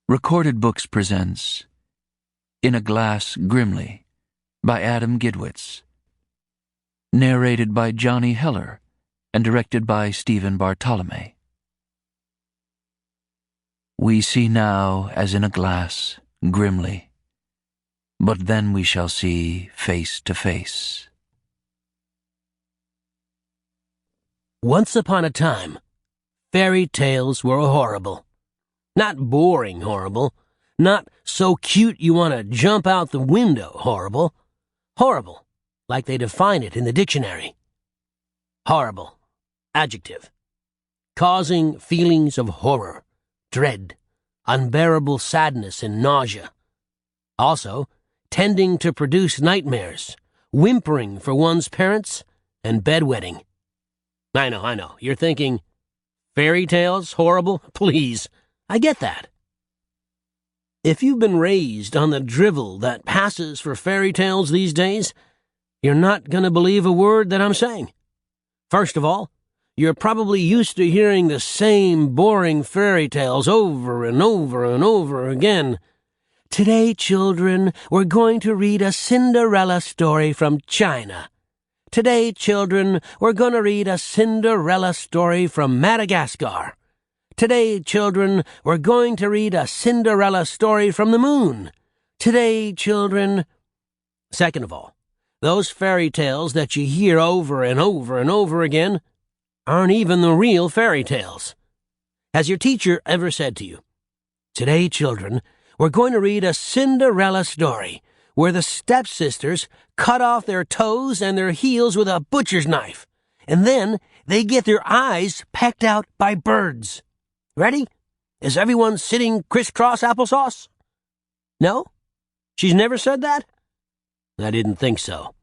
Recorded Books presents In a Glass Grimly by Adam Gidwitz. Narrated by Johnny Heller and directed by Stephen Bartolome. We see now as in a glass, grimly, but then we shall see face to face. Once upon a time, fairy tales were horrible. Not boring horrible, not so cute you want to jump out the window horrible. Horrible, like they define it in the dictionary. Horrible, adjective. Causing feelings of horror, dread, unbearable sadness and nausea. Also, tending to produce nightmares, whimpering for one's parents, and bedwetting. I know. You're thinking, fairy tales horrible? Please. I get that. If you've been raised on the drivel that passes for fairy tales these days, you're not going to believe a word that I'm saying. First of all, you're probably used to hearing the same boring fairy tales over and over and over again. Today, children, we're going to read a Cinderella story from China. Today, children, we're going to read a Cinderella story from Madagascar. Today, children, we're going to read a Cinderella story from the moon. Today, children... Second of all, those fairy tales that you hear over and over and over again aren't even the real fairy tales. Has your teacher ever said to you, "Today, children, we're going to read a Cinderella story where the stepsisters cut off their toes and their heels with a butcher's knife, and then they get their eyes pecked out by birds"? Ready? Is everyone sitting crisscross applesauce? No? She's never said that? I didn't think so.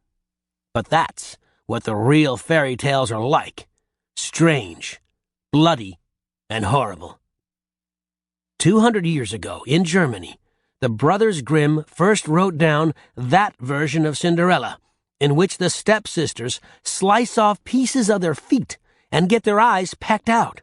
But that's what the real fairy tales are like. Strange, bloody, and horrible. 200 years ago, in Germany, the Brothers Grimm first wrote down that version of Cinderella, in which the stepsisters slice off pieces of their feet and get their eyes pecked out.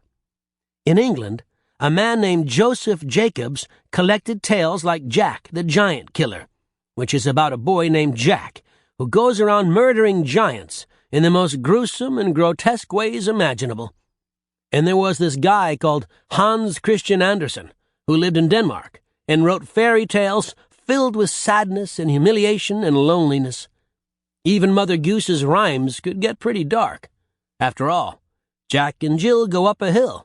In England, a man named Joseph Jacobs collected tales like Jack the Giant Killer, which is about a boy named Jack who goes around murdering giants in the most gruesome and grotesque ways imaginable. And there was this guy called Hans Christian Andersen who lived in Denmark and wrote fairy tales filled with sadness and humiliation and loneliness. Even Mother Goose's rhymes could get pretty dark. After all, Jack and Jill go up a hill,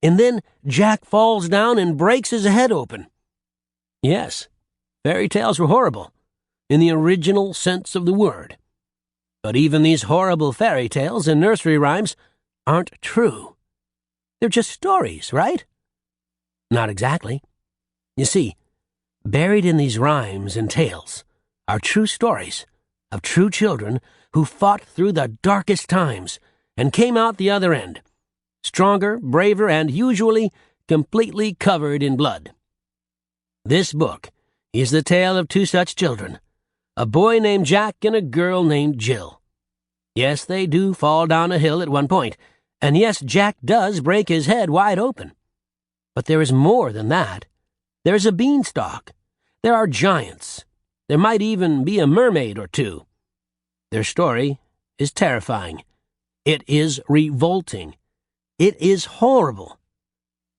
and then Jack falls down and breaks his head open. Yes, fairy tales were horrible, in the original sense of the word. But even these horrible fairy tales and nursery rhymes aren't true. They're just stories, right? Not exactly. You see, buried in these rhymes and tales are true stories of true children who fought through the darkest times and came out the other end, stronger, braver, and usually completely covered in blood. This book is the tale of two such children, a boy named Jack and a girl named Jill. Yes, they do fall down a hill at one point, and yes, Jack does break his head wide open. But there is more than that. There's a beanstalk. There are giants. There might even be a mermaid or two. Their story is terrifying. It is revolting. It is horrible.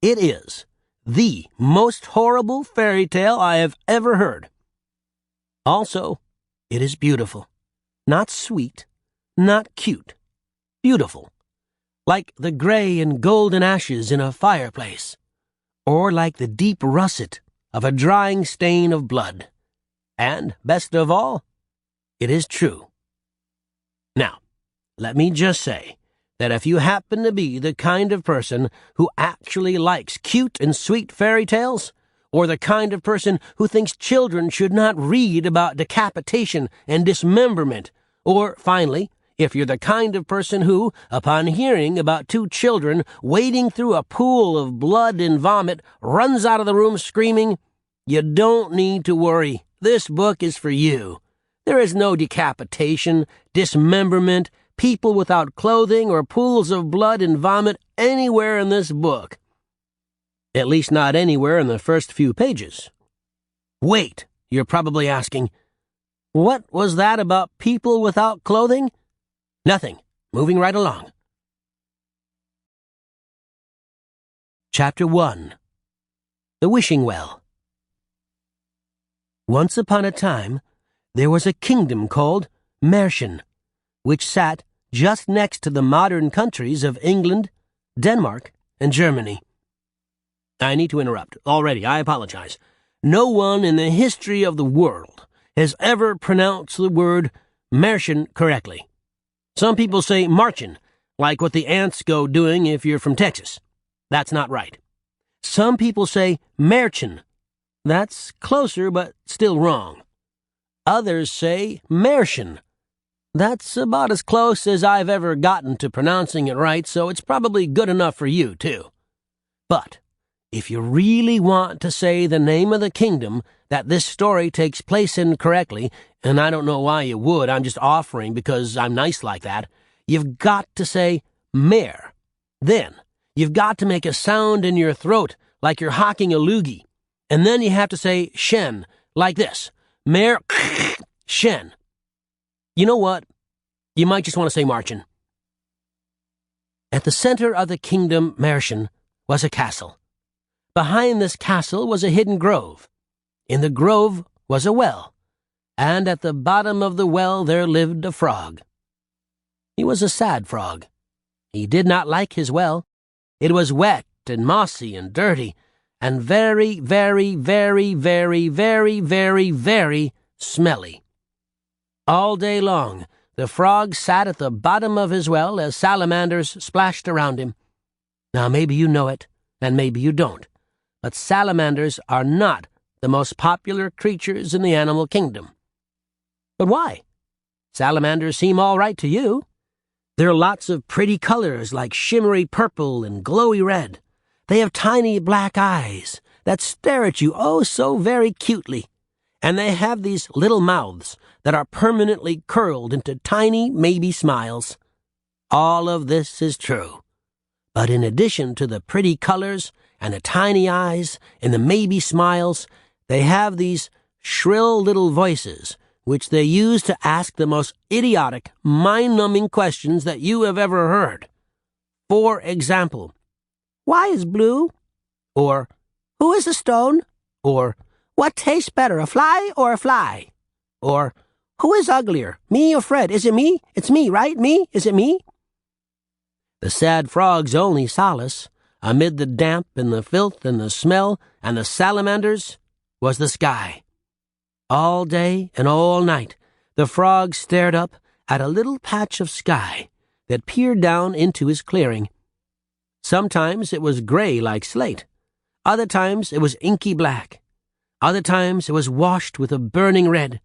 It is the most horrible fairy tale I have ever heard. Also, it is beautiful. Not sweet, not cute. Beautiful. Like the gray and golden ashes in a fireplace, or like the deep russet of a drying stain of blood. And, best of all, it is true. Now, let me just say that if you happen to be the kind of person who actually likes cute and sweet fairy tales, or the kind of person who thinks children should not read about decapitation and dismemberment, or, finally, if you're the kind of person who, upon hearing about two children wading through a pool of blood and vomit, runs out of the room screaming, you don't need to worry. This book is for you. There is no decapitation, dismemberment, people without clothing, or pools of blood and vomit anywhere in this book. At least not anywhere in the first few pages. Wait, you're probably asking, what was that about people without clothing? Nothing. Moving right along. Chapter 1. The Wishing Well. Once upon a time, there was a kingdom called Mercian, which sat just next to the modern countries of England, Denmark, and Germany. I need to interrupt. Already, I apologize. No one in the history of the world has ever pronounced the word Mercian correctly. Some people say Marchin, like what the ants go doing if you're from Texas. That's not right. Some people say Merchin. That's closer, but still wrong. Others say Mercian. That's about as close as I've ever gotten to pronouncing it right, so it's probably good enough for you, too. But if you really want to say the name of the kingdom that this story takes place in correctly, and I don't know why you would, I'm just offering because I'm nice like that, you've got to say Mer. Then, you've got to make a sound in your throat like you're hawking a loogie. And then you have to say Shen, like this. Mer Shen. You know what? You might just want to say Marchin. At the center of the kingdom Mercian was a castle. Behind this castle was a hidden grove. In the grove was a well, and at the bottom of the well there lived a frog. He was a sad frog. He did not like his well. It was wet and mossy and dirty, and very, very, very, very, very, very, very smelly. All day long, the frog sat at the bottom of his well as salamanders splashed around him. Now, maybe you know it, and maybe you don't, but salamanders are not the most popular creatures in the animal kingdom. But why? Salamanders seem all right to you. There are lots of pretty colors like shimmery purple and glowy red. They have tiny black eyes that stare at you oh so very cutely. And they have these little mouths that are permanently curled into tiny, maybe smiles. All of this is true. But in addition to the pretty colors and the tiny eyes and the maybe smiles, they have these shrill little voices which they use to ask the most idiotic, mind-numbing questions that you have ever heard. For example, why is blue? Or, who is a stone? Or, what tastes better, a fly or a fly? Or, who is uglier, me or Fred? Is it me? It's me, right? Me? Is it me? The sad frog's only solace, amid the damp and the filth and the smell and the salamanders, was the sky. All day and all night, the frog stared up at a little patch of sky that peered down into his clearing. Sometimes it was gray like slate. Other times it was inky black. Other times it was washed with a burning red.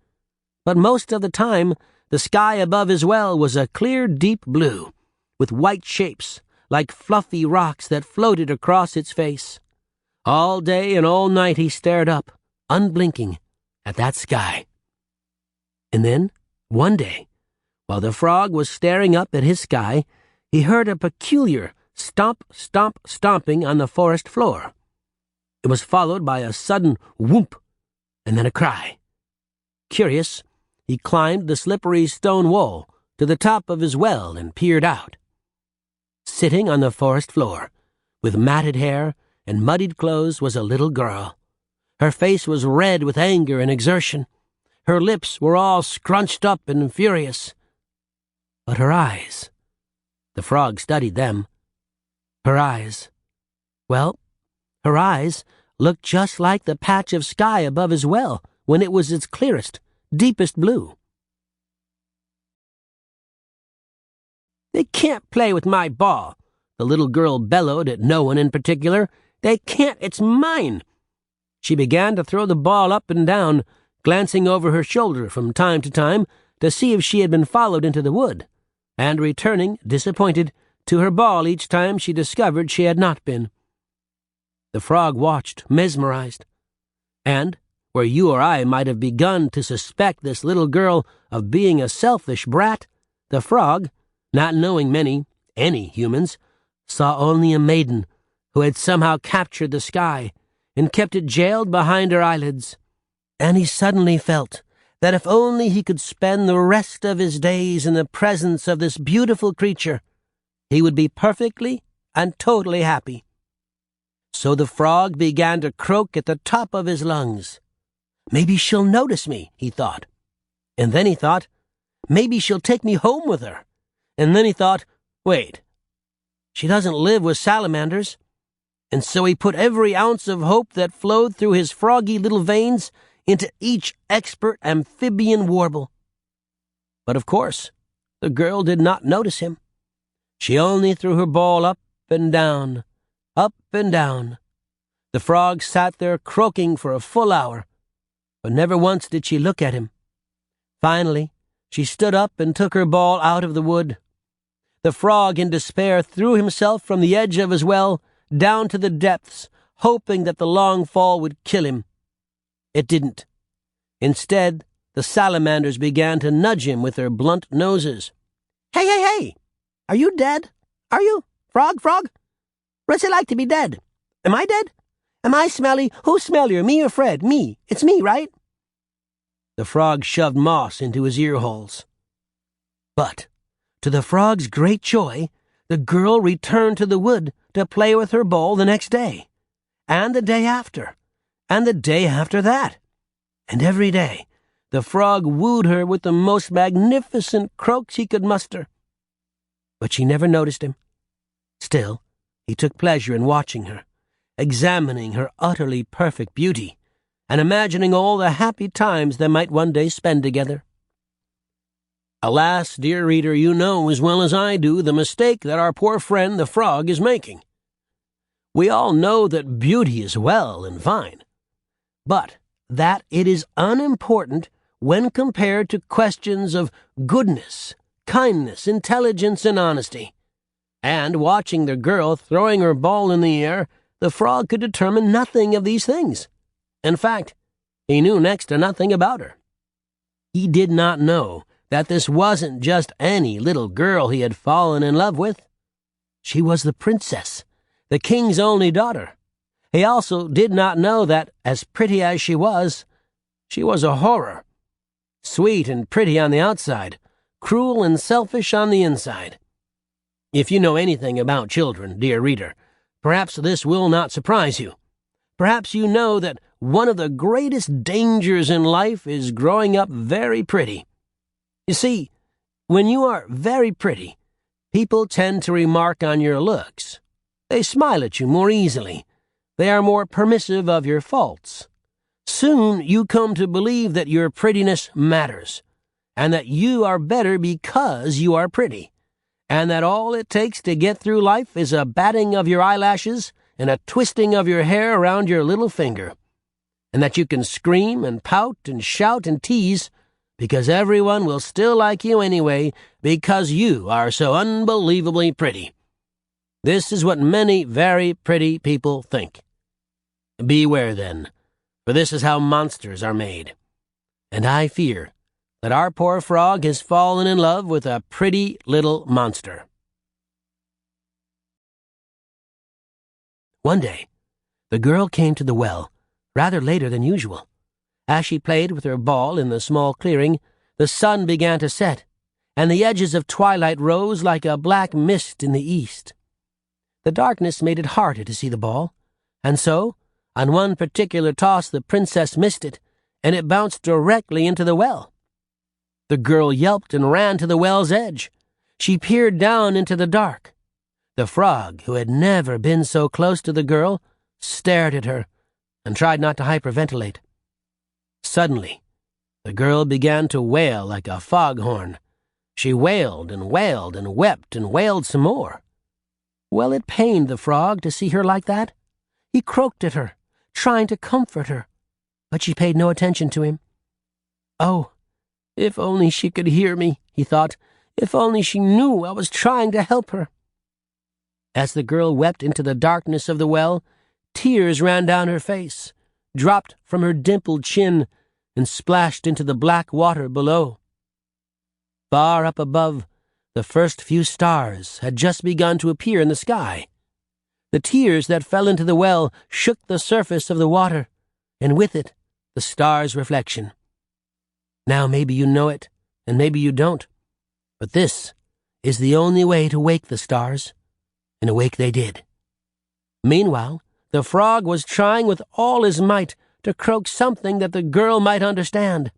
But most of the time, the sky above his well was a clear, deep blue, with white shapes like fluffy rocks that floated across its face. All day and all night he stared up, unblinking, at that sky. And then, one day, while the frog was staring up at his sky, he heard a peculiar stomp, stomp, stomping on the forest floor. It was followed by a sudden whoomp, and then a cry. Curious, he climbed the slippery stone wall to the top of his well and peered out. Sitting on the forest floor, with matted hair and muddied clothes, was a little girl. Her face was red with anger and exertion. Her lips were all scrunched up and furious. But her eyes, the frog studied them. Her eyes, well, her eyes looked just like the patch of sky above his well when it was its clearest, deepest blue. "They can't play with my ball," the little girl bellowed at no one in particular. "They can't, it's mine." She began to throw the ball up and down, glancing over her shoulder from time to time to see if she had been followed into the wood, and returning, disappointed, to her ball each time she discovered she had not been. The frog watched, mesmerized. And, where you or I might have begun to suspect this little girl of being a selfish brat, the frog, not knowing any humans, saw only a maiden, who had somehow captured the sky and kept it jailed behind her eyelids. And he suddenly felt that if only he could spend the rest of his days in the presence of this beautiful creature, he would be perfectly and totally happy. So the frog began to croak at the top of his lungs. Maybe she'll notice me, he thought. And then he thought, maybe she'll take me home with her. And then he thought, wait, she doesn't live with salamanders. And so he put every ounce of hope that flowed through his froggy little veins into each expert amphibian warble. But of course, the girl did not notice him. She only threw her ball up and down, up and down. The frog sat there croaking for a full hour, but never once did she look at him. Finally, she stood up and took her ball out of the wood. The frog, in despair, threw himself from the edge of his well down to the depths, hoping that the long fall would kill him. It didn't. Instead, the salamanders began to nudge him with their blunt noses. "Hey, hey, hey! Are you dead? Are you? Frog? What's it like to be dead? Am I dead? Am I smelly? Who's smellier, me or Fred? Me. It's me, right?" The frog shoved moss into his ear holes. But, to the frog's great joy, the girl returned to the wood to play with her ball the next day, and the day after, and the day after that. And every day, the frog wooed her with the most magnificent croaks he could muster. But she never noticed him. Still, he took pleasure in watching her, examining her utterly perfect beauty, and imagining all the happy times they might one day spend together. Alas, dear reader, you know as well as I do the mistake that our poor friend the frog is making. We all know that beauty is well and fine, but that it is unimportant when compared to questions of goodness, kindness, intelligence, and honesty. And watching the girl throwing her ball in the air, the frog could determine nothing of these things. In fact, he knew next to nothing about her. He did not know that this wasn't just any little girl he had fallen in love with. She was the princess, the king's only daughter. He also did not know that, as pretty as she was a horror. Sweet and pretty on the outside, cruel and selfish on the inside. If you know anything about children, dear reader, perhaps this will not surprise you. Perhaps you know that one of the greatest dangers in life is growing up very pretty. You see, when you are very pretty, people tend to remark on your looks. They smile at you more easily. They are more permissive of your faults. Soon you come to believe that your prettiness matters, and that you are better because you are pretty, and that all it takes to get through life is a batting of your eyelashes and a twisting of your hair around your little finger, and that you can scream and pout and shout and tease because everyone will still like you anyway because you are so unbelievably pretty. This is what many very pretty people think. Beware, then, for this is how monsters are made. And I fear that our poor frog has fallen in love with a pretty little monster. One day, the girl came to the well, rather later than usual. As she played with her ball in the small clearing, the sun began to set, and the edges of twilight rose like a black mist in the east. The darkness made it harder to see the ball, and so, on one particular toss, the princess missed it, and it bounced directly into the well. The girl yelped and ran to the well's edge. She peered down into the dark. The frog, who had never been so close to the girl, stared at her and tried not to hyperventilate. Suddenly, the girl began to wail like a foghorn. She wailed and wailed and wept and wailed some more. Well, it pained the frog to see her like that. He croaked at her, trying to comfort her, but she paid no attention to him. Oh, if only she could hear me, he thought. If only she knew I was trying to help her. As the girl wept into the darkness of the well, tears ran down her face, dropped from her dimpled chin, and splashed into the black water below. Far up above, the first few stars had just begun to appear in the sky. The tears that fell into the well shook the surface of the water, and with it, the star's reflection. Now maybe you know it, and maybe you don't, but this is the only way to wake the stars, and awake they did. Meanwhile, the frog was trying with all his might to croak something that the girl might understand.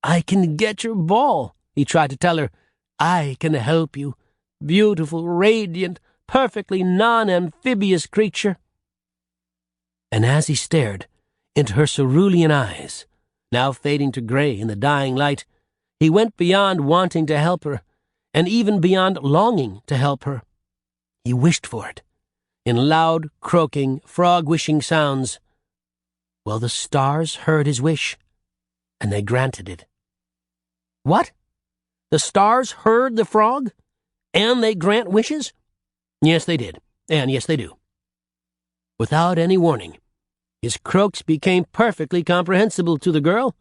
"I can get your ball," he tried to tell her. "I can help you, beautiful, radiant, perfectly non-amphibious creature." And as he stared into her cerulean eyes, now fading to gray in the dying light, he went beyond wanting to help her, and even beyond longing to help her. He wished for it, in loud, croaking, frog-wishing sounds. Well, the stars heard his wish, and they granted it. What? The stars heard the frog, and they grant wishes? Yes, they did, and yes, they do. Without any warning, his croaks became perfectly comprehensible to the girl,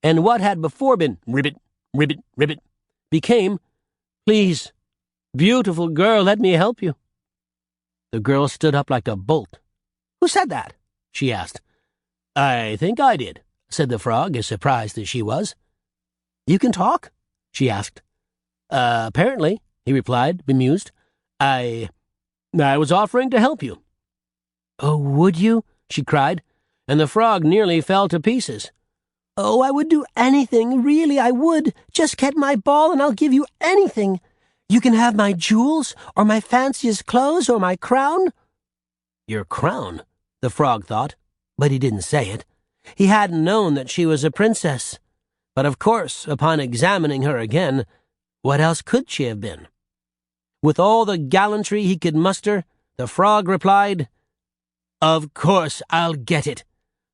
and what had before been ribbit, ribbit, ribbit, became, "Please, beautiful girl, let me help you." The girl stood up like a bolt. "Who said that?" she asked. "I think I did," said the frog, as surprised as she was. "You can talk?" she asked. Apparently," he replied, bemused. I was offering to help you." "Oh, would you?" she cried, and the frog nearly fell to pieces. "Oh, I would do anything, really I would. Just get my ball and I'll give you anything. You can have my jewels, or my fanciest clothes, or my crown." "Your crown?" the frog thought, but he didn't say it. He hadn't known that she was a princess. But of course, upon examining her again, what else could she have been? With all the gallantry he could muster, the frog replied, "Of course I'll get it.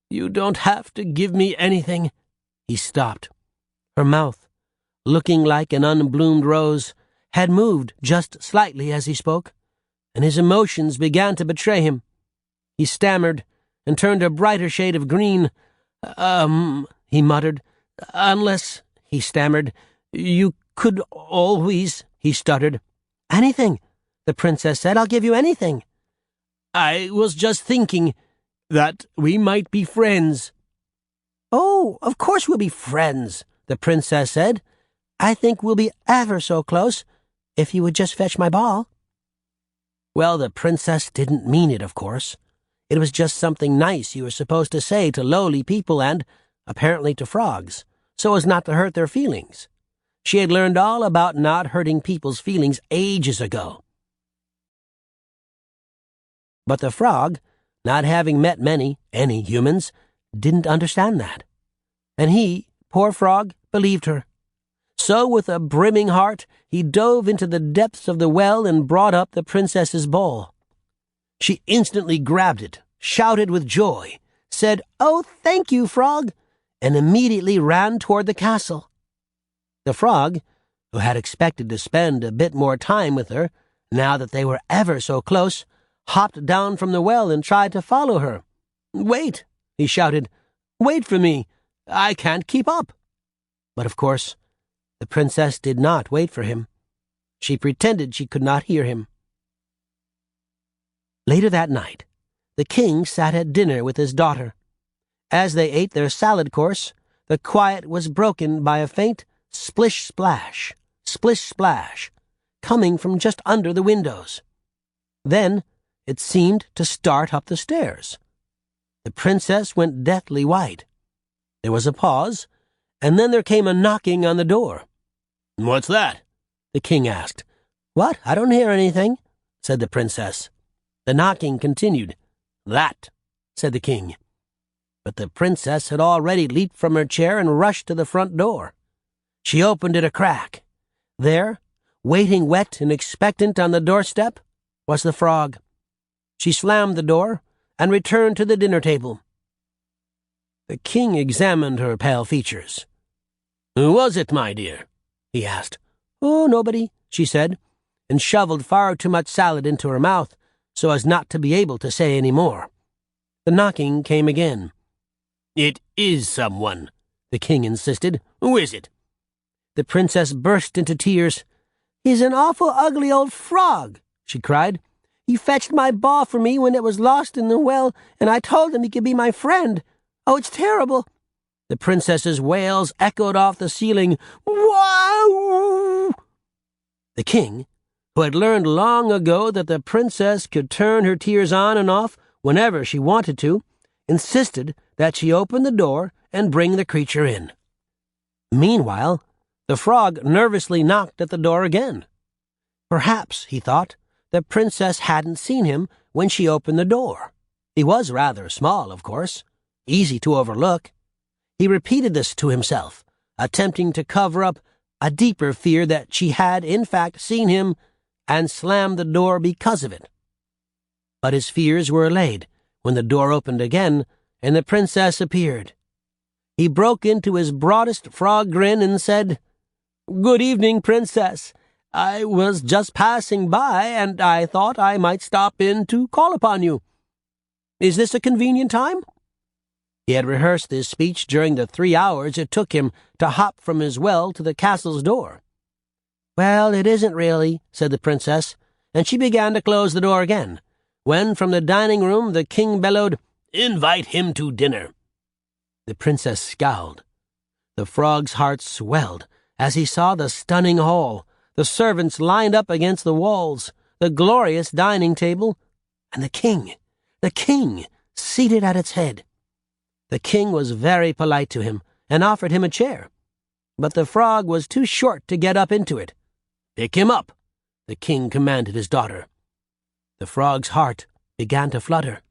You don't have to give me anything." He stopped. Her mouth, looking like an unbloomed rose, had moved just slightly as he spoke, and his emotions began to betray him. He stammered and turned a brighter shade of green. He muttered. "Unless," he stammered, "you could always," he stuttered. "Anything," the princess said. "I'll give you anything." "I was just thinking that we might be friends." "Oh, of course we'll be friends," the princess said. "I think we'll be ever so close, if you would just fetch my ball." Well, the princess didn't mean it, of course. It was just something nice you were supposed to say to lowly people and, apparently, to frogs, so as not to hurt their feelings. She had learned all about not hurting people's feelings ages ago. But the frog, not having met any humans, didn't understand that. And he, poor frog, believed her. So with a brimming heart, he dove into the depths of the well and brought up the princess's bowl. She instantly grabbed it, shouted with joy, said, "Oh, thank you, frog," and immediately ran toward the castle. The frog, who had expected to spend a bit more time with her, now that they were ever so close, hopped down from the well and tried to follow her. "Wait," he shouted. "Wait for me. I can't keep up." But of course, the princess did not wait for him. She pretended she could not hear him. Later that night, the king sat at dinner with his daughter. As they ate their salad course, the quiet was broken by a faint splish-splash, splish-splash, coming from just under the windows. Then it seemed to start up the stairs. The princess went deathly white. There was a pause, and then there came a knocking on the door. "What's that?" the king asked. "What? I don't hear anything," said the princess. The knocking continued. "That," said the king. But the princess had already leaped from her chair and rushed to the front door. She opened it a crack. There, waiting wet and expectant on the doorstep, was the frog. She slammed the door and returned to the dinner table. The king examined her pale features. "Who was it, my dear?" he asked. "Oh, nobody," she said, and shoveled far too much salad into her mouth so as not to be able to say any more. The knocking came again. "It is someone," the king insisted. "Who is it?" The princess burst into tears. "He's an awful ugly old frog," she cried. He fetched my ball for me when it was lost in the well, and I told him he could be my friend. Oh, it's terrible." The princess's wails echoed off the ceiling. "Wow!" The king, who had learned long ago that the princess could turn her tears on and off whenever she wanted to, insisted that she open the door and bring the creature in. Meanwhile, the frog nervously knocked at the door again. Perhaps, he thought, the princess hadn't seen him when she opened the door. He was rather small, of course, easy to overlook. He repeated this to himself, attempting to cover up a deeper fear that she had, in fact, seen him and slammed the door because of it. But his fears were allayed when the door opened again and the princess appeared. He broke into his broadest frog grin and said, "Good evening, Princess. I was just passing by, and I thought I might stop in to call upon you. Is this a convenient time?" He had rehearsed this speech during the 3 hours it took him to hop from his well to the castle's door. "Well, it isn't really," said the princess, and she began to close the door again, when from the dining room the king bellowed, "Invite him to dinner." The princess scowled. The frog's heart swelled as he saw the stunning hall, the servants lined up against the walls, the glorious dining table, and the king, seated at its head. The king was very polite to him and offered him a chair, but the frog was too short to get up into it. "Pick him up," the king commanded his daughter. The frog's heart began to flutter.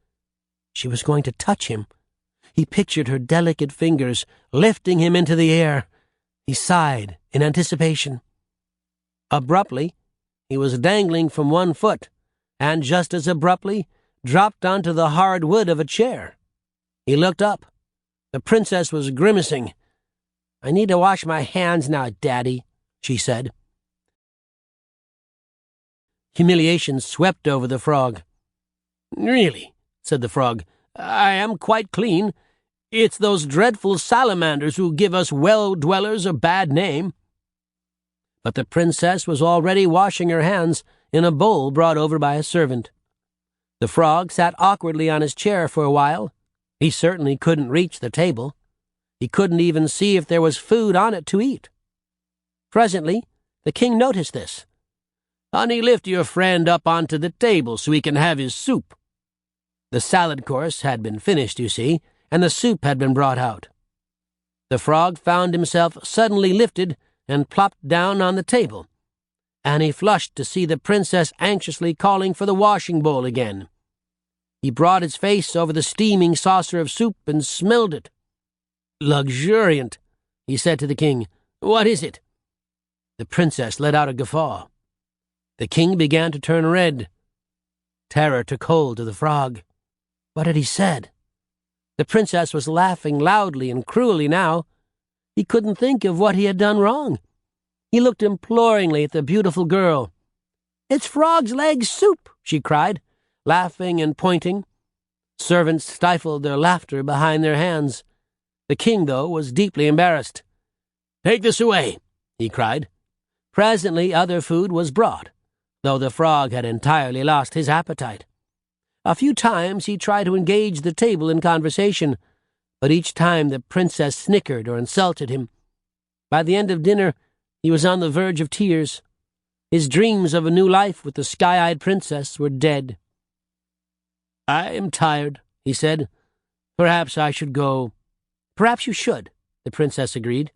She was going to touch him. He pictured her delicate fingers lifting him into the air. He sighed in anticipation. Abruptly, he was dangling from one foot, and just as abruptly dropped onto the hard wood of a chair. He looked up. The princess was grimacing. "I need to wash my hands now, Daddy," she said. Humiliation swept over the frog. "Really," said the frog, "I am quite clean. It's those dreadful salamanders who give us well-dwellers a bad name." But the princess was already washing her hands in a bowl brought over by a servant. The frog sat awkwardly on his chair for a while. He certainly couldn't reach the table. He couldn't even see if there was food on it to eat. Presently, the king noticed this. "Honey, lift your friend up onto the table so he can have his soup." The salad course had been finished, you see, and the soup had been brought out. The frog found himself suddenly lifted and plopped down on the table, and he flushed to see the princess anxiously calling for the washing bowl again. He brought his face over the steaming saucer of soup and smelled it. "Luxuriant," he said to the king. "What is it?" The princess let out a guffaw. The king began to turn red. Terror took hold of the frog. What had he said? The princess was laughing loudly and cruelly now. He couldn't think of what he had done wrong. He looked imploringly at the beautiful girl. "It's frog's leg soup," she cried, laughing and pointing. Servants stifled their laughter behind their hands. The king, though, was deeply embarrassed. "Take this away," he cried. Presently other food was brought, though the frog had entirely lost his appetite. A few times he tried to engage the table in conversation, but each time the princess snickered or insulted him. By the end of dinner, he was on the verge of tears. His dreams of a new life with the sky-eyed princess were dead. "I am tired," he said. "Perhaps I should go." "Perhaps you should," the princess agreed.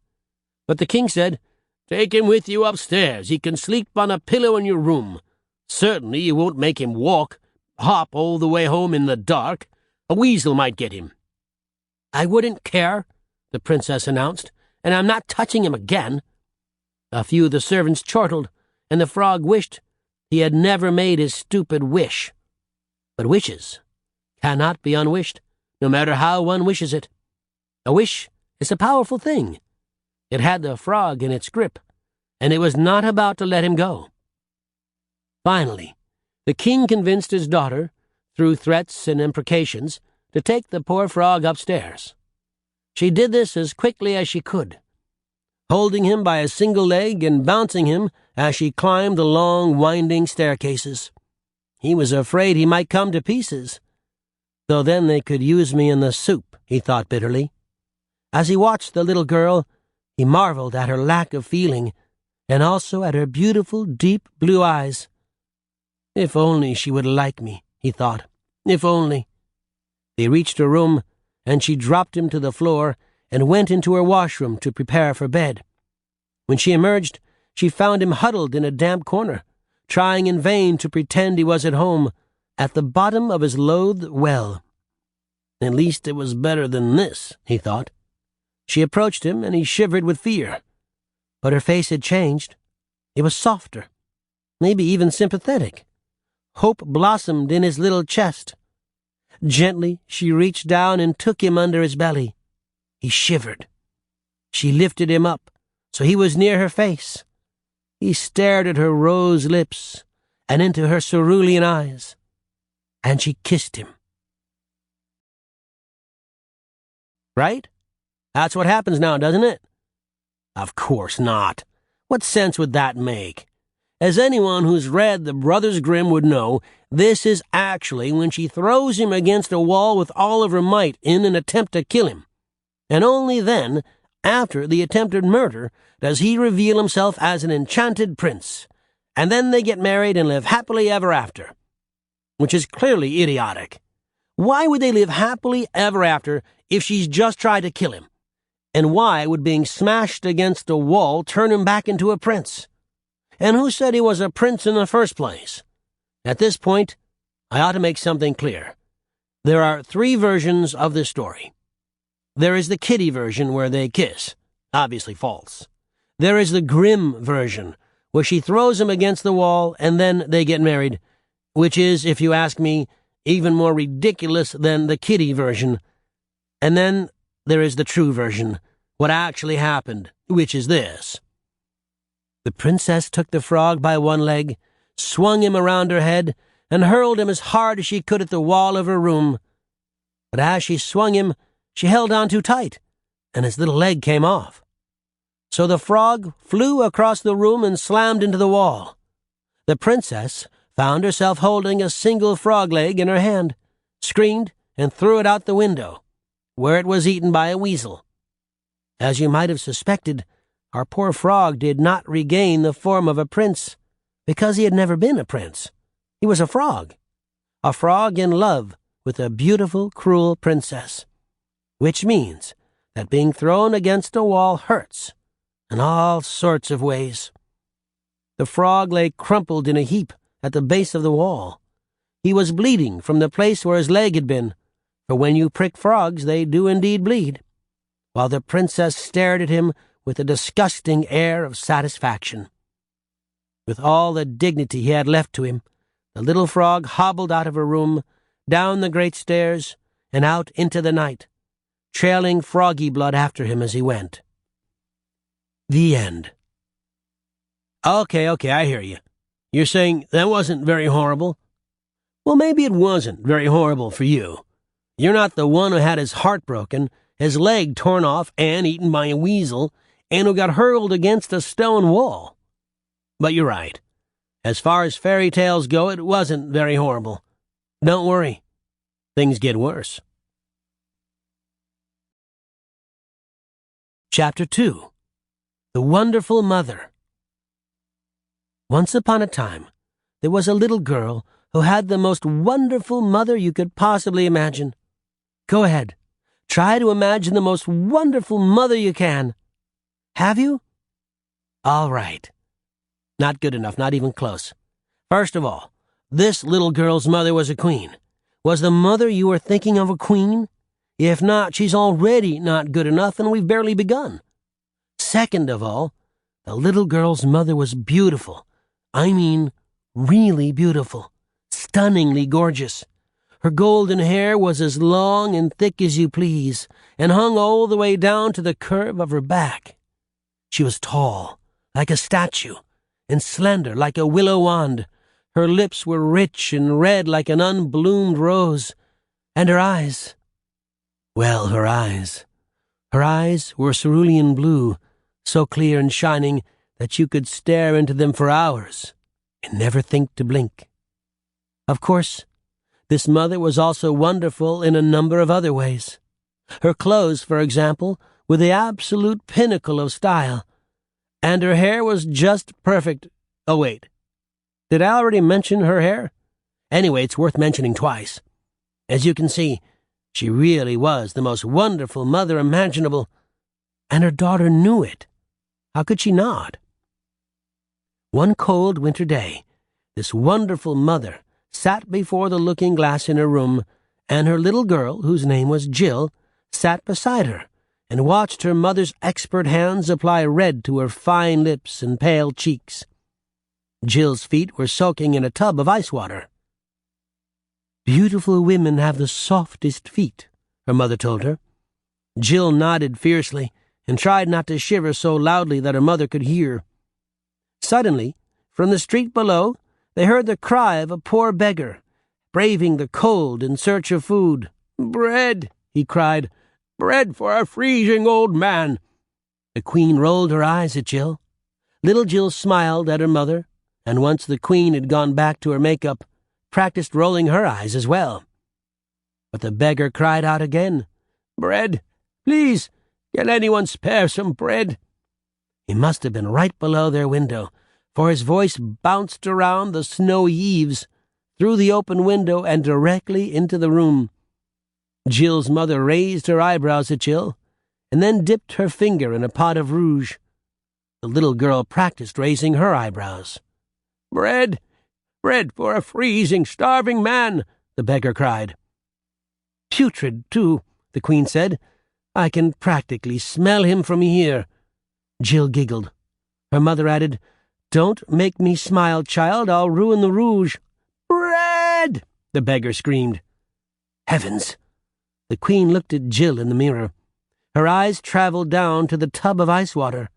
But the king said, "Take him with you upstairs. He can sleep on a pillow in your room. Certainly you won't make him hop all the way home in the dark. A weasel might get him." "I wouldn't care," the princess announced, "and I'm not touching him again." A few of the servants chortled, and the frog wished he had never made his stupid wish. But wishes cannot be unwished, no matter how one wishes it. A wish is a powerful thing. It had the frog in its grip, and it was not about to let him go. Finally, the king convinced his daughter, through threats and imprecations, to take the poor frog upstairs. She did this as quickly as she could, holding him by a single leg and bouncing him as she climbed the long, winding staircases. He was afraid he might come to pieces. Though then they could use me in the soup, he thought bitterly. As he watched the little girl, he marveled at her lack of feeling, and also at her beautiful, deep blue eyes. If only she would like me, he thought. If only. They reached her room, and she dropped him to the floor and went into her washroom to prepare for bed. When she emerged, she found him huddled in a damp corner, trying in vain to pretend he was at home, at the bottom of his loathed well. At least it was better than this, he thought. She approached him, and he shivered with fear. But her face had changed. It was softer, maybe even sympathetic. Hope blossomed in his little chest. Gently, she reached down and took him under his belly. He shivered. She lifted him up, so he was near her face. He stared at her rose lips and into her cerulean eyes, and she kissed him. Right? That's what happens now, doesn't it? Of course not. What sense would that make? As anyone who's read the Brothers Grimm would know, this is actually when she throws him against a wall with all of her might in an attempt to kill him. And only then, after the attempted murder, does he reveal himself as an enchanted prince. And then they get married and live happily ever after. Which is clearly idiotic. Why would they live happily ever after if she's just tried to kill him? And why would being smashed against a wall turn him back into a prince? And who said he was a prince in the first place? At this point, I ought to make something clear. There are 3 versions of this story. There is the kiddie version where they kiss, obviously false. There is the Grimm version, where she throws him against the wall and then they get married, which is, if you ask me, even more ridiculous than the kiddie version. And then there is the true version, what actually happened, which is this. The princess took the frog by one leg, swung him around her head, and hurled him as hard as she could at the wall of her room. But as she swung him, she held on too tight, and his little leg came off. So the frog flew across the room and slammed into the wall. The princess found herself holding a single frog leg in her hand, screamed, and threw it out the window, where it was eaten by a weasel. As you might have suspected, our poor frog did not regain the form of a prince, because he had never been a prince. He was a frog in love with a beautiful, cruel princess, which means that being thrown against a wall hurts in all sorts of ways. The frog lay crumpled in a heap at the base of the wall. He was bleeding from the place where his leg had been, for when you prick frogs, they do indeed bleed, while the princess stared at him with a disgusting air of satisfaction. With all the dignity he had left to him, the little frog hobbled out of her room, down the great stairs, and out into the night, trailing froggy blood after him as he went. The end. Okay, I hear you. You're saying that wasn't very horrible? Well, maybe it wasn't very horrible for you. You're not the one who had his heart broken, his leg torn off and eaten by a weasel, and who got hurled against a stone wall. But you're right. As far as fairy tales go, it wasn't very horrible. Don't worry. Things get worse. Chapter 2. The Wonderful Mother. Once upon a time, there was a little girl who had the most wonderful mother you could possibly imagine. Go ahead. Try to imagine the most wonderful mother you can. Have you? All right. Not good enough, not even close. First of all, this little girl's mother was a queen. Was the mother you were thinking of a queen? If not, she's already not good enough, and we've barely begun. Second of all, the little girl's mother was beautiful. I mean, really beautiful. Stunningly gorgeous. Her golden hair was as long and thick as you please, and hung all the way down to the curve of her back. She was tall, like a statue, and slender like a willow wand. Her lips were rich and red like an unbloomed rose, and her eyes... Well, her eyes were cerulean blue, so clear and shining that you could stare into them for hours and never think to blink. Of course, this mother was also wonderful in a number of other ways. Her clothes, for example, were the absolute pinnacle of style, and her hair was just perfect. Oh, wait. Did I already mention her hair? Anyway, it's worth mentioning twice. As you can see, she really was the most wonderful mother imaginable, and her daughter knew it. How could she not? One cold winter day, this wonderful mother sat before the looking-glass in her room, and her little girl, whose name was Jill, sat beside her and watched her mother's expert hands apply red to her fine lips and pale cheeks. Jill's feet were soaking in a tub of ice water. "Beautiful women have the softest feet," her mother told her. Jill nodded fiercely and tried not to shiver so loudly that her mother could hear. Suddenly, from the street below, they heard the cry of a poor beggar, braving the cold in search of food. "Bread!" he cried. "Bread for a freezing old man!" The Queen rolled her eyes at Jill. Little Jill smiled at her mother, and once the Queen had gone back to her makeup, practiced rolling her eyes as well. But the beggar cried out again, "Bread! Please, can anyone spare some bread?" He must have been right below their window, for his voice bounced around the snowy eaves, through the open window and directly into the room. Jill's mother raised her eyebrows at Jill, and then dipped her finger in a pot of rouge. The little girl practiced raising her eyebrows. "Bread! Bread for a freezing, starving man!" the beggar cried. "Putrid, too," the Queen said. "I can practically smell him from here." Jill giggled. Her mother added, "Don't make me smile, child. I'll ruin the rouge." "Bread!" the beggar screamed. Heavens! The Queen looked at Jill in the mirror. Her eyes traveled down to the tub of ice water.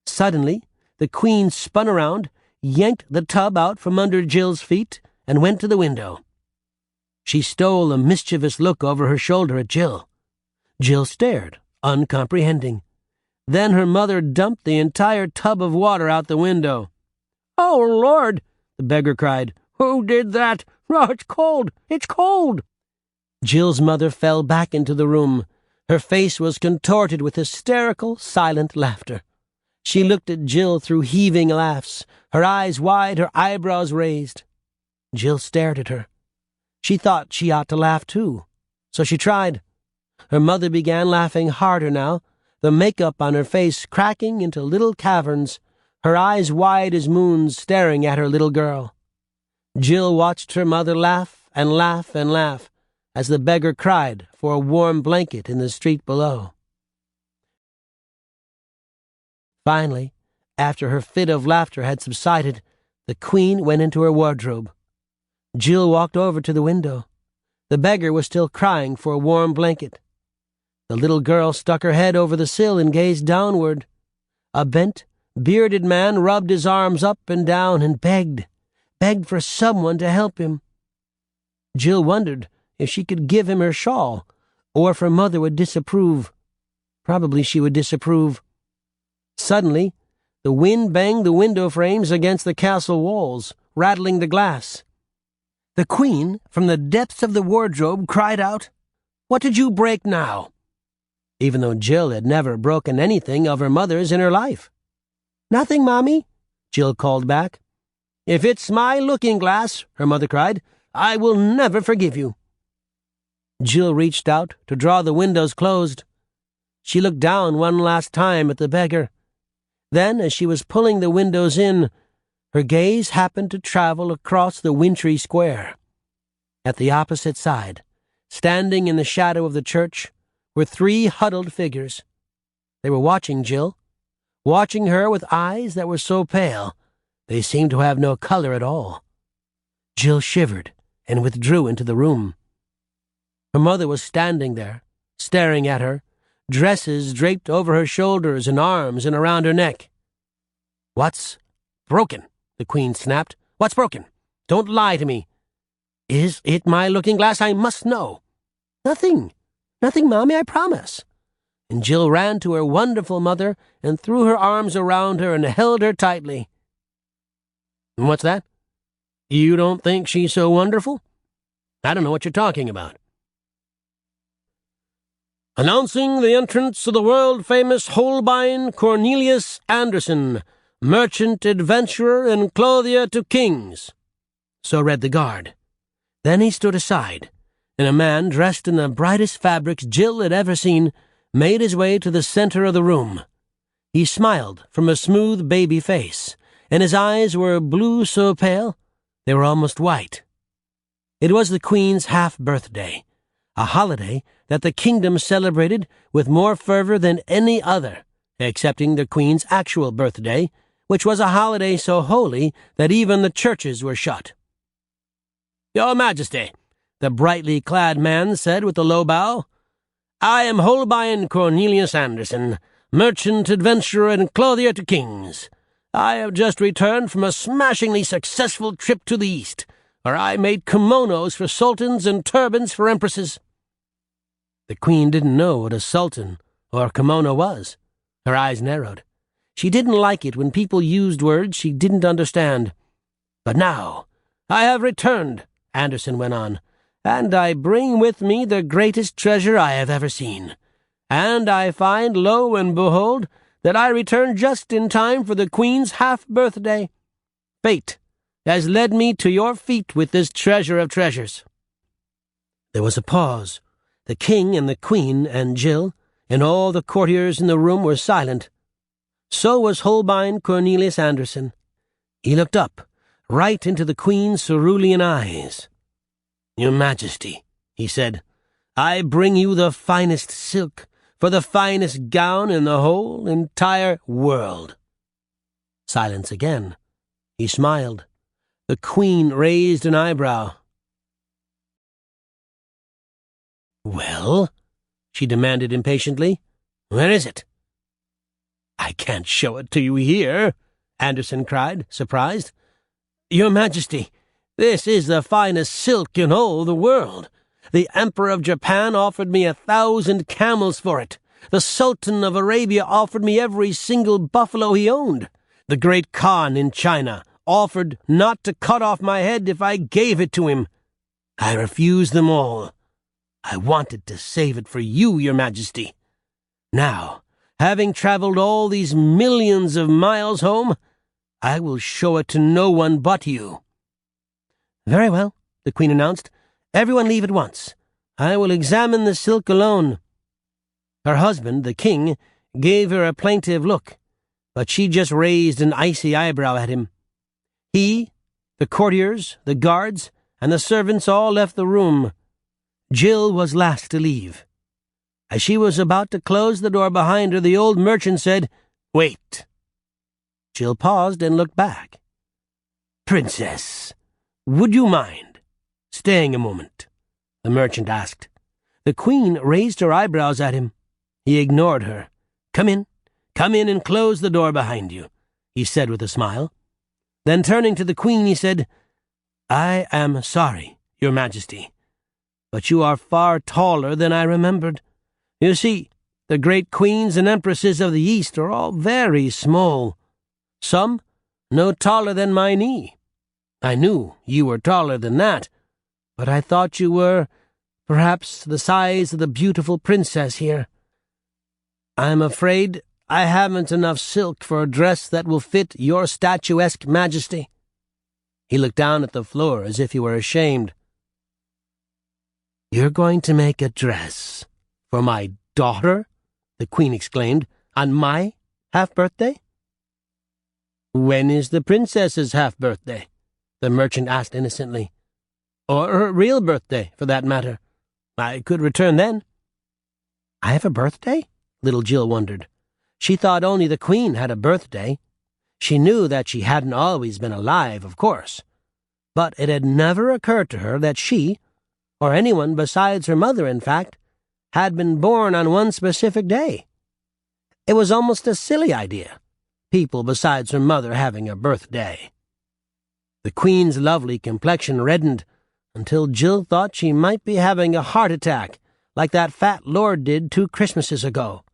Suddenly, the Queen spun around, yanked the tub out from under Jill's feet, and went to the window. She stole a mischievous look over her shoulder at Jill. Jill stared, uncomprehending. Then her mother dumped the entire tub of water out the window. "Oh, Lord!" the beggar cried. "Who did that? Oh, it's cold! It's cold!" Jill's mother fell back into the room. Her face was contorted with hysterical, silent laughter. She looked at Jill through heaving laughs, her eyes wide, her eyebrows raised. Jill stared at her. She thought she ought to laugh too, so she tried. Her mother began laughing harder now, the makeup on her face cracking into little caverns, her eyes wide as moons staring at her little girl. Jill watched her mother laugh and laugh and laugh as the beggar cried for a warm blanket in the street below. Finally, after her fit of laughter had subsided, the Queen went into her wardrobe. Jill walked over to the window. The beggar was still crying for a warm blanket. The little girl stuck her head over the sill and gazed downward. A bent, bearded man rubbed his arms up and down and begged for someone to help him. Jill wondered if she could give him her shawl, or if her mother would disapprove. Probably she would disapprove. Suddenly, the wind banged the window frames against the castle walls, rattling the glass. The Queen, from the depths of the wardrobe, cried out, "What did you break now?" Even though Jill had never broken anything of her mother's in her life. "Nothing, Mommy," Jill called back. "If it's my looking-glass," her mother cried, "I will never forgive you." Jill reached out to draw the windows closed. She looked down one last time at the beggar. Then, as she was pulling the windows in, her gaze happened to travel across the wintry square. At the opposite side, standing in the shadow of the church, were 3 huddled figures. They were watching Jill, watching her with eyes that were so pale they seemed to have no color at all. Jill shivered and withdrew into the room. Her mother was standing there, staring at her, dresses draped over her shoulders and arms and around her neck. "What's broken?" the Queen snapped. "What's broken? Don't lie to me." "Is it my looking-glass? I must know." "Nothing. Nothing, Mommy, I promise." And Jill ran to her wonderful mother and threw her arms around her and held her tightly. "What's that?" You don't think she's so wonderful? I don't know what you're talking about. Announcing the entrance of the world-famous Holbein Cornelius Anderson, merchant, adventurer, and clothier to kings. So read the guard. Then he stood aside, and a man dressed in the brightest fabrics Jill had ever seen made his way to the center of the room. He smiled from a smooth baby face, and his eyes were blue so pale they were almost white. It was the Queen's half-birthday, a holiday that the kingdom celebrated with more fervor than any other, excepting the Queen's actual birthday, which was a holiday so holy that even the churches were shut. "Your Majesty," the brightly clad man said with a low bow, "I am Holbein Cornelius Anderson, merchant, adventurer, and clothier to kings. I have just returned from a smashingly successful trip to the East, where I made kimonos for sultans and turbans for empresses." The Queen didn't know what a sultan or a kimono was. Her eyes narrowed. She didn't like it when people used words she didn't understand. "But now I have returned," Anderson went on, "and I bring with me the greatest treasure I have ever seen. And I find, lo and behold, that I return just in time for the Queen's half-birthday. Fate has led me to your feet with this treasure of treasures." There was a pause. The King and the Queen and Jill and all the courtiers in the room were silent. So was Holbein Cornelius Anderson. He looked up, right into the Queen's cerulean eyes. "Your Majesty," he said, "I bring you the finest silk for the finest gown in the whole entire world." Silence again. He smiled. The Queen raised an eyebrow. "Well?" she demanded impatiently. "Where is it?" "I can't show it to you here," Anderson cried, surprised. "Your Majesty, this is the finest silk in all the world. The Emperor of Japan offered me 1,000 camels for it. The Sultan of Arabia offered me every single buffalo he owned. The great Khan in China offered not to cut off my head if I gave it to him. I refused them all. I wanted to save it for you, Your Majesty. Now, having traveled all these millions of miles home, I will show it to no one but you." "Very well," the Queen announced. "Everyone leave at once. I will examine the silk alone." Her husband, the King, gave her a plaintive look, but she just raised an icy eyebrow at him. He, the courtiers, the guards, and the servants all left the room. Jill was last to leave. As she was about to close the door behind her, the old merchant said, "Wait." Jill paused and looked back. "Princess, would you mind staying a moment?" the merchant asked. The Queen raised her eyebrows at him. He ignored her. Come in and close the door behind you," he said with a smile. Then turning to the Queen, he said, "I am sorry, Your Majesty, but you are far taller than I remembered. You see, the great queens and empresses of the East are all very small. Some no taller than my knee. I knew you were taller than that, but I thought you were, perhaps, the size of the beautiful princess here. I'm afraid I haven't enough silk for a dress that will fit your statuesque majesty." He looked down at the floor as if he were ashamed. "You're going to make a dress for my daughter?" the Queen exclaimed. "On my half-birthday?" "When is the princess's half-birthday?" the merchant asked innocently. "Or her real birthday, for that matter. I could return then." "I have a birthday?" little Jill wondered. She thought only the Queen had a birthday. She knew that she hadn't always been alive, of course. But it had never occurred to her that she, or anyone besides her mother, in fact, had been born on one specific day. It was almost a silly idea, people besides her mother having a birthday. The Queen's lovely complexion reddened until Jill thought she might be having a heart attack, like that fat lord did 2 Christmases ago.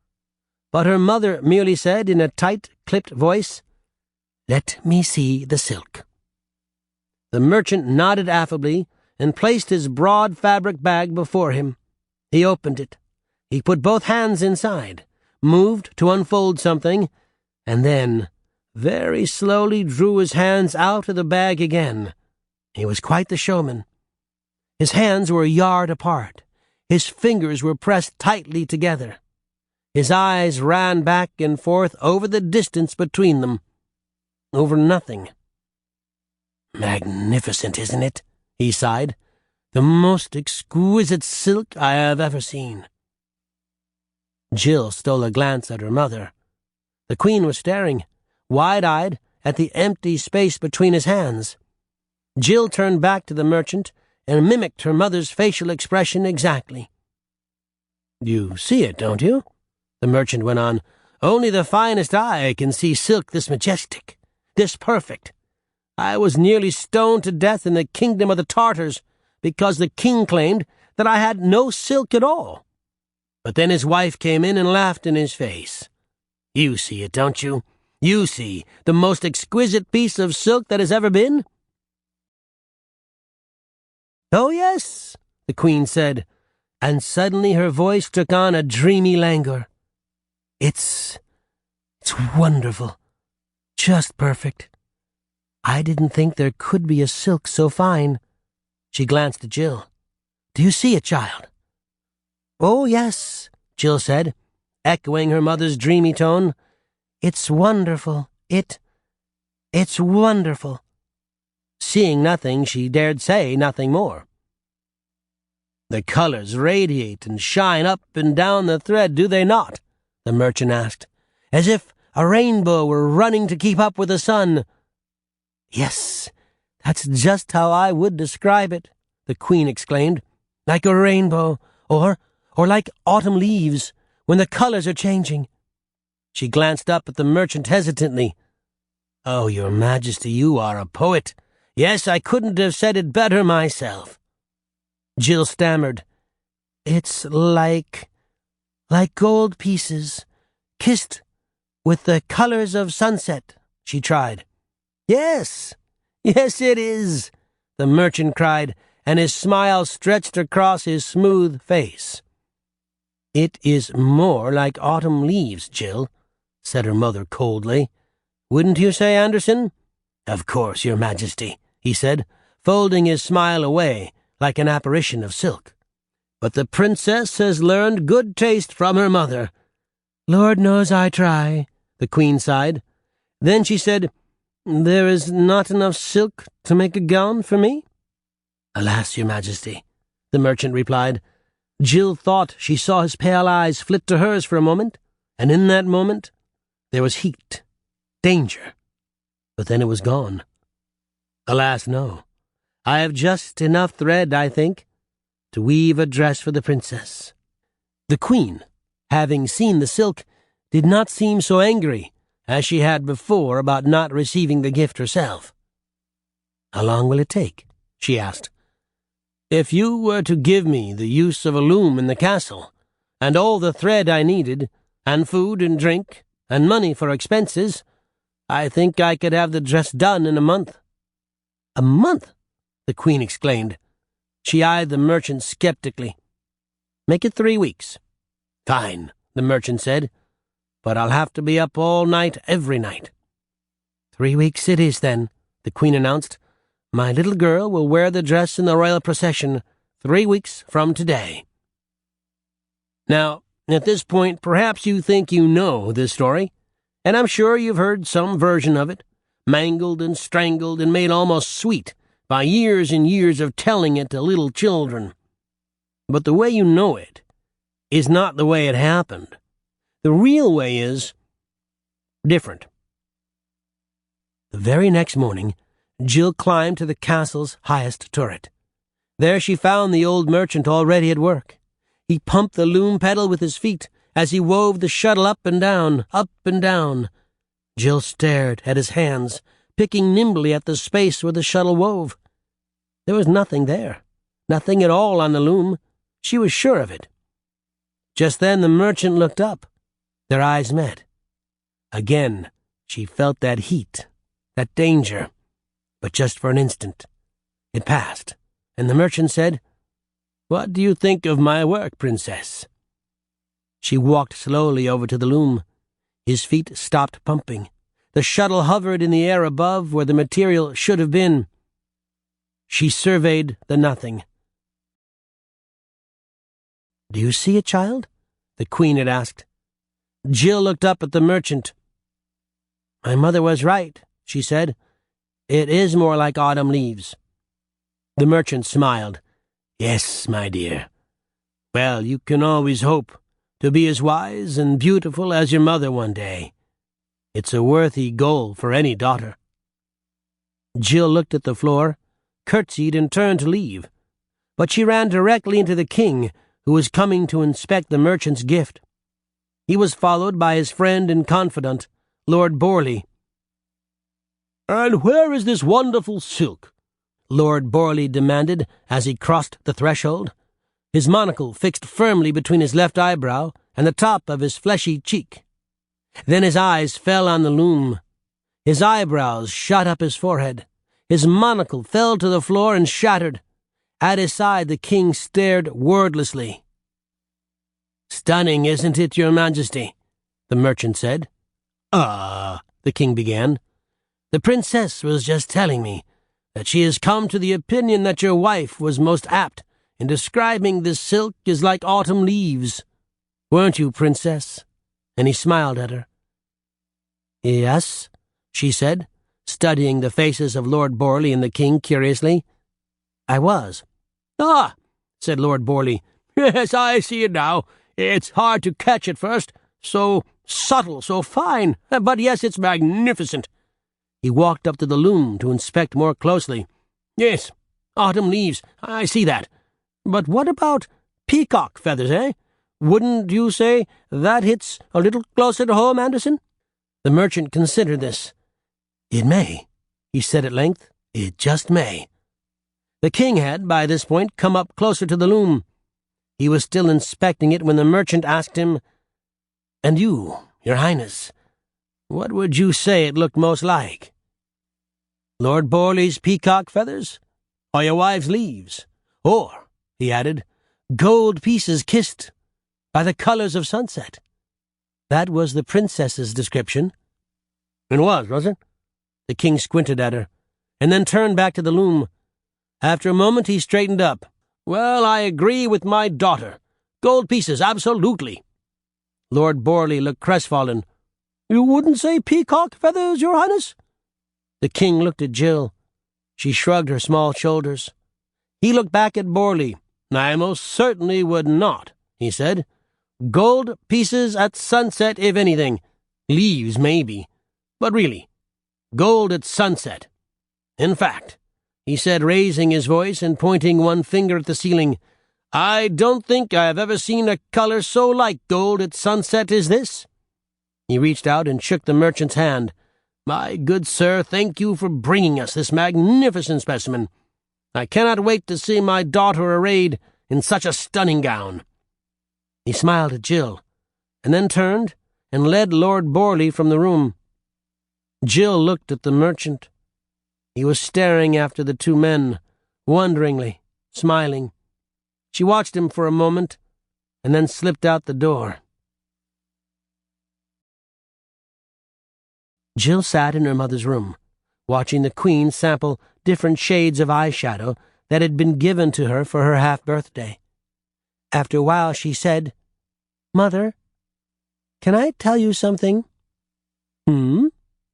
But her mother merely said in a tight, clipped voice, "Let me see the silk." The merchant nodded affably and placed his broad fabric bag before him. He opened it. He put both hands inside, moved to unfold something, and then very slowly drew his hands out of the bag again. He was quite the showman. His hands were a yard apart. His fingers were pressed tightly together. His eyes ran back and forth over the distance between them. Over nothing. "Magnificent, isn't it?" he sighed. "The most exquisite silk I have ever seen." Jill stole a glance at her mother. The Queen was staring, wide-eyed, at the empty space between his hands. Jill turned back to the merchant and mimicked her mother's facial expression exactly. "You see it, don't you?" the merchant went on. "Only the finest eye can see silk this majestic, this perfect. I was nearly stoned to death in the kingdom of the Tartars because the king claimed that I had no silk at all. But then his wife came in and laughed in his face. You see it, don't you? You see the most exquisite piece of silk that has ever been?" "Oh, yes," the Queen said, and suddenly her voice took on a dreamy languor. It's wonderful. Just perfect. I didn't think there could be a silk so fine." She glanced at Jill. "Do you see it, child?" "Oh, yes," Jill said, echoing her mother's dreamy tone. "It's wonderful. It's wonderful." Seeing nothing, she dared say nothing more. "The colors radiate and shine up and down the thread, do they not?" the merchant asked, "as if a rainbow were running to keep up with the sun." "Yes, that's just how I would describe it," the Queen exclaimed. "Like a rainbow, or like autumn leaves, when the colors are changing." She glanced up at the merchant hesitantly. "Oh, Your Majesty, you are a poet. Yes, I couldn't have said it better myself." Jill stammered. "It's like gold pieces, kissed with the colors of sunset," she tried. Yes, it is," the merchant cried, and his smile stretched across his smooth face. "It is more like autumn leaves, Jill," said her mother coldly. "Wouldn't you say, Anderson?" "Of course, Your Majesty," he said, folding his smile away like an apparition of silk. "But the princess has learned good taste from her mother." "Lord knows I try," the Queen sighed. Then she said, "There is not enough silk to make a gown for me?" "Alas, Your Majesty," the merchant replied. Jill thought she saw his pale eyes flit to hers for a moment, and in that moment there was heat, danger, but then it was gone. "Alas, no. I have just enough thread, I think, to weave a dress for the princess." The Queen, having seen the silk, did not seem so angry as she had before about not receiving the gift herself. "How long will it take?" she asked. "If you were to give me the use of a loom in the castle, and all the thread I needed, and food and drink, and money for expenses, I think I could have the dress done in a month." "A month?" the Queen exclaimed. She eyed the merchant skeptically. "Make it 3 weeks." "Fine," the merchant said, "but I'll have to be up all night every night." 3 weeks it is, then," the Queen announced. "My little girl will wear the dress in the royal procession 3 weeks from today." Now, at this point, perhaps you think you know this story, and I'm sure you've heard some version of it, mangled and strangled and made almost sweet by years and years of telling it to little children. But the way you know it is not the way it happened. The real way is different. The very next morning, Jill climbed to the castle's highest turret. There she found the old merchant already at work. He pumped the loom pedal with his feet as he wove the shuttle up and down, up and down. Jill stared at his hands, picking nimbly at the space where the shuttle wove. There was nothing there, nothing at all on the loom. She was sure of it. Just then the merchant looked up. Their eyes met. Again she felt that heat, that danger, but just for an instant, It passed, and the merchant said, "What do you think of my work, Princess?" She walked slowly over to the loom. His feet stopped pumping. The shuttle hovered in the air above where the material should have been. She surveyed the nothing. "Do you see it, child?" the Queen had asked. Jill looked up at the merchant. "My mother was right," she said. "It is more like autumn leaves." The merchant smiled. "Yes, my dear. Well, you can always hope to be as wise and beautiful as your mother one day. It's a worthy goal for any daughter." Jill looked at the floor, curtsied, and turned to leave, but she ran directly into the king, who was coming to inspect the merchant's gift. He was followed by his friend and confidant, Lord Borley. "And where is this wonderful silk?" Lord Borley demanded as he crossed the threshold, his monocle fixed firmly between his left eyebrow and the top of his fleshy cheek. Then his eyes fell on the loom. His eyebrows shot up his forehead. His monocle fell to the floor and shattered. At his side the king stared wordlessly. "Stunning, isn't it, your majesty?" the merchant said. The king began. "The princess was just telling me that she has come to the opinion that your wife was most apt in describing this silk as like autumn leaves. Weren't you, princess?" And he smiled at her. "Yes," she said, studying the faces of Lord Borley and the king curiously. "I was." "Ah," said Lord Borley. "Yes, I see it now. It's hard to catch at first. So subtle, so fine. But yes, it's magnificent." He walked up to the loom to inspect more closely. "Yes, autumn leaves. I see that. But what about peacock feathers, eh? Wouldn't you say that hits a little closer to home, Anderson?" The merchant considered this. "It may," he said at length. "It just may." The king had, by this point, come up closer to the loom. He was still inspecting it when the merchant asked him, "And you, your highness, what would you say it looked most like? Lord Borley's peacock feathers, or your wife's leaves? Or," he added, "gold pieces kissed by the colors of sunset?" That was the princess's description. "It was it?" The king squinted at her, and then turned back to the loom. After a moment he straightened up. "Well, I agree with my daughter. Gold pieces, absolutely." Lord Borley looked crestfallen. "You wouldn't say peacock feathers, your highness?" The king looked at Jill. She shrugged her small shoulders. He looked back at Borley. "I most certainly would not," he said. "Gold pieces at sunset, if anything. Leaves, maybe. But really, gold at sunset. In fact," he said, raising his voice and pointing one finger at the ceiling, "I don't think I have ever seen a color so like gold at sunset as this." He reached out and shook the merchant's hand. "My good sir, thank you for bringing us this magnificent specimen. I cannot wait to see my daughter arrayed in such a stunning gown." He smiled at Jill, and then turned and led Lord Borley from the room. Jill looked at the merchant. He was staring after the two men, wonderingly, smiling. She watched him for a moment, and then slipped out the door. Jill sat in her mother's room, watching the Queen sample different shades of eyeshadow that had been given to her for her half-birthday. After a while she said, "Mother, can I tell you something?"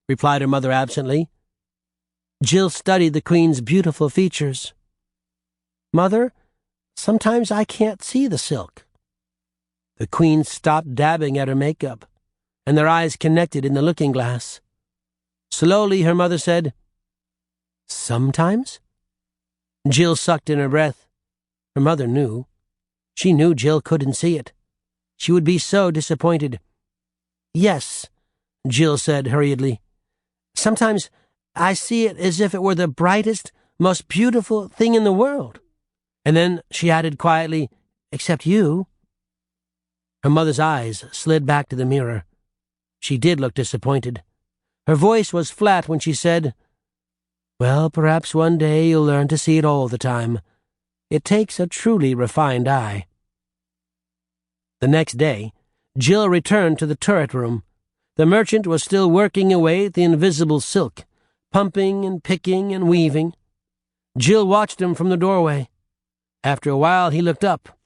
Replied her mother absently. Jill studied the Queen's beautiful features. "Mother, sometimes I can't see the silk." The Queen stopped dabbing at her makeup, and their eyes connected in the looking-glass. Slowly her mother said, "Sometimes?" Jill sucked in her breath. Her mother knew. She knew Jill couldn't see it. She would be so disappointed. "Yes," Jill said hurriedly. "Sometimes I see it as if it were the brightest, most beautiful thing in the world." And then she added quietly, "Except you." Her mother's eyes slid back to the mirror. She did look disappointed. Her voice was flat when she said, Well, perhaps one day you'll learn to see it all the time. It takes a truly refined eye. The next day, Jill returned to the turret room. The merchant was still working away at the invisible silk, pumping and picking and weaving. Jill watched him from the doorway. After a while, he looked up.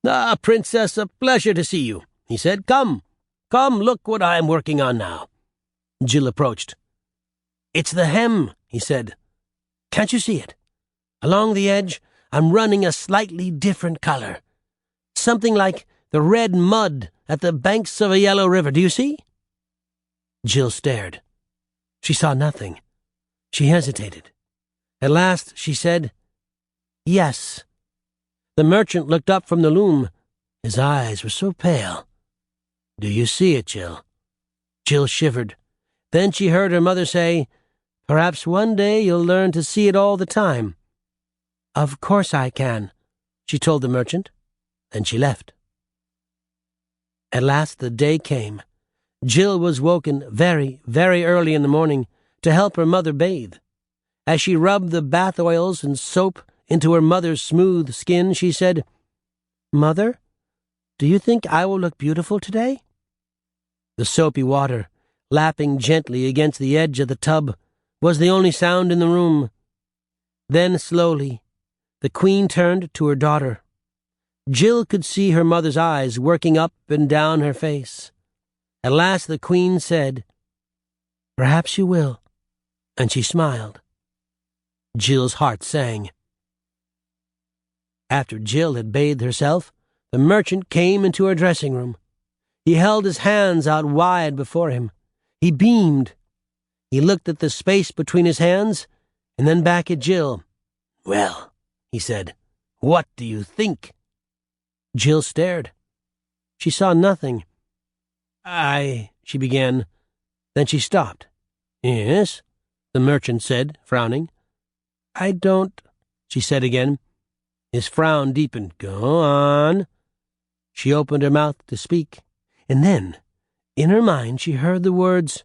"Ah, Princess, a pleasure to see you," he said. Come, look what I am working on now." Jill approached. "It's the hem," he said. "Can't you see it? Along the edge, I'm running a slightly different color. Something like the red mud at the banks of a yellow river. Do you see?" Jill stared. She saw nothing. She hesitated. At last she said, "Yes." The merchant looked up from the loom. His eyes were so pale. "Do you see it, Jill?" Jill shivered. Then she heard her mother say, "Perhaps one day you'll learn to see it all the time." "Of course I can," she told the merchant. Then she left. At last the day came. Jill was woken very, very early in the morning to help her mother bathe. As she rubbed the bath oils and soap into her mother's smooth skin, she said, "Mother, do you think I will look beautiful today?" The soapy water, lapping gently against the edge of the tub, was the only sound in the room. Then, slowly, the Queen turned to her daughter. Jill could see her mother's eyes working up and down her face. At last the Queen said, "Perhaps you will," and she smiled. Jill's heart sang. After Jill had bathed herself, the merchant came into her dressing room. He held his hands out wide before him. He beamed. He looked at the space between his hands, and then back at Jill. "Well," he said, "what do you think?" Jill stared. She saw nothing. She began. Then she stopped. "Yes," the merchant said, frowning. "I don't," she said again. His frown deepened. "Go on." She opened her mouth to speak, and then, in her mind, she heard the words,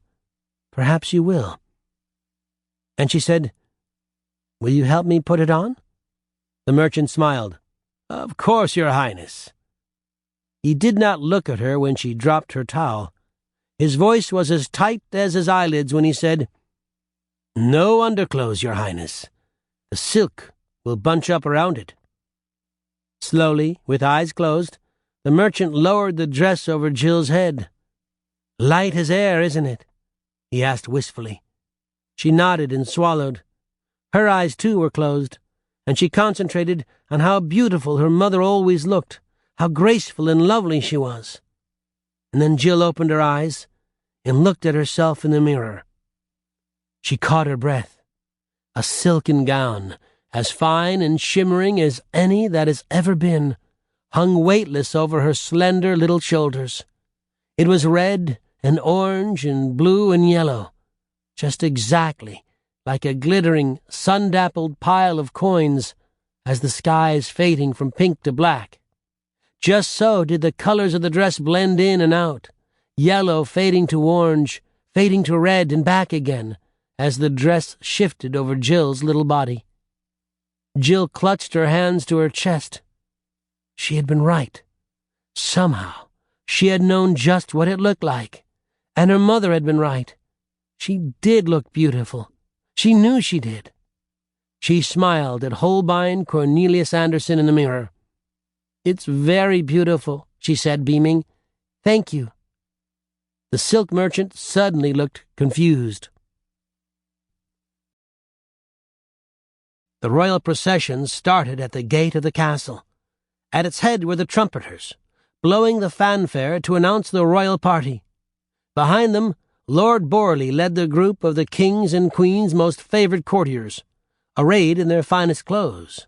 "Perhaps you will." And she said, "Will you help me put it on?" The merchant smiled. "Of course, Your Highness." He did not look at her when she dropped her towel. His voice was as tight as his eyelids when he said, "No underclothes, Your Highness. The silk will bunch up around it." Slowly, with eyes closed, the merchant lowered the dress over Jill's head. "Light as air, isn't it?" he asked wistfully. She nodded and swallowed. Her eyes, too, were closed, and she concentrated on how beautiful her mother always looked, how graceful and lovely she was. And then Jill opened her eyes and looked at herself in the mirror. She caught her breath. A silken gown, as fine and shimmering as any that has ever been, hung weightless over her slender little shoulders. It was red and orange and blue and yellow, just exactly like a glittering, sun-dappled pile of coins as the sky is fading from pink to black. Just so did the colors of the dress blend in and out, yellow fading to orange, fading to red and back again, as the dress shifted over Jill's little body. Jill clutched her hands to her chest. She had been right. Somehow, she had known just what it looked like, and her mother had been right. She did look beautiful. She knew she did. She smiled at Holbein Cornelius Anderson in the mirror. "It's very beautiful," she said, beaming. "Thank you." The silk merchant suddenly looked confused. The royal procession started at the gate of the castle. At its head were the trumpeters, blowing the fanfare to announce the royal party. Behind them, Lord Borley led the group of the king's and queen's most favored courtiers, arrayed in their finest clothes.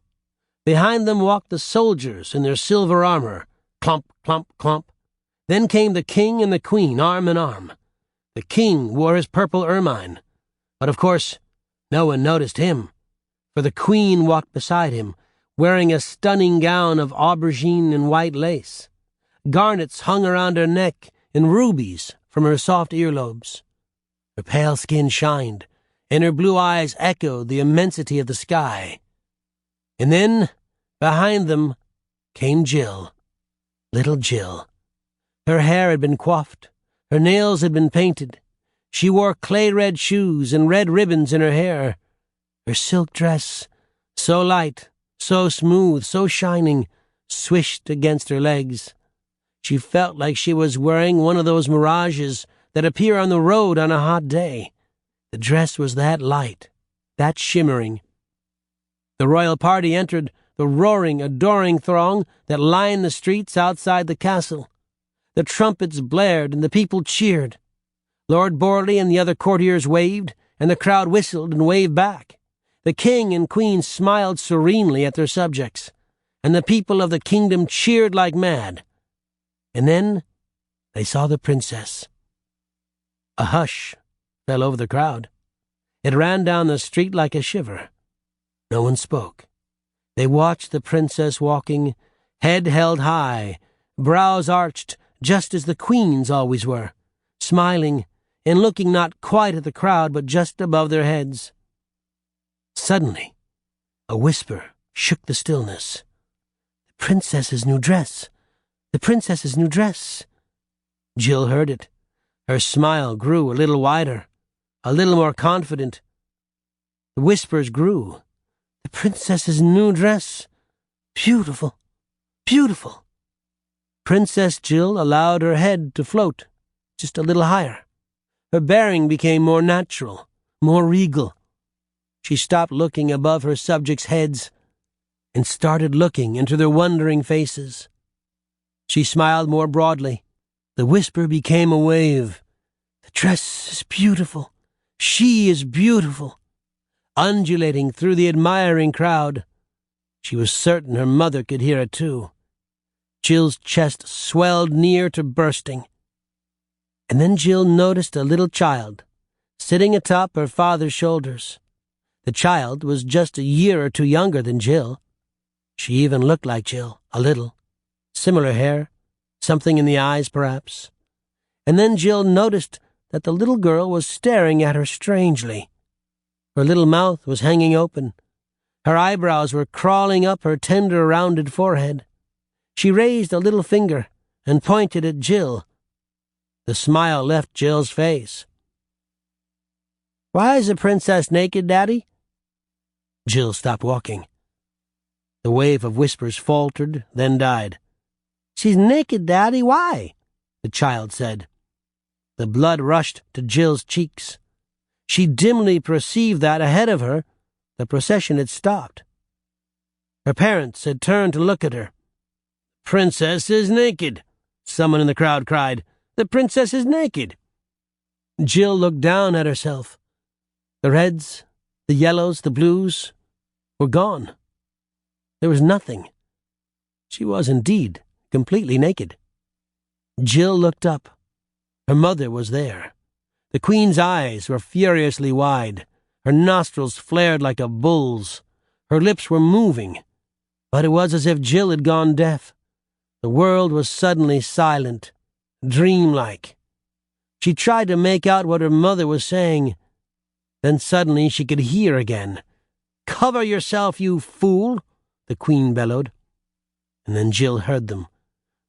Behind them walked the soldiers in their silver armor, clump, clump, clump. Then came the king and the queen, arm in arm. The king wore his purple ermine, but of course no one noticed him, for the queen walked beside him, wearing a stunning gown of aubergine and white lace. Garnets hung around her neck and rubies from her soft earlobes. Her pale skin shined, and her blue eyes echoed the immensity of the sky. And then, behind them, came Jill, little Jill. Her hair had been coiffed, her nails had been painted. She wore clay-red shoes and red ribbons in her hair. Her silk dress, so light, so smooth, so shining, swished against her legs. She felt like she was wearing one of those mirages that appear on the road on a hot day. The dress was that light, that shimmering. The royal party entered the roaring, adoring throng that lined the streets outside the castle. The trumpets blared and the people cheered. Lord Borley and the other courtiers waved, and the crowd whistled and waved back. The king and queen smiled serenely at their subjects, and the people of the kingdom cheered like mad. And then they saw the princess. A hush fell over the crowd. It ran down the street like a shiver. No one spoke. They watched the princess walking, head held high, brows arched, just as the queen's always were, smiling and looking not quite at the crowd but just above their heads. Suddenly, a whisper shook the stillness. The princess's new dress! The princess's new dress! Jill heard it. Her smile grew a little wider, a little more confident. The whispers grew. The princess's new dress! Beautiful! Beautiful! Princess Jill allowed her head to float just a little higher. Her bearing became more natural, more regal. She stopped looking above her subjects' heads and started looking into their wondering faces. She smiled more broadly. The whisper became a wave. The dress is beautiful. She is beautiful. Undulating through the admiring crowd. She was certain her mother could hear it too. Jill's chest swelled near to bursting. And then Jill noticed a little child, sitting atop her father's shoulders. The child was just a year or two younger than Jill. She even looked like Jill, a little. Similar hair, something in the eyes, perhaps. And then Jill noticed that the little girl was staring at her strangely. Her little mouth was hanging open. Her eyebrows were crawling up her tender, rounded forehead. She raised a little finger and pointed at Jill. The smile left Jill's face. "Why is the princess naked, Daddy?" Jill stopped walking. The wave of whispers faltered, then died. "She's naked, Daddy. Why?" the child said. The blood rushed to Jill's cheeks. She dimly perceived that ahead of her, the procession had stopped. Her parents had turned to look at her. "Princess is naked," someone in the crowd cried. "The princess is naked." Jill looked down at herself. The reds, the yellows, the blues were gone. There was nothing. She was indeed completely naked. Jill looked up. Her mother was there. The queen's eyes were furiously wide. Her nostrils flared like a bull's. Her lips were moving. But it was as if Jill had gone deaf. The world was suddenly silent, dreamlike. She tried to make out what her mother was saying. Then suddenly she could hear again. "Cover yourself, you fool!" the queen bellowed. And then Jill heard them.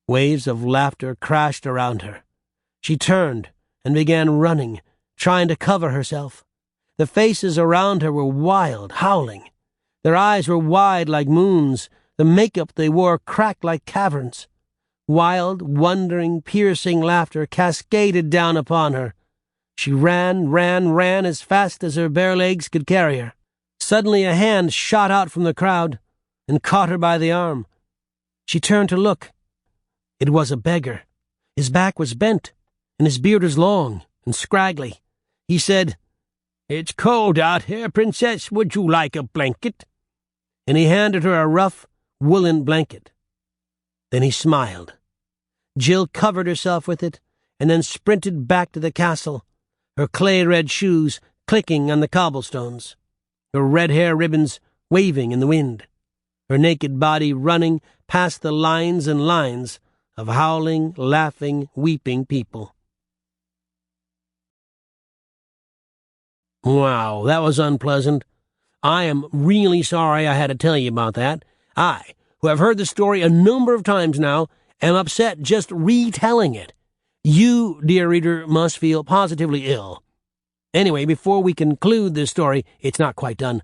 Waves of laughter crashed around her. She turned and began running, trying to cover herself. The faces around her were wild, howling. Their eyes were wide like moons. The makeup they wore cracked like caverns. Wild, wondering, piercing laughter cascaded down upon her. She ran as fast as her bare legs could carry her. Suddenly a hand shot out from the crowd and caught her by the arm. She turned to look. It was a beggar. His back was bent, and his beard was long and scraggly. He said, "It's cold out here, Princess. Would you like a blanket?" And he handed her a rough, woolen blanket. Then he smiled. Jill covered herself with it and then sprinted back to the castle, her clay-red shoes clicking on the cobblestones, her red hair ribbons waving in the wind, her naked body running past the lines and lines of howling, laughing, weeping people. Wow, that was unpleasant. I am really sorry I had to tell you about that. I, who have heard the story a number of times now, am upset just retelling it. You, dear reader, must feel positively ill. Anyway, before we conclude this story, it's not quite done.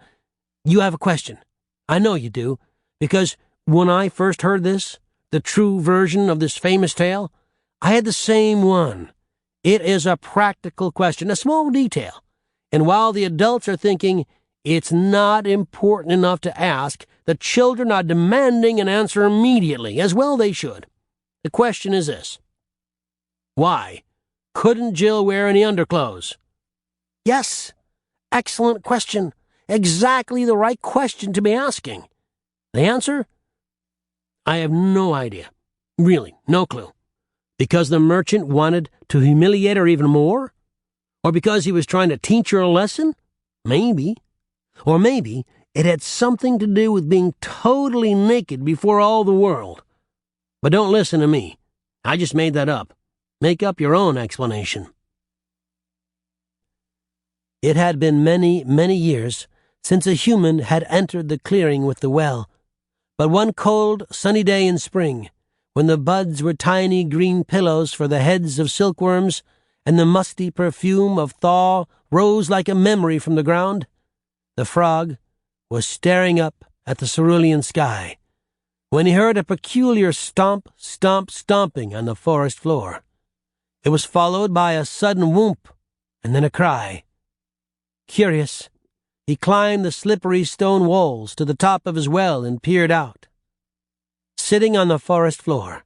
You have a question. I know you do, because when I first heard this, the true version of this famous tale, I had the same one. It is a practical question, a small detail. And while the adults are thinking it's not important enough to ask, the children are demanding an answer immediately, as well they should. The question is this: why couldn't Jill wear any underclothes? Yes, excellent question. Exactly the right question to be asking. The answer? I have no idea. Really, no clue. Because the merchant wanted to humiliate her even more? Or because he was trying to teach her a lesson? Maybe. Or maybe it had something to do with being totally naked before all the world. But don't listen to me. I just made that up. Make up your own explanation. It had been many, many years since a human had entered the clearing with the well. But one cold, sunny day in spring, when the buds were tiny green pillows for the heads of silkworms, and the musty perfume of thaw rose like a memory from the ground, the frog was staring up at the cerulean sky, when he heard a peculiar stomp, stomp, stomping on the forest floor. It was followed by a sudden whoomp, and then a cry. Curious, he climbed the slippery stone walls to the top of his well and peered out. Sitting on the forest floor,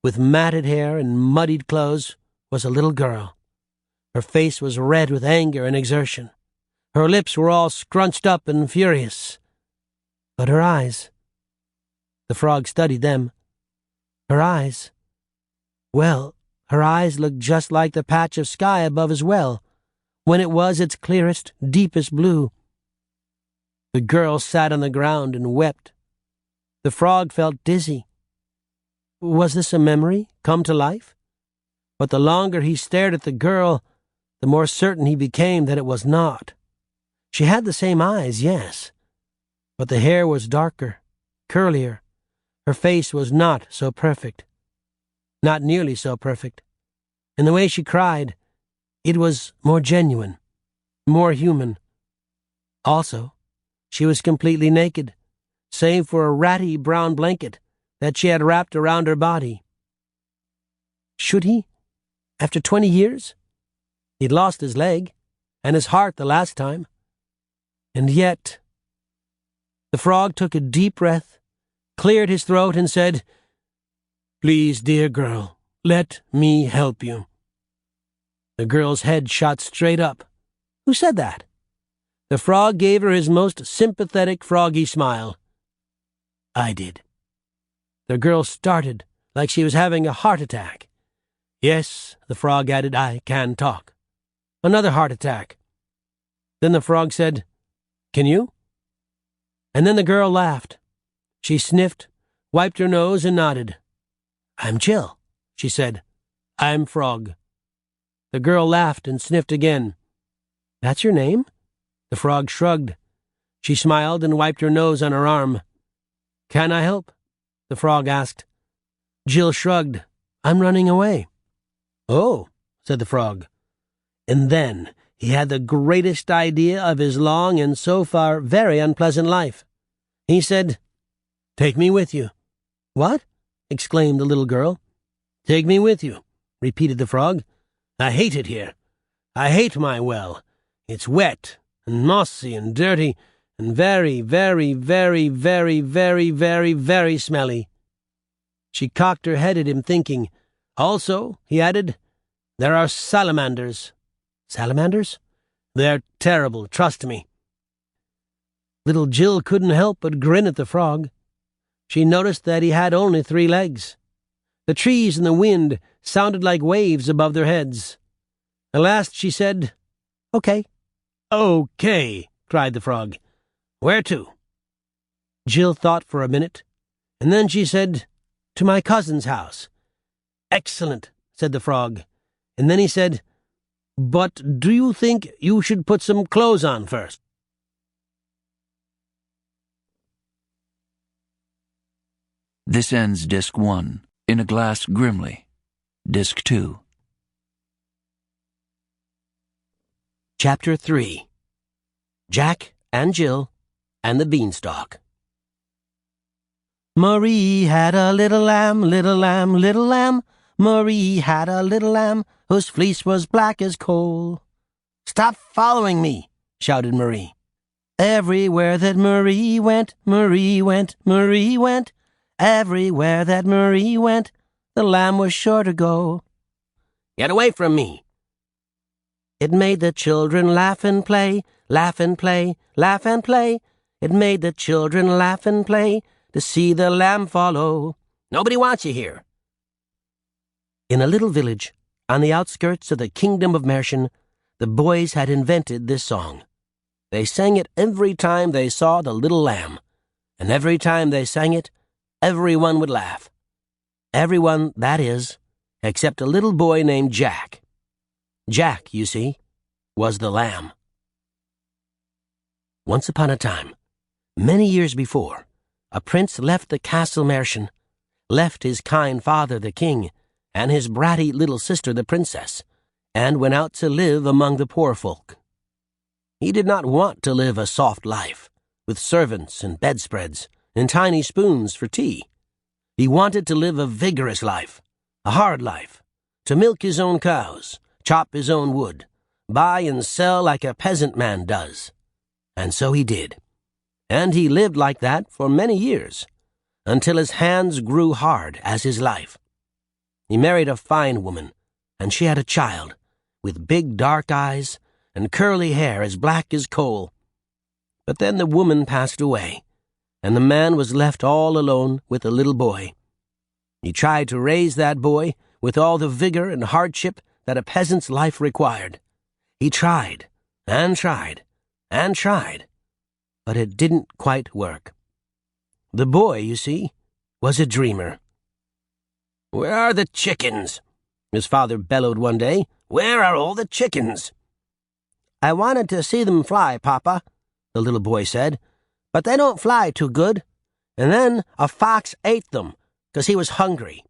with matted hair and muddied clothes, was a little girl. Her face was red with anger and exertion. Her lips were all scrunched up and furious. But her eyes— the frog studied them. Her eyes— well, her eyes looked just like the patch of sky above his well, when it was its clearest, deepest blue. The girl sat on the ground and wept. The frog felt dizzy. Was this a memory, come to life? But the longer he stared at the girl, the more certain he became that it was not. She had the same eyes, yes, but the hair was darker, curlier. Her face was not so perfect. Not nearly so perfect. And the way she cried, it was more genuine, more human. Also, she was completely naked, save for a ratty brown blanket that she had wrapped around her body. Should he? After 20 years? He'd lost his leg, and his heart the last time. And yet— the frog took a deep breath, cleared his throat, and said, "Please, dear girl, let me help you." The girl's head shot straight up. Who said that? The frog gave her his most sympathetic froggy smile. I did. The girl started like she was having a heart attack. Yes, the frog added, I can talk. Another heart attack. Then the frog said, Can you? And then the girl laughed. She sniffed, wiped her nose, and nodded. I'm Jill, she said. I'm Frog. The girl laughed and sniffed again. That's your name? The frog shrugged. She smiled and wiped her nose on her arm. Can I help? The frog asked. Jill shrugged. I'm running away. Oh, said the frog. And then he had the greatest idea of his long and so far very unpleasant life. He said, Take me with you. What? Exclaimed the little girl. Take me with you, repeated the frog. I hate it here. I hate my well. It's wet and mossy and dirty and very, very, very, very, very, very, very smelly. She cocked her head at him, thinking. Also, he added, there are salamanders. Salamanders? They're terrible, trust me. Little Jill couldn't help but grin at the frog. She noticed that he had only 3 legs. The trees and the wind sounded like waves above their heads. At last she said, Okay. Okay, cried the frog. Where to? Jill thought for a minute, and then she said, To my cousin's house. Excellent, said the frog. And then he said, But do you think you should put some clothes on first? This ends Disc 1. In a Glass Grimly. Disc 2. Chapter 3. Jack and Jill and the Beanstalk. Marie had a little lamb, little lamb, little lamb. Marie had a little lamb whose fleece was black as coal. "Stop following me," shouted Marie. Everywhere that Marie went, Marie went, Marie went. Everywhere that Marie went, the lamb was sure to go. "Get away from me." It made the children laugh and play, laugh and play, laugh and play. It made the children laugh and play to see the lamb follow. "Nobody wants you here." In a little village, on the outskirts of the kingdom of Märchen, the boys had invented this song. They sang it every time they saw the little lamb, and every time they sang it, everyone would laugh. Everyone, that is, except a little boy named Jack. Jack, you see, was the lamb. Once upon a time, many years before, a prince left the castle Märchen, left his kind father the king, and his bratty little sister the princess, and went out to live among the poor folk. He did not want to live a soft life, with servants and bedspreads, and tiny spoons for tea. He wanted to live a vigorous life, a hard life, to milk his own cows, chop his own wood, buy and sell like a peasant man does. And so he did. And he lived like that for many years, until his hands grew hard as his life. He married a fine woman, and she had a child, with big dark eyes and curly hair as black as coal. But then the woman passed away, and the man was left all alone with the little boy. He tried to raise that boy with all the vigor and hardship that a peasant's life required. He tried, and tried, and tried, but it didn't quite work. The boy, you see, was a dreamer. "Where are the chickens?" his father bellowed one day. "Where are all the chickens?" "I wanted to see them fly, Papa," the little boy said, "but they don't fly too good. And then a fox ate them, 'cause he was hungry."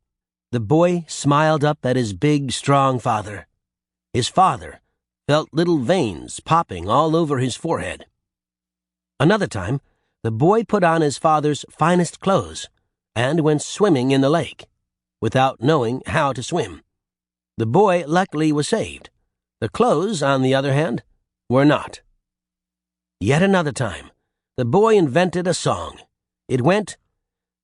The boy smiled up at his big, strong father. His father felt little veins popping all over his forehead. Another time, the boy put on his father's finest clothes and went swimming in the lake, without knowing how to swim. The boy luckily was saved. The clothes, on the other hand, were not. Yet another time, the boy invented a song. It went,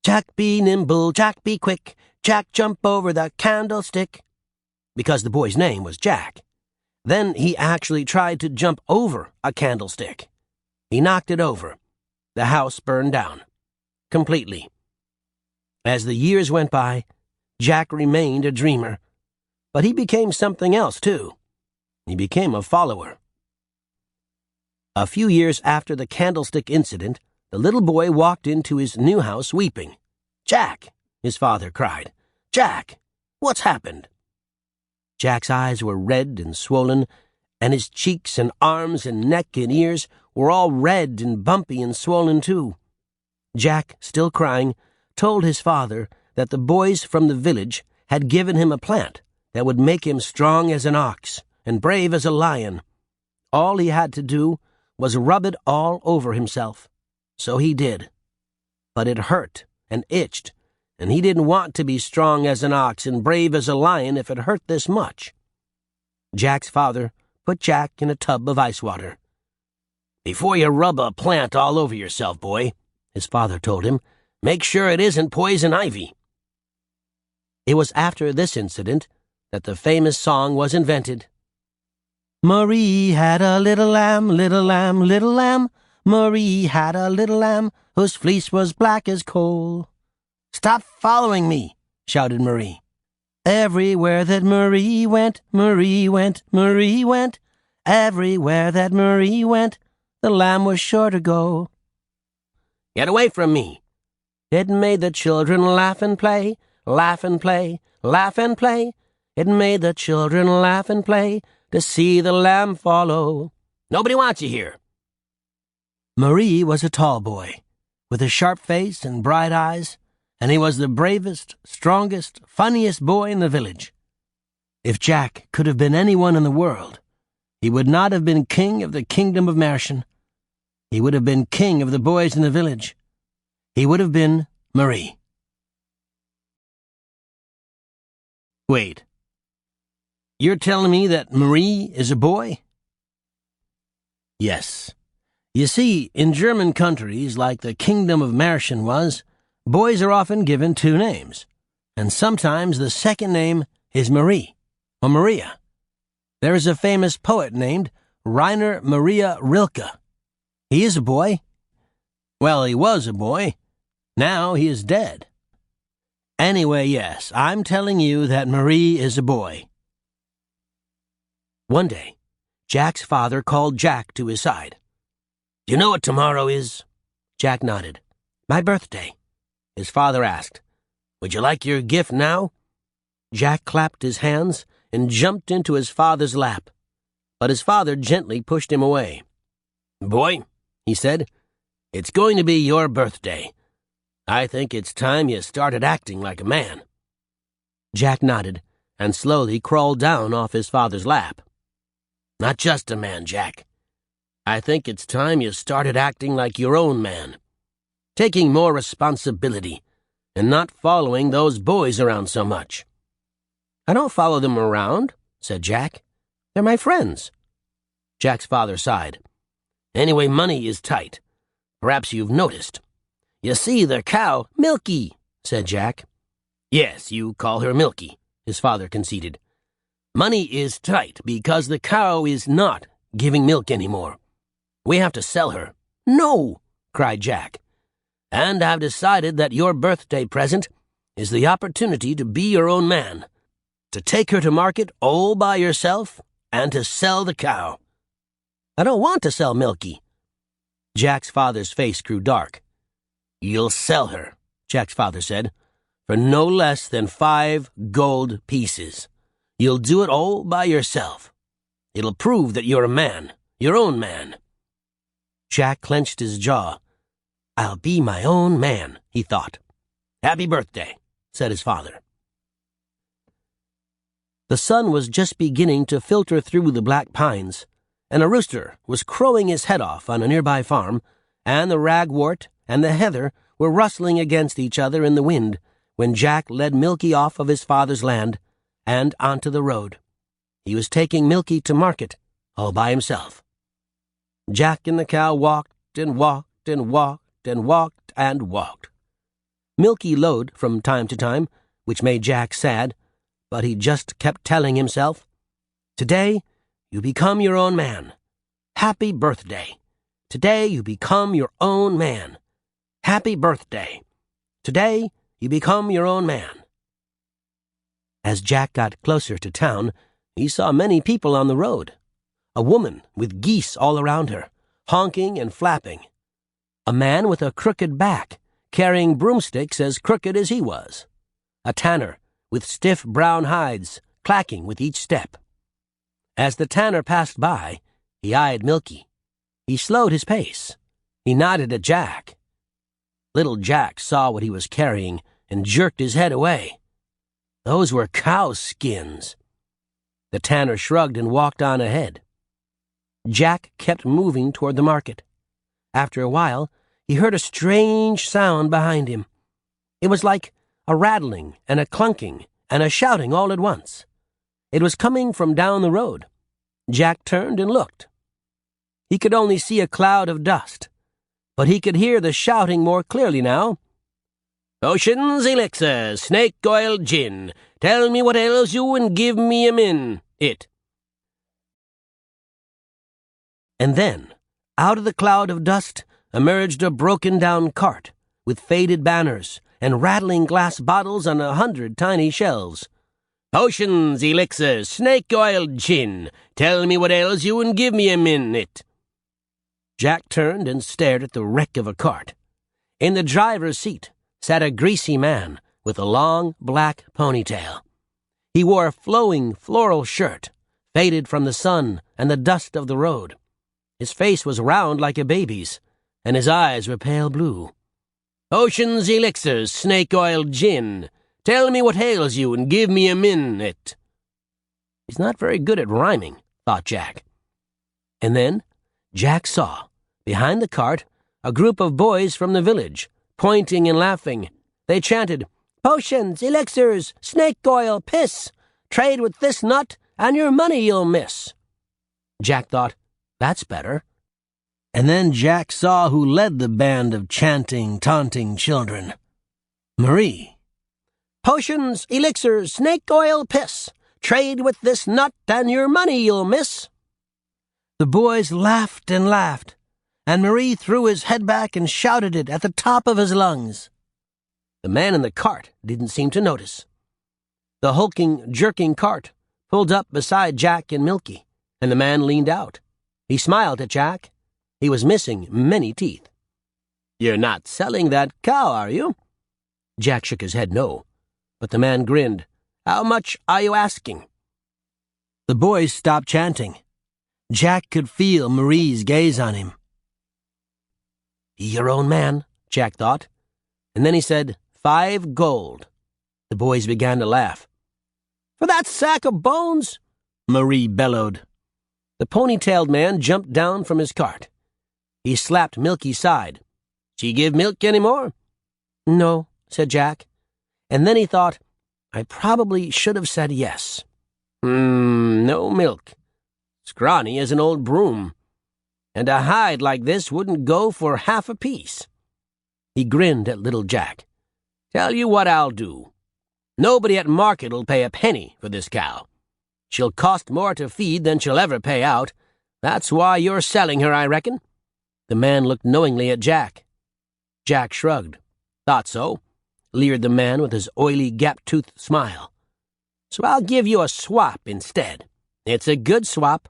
"Jack be nimble, Jack be quick, Jack jump over the candlestick," because the boy's name was Jack. Then he actually tried to jump over a candlestick. He knocked it over. The house burned down. Completely. As the years went by, Jack remained a dreamer. But he became something else, too. He became a follower. A few years after the candlestick incident, the little boy walked into his new house weeping. "Jack!" his father cried. "Jack! What's happened?" Jack's eyes were red and swollen, and his cheeks and arms and neck and ears were all red and bumpy and swollen too. Jack, still crying, told his father that the boys from the village had given him a plant that would make him strong as an ox and brave as a lion. All he had to do was rub it all over himself. So he did. But it hurt and itched, and he didn't want to be strong as an ox and brave as a lion if it hurt this much. Jack's father put Jack in a tub of ice water. "Before you rub a plant all over yourself, boy," his father told him, "make sure it isn't poison ivy." It was after this incident that the famous song was invented. Marie had a little lamb, little lamb, little lamb. Marie had a little lamb whose fleece was black as coal. "Stop following me," shouted Marie. Everywhere that Marie went, Marie went, Marie went. Everywhere that Marie went, the lamb was sure to go. "Get away from me." It made the children laugh and play, laugh and play, laugh and play. It made the children laugh and play to see the lamb follow. Nobody wants you here." Marie was a tall boy, with a sharp face and bright eyes, and he was the bravest, strongest, funniest boy in the village. If Jack could have been anyone in the world, he would not have been king of the kingdom of Mercian. He would have been king of the boys in the village. He would have been Marie. Wait. You're telling me that Marie is a boy? Yes. You see, in German countries like the kingdom of Mercian was, boys are often given two names, and sometimes the second name is Marie, or Maria. There is a famous poet named Rainer Maria Rilke. He is a boy. Well, he was a boy. Now he is dead. Anyway, yes, I'm telling you that Marie is a boy. One day, Jack's father called Jack to his side. "Do you know what tomorrow is?" Jack nodded. "My birthday." His father asked, "Would you like your gift now?" Jack clapped his hands and jumped into his father's lap, but his father gently pushed him away. "Boy," he said, "it's going to be your birthday. I think it's time you started acting like a man." Jack nodded and slowly crawled down off his father's lap. "Not just a man, Jack. I think it's time you started acting like your own man, taking more responsibility and not following those boys around so much." "I don't follow them around," said Jack. "They're my friends." Jack's father sighed. "Anyway, money is tight. Perhaps you've noticed. You see, the cow—" "Milky," said Jack. "Yes, you call her Milky," his father conceded. "Money is tight because the cow is not giving milk anymore. We have to sell her." "No!" cried Jack. "And I've decided that your birthday present is the opportunity to be your own man, to take her to market all by yourself and to sell the cow." "I don't want to sell Milky." Jack's father's face grew dark. "You'll sell her," Jack's father said, "for no less than 5 gold pieces. You'll do it all by yourself. It'll prove that you're a man, your own man." Jack clenched his jaw. "I'll be my own man," he thought. "Happy birthday," said his father. The sun was just beginning to filter through the black pines, and a rooster was crowing his head off on a nearby farm, and the ragwort and the heather were rustling against each other in the wind when Jack led Milky off of his father's land and onto the road. He was taking Milky to market all by himself. Jack and the cow walked and walked and walked and walked and walked. Milky lowed from time to time, which made Jack sad, but he just kept telling himself, "Today you become your own man. Happy birthday. Today you become your own man. Happy birthday. Today you become your own man." As Jack got closer to town, he saw many people on the road. A woman with geese all around her, honking and flapping. A man with a crooked back, carrying broomsticks as crooked as he was. A tanner with stiff brown hides, clacking with each step. As the tanner passed by, he eyed Milky. He slowed his pace. He nodded at Jack. Little Jack saw what he was carrying and jerked his head away. Those were cow skins. The tanner shrugged and walked on ahead. Jack kept moving toward the market. After a while, he heard a strange sound behind him. It was like a rattling and a clunking and a shouting all at once. It was coming from down the road. Jack turned and looked. He could only see a cloud of dust, but he could hear the shouting more clearly now. "Potions, elixirs, snake oil, gin. Tell me what ails you and give me a min. It." And then, out of the cloud of dust, emerged a broken-down cart with faded banners and rattling glass bottles on 100 tiny shelves. "Potions, elixirs, snake oil, gin. Tell me what ails you and give me a min. It." Jack turned and stared at the wreck of a cart. In the driver's seat sat a greasy man with a long black ponytail. He wore a flowing floral shirt, faded from the sun and the dust of the road. His face was round like a baby's, and his eyes were pale blue. "Ocean's elixirs, snake oil gin. Tell me what ails you and give me a minute." He's not very good at rhyming, thought Jack. And then Jack saw, behind the cart, a group of boys from the village, pointing and laughing. They chanted, "Potions, elixirs, snake oil, piss. Trade with this nut, and your money you'll miss." Jack thought, that's better. And then Jack saw who led the band of chanting, taunting children. Marie. "Potions, elixirs, snake oil, piss. Trade with this nut, and your money you'll miss." The boys laughed and laughed, and Marie threw his head back and shouted it at the top of his lungs. The man in the cart didn't seem to notice. The hulking, jerking cart pulled up beside Jack and Milky, and the man leaned out. He smiled at Jack. He was missing many teeth. "You're not selling that cow, are you?" Jack shook his head no, but the man grinned. "How much are you asking?" The boys stopped chanting. Jack could feel Marie's gaze on him. "Be your own man," Jack thought, and then he said, "5 gold." The boys began to laugh. "For that sack of bones?" Marie bellowed. The pony-tailed man jumped down from his cart. He slapped Milky's side. "She give milk any more?" "No," said Jack. And then he thought, I probably should have said yes. No milk. Scrawny as an old broom. And a hide like this wouldn't go for half a piece." He grinned at little Jack. "Tell you what I'll do. Nobody at market'll pay a penny for this cow. She'll cost more to feed than she'll ever pay out. That's why you're selling her, I reckon." The man looked knowingly at Jack. Jack shrugged. "Thought so," leered the man with his oily, gap-toothed smile. "So I'll give you a swap instead. It's a good swap."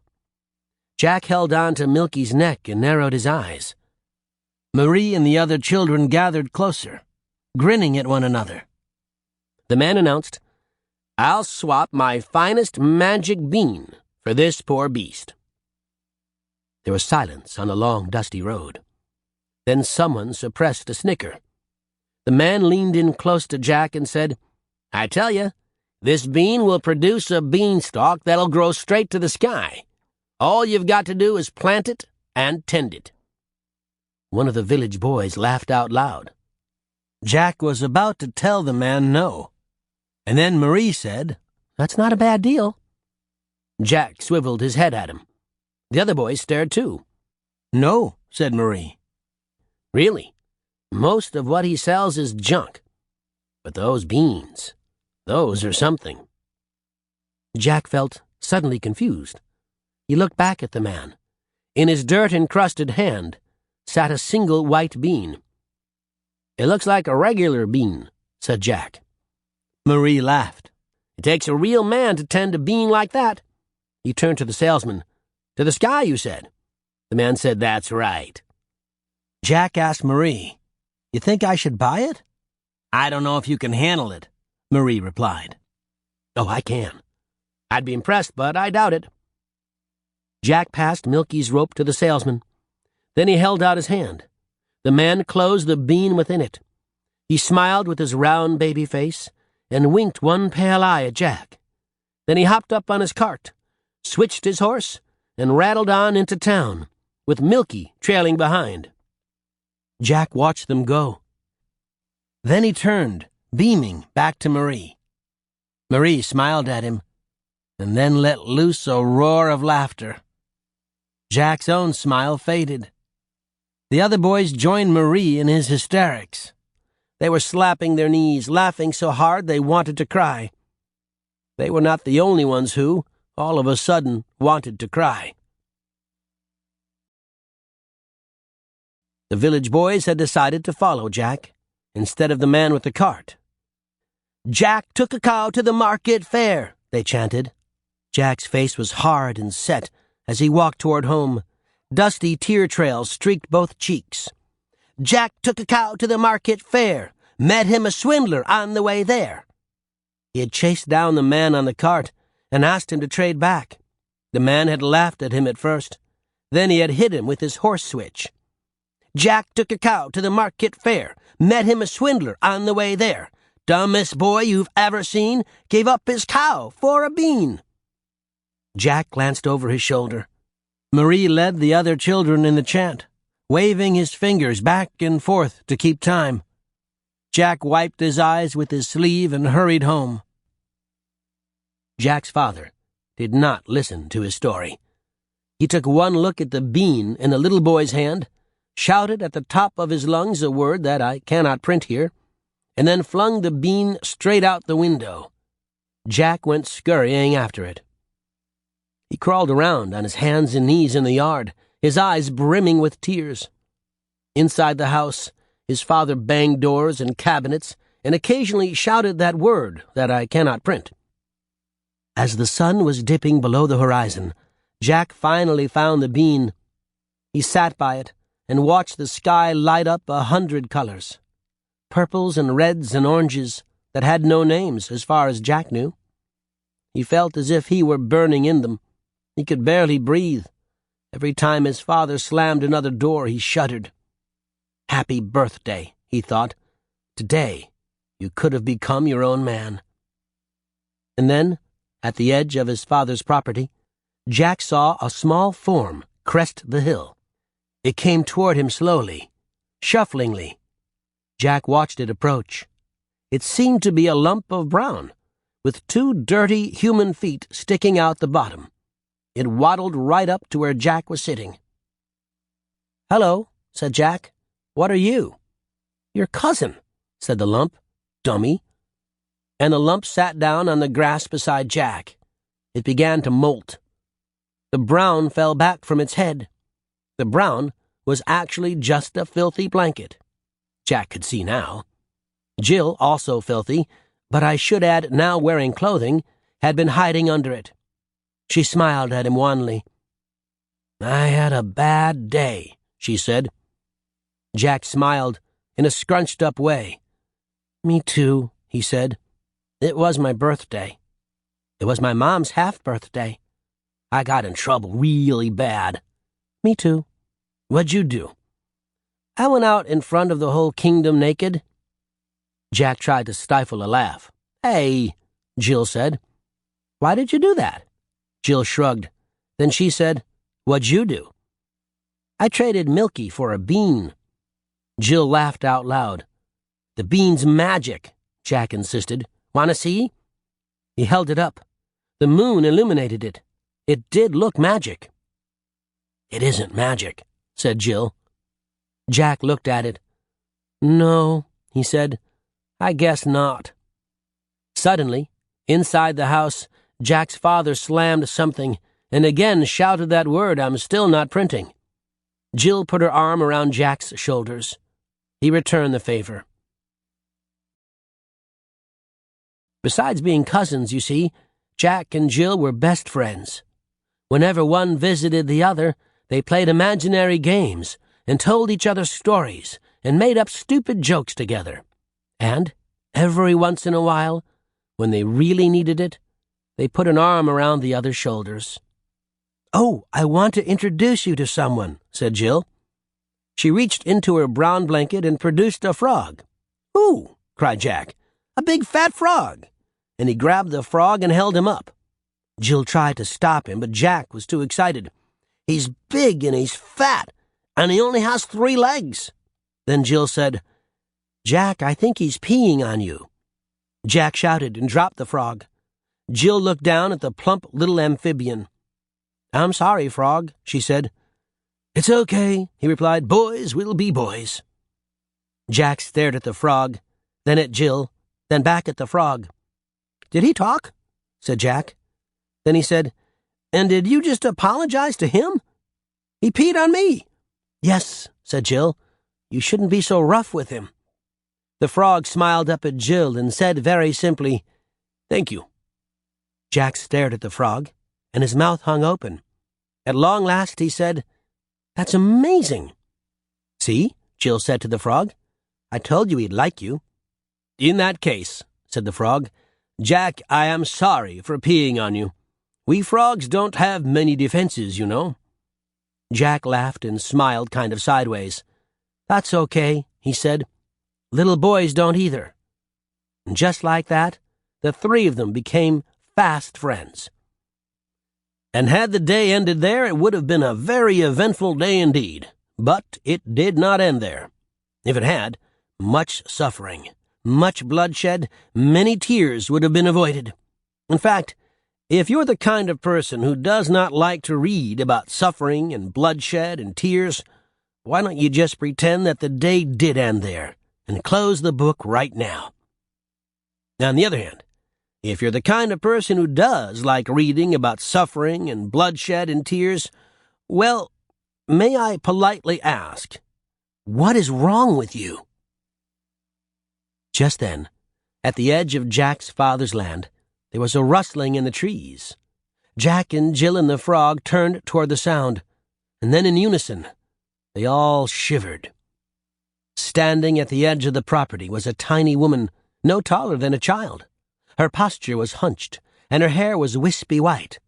Jack held on to Milky's neck and narrowed his eyes. Marie and the other children gathered closer, grinning at one another. The man announced, "I'll swap my finest magic bean for this poor beast." There was silence on the long, dusty road. Then someone suppressed a snicker. The man leaned in close to Jack and said, "I tell you, this bean will produce a beanstalk that'll grow straight to the sky. All you've got to do is plant it and tend it." One of the village boys laughed out loud. Jack was about to tell the man no. And then Marie said, "That's not a bad deal." Jack swiveled his head at him. The other boys stared too. "No," said Marie. "Really? Most of what he sells is junk. But those beans, those are something." Jack felt suddenly confused. He looked back at the man. In his dirt-encrusted hand sat a single white bean. "It looks like a regular bean," said Jack. Marie laughed. "It takes a real man to tend a bean like that." He turned to the salesman. "To the sky, you said?" The man said, "That's right." Jack asked Marie, "You think I should buy it?" "I don't know if you can handle it," Marie replied. "Oh, I can. I'd be impressed, but I doubt it." Jack passed Milky's rope to the salesman. Then he held out his hand. The man closed the bean within it. He smiled with his round baby face and winked one pale eye at Jack. Then he hopped up on his cart, switched his horse, and rattled on into town, with Milky trailing behind. Jack watched them go. Then he turned, beaming, back to Marie. Marie smiled at him, and then let loose a roar of laughter. Jack's own smile faded. The other boys joined Marie in his hysterics. They were slapping their knees, laughing so hard they wanted to cry. They were not the only ones who, all of a sudden, wanted to cry. The village boys had decided to follow Jack, instead of the man with the cart. "Jack took a cow to the market fair," they chanted. Jack's face was hard and set as he walked toward home. Dusty tear trails streaked both cheeks. "Jack took a cow to the market fair, met him a swindler on the way there." He had chased down the man on the cart and asked him to trade back. The man had laughed at him at first. Then he had hit him with his horse switch. Jack took a cow to the market fair, met him a swindler on the way there. Dumbest boy you've ever seen, gave up his cow for a bean. Jack glanced over his shoulder. Marie led the other children in the chant, waving his fingers back and forth to keep time. Jack wiped his eyes with his sleeve and hurried home. Jack's father did not listen to his story. He took one look at the bean in the little boy's hand, shouted at the top of his lungs a word that I cannot print here, and then flung the bean straight out the window. Jack went scurrying after it. He crawled around on his hands and knees in the yard, his eyes brimming with tears. Inside the house, his father banged doors and cabinets and occasionally shouted that word that I cannot print. As the sun was dipping below the horizon, Jack finally found the bean. He sat by it and watched the sky light up 100 colors. Purples and reds and oranges that had no names as far as Jack knew. He felt as if he were burning in them. He could barely breathe. Every time his father slammed another door, he shuddered. Happy birthday, he thought. Today, you could have become your own man. And then, at the edge of his father's property, Jack saw a small form crest the hill. It came toward him slowly, shufflingly. Jack watched it approach. It seemed to be a lump of brown, with 2 dirty human feet sticking out the bottom. It waddled right up to where Jack was sitting. "Hello," said Jack. "What are you?" "Your cousin," said the lump. "Dummy." And the lump sat down on the grass beside Jack. It began to molt. The brown fell back from its head. The brown was actually just a filthy blanket. Jack could see now. Jill, also filthy, but I should add now wearing clothing, had been hiding under it. She smiled at him wanly. "I had a bad day," she said. Jack smiled in a scrunched-up way. "Me too," he said. "It was my birthday. It was my mom's half-birthday. I got in trouble really bad." "Me too." "What'd you do?" "I went out in front of the whole kingdom naked." Jack tried to stifle a laugh. "Hey," Jill said. "Why did you do that?" Jill shrugged. Then she said, "What'd you do?" "I traded Milky for a bean." Jill laughed out loud. "The bean's magic," Jack insisted. "Want to see?" He held it up. The moon illuminated it. It did look magic. "It isn't magic," said Jill. Jack looked at it. "No," he said. "I guess not." Suddenly, inside the house, Jack's father slammed something and again shouted that word I'm still not printing. Jill put her arm around Jack's shoulders. He returned the favor. Besides being cousins, you see, Jack and Jill were best friends. Whenever one visited the other, they played imaginary games and told each other stories and made up stupid jokes together. And, every once in a while, when they really needed it, they put an arm around the other's shoulders. "Oh, I want to introduce you to someone," said Jill. She reached into her brown blanket and produced a frog. "Ooh," cried Jack, "a big fat frog!" And he grabbed the frog and held him up. Jill tried to stop him, but Jack was too excited. "He's big and he's fat, and he only has 3 legs." Then Jill said, "Jack, I think he's peeing on you." Jack shouted and dropped the frog. Jill looked down at the plump little amphibian. "I'm sorry, frog," she said. "It's okay," he replied. "Boys will be boys." Jack stared at the frog, then at Jill, then back at the frog. "Did he talk?" said Jack. Then he said, "And did you just apologize to him?" "He peed on me." "Yes," said Jill. "You shouldn't be so rough with him." The frog smiled up at Jill and said very simply, "Thank you." Jack stared at the frog, and his mouth hung open. At long last he said, "That's amazing." "See," Jill said to the frog. "I told you he'd like you." "In that case," said the frog, "Jack, I am sorry for peeing on you. We frogs don't have many defenses, you know." Jack laughed and smiled kind of sideways. "That's okay," he said. "Little boys don't either." And just like that, the three of them became fast friends. And had the day ended there, it would have been a very eventful day indeed. But it did not end there. If it had, much suffering, much bloodshed, many tears would have been avoided. In fact, if you're the kind of person who does not like to read about suffering and bloodshed and tears, why don't you just pretend that the day did end there and close the book right now? On the other hand, if you're the kind of person who does like reading about suffering and bloodshed and tears, well, may I politely ask, what is wrong with you? Just then, at the edge of Jack's father's land, there was a rustling in the trees. Jack and Jill and the frog turned toward the sound, and then in unison, they all shivered. Standing at the edge of the property was a tiny woman, no taller than a child. Her posture was hunched, and her hair was wispy white.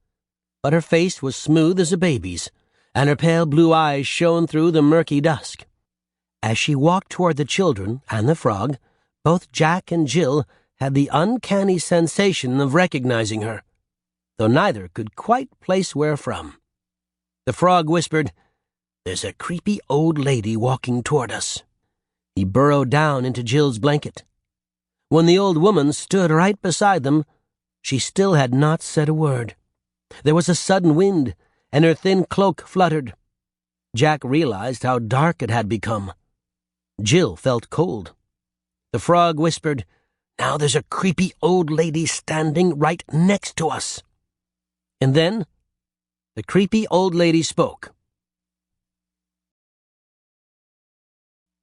But her face was smooth as a baby's, and her pale blue eyes shone through the murky dusk. As she walked toward the children and the frog, both Jack and Jill had the uncanny sensation of recognizing her, though neither could quite place where from. The frog whispered, "There's a creepy old lady walking toward us." He burrowed down into Jill's blanket. When the old woman stood right beside them, she still had not said a word. There was a sudden wind, and her thin cloak fluttered. Jack realized how dark it had become. Jill felt cold. The frog whispered, "Now there's a creepy old lady standing right next to us." And then the creepy old lady spoke.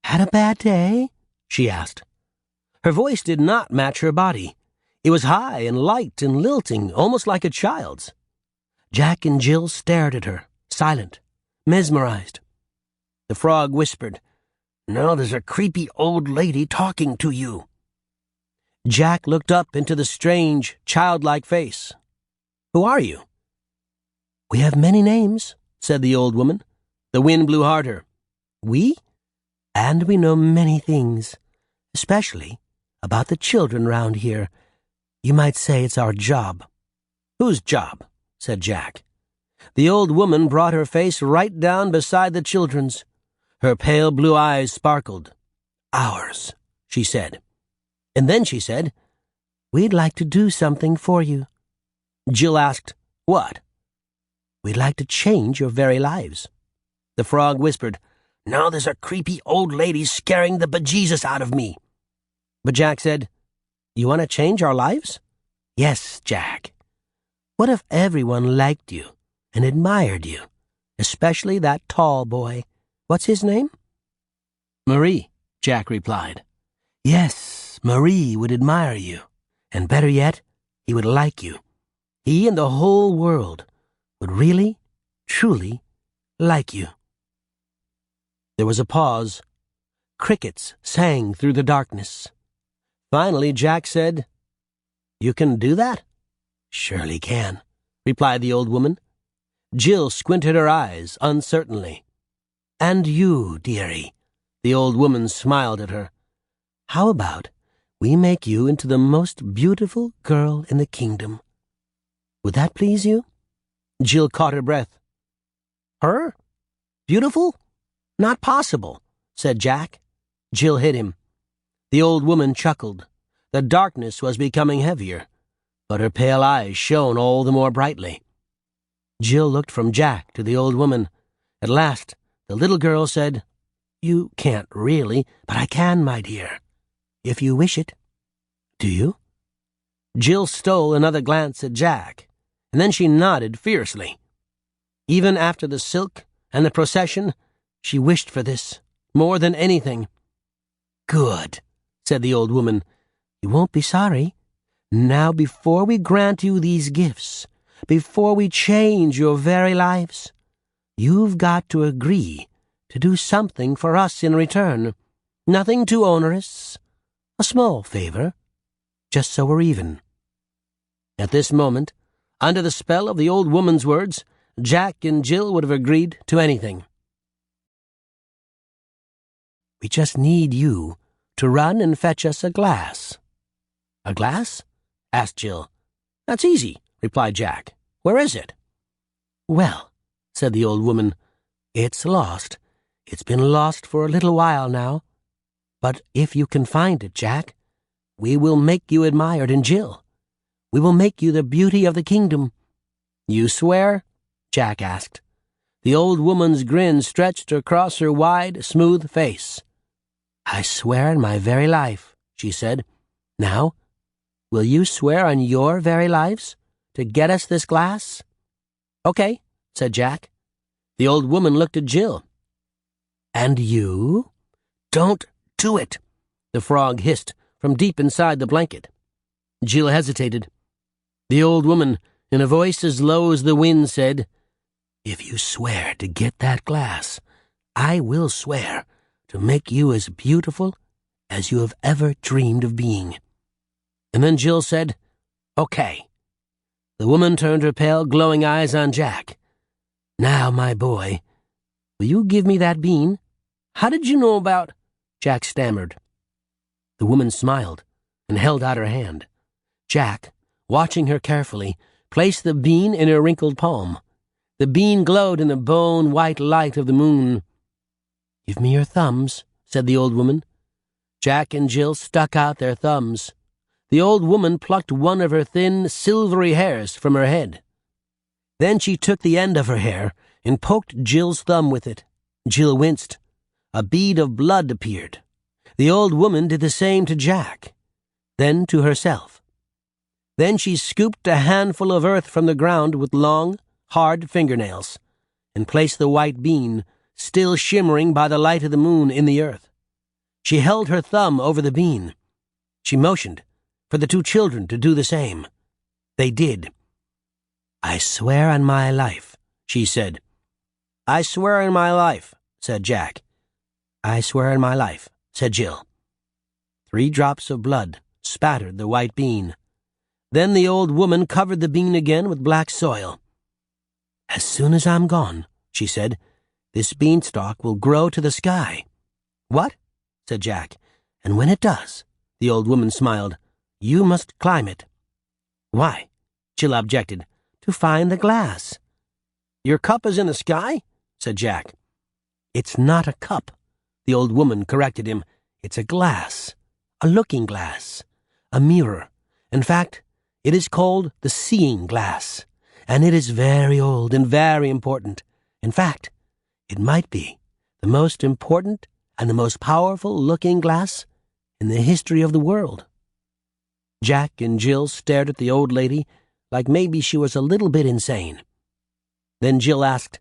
"Had a bad day?" she asked. Her voice did not match her body. It was high and light and lilting, almost like a child's. Jack and Jill stared at her, silent, mesmerized. The frog whispered, "Now there's a creepy old lady talking to you." Jack looked up into the strange, childlike face. "Who are you?" "We have many names," said the old woman. The wind blew harder. "We? And we know many things, especially about the children round here. You might say it's our job." "Whose job?" said Jack. The old woman brought her face right down beside the children's. Her pale blue eyes sparkled. "Ours," she said. And then she said, "We'd like to do something for you." Jill asked, "What?" "We'd like to change your very lives." The frog whispered, "Now there's a creepy old lady scaring the bejesus out of me." But Jack said, "You want to change our lives?" "Yes, Jack. What if everyone liked you and admired you, especially that tall boy? What's his name?" "Marie," Jack replied. "Yes, Marie would admire you, and better yet, he would like you. He and the whole world would really, truly like you." There was a pause. Crickets sang through the darkness. Finally, Jack said, "You can do that?" "Surely can," replied the old woman. Jill squinted her eyes uncertainly. "And you, dearie," the old woman smiled at her. "How about we make you into the most beautiful girl in the kingdom? Would that please you?" Jill caught her breath. "Her? Beautiful? Not possible," said Jack. Jill hit him. The old woman chuckled. The darkness was becoming heavier, but her pale eyes shone all the more brightly. Jill looked from Jack to the old woman. At last, the little girl said, "You can't really, but I can, my dear, if you wish it." "Do you?" Jill stole another glance at Jack, and then she nodded fiercely. Even after the silk and the procession, she wished for this, more than anything. "Good," said the old woman. "You won't be sorry. Now, before we grant you these gifts, before we change your very lives, you've got to agree to do something for us in return. Nothing too onerous. A small favor, just so we're even." At this moment, Under the spell of the old woman's words, Jack and Jill would have agreed to anything. "We just need you to run and fetch us a glass." "A glass?" asked Jill. "That's easy," replied Jack. "Where is it?" "Well," said the old woman, "it's lost. It's been lost for a little while now. But if you can find it, Jack, we will make you admired, and Jill, we will make you the beauty of the kingdom." "You swear?" Jack asked. The old woman's grin stretched across her wide, smooth face. "I swear on my very life," she said. "Now, will you swear on your very lives to get us this glass?" "Okay," said Jack. The old woman looked at Jill. "And you?" "Don't do it," the frog hissed from deep inside the blanket. Jill hesitated. The old woman, in a voice as low as the wind, said, "If you swear to get that glass, I will swear to make you as beautiful as you have ever dreamed of being." And then Jill said, "Okay." The woman turned her pale, glowing eyes on Jack. "Now, my boy, will you give me that bean?" "How did you know about—" Jack stammered. The woman smiled and held out her hand. Jack, watching her carefully, placed the bean in her wrinkled palm. The bean glowed in the bone-white light of the moon. "Give me your thumbs," said the old woman. Jack and Jill stuck out their thumbs. The old woman plucked one of her thin, silvery hairs from her head. Then she took the end of her hair and poked Jill's thumb with it. Jill winced. A bead of blood appeared. The old woman did the same to Jack, then to herself. Then she scooped a handful of earth from the ground with long, hard fingernails, and placed the white bean, still shimmering by the light of the moon, in the earth. She held her thumb over the bean. She motioned for the two children to do the same. They did. "I swear on my life," she said. "I swear on my life," said Jack. "I swear on my life," said Jill. 3 drops of blood spattered the white bean. Then the old woman covered the bean again with black soil. "As soon as I'm gone," she said, "this beanstalk will grow to the sky." "What?" said Jack. "And when it does," the old woman smiled, "you must climb it." "Why?" Jill objected. "To find the glass." "Your cup is in the sky?" said Jack. "It's not a cup," the old woman corrected him. "It's a glass, a looking glass, a mirror. In fact, it is called the seeing glass, and it is very old and very important. In fact, it might be the most important and the most powerful looking glass in the history of the world." Jack and Jill stared at the old lady like maybe she was a little bit insane. Then Jill asked,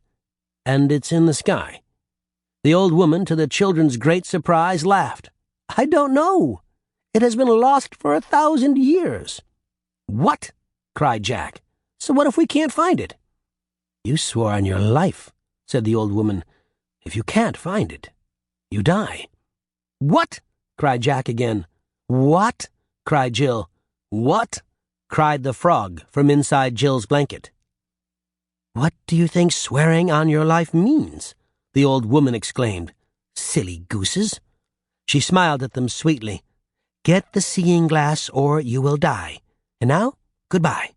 "And it's in the sky?" The old woman, to the children's great surprise, laughed. "I don't know. It has been lost for 1,000 years. "What?" cried Jack. "So what if we can't find it?" "You swore on your life," said the old woman. "If you can't find it, you die." "What?" cried Jack again. "What?" cried Jill. "What?" cried the frog from inside Jill's blanket. "What do you think swearing on your life means?" the old woman exclaimed. "Silly gooses." She smiled at them sweetly. "Get the seeing glass or you will die. And now, goodbye."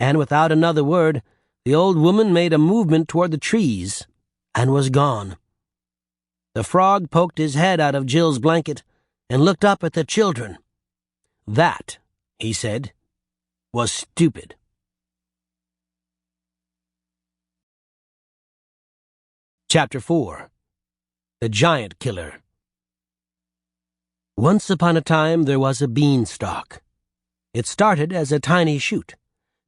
And without another word, the old woman made a movement toward the trees and was gone. The frog poked his head out of Jill's blanket and looked up at the children. "That," he said, "was stupid." Chapter 4. The Giant Killer. Once upon a time there was a beanstalk. It started as a tiny shoot,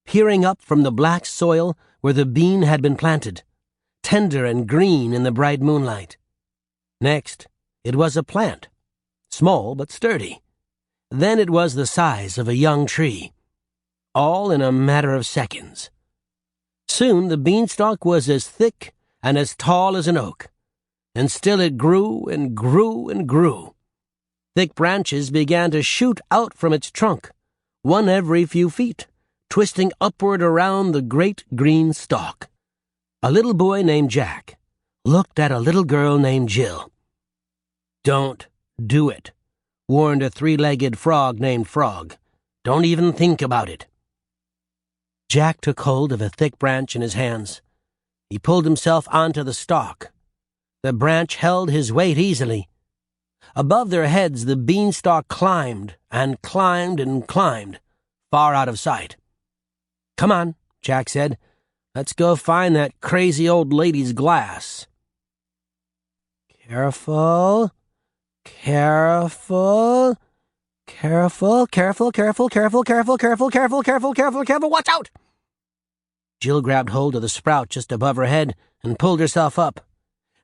peering up from the black soil where the bean had been planted, tender and green in the bright moonlight. Next, it was a plant, small but sturdy. Then it was the size of a young tree, all in a matter of seconds. Soon the beanstalk was as thick and as tall as an oak, and still it grew and grew and grew. Thick branches began to shoot out from its trunk, one every few feet, twisting upward around the great green stalk. A little boy named Jack looked at a little girl named Jill. "Don't do it," warned a three-legged frog named Frog. "Don't even think about it." Jack took hold of a thick branch in his hands. He pulled himself onto the stalk. The branch held his weight easily. Above their heads, the beanstalk climbed and climbed and climbed, far out of sight. "Come on," Jack said. "Let's go find that crazy old lady's glass." "Careful, careful, careful, careful, careful, careful, careful, careful, careful, careful, careful, careful, watch out!" Jill grabbed hold of the sprout just above her head and pulled herself up.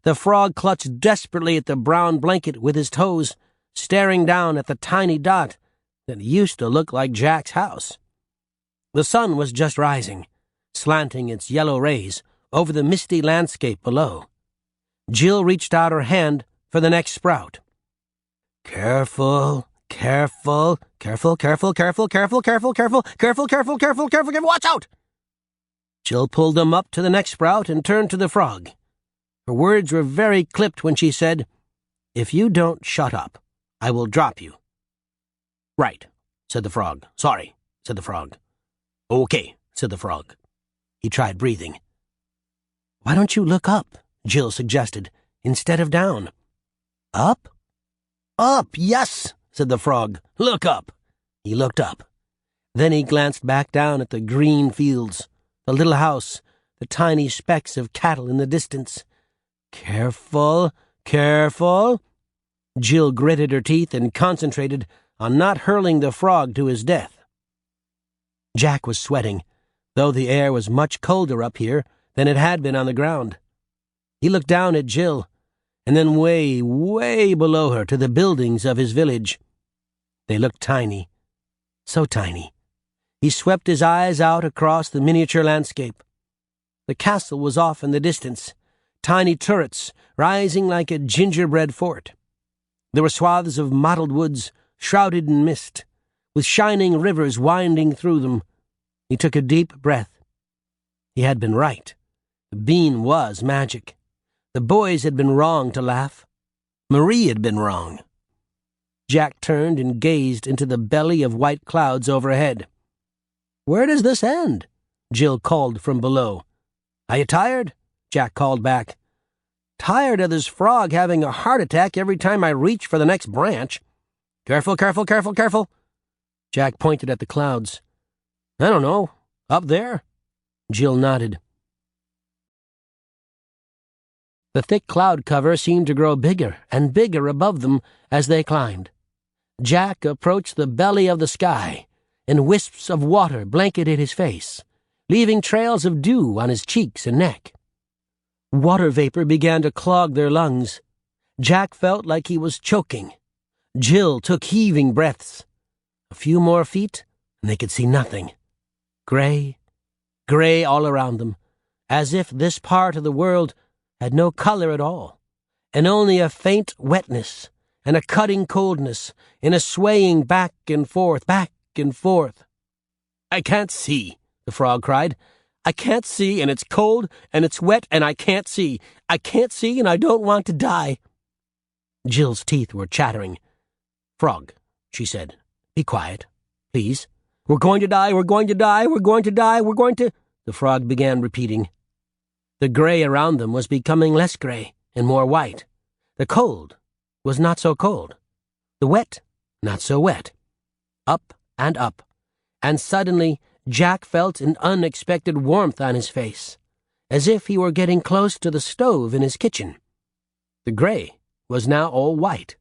The frog clutched desperately at the brown blanket with his toes, staring down at the tiny dot that used to look like Jack's house. The sun was just rising, slanting its yellow rays over the misty landscape below. Jill reached out her hand for the next sprout. "Careful, careful, careful, careful, careful, careful, careful, careful, careful, careful, careful, careful, careful, watch out!" Jill pulled them up to the next sprout and turned to the frog. Her words were very clipped when she said, "If you don't shut up, I will drop you." "Right," said the frog. "Sorry," said the frog. "Okay," said the frog. He tried breathing. "Why don't you look up?" Jill suggested, "instead of down." "Up?" "Up, yes," said the frog. "Look up." He looked up. Then he glanced back down at the green fields, the little house, the tiny specks of cattle in the distance. "Careful, careful." Jill gritted her teeth and concentrated on not hurling the frog to his death. Jack was sweating, though the air was much colder up here than it had been on the ground. He looked down at Jill, and then way, way below her to the buildings of his village. They looked tiny, so tiny. He swept his eyes out across the miniature landscape. The castle was off in the distance, tiny turrets rising like a gingerbread fort. There were swaths of mottled woods shrouded in mist, with shining rivers winding through them. He took a deep breath. He had been right. The bean was magic. The boys had been wrong to laugh. Marie had been wrong. Jack turned and gazed into the belly of white clouds overhead. "Where does this end?" Jill called from below. "Are you tired?" Jack called back. "Tired of this frog having a heart attack every time I reach for the next branch." "Careful, careful, careful, careful." Jack pointed at the clouds. "I don't know. Up there?" Jill nodded. The thick cloud cover seemed to grow bigger and bigger above them as they climbed. Jack approached the belly of the sky, and wisps of water blanketed his face, leaving trails of dew on his cheeks and neck. Water vapor began to clog their lungs. Jack felt like he was choking. Jill took heaving breaths. A few more feet, and they could see nothing. Gray, gray all around them, as if this part of the world had no color at all, and only a faint wetness and a cutting coldness in a swaying back and forth, back and forth. "I can't see," the frog cried. "I can't see, and it's cold, and it's wet, and I can't see. I can't see, and I don't want to die." Jill's teeth were chattering. "Frog," she said, "be quiet, please. We're going to die, we're going to die, we're going to die, we're going to—" the frog began repeating. The gray around them was becoming less gray and more white. The cold was not so cold. The wet, not so wet. Up, and suddenly Jack felt an unexpected warmth on his face, as if he were getting close to the stove in his kitchen. The gray was now all white,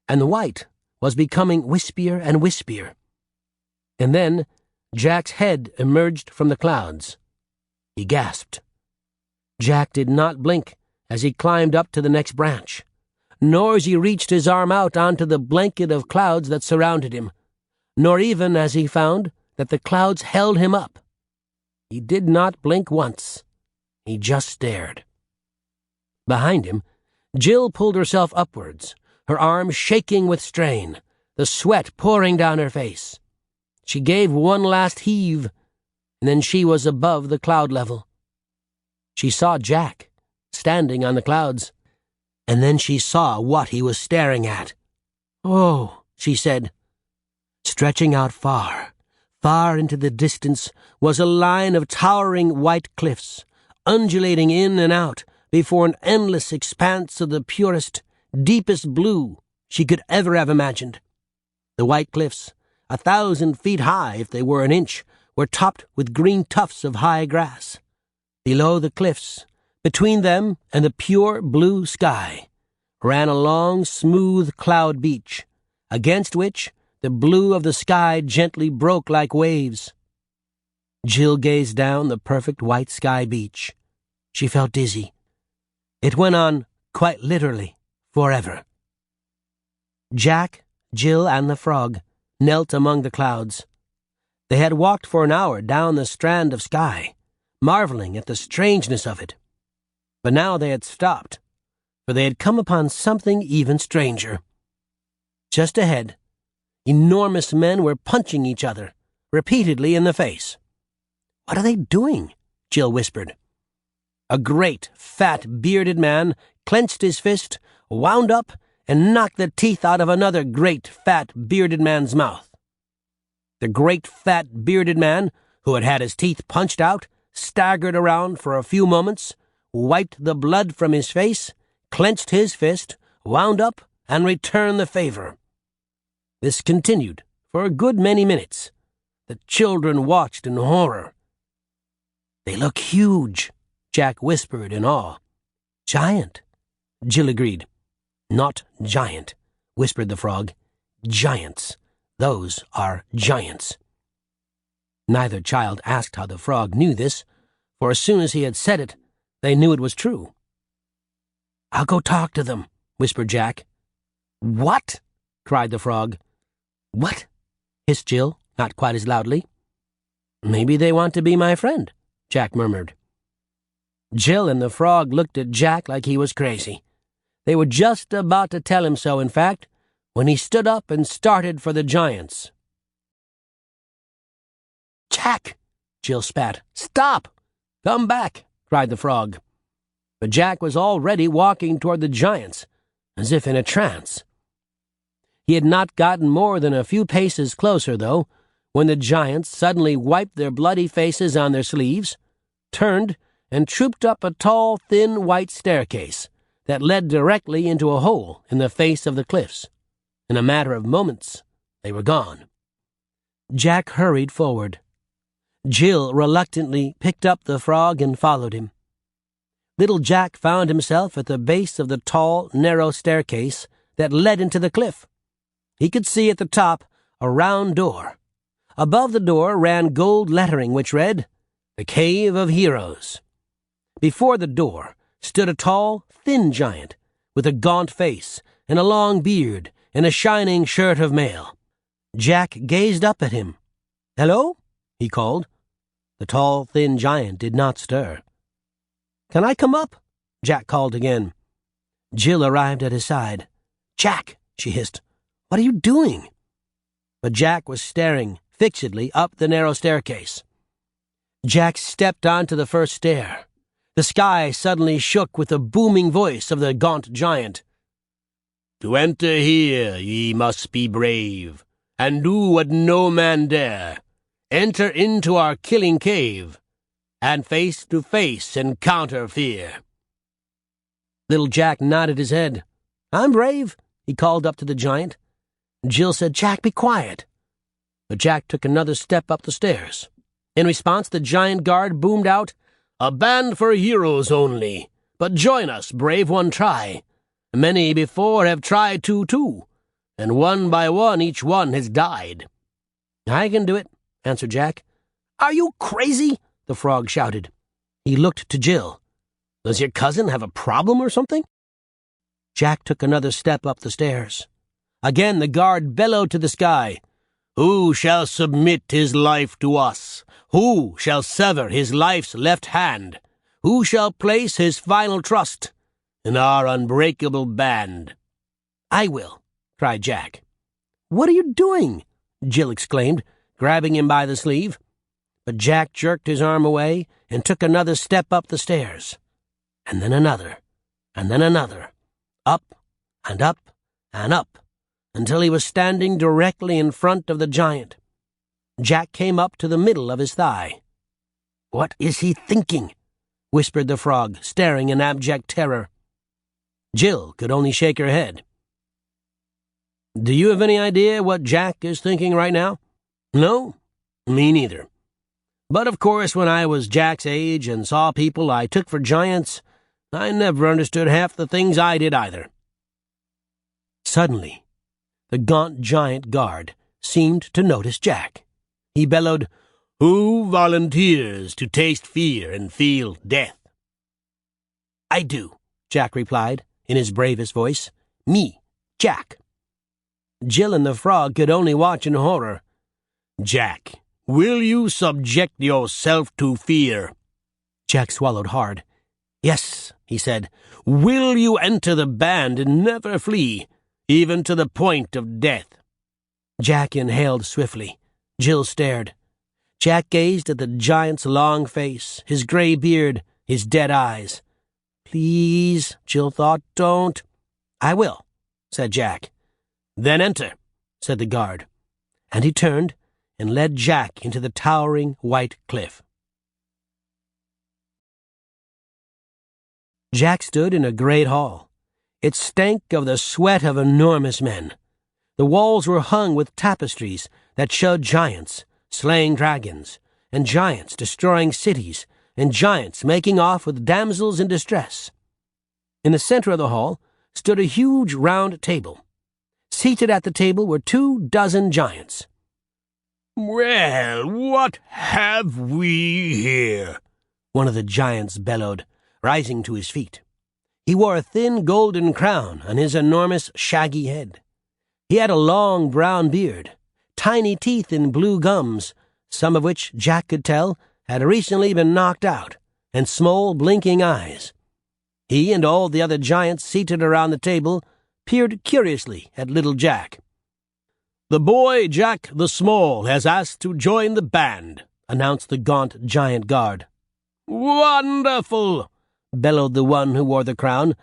and the white was becoming wispier and wispier. And then Jack's head emerged from the clouds. He gasped. Jack did not blink as he climbed up to the next branch, nor as he reached his arm out onto the blanket of clouds that surrounded him, nor even as he found that the clouds held him up. He did not blink once. He just stared. Behind him, Jill pulled herself upwards, her arms shaking with strain, the sweat pouring down her face. She gave one last heave, and then she was above the cloud level. She saw Jack, standing on the clouds, and then she saw what he was staring at. "Oh," she said. Stretching out far, far into the distance was a line of towering white cliffs, undulating in and out before an endless expanse of the purest, deepest blue she could ever have imagined. The white cliffs, 1,000 feet high if they were an inch, were topped with green tufts of high grass. Below the cliffs, between them and the pure blue sky, ran a long, smooth cloud beach, against which the blue of the sky gently broke like waves. Jill gazed down the perfect white sky beach. She felt dizzy. It went on, quite literally, forever. Jack, Jill, and the frog knelt among the clouds. They had walked for an hour down the strand of sky, marveling at the strangeness of it. But now they had stopped, for they had come upon something even stranger. Just ahead, enormous men were punching each other, repeatedly in the face. "What are they doing?" Jill whispered. A great, fat, bearded man clenched his fist, wound up, and knocked the teeth out of another great, fat, bearded man's mouth. The great, fat, bearded man, who had had his teeth punched out, staggered around for a few moments, wiped the blood from his face, clenched his fist, wound up, and returned the favor. This continued for a good many minutes. The children watched in horror. "They look huge," Jack whispered in awe. "Giant," Jill agreed. "Not giant," whispered the frog. "Giants. Those are giants." Neither child asked how the frog knew this, for as soon as he had said it, they knew it was true. "I'll go talk to them," whispered Jack. "What?" cried the frog. "What?" hissed Jill, not quite as loudly. "Maybe they want to be my friend," Jack murmured. Jill and the frog looked at Jack like he was crazy. They were just about to tell him so, in fact, when he stood up and started for the giants. "Jack!" Jill spat. "Stop! Come back!" cried the frog. But Jack was already walking toward the giants, as if in a trance. He had not gotten more than a few paces closer, though, when the giants suddenly wiped their bloody faces on their sleeves, turned, and trooped up a tall, thin white staircase that led directly into a hole in the face of the cliffs. In a matter of moments, they were gone. Jack hurried forward. Jill reluctantly picked up the frog and followed him. Little Jack found himself at the base of the tall, narrow staircase that led into the cliff. He could see at the top a round door. Above the door ran gold lettering which read, "The Cave of Heroes." Before the door stood a tall, thin giant with a gaunt face and a long beard and a shining shirt of mail. Jack gazed up at him. "Hello?" he called. The tall, thin giant did not stir. "Can I come up?" Jack called again. Jill arrived at his side. "Jack," she hissed, "what are you doing?" But Jack was staring fixedly up the narrow staircase. Jack stepped onto the first stair. The sky suddenly shook with the booming voice of the gaunt giant. "To enter here ye must be brave, and do what no man dare. Enter into our killing cave, and face to face encounter fear." Little Jack nodded his head. "I'm brave," he called up to the giant. Jill said, "Jack, be quiet." But Jack took another step up the stairs. In response, the giant guard boomed out, "A band for heroes only, but join us, brave one, try. Many before have tried to, too, and one by one each one has died." "I can do it," answered Jack. "Are you crazy?" the frog shouted. He looked to Jill. "Does your cousin have a problem or something?" Jack took another step up the stairs. Again the guard bellowed to the sky, "Who shall submit his life to us? Who shall sever his life's left hand? Who shall place his final trust in our unbreakable band?" "I will," cried Jack. "What are you doing?" Jill exclaimed, grabbing him by the sleeve. but Jack jerked his arm away and took another step up the stairs. And then another, and then another, up and up and up, until he was standing directly in front of the giant. Jack came up to the middle of his thigh. "What is he thinking?" whispered the frog, staring in abject terror. Jill could only shake her head. "Do you have any idea what Jack is thinking right now?" "No, me neither. But of course, when I was Jack's age and saw people I took for giants, I never understood half the things I did either." Suddenly, the gaunt giant guard seemed to notice Jack. He bellowed, "Who volunteers to taste fear and feel death?" "I do," Jack replied, in his bravest voice. "Me, Jack." Jill and the frog could only watch in horror. "Jack, will you subject yourself to fear?" Jack swallowed hard. "Yes," he said. "Will you enter the band and never flee, even to the point of death?" Jack inhaled swiftly. Jill stared. Jack gazed at the giant's long face, his gray beard, his dead eyes. "Please," Jill thought, "don't." "I will," said Jack. "Then enter," said the guard, and he turned and led Jack into the towering white cliff. Jack stood in a great hall. It stank of the sweat of enormous men. The walls were hung with tapestries that showed giants slaying dragons, and giants destroying cities, and giants making off with damsels in distress. In the center of the hall stood a huge round table. Seated at the table were 24 giants. "Well, what have we here?" one of the giants bellowed, rising to his feet. He wore a thin golden crown on his enormous shaggy head. He had a long brown beard, tiny teeth and blue gums, some of which Jack could tell had recently been knocked out, and small blinking eyes. He and all the other giants seated around the table peered curiously at little Jack. "The boy Jack the Small has asked to join the band," announced the gaunt giant guard. "Wonderful!" bellowed the one who wore the crown.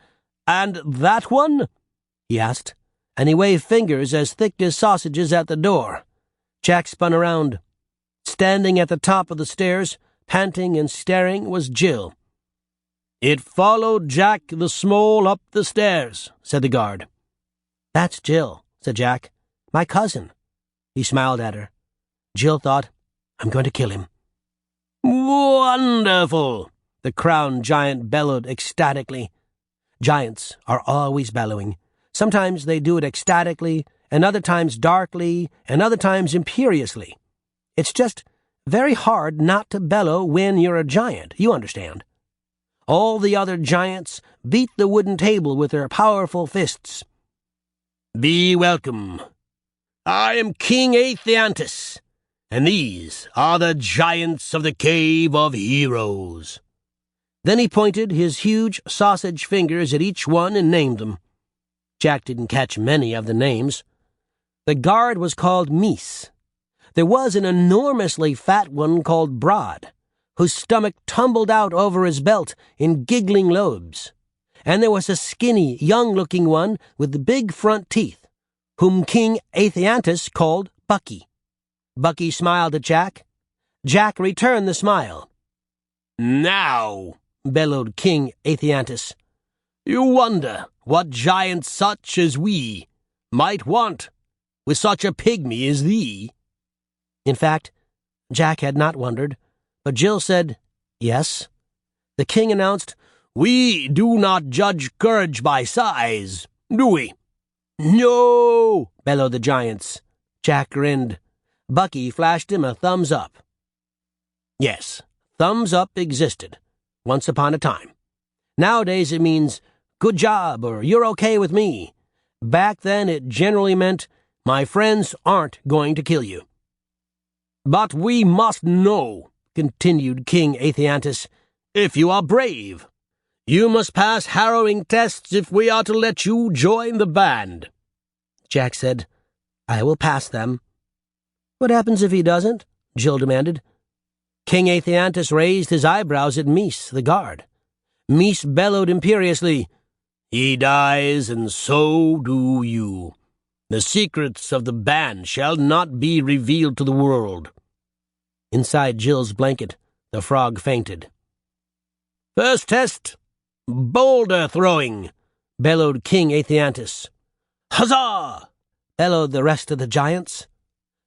"And that one?" he asked, and he waved fingers as thick as sausages at the door. Jack spun around. Standing at the top of the stairs, panting and staring, was Jill. "It followed Jack the Small up the stairs," said the guard. "That's Jill," said Jack. "My cousin." He smiled at her. Jill thought, "I'm going to kill him." "Wonderful!" the crowned giant bellowed ecstatically. Giants are always bellowing. Sometimes they do it ecstatically, and other times darkly, and other times imperiously. It's just very hard not to bellow when you're a giant, you understand. All the other giants beat the wooden table with their powerful fists. "Be welcome. I am King Aethiantus, and these are the giants of the Cave of Heroes." Then he pointed his huge sausage fingers at each one and named them. Jack didn't catch many of the names. The guard was called Meese. There was an enormously fat one called Broad, whose stomach tumbled out over his belt in giggling lobes. And there was a skinny, young-looking one with the big front teeth, whom King Aethiantus called Bucky. Bucky smiled at Jack. Jack returned the smile. "Now," bellowed King Aethiantus, "you wonder what giants such as we might want with such a pygmy as thee?" In fact, Jack had not wondered, but Jill said, "Yes." The king announced, "We do not judge courage by size, do we?" "No," bellowed the giants. Jack grinned. Bucky flashed him a thumbs up. Yes, thumbs up existed, once upon a time. Nowadays it means, "Good job," or "You're okay with me." Back then it generally meant, "My friends aren't going to kill you." "But we must know," continued King Aethiantus, "if you are brave. You must pass harrowing tests if we are to let you join the band." Jack said, "I will pass them." "What happens if he doesn't?" Jill demanded. King Atheiantus raised his eyebrows at Mies, the guard. Mies bellowed imperiously, "He dies, and so do you. The secrets of the band shall not be revealed to the world." Inside Jill's blanket, the frog fainted. "First test, boulder throwing," bellowed King Atheiantus. "Huzzah!" bellowed the rest of the giants.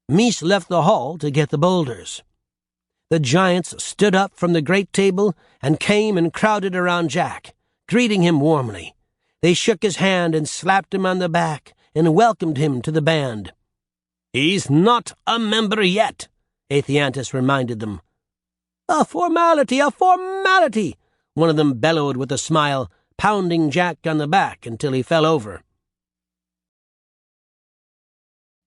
Mies left the hall to get the boulders. The giants stood up from the great table and came and crowded around Jack, greeting him warmly. They shook his hand and slapped him on the back and welcomed him to the band. "He's not a member yet," Atheiantus reminded them. "A formality, a formality," one of them bellowed with a smile, pounding Jack on the back until he fell over.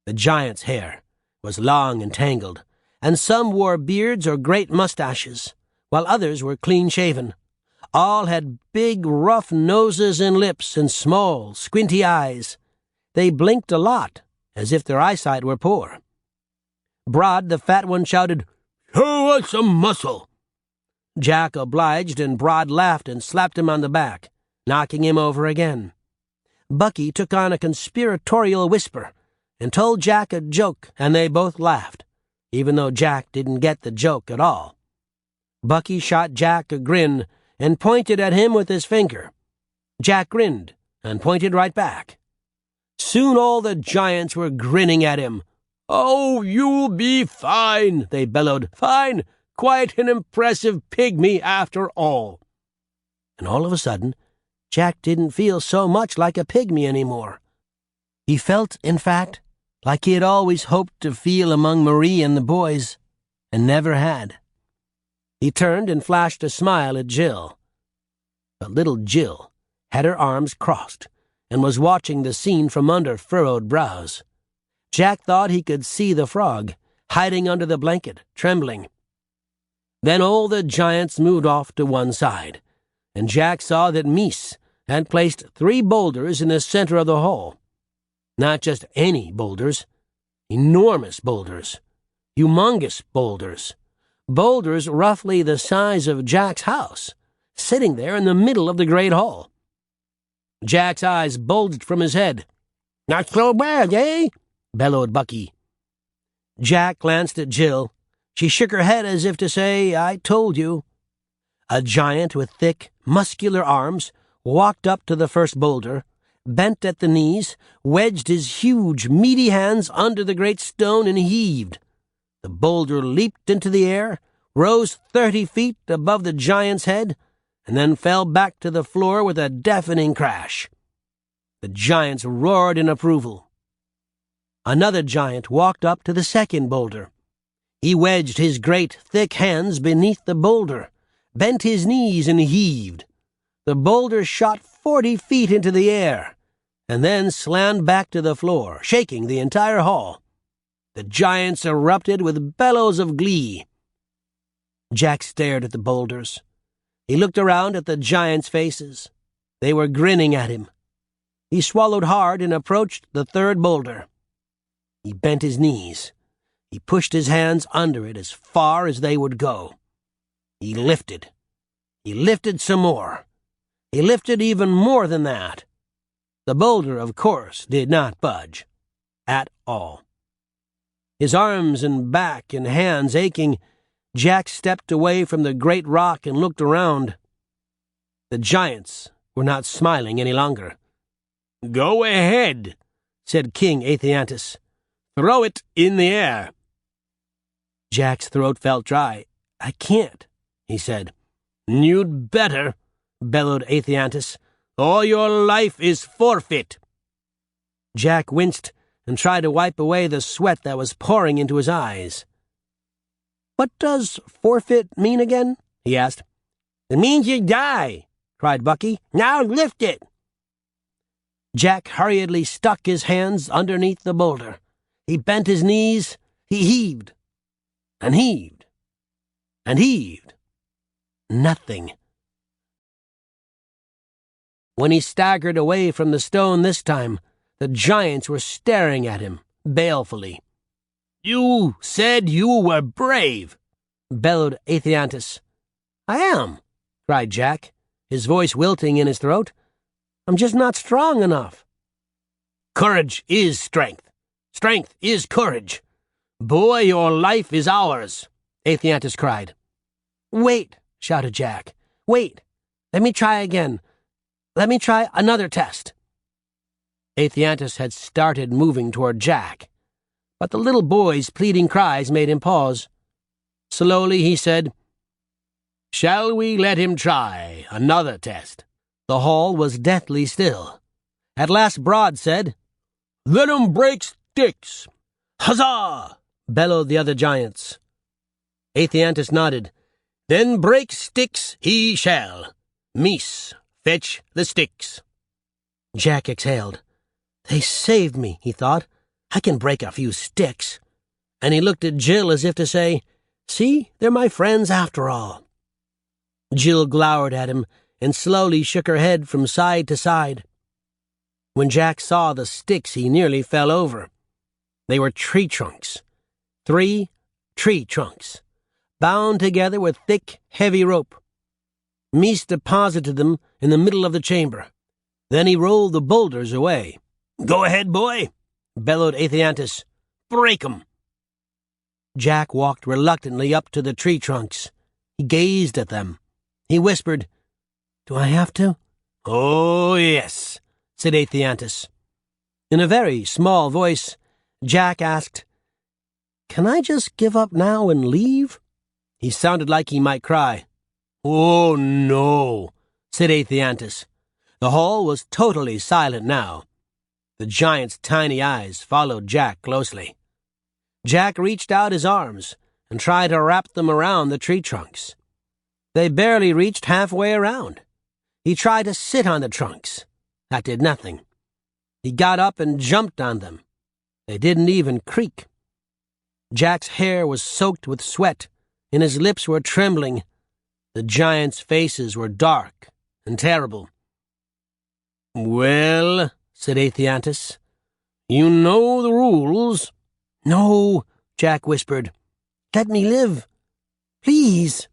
The giant's hair was long and tangled, and some wore beards or great mustaches, while others were clean-shaven. All had big, rough noses and lips and small, squinty eyes. They blinked a lot, as if their eyesight were poor. Broad, the fat one, shouted, "Show us some muscle!" Jack obliged, and Broad laughed and slapped him on the back, knocking him over again. Bucky took on a conspiratorial whisper and told Jack a joke, and they both laughed, even though Jack didn't get the joke at all. Bucky shot Jack a grin and pointed at him with his finger. Jack grinned and pointed right back. Soon all the giants were grinning at him. "Oh, you'll be fine," they bellowed. "Fine! Quite an impressive pygmy after all." And all of a sudden, Jack didn't feel so much like a pygmy anymore. He felt, in fact, like he had always hoped to feel among Marie and the boys, and never had. He turned and flashed a smile at Jill. But little Jill had her arms crossed and was watching the scene from under furrowed brows. Jack thought he could see the frog, hiding under the blanket, trembling. Then all the giants moved off to one side, and Jack saw that Mies had placed 3 boulders in the center of the hall. Not just any boulders, enormous boulders, humongous boulders, boulders roughly the size of Jack's house, sitting there in the middle of the great hall. Jack's eyes bulged from his head. "Not so bad, eh?" bellowed Bucky. Jack glanced at Jill. She shook her head as if to say, "I told you." A giant with thick, muscular arms walked up to the first boulder, bent at the knees, wedged his huge, meaty hands under the great stone, and heaved. The boulder leaped into the air, rose 30 feet above the giant's head, and then fell back to the floor with a deafening crash. The giants roared in approval. Another giant walked up to the second boulder. He wedged his great, thick hands beneath the boulder, bent his knees, and heaved. The boulder shot 40 feet into the air, and then slammed back to the floor, shaking the entire hall. The giants erupted with bellows of glee. Jack stared at the boulders. He looked around at the giants' faces. They were grinning at him. He swallowed hard and approached the third boulder. He bent his knees. He pushed his hands under it as far as they would go. He lifted. He lifted some more. He lifted even more than that. The boulder, of course, did not budge. At all. His arms and back and hands aching, Jack stepped away from the great rock and looked around. The giants were not smiling any longer. "Go ahead," said King Atheiantus. "Throw it in the air." Jack's throat felt dry. "I can't," he said. "You'd better," bellowed Atheiantus, "or your life is forfeit." Jack winced and tried to wipe away the sweat that was pouring into his eyes. "What does forfeit mean again?" he asked. "It means you die," cried Bucky. "Now lift it." Jack hurriedly stuck his hands underneath the boulder. He bent his knees. He heaved and heaved and heaved. Nothing. When he staggered away from the stone this time, the giants were staring at him balefully. "You said you were brave," bellowed Atheiantus. I am, cried Jack, his voice wilting in his throat. I'm just not strong enough. Courage is strength. Strength is courage. Boy, your life is ours, Atheiantus cried. Wait, shouted Jack. Wait. Let me try again. Let me try another test. Atheiantus had started moving toward Jack, but the little boy's pleading cries made him pause. Slowly he said, Shall we let him try another test? The hall was deathly still. At last Broad said, Let him break sticks. Huzzah! Bellowed the other giants. Atheiantus nodded. Then break sticks he shall. Meese, fetch the sticks. Jack exhaled. They saved me, he thought. I can break a few sticks. And he looked at Jill as if to say, See, they're my friends after all. Jill glowered at him and slowly shook her head from side to side. When Jack saw the sticks, he nearly fell over. They were tree trunks. 3 tree trunks, bound together with thick, heavy rope. Meese deposited them in the middle of the chamber. Then he rolled the boulders away. Go ahead, boy, bellowed Atheiantus. Break 'em. Jack walked reluctantly up to the tree trunks. He gazed at them. He whispered, Do I have to? Oh, yes, said Atheiantus. In a very small voice, Jack asked, Can I just give up now and leave? He sounded like he might cry. Oh, no, said Atheiantus. The hall was totally silent now. The giant's tiny eyes followed Jack closely. Jack reached out his arms and tried to wrap them around the tree trunks. They barely reached halfway around. He tried to sit on the trunks. That did nothing. He got up and jumped on them. They didn't even creak. Jack's hair was soaked with sweat, and his lips were trembling. The giants' faces were dark and terrible. Well, said Atheiantus, you know the rules. No, Jack whispered. Let me live. Please.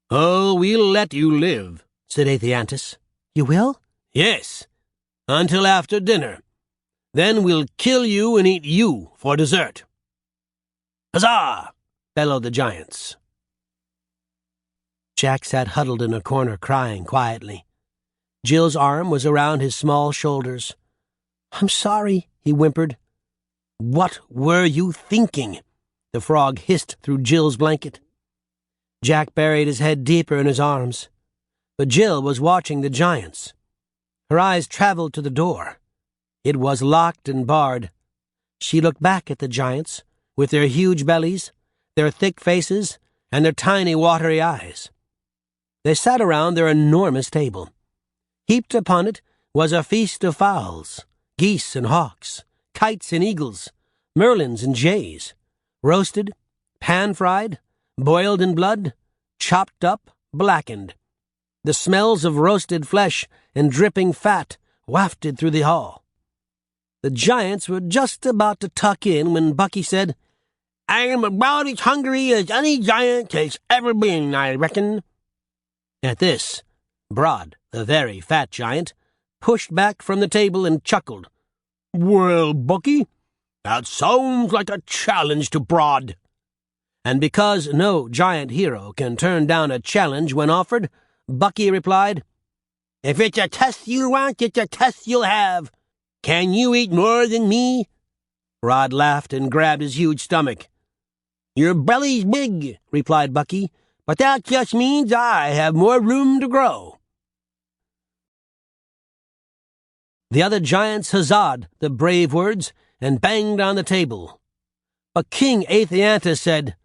Oh, we'll let you live, said Atheiantus. You will? Yes, until after dinner. Then we'll kill you and eat you for dessert. Huzzah! Bellowed the giants. Jack sat huddled in a corner crying quietly. Jill's arm was around his small shoulders. I'm sorry, he whimpered. What were you thinking? The frog hissed through Jill's blanket. Jack buried his head deeper in his arms. But Jill was watching the giants. Her eyes traveled to the door. It was locked and barred. She looked back at the giants, with their huge bellies, their thick faces, and their tiny watery eyes. They sat around their enormous table. Heaped upon it was a feast of fowls, geese and hawks, kites and eagles, merlins and jays, roasted, pan-fried, boiled in blood, chopped up, blackened. The smells of roasted flesh and dripping fat wafted through the hall. The giants were just about to tuck in when Bucky said, I'm about as hungry as any giant has ever been, I reckon. At this, Broad, the very fat giant, pushed back from the table and chuckled. Well, Bucky, that sounds like a challenge to Broad. And because no giant hero can turn down a challenge when offered, Bucky replied, If it's a test you want, it's a test you'll have. Can you eat more than me? Broad laughed and grabbed his huge stomach. Your belly's big, replied Bucky, but that just means I have more room to grow. The other giants huzzaed the brave words and banged on the table. But King Atheiantus said,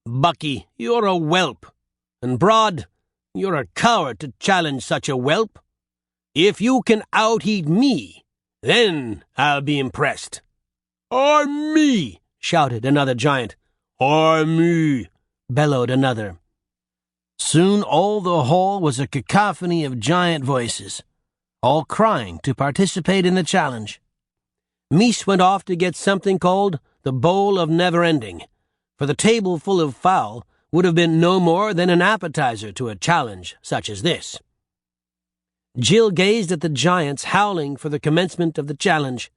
Bucky, you're a whelp, and Broad, you're a coward to challenge such a whelp. If you can out-eat me, then I'll be impressed. Or me, shouted another giant. Or me, bellowed another. Soon all the hall was a cacophony of giant voices, all crying to participate in the challenge. Meese went off to get something called the Bowl of Never-Ending, for the table full of fowl would have been no more than an appetizer to a challenge such as this. Jill gazed at the giants howling for the commencement of the challenge.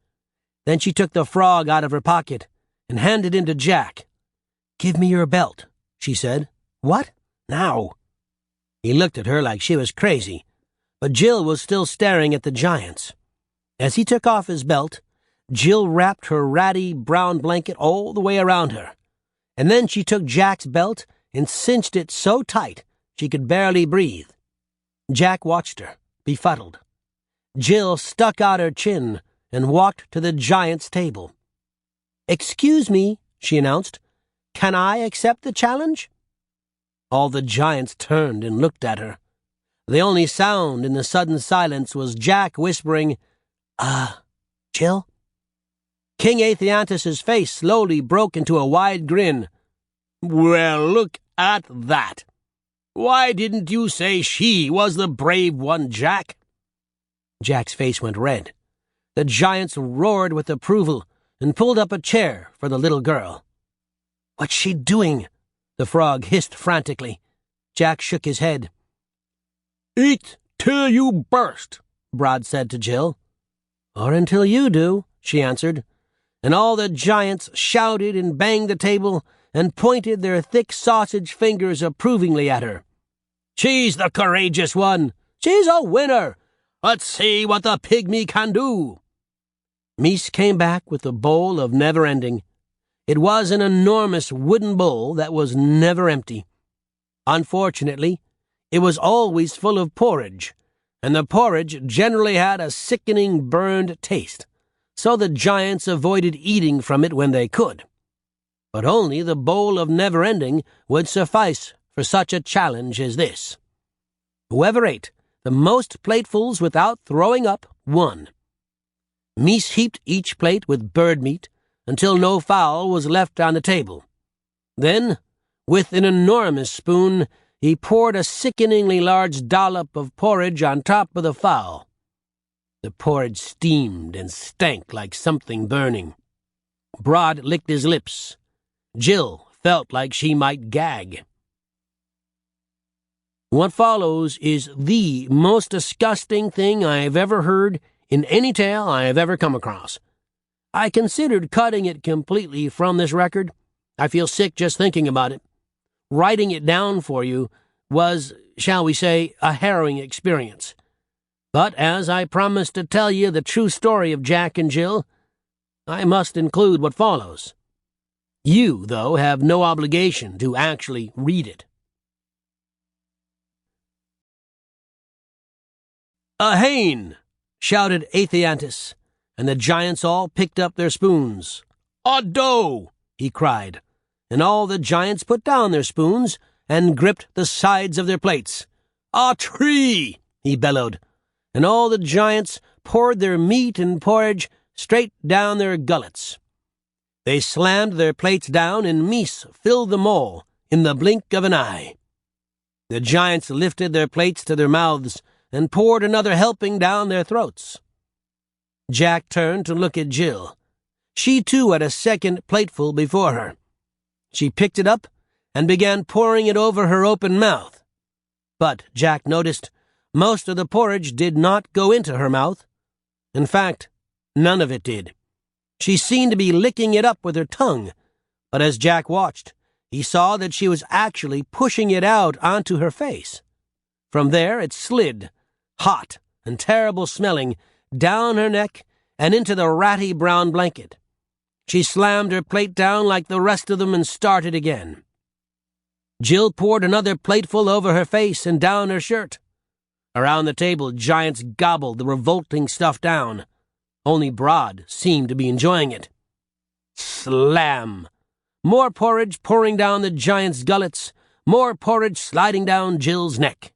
Then she took the frog out of her pocket and handed it to Jack. "Give me your belt," she said. "What? Now?" He looked at her like she was crazy, but Jill was still staring at the giants. As he took off his belt, Jill wrapped her ratty brown blanket all the way around her, and then she took Jack's belt and cinched it so tight she could barely breathe. Jack watched her, befuddled. Jill stuck out her chin and walked to the giant's table. "Excuse me," she announced. "Can I accept the challenge?" All the giants turned and looked at her. The only sound in the sudden silence was Jack whispering, Jill?" King Atheiantus's face slowly broke into a wide grin. "Well, look at that. Why didn't you say she was the brave one, Jack?" Jack's face went red. The giants roared with approval and pulled up a chair for the little girl. "What's she doing?" the frog hissed frantically. Jack shook his head. "Eat till you burst," Brod said to Jill. "Or until you do," she answered, and all the giants shouted and banged the table and pointed their thick sausage fingers approvingly at her. "She's the courageous one! She's a winner! Let's see what the pygmy can do!" Mies came back with a bowl of never-ending. It was an enormous wooden bowl that was never empty. Unfortunately, it was always full of porridge, and the porridge generally had a sickening burned taste, so the giants avoided eating from it when they could. But only the bowl of never-ending would suffice for such a challenge as this. Whoever ate the most platefuls without throwing up won. Mies heaped each plate with bird meat until no fowl was left on the table. Then, with an enormous spoon, he poured a sickeningly large dollop of porridge on top of the fowl. The porridge steamed and stank like something burning. Brod licked his lips. Jill felt like she might gag. What follows is the most disgusting thing I have ever heard in any tale I have ever come across. I considered cutting it completely from this record. I feel sick just thinking about it. Writing it down for you was, shall we say, a harrowing experience. But as I promised to tell you the true story of Jack and Jill, I must include what follows. You, though, have no obligation to actually read it. "Ahain!" shouted Atheiantus, and the giants all picked up their spoons. "Ado!" he cried, and all the giants put down their spoons and gripped the sides of their plates. "A tree!" he bellowed, and all the giants poured their meat and porridge straight down their gullets. They slammed their plates down, and Mies filled them all in the blink of an eye. The giants lifted their plates to their mouths and poured another helping down their throats. Jack turned to look at Jill. She too had a second plateful before her. She picked it up and began pouring it over her open mouth. But, Jack noticed, most of the porridge did not go into her mouth. In fact, none of it did. She seemed to be licking it up with her tongue, but as Jack watched, he saw that she was actually pushing it out onto her face. From there it slid, hot and terrible smelling, down her neck and into the ratty brown blanket. She slammed her plate down like the rest of them and started again. Jill poured another plateful over her face and down her shirt. Around the table, giants gobbled the revolting stuff down. Only Brod seemed to be enjoying it. Slam! More porridge pouring down the giant's gullets, more porridge sliding down Jill's neck.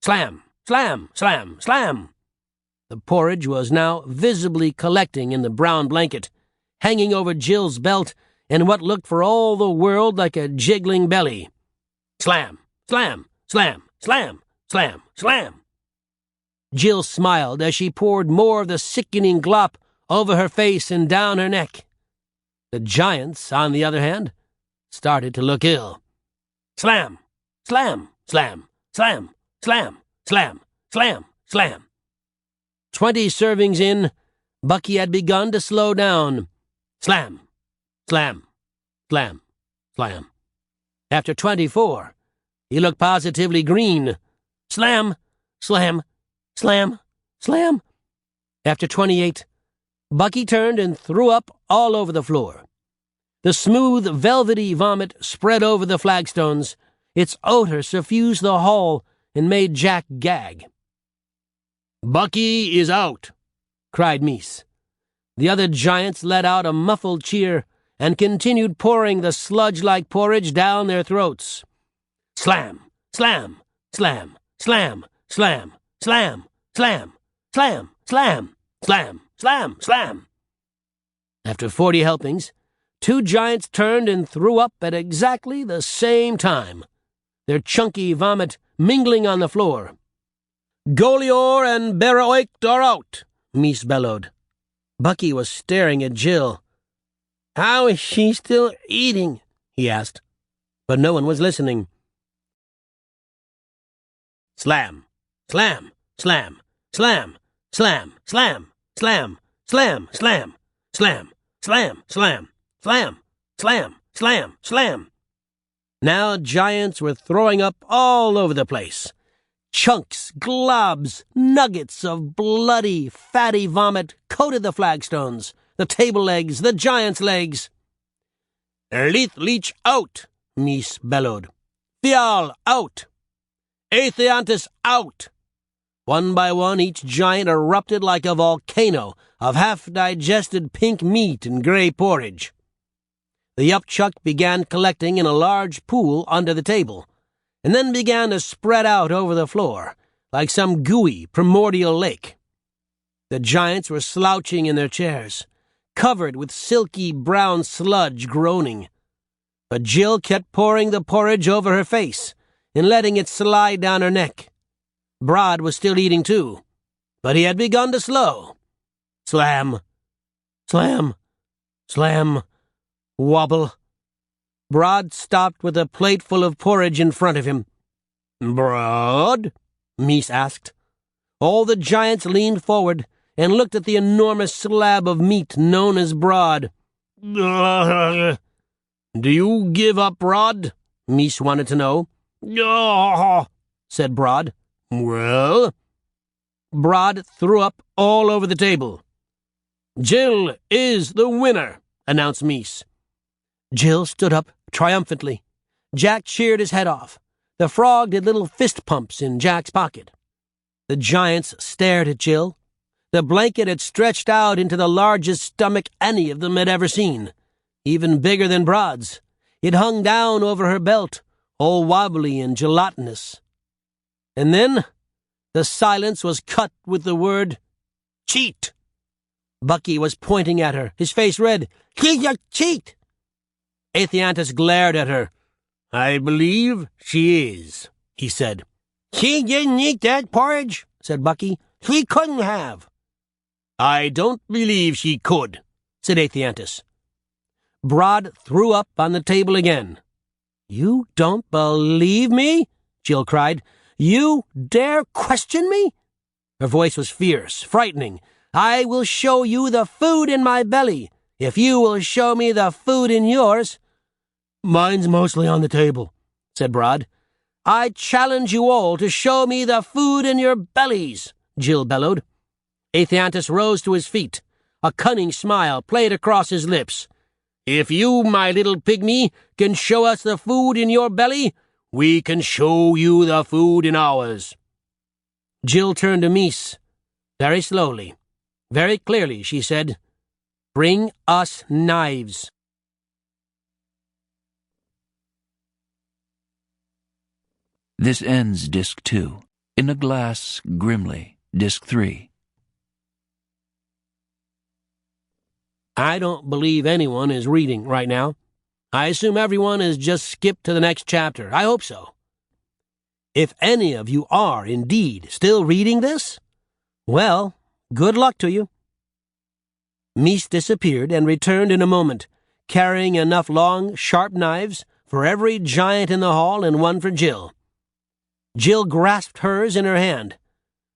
Slam! Slam! Slam! Slam! The porridge was now visibly collecting in the brown blanket, hanging over Jill's belt in what looked for all the world like a jiggling belly. Slam! Slam! Slam! Slam! Slam! Slam! Jill smiled as she poured more of the sickening glop over her face and down her neck. The giants, on the other hand, started to look ill. Slam! Slam! Slam! Slam! Slam! Slam! Slam! Slam! 20 servings in, Bucky had begun to slow down. Slam! Slam! Slam! Slam! After 24, he looked positively green. Slam! Slam! Slam! Slam! After 28, Bucky turned and threw up all over the floor. The smooth, velvety vomit spread over the flagstones. Its odor suffused the hall and made Jack gag. "Bucky is out," cried Meese. The other giants let out a muffled cheer and continued pouring the sludge-like porridge down their throats. Slam! Slam! Slam! Slam! Slam! Slam! Slam! Slam! Slam! Slam! Slam! Slam! After 40 helpings, 2 giants turned and threw up at exactly the same time, their chunky vomit mingling on the floor. "Golior and Beraoikt are out," Meese bellowed. Bucky was staring at Jill. "How is she still eating?" he asked, but no one was listening. Slam! Slam! Slam! Slam! Slam! Slam! Slam! Slam! Slam! Slam! Slam! Slam! Slam! Slam! Slam! Slam! Now giants were throwing up all over the place. Chunks, globs, nuggets of bloody, fatty vomit coated the flagstones, the table legs, the giants' legs. "Leith Leech out!" Meese bellowed. "Fial out! Aethiantus out!" One by one, each giant erupted like a volcano of half-digested pink meat and gray porridge. The upchuck began collecting in a large pool under the table, and then began to spread out over the floor, like some gooey, primordial lake. The giants were slouching in their chairs, covered with silky brown sludge groaning. But Jill kept pouring the porridge over her face and letting it slide down her neck. Brod was still eating too, but he had begun to slow. Slam! Slam! Slam! Wobble! Brod stopped with a plate full of porridge in front of him. "Brod?" Meese asked. All the giants leaned forward and looked at the enormous slab of meat known as Brod. "Do you give up, Brod?" Meese wanted to know. Said Brod. "Well?" Brod threw up all over the table. "Jill is the winner," announced Meese. Jill stood up triumphantly. Jack cheered his head off. The frog did little fist pumps in Jack's pocket. The giants stared at Jill. The blanket had stretched out into the largest stomach any of them had ever seen, even bigger than Brod's. It hung down over her belt, all wobbly and gelatinous. And then the silence was cut with the word, "Cheat!" Bucky was pointing at her, his face red. "She's a cheat!" Aethiantus glared at her. "I believe she is," he said. "She didn't eat that porridge," said Bucky. "She couldn't have." "I don't believe she could," said Aethiantus. Brod threw up on the table again. "You don't believe me?" Jill cried. "You dare question me?" Her voice was fierce, frightening. "I will show you the food in my belly, if you will show me the food in yours." "Mine's mostly on the table," said Brod. "I challenge you all to show me the food in your bellies," Jill bellowed. Aethiantus rose to his feet. A cunning smile played across his lips. "If you, my little pygmy, can show us the food in your belly, we can show you the food in ours." Jill turned to Meese. Very slowly, very clearly, she said, "Bring us knives." This ends Disc 2. In a Glass, Grimly, Disc 3. I don't believe anyone is reading right now. I assume everyone has just skipped to the next chapter. I hope so. If any of you are indeed still reading this, well, good luck to you. Meese disappeared and returned in a moment, carrying enough long, sharp knives for every giant in the hall and one for Jill. Jill grasped hers in her hand.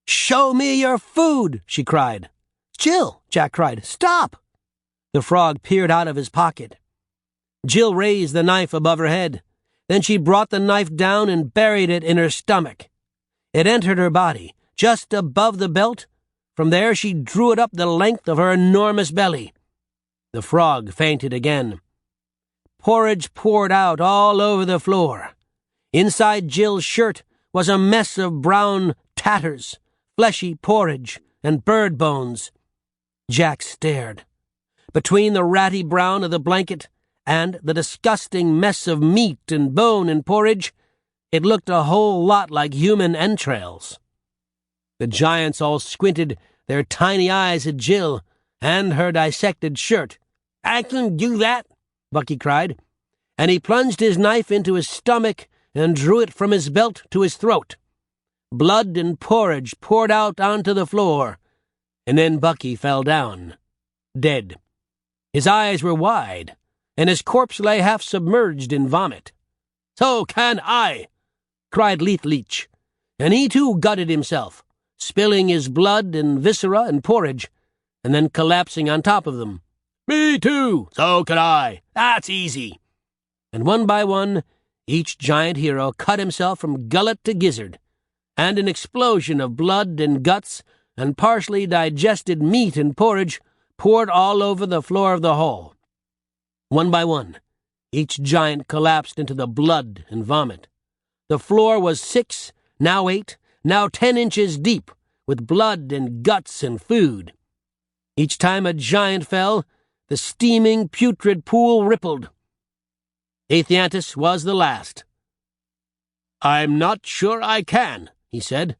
"Show me your food," she cried. "Jill," Jack cried, "stop!" The frog peered out of his pocket. Jill raised the knife above her head. Then she brought the knife down and buried it in her stomach. It entered her body, just above the belt. From there she drew it up the length of her enormous belly. The frog fainted again. Porridge poured out all over the floor. Inside Jill's shirt was a mess of brown tatters, fleshy porridge, and bird bones. Jack stared. Between the ratty brown of the blanket and the disgusting mess of meat and bone and porridge, it looked a whole lot like human entrails. The giants all squinted their tiny eyes at Jill and her dissected shirt. "I can do that," Bucky cried, and he plunged his knife into his stomach and drew it from his belt to his throat. Blood and porridge poured out onto the floor, and then Bucky fell down, dead. His eyes were wide, and his corpse lay half submerged in vomit. "So can I!" cried Leith Leach, and he too gutted himself, spilling his blood and viscera and porridge, and then collapsing on top of them. "Me too! So can I! That's easy!" And one by one, each giant hero cut himself from gullet to gizzard, and an explosion of blood and guts and partially digested meat and porridge poured all over the floor of the hall. One by one, each giant collapsed into the blood and vomit. The floor was 6, now 8, now 10 inches deep, with blood and guts and food. Each time a giant fell, the steaming, putrid pool rippled. Athyantus was the last. "I'm not sure I can," he said,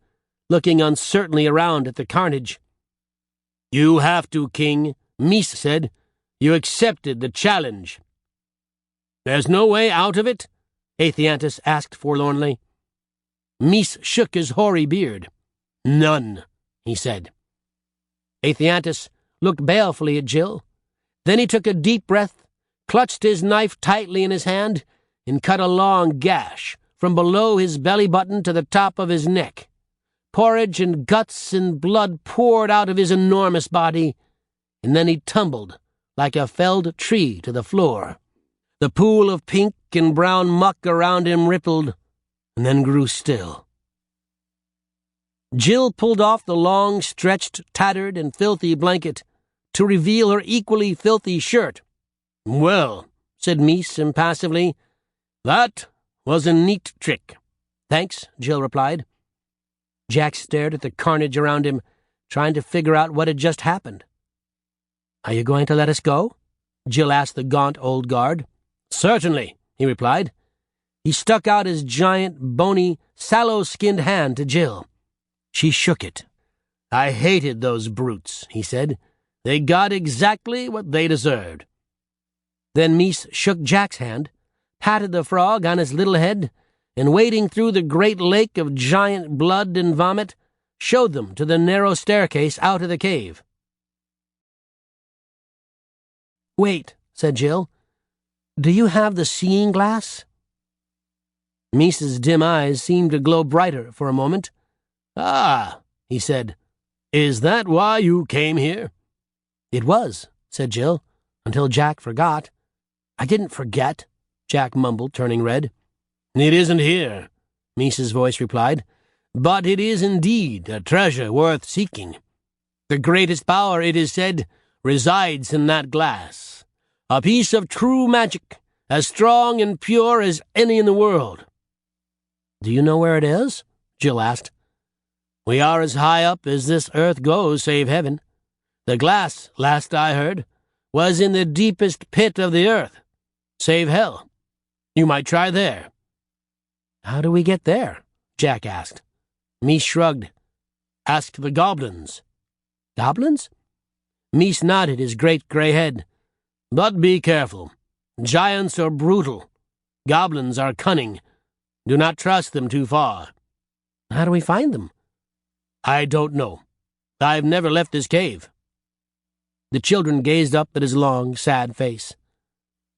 looking uncertainly around at the carnage. "You have to, King," Mies said. "You accepted the challenge." "There's no way out of it?" Athyantus asked forlornly. Mies shook his hoary beard. "None," he said. Athyantus looked balefully at Jill. Then he took a deep breath, clutched his knife tightly in his hand, and cut a long gash from below his belly button to the top of his neck. Porridge and guts and blood poured out of his enormous body, and then he tumbled like a felled tree to the floor. The pool of pink and brown muck around him rippled, and then grew still. Jill pulled off the long, stretched, tattered, and filthy blanket to reveal her equally filthy shirt. "Well," said Mies impassively, "that was a neat trick." "Thanks," Jill replied. Jack stared at the carnage around him, trying to figure out what had just happened. "Are you going to let us go?" Jill asked the gaunt old guard. "Certainly," he replied. He stuck out his giant, bony, sallow-skinned hand to Jill. She shook it. "I hated those brutes," he said. "They got exactly what they deserved." Then Mies shook Jack's hand, patted the frog on his little head, and wading through the great lake of giant blood and vomit, showed them to the narrow staircase out of the cave. "Wait," said Jill. "Do you have the seeing glass?" Mies's dim eyes seemed to glow brighter for a moment. "Ah," he said. "Is that why you came here?" "It was," said Jill, "until Jack forgot." "I didn't forget," Jack mumbled, turning red. "It isn't here," Mies's voice replied, "but it is indeed a treasure worth seeking. The greatest power, it is said, resides in that glass. A piece of true magic, as strong and pure as any in the world." "Do you know where it is?" Jill asked. "We are as high up as this earth goes, save heaven. The glass, last I heard, was in the deepest pit of the earth, save hell. You might try there." "How do we get there?" Jack asked. Mies shrugged. "Ask the goblins." "Goblins?" Mies nodded his great gray head. "But be careful. Giants are brutal. Goblins are cunning. Do not trust them too far." "How do we find them?" "I don't know. I've never left this cave." The children gazed up at his long, sad face.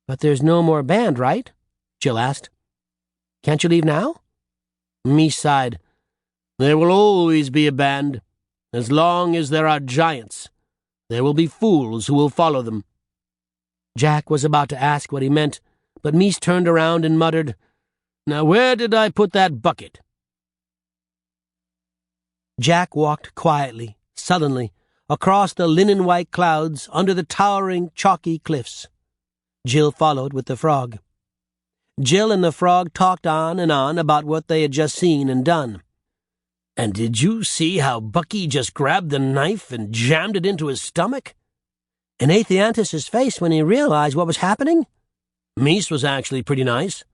"But there's no more band, right?" Jill asked. Can't you leave now? Mies sighed. There will always be a band. As long as there are giants, there will be fools who will follow them. Jack was about to ask what he meant, but Mies turned around and muttered, Now where did I put that bucket? Jack walked quietly, sullenly, across the linen-white clouds under the towering, chalky cliffs. Jill followed with the frog. Jill and the frog talked on and on about what they had just seen and done. And did you see how Bucky just grabbed the knife and jammed it into his stomach? And Aethiantus's face when he realized what was happening? Mies was actually pretty nice.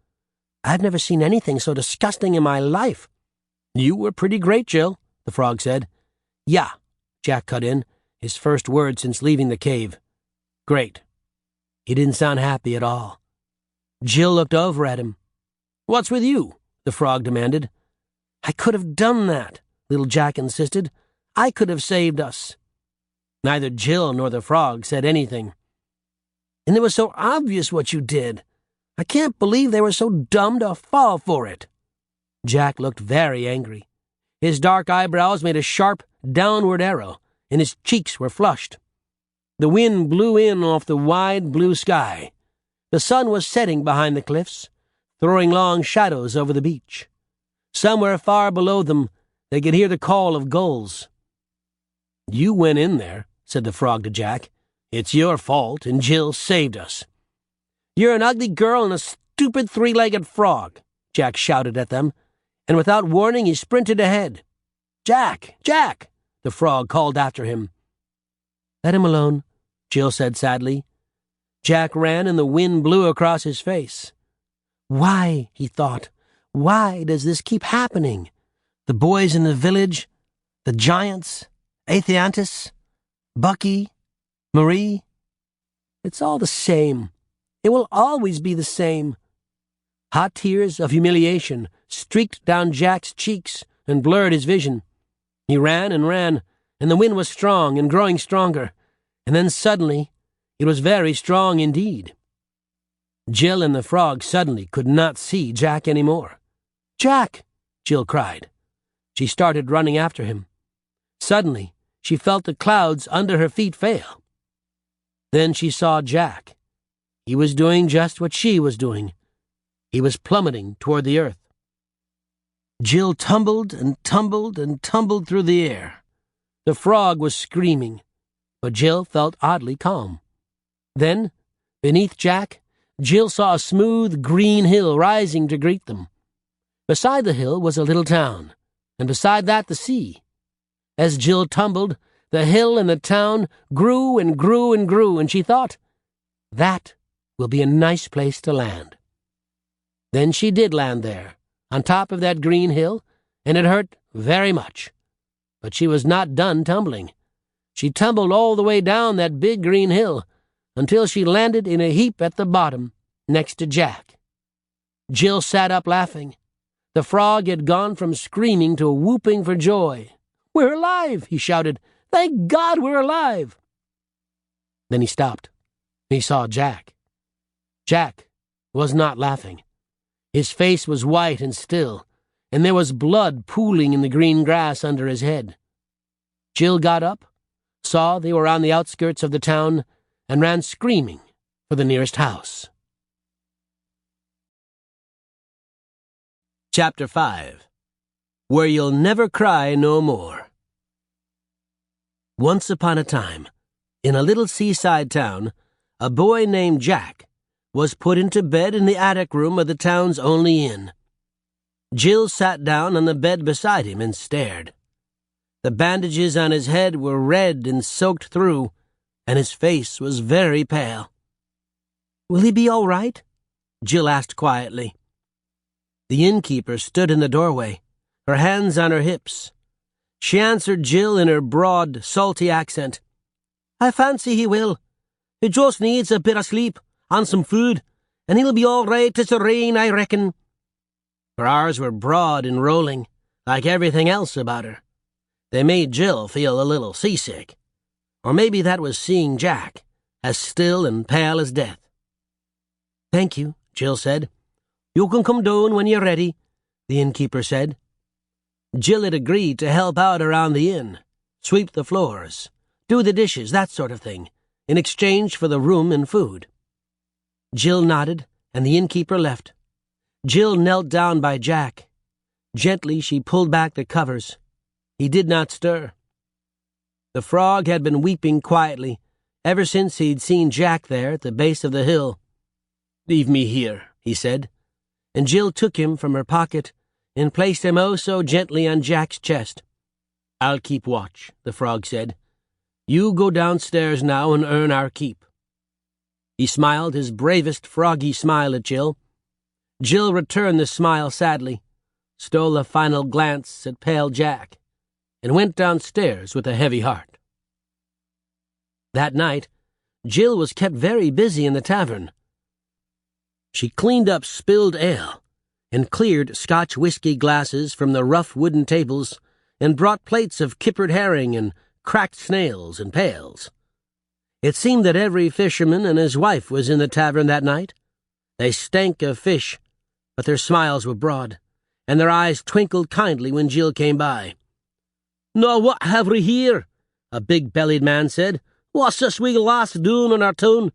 I've never seen anything so disgusting in my life. You were pretty great, Jill, the frog said. Yeah, Jack cut in, his first word since leaving the cave. Great. He didn't sound happy at all. Jill looked over at him. What's with you? The frog demanded. I could have done that, little Jack insisted. I could have saved us. Neither Jill nor the frog said anything. And it was so obvious what you did. I can't believe they were so dumb to fall for it. Jack looked very angry. His dark eyebrows made a sharp, downward arrow, and his cheeks were flushed. The wind blew in off the wide blue sky. The sun was setting behind the cliffs, throwing long shadows over the beach. Somewhere far below them, they could hear the call of gulls. You went in there, said the frog to Jack. It's your fault, and Jill saved us. You're an ugly girl and a stupid three-legged frog, Jack shouted at them, and without warning he sprinted ahead. Jack! Jack! The frog called after him. Let him alone, Jill said sadly. Jack ran and the wind blew across his face. Why, he thought, why does this keep happening? The boys in the village, the giants, Aethiantus, Bucky, Marie. It's all the same. It will always be the same. Hot tears of humiliation streaked down Jack's cheeks and blurred his vision. He ran, and the wind was strong and growing stronger, and then suddenly it was very strong indeed. Jill and the frog suddenly could not see Jack any more. Jack! Jill cried. She started running after him. Suddenly, she felt the clouds under her feet fail. Then she saw Jack. He was doing just what she was doing. He was plummeting toward the earth. Jill tumbled and tumbled and tumbled through the air. The frog was screaming, but Jill felt oddly calm. Then, beneath Jack, Jill saw a smooth green hill rising to greet them. Beside the hill was a little town, and beside that the sea. As Jill tumbled, the hill and the town grew and grew and grew, and she thought, that will be a nice place to land. Then she did land there, on top of that green hill, and it hurt very much. But she was not done tumbling. She tumbled all the way down that big green hill, until she landed in a heap at the bottom, next to Jack. Jill sat up laughing. The frog had gone from screaming to whooping for joy. We're alive, he shouted. Thank God we're alive. Then he stopped. He saw Jack. Jack was not laughing. His face was white and still, and there was blood pooling in the green grass under his head. Jill got up, saw they were on the outskirts of the town, and ran screaming for the nearest house. Chapter 5 Where You'll Never Cry No More. Once upon a time, in a little seaside town, a boy named Jack was put into bed in the attic room of the town's only inn. Jill sat down on the bed beside him and stared. The bandages on his head were red and soaked through, and his face was very pale. Will he be all right? Jill asked quietly. The innkeeper stood in the doorway, her hands on her hips. She answered Jill in her broad, salty accent. I fancy he will. He just needs a bit of sleep, and some food, and he'll be all right as the rain, I reckon. Her R's were broad and rolling, like everything else about her. They made Jill feel a little seasick. Or maybe that was seeing Jack, as still and pale as death. Thank you, Jill said. You can come down when you're ready, the innkeeper said. Jill had agreed to help out around the inn, sweep the floors, do the dishes, that sort of thing, in exchange for the room and food. Jill nodded, and the innkeeper left. Jill knelt down by Jack. Gently she pulled back the covers. He did not stir. The frog had been weeping quietly ever since he'd seen Jack there at the base of the hill. "Leave me here," he said, and Jill took him from her pocket and placed him oh so gently on Jack's chest. "I'll keep watch," the frog said. "You go downstairs now and earn our keep." He smiled his bravest froggy smile at Jill. Jill returned the smile sadly, stole a final glance at pale Jack, and went downstairs with a heavy heart. That night, Jill was kept very busy in the tavern. She cleaned up spilled ale, and cleared Scotch whiskey glasses from the rough wooden tables, and brought plates of kippered herring and cracked snails and pails. It seemed that every fisherman and his wife was in the tavern that night. They stank of fish, but their smiles were broad, and their eyes twinkled kindly when Jill came by. "Now what have we here?" a big-bellied man said. "What's this wee lass doing in our town?"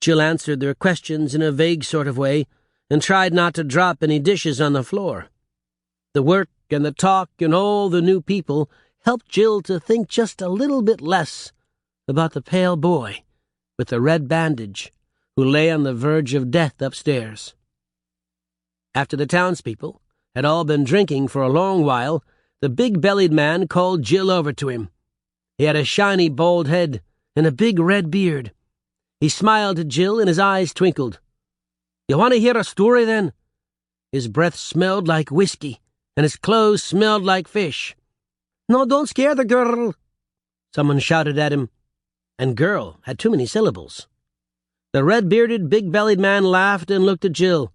Jill answered their questions in a vague sort of way, and tried not to drop any dishes on the floor. The work and the talk and all the new people helped Jill to think just a little bit less about the pale boy with the red bandage who lay on the verge of death upstairs. After the townspeople had all been drinking for a long while, the big-bellied man called Jill over to him. He had a shiny bald head and a big red beard. He smiled at Jill and his eyes twinkled. "You want to hear a story, then?" His breath smelled like whiskey, and his clothes smelled like fish. "No, don't scare the girl," someone shouted at him, and girl had too many syllables. The red-bearded, big-bellied man laughed and looked at Jill.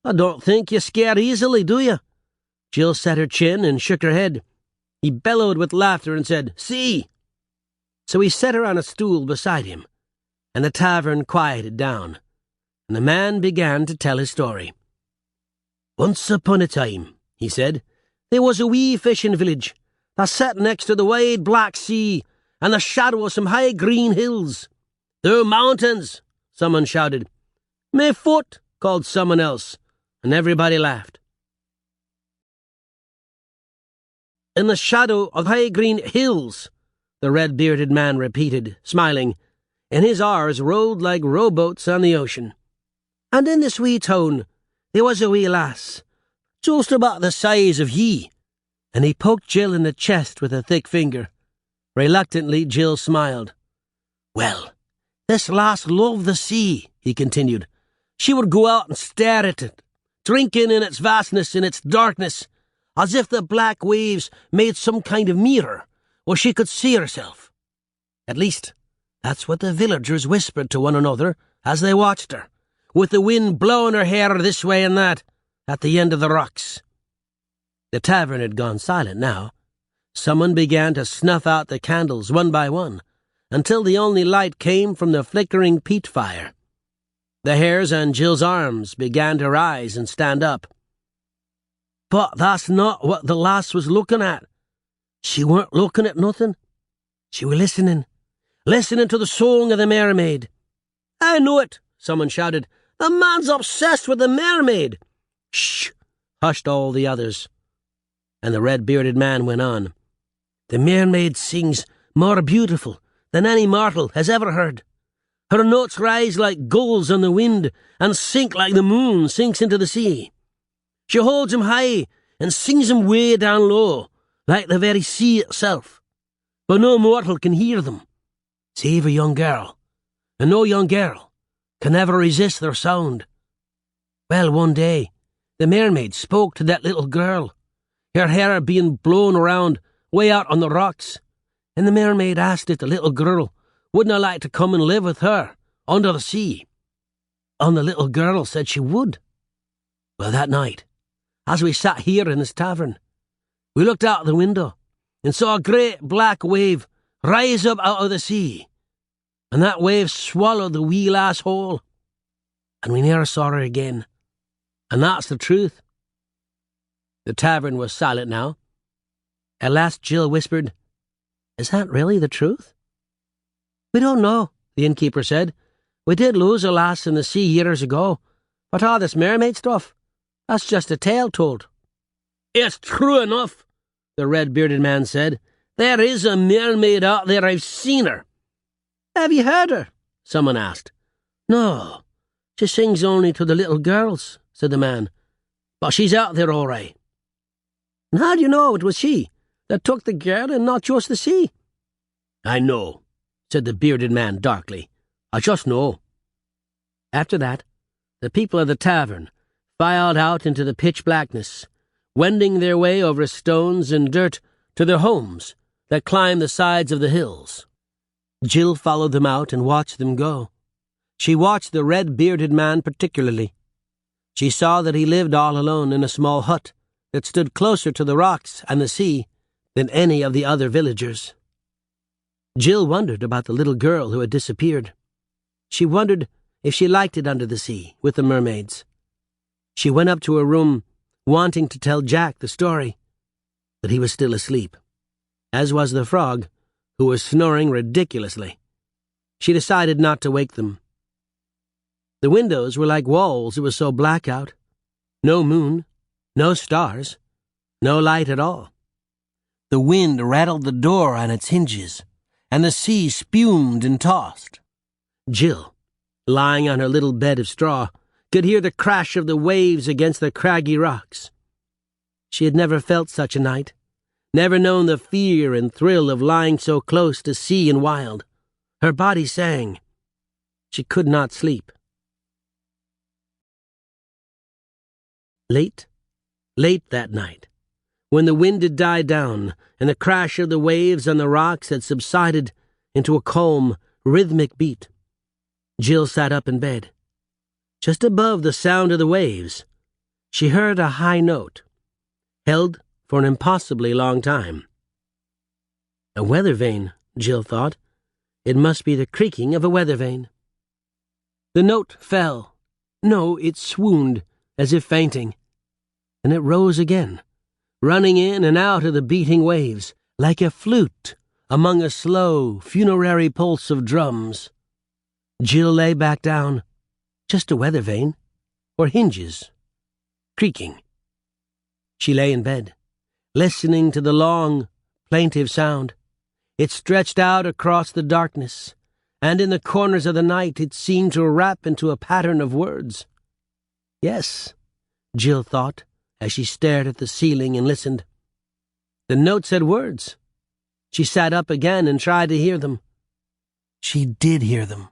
"I don't think you scare easily, do you?" Jill set her chin and shook her head. He bellowed with laughter and said, "See!" So he set her on a stool beside him, and the tavern quieted down, and the man began to tell his story. "Once upon a time," he said, "there was a wee fishing village that sat next to the wide black sea and the shadow of some high green hills. They're mountains," someone shouted. "Me foot," called someone else, and everybody laughed. "In the shadow of high green hills," the red-bearded man repeated, smiling, and his R's rolled like rowboats on the ocean. "And in this wee town there was a wee lass, just about the size of ye," and he poked Jill in the chest with a thick finger. Reluctantly, Jill smiled. "Well, this lass loved the sea," he continued. "She would go out and stare at it, drinking in its vastness and its darkness, as if the black waves made some kind of mirror where she could see herself. At least, that's what the villagers whispered to one another as they watched her, with the wind blowing her hair this way and that, at the end of the rocks." The tavern had gone silent now. Someone began to snuff out the candles one by one, until the only light came from the flickering peat fire. The hairs on Jill's arms began to rise and stand up. "But that's not what the lass was looking at. She weren't looking at nothing. She was listening to the song of the mermaid." "I know it," someone shouted. "The man's obsessed with the mermaid." "Shh!" hushed all the others. And the red-bearded man went on. "The mermaid sings more beautiful than any mortal has ever heard. Her notes rise like gulls on the wind and sink like the moon sinks into the sea. She holds him high and sings him way down low, like the very sea itself. But no mortal can hear them, save a young girl, and no young girl can ever resist their sound. Well, one day, the mermaid spoke to that little girl, her hair being blown around way out on the rocks, and the mermaid asked if the little girl wouldn't like to come and live with her under the sea. And the little girl said she would. Well, that night, as we sat here in this tavern, we looked out the window and saw a great black wave rise up out of the sea, and that wave swallowed the wee lass whole, and we never saw her again. and that's the truth." The tavern was silent now. At last Jill whispered, "Is that really the truth?" "We don't know," the innkeeper said. "We did lose a lass in the sea years ago, but all this mermaid stuff, that's just a tale told." "It's true enough," the red-bearded man said. "There is a mermaid out there. I've seen her." "Have you heard her?" someone asked. "No, she sings only to the little girls," said the man. "But she's out there all right." "And how do you know it was she that took the girl and not just the sea?" "I know," said the bearded man darkly. "I just know." After that, the people of the tavern filed out into the pitch blackness, wending their way over stones and dirt to their homes that climbed the sides of the hills. Jill followed them out and watched them go. She watched the red-bearded man particularly. She saw that he lived all alone in a small hut that stood closer to the rocks and the sea than any of the other villagers. Jill wondered about the little girl who had disappeared. She wondered if she liked it under the sea with the mermaids. She went up to her room, wanting to tell Jack the story, but he was still asleep, as was the frog, who was snoring ridiculously. She decided not to wake them. The windows were like walls. It was so black out. No moon, no stars, no light at all. The wind rattled the door on its hinges, and the sea spumed and tossed. Jill, lying on her little bed of straw, could hear the crash of the waves against the craggy rocks. She had never felt such a night, never known the fear and thrill of lying so close to sea and wild. Her body sang. She could not sleep. Late that night, when the wind had died down and the crash of the waves on the rocks had subsided into a calm, rhythmic beat, Jill sat up in bed. Just above the sound of the waves, she heard a high note, held for an impossibly long time. A weather vane, Jill thought. It must be the creaking of a weather vane. The note fell. No, it swooned, as if fainting. And it rose again, running in and out of the beating waves, like a flute among a slow, funerary pulse of drums. Jill lay back down. Just a weather vane, or hinges, creaking. She lay in bed, listening to the long, plaintive sound. It stretched out across the darkness, and in the corners of the night it seemed to wrap into a pattern of words. Yes, Jill thought, as she stared at the ceiling and listened. The note said words. She sat up again and tried to hear them. She did hear them.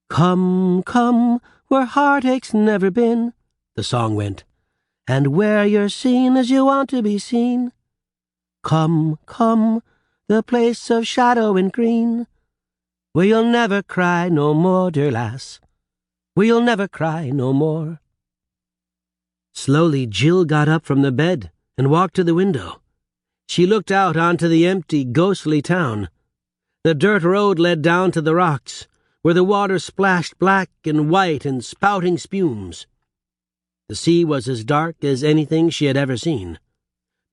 "Come, come, where heartache's never been," the song went, "and where you're seen as you want to be seen. Come, come, the place of shadow and green, where you'll never cry no more, dear lass, where you'll never cry no more." Slowly Jill got up from the bed and walked to the window. She looked out onto the empty, ghostly town. The dirt road led down to the rocks, where the water splashed black and white in spouting spumes. The sea was as dark as anything she had ever seen,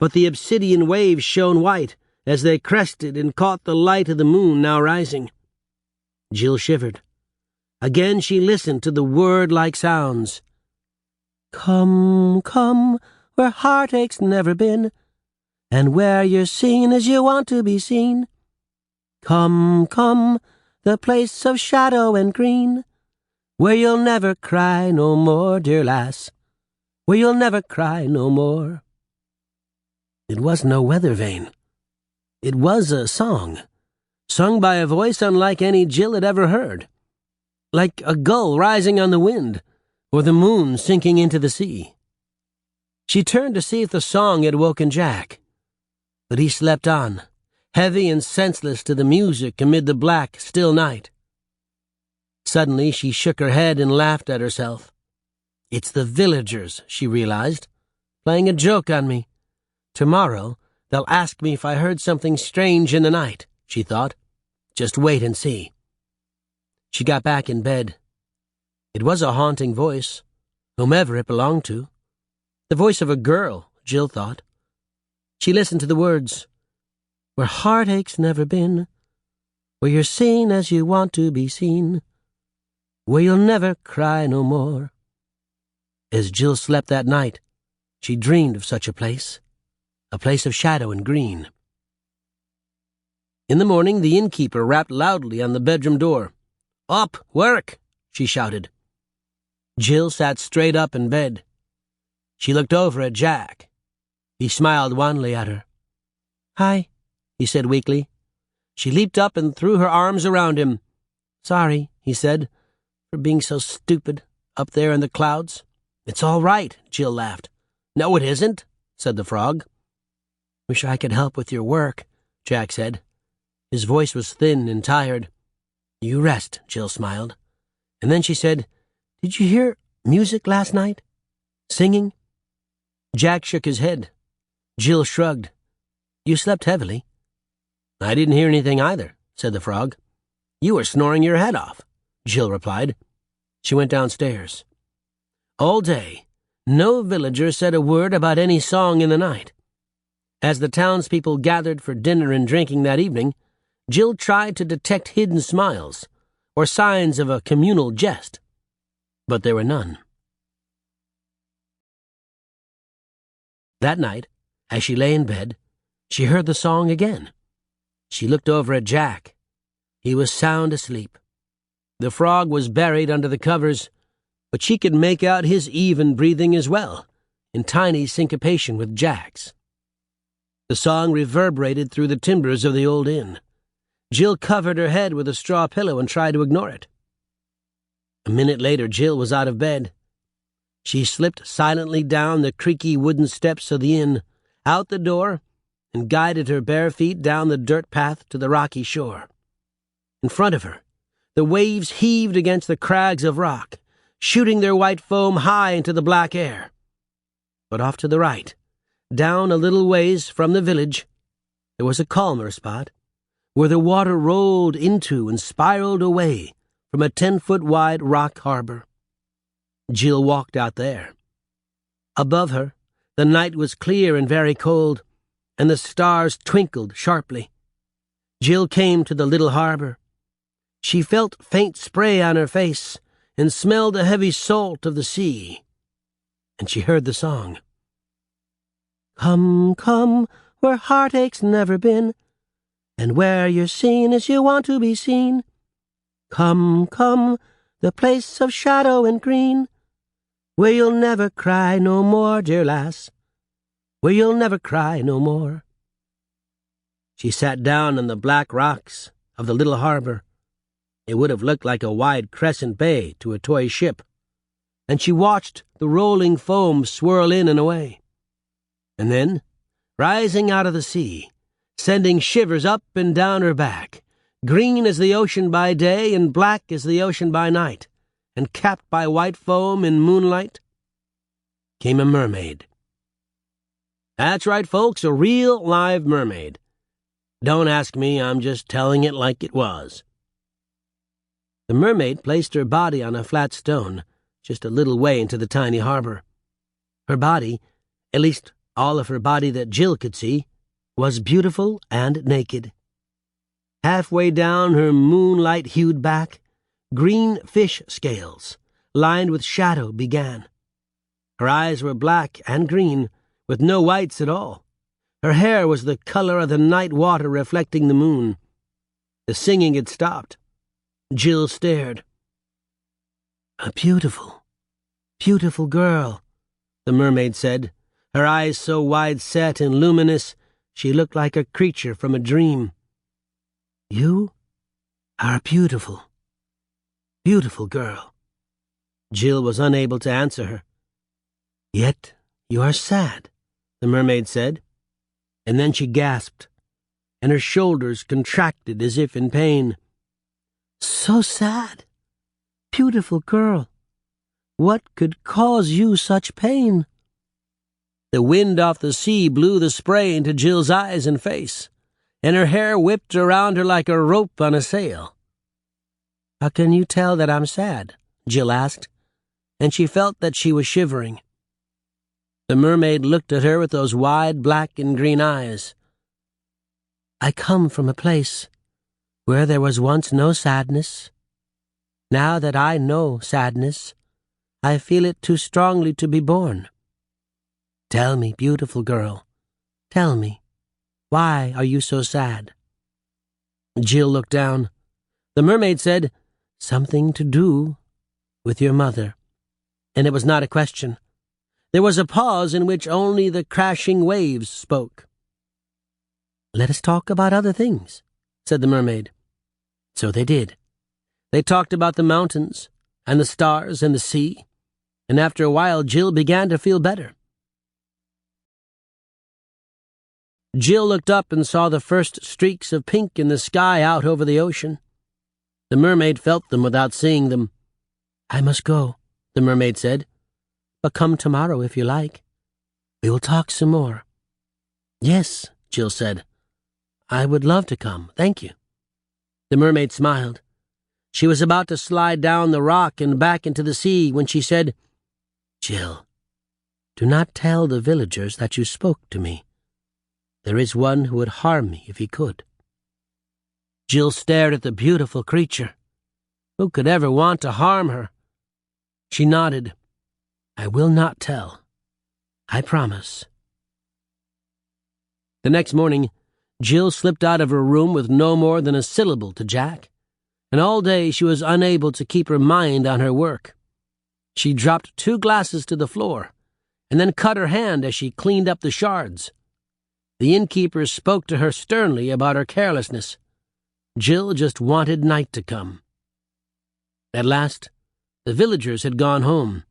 but the obsidian waves shone white as they crested and caught the light of the moon now rising. Jill shivered. Again she listened to the word-like sounds. "Come, come, where heartache's never been, and where you're seen as you want to be seen. Come, come, the place of shadow and green, where you'll never cry no more, dear lass, where you'll never cry no more." It was no weather vane. It was a song, sung by a voice unlike any Jill had ever heard, like a gull rising on the wind, or the moon sinking into the sea. She turned to see if the song had woken Jack, but he slept on, heavy and senseless to the music amid the black, still night. Suddenly she shook her head and laughed at herself. "It's the villagers," she realized, "playing a joke on me. Tomorrow they'll ask me if I heard something strange in the night," she thought. "Just wait and see." She got back in bed. It was a haunting voice, whomever it belonged to. The voice of a girl, Jill thought. She listened to the words, "Where heartache's never been, where you're seen as you want to be seen, where you'll never cry no more." As Jill slept that night, she dreamed of such a place of shadow and green. In the morning, the innkeeper rapped loudly on the bedroom door. "Up, work!" she shouted. Jill sat straight up in bed. She looked over at Jack. He smiled wanly at her. "Hi," he said weakly. She leaped up and threw her arms around him. "Sorry," he said, "for being so stupid up there in the clouds." "It's all right," Jill laughed. "No, it isn't," said the frog. "Wish I could help with your work," Jack said. His voice was thin and tired. "You rest," Jill smiled. And then she said, "Did you hear music last night? Singing?" Jack shook his head. Jill shrugged. "You slept heavily." "I didn't hear anything either," said the frog. "You were snoring your head off," Jill replied. She went downstairs. All day, no villager said a word about any song in the night. As the townspeople gathered for dinner and drinking that evening, Jill tried to detect hidden smiles or signs of a communal jest, but there were none. That night, as she lay in bed, she heard the song again. She looked over at Jack. He was sound asleep. The frog was buried under the covers, but she could make out his even breathing as well, in tiny syncopation with Jack's. The song reverberated through the timbers of the old inn. Jill covered her head with a straw pillow and tried to ignore it. A minute later, Jill was out of bed. She slipped silently down the creaky wooden steps of the inn, out the door, and guided her bare feet down the dirt path to the rocky shore. In front of her, the waves heaved against the crags of rock, shooting their white foam high into the black air. But off to the right, down a little ways from the village, there was a calmer spot, where the water rolled into and spiraled away from a 10-foot-wide rock harbor. Jill walked out there. Above her, the night was clear and very cold, and the stars twinkled sharply. Jill came to the little harbor. She felt faint spray on her face and smelled the heavy salt of the sea. And she heard the song. "Come, come, where heartache's never been, and where you're seen as you want to be seen. Come, come, the place of shadow and green, where you'll never cry no more, dear lass, where you'll never cry no more." She sat down on the black rocks of the little harbor. It would have looked like a wide crescent bay to a toy ship, and she watched the rolling foam swirl in and away. And then, rising out of the sea, sending shivers up and down her back, green as the ocean by day and black as the ocean by night, and capped by white foam in moonlight, came a mermaid. That's right, folks, a real live mermaid. Don't ask me, I'm just telling it like it was. The mermaid placed her body on a flat stone, just a little way into the tiny harbor. Her body, at least all of her body that Jill could see, was beautiful and naked. Halfway down her moonlight-hued back, green fish scales, lined with shadow, began. Her eyes were black and green, with no whites at all. Her hair was the color of the night water reflecting the moon. The singing had stopped. Jill stared. "A beautiful, beautiful girl," the mermaid said, her eyes so wide-set and luminous she looked like a creature from a dream. "You are a beautiful, beautiful girl." Jill was unable to answer her. "Yet you are sad," the mermaid said, and then she gasped, and her shoulders contracted as if in pain. "So sad. Beautiful girl. What could cause you such pain?" The wind off the sea blew the spray into Jill's eyes and face, and her hair whipped around her like a rope on a sail. "How can you tell that I'm sad?" Jill asked. and she felt that she was shivering. The mermaid looked at her with those wide black and green eyes. "I come from a place where there was once no sadness. Now that I know sadness, I feel it too strongly to be borne. Tell me, beautiful girl, tell me, why are you so sad?" Jill looked down. The mermaid said, "Something to do with your mother." And it was not a question. There was a pause in which only the crashing waves spoke. "Let us talk about other things," said the mermaid. So they did. They talked about the mountains and the stars and the sea, and after a while Jill began to feel better. Jill looked up and saw the first streaks of pink in the sky out over the ocean. The mermaid felt them without seeing them. "I must go," the mermaid said, "but come tomorrow if you like. We will talk some more." "Yes," Jill said. "I would love to come, thank you." The mermaid smiled. She was about to slide down the rock and back into the sea when she said, "Jill, do not tell the villagers that you spoke to me. There is one who would harm me if he could." Jill stared at the beautiful creature. Who could ever want to harm her? She nodded. "I will not tell. I promise." The next morning, Jill slipped out of her room with no more than a syllable to Jack, and all day she was unable to keep her mind on her work. She dropped 2 glasses to the floor, and then cut her hand as she cleaned up the shards. The innkeeper spoke to her sternly about her carelessness. Jill just wanted night to come. At last, the villagers had gone home.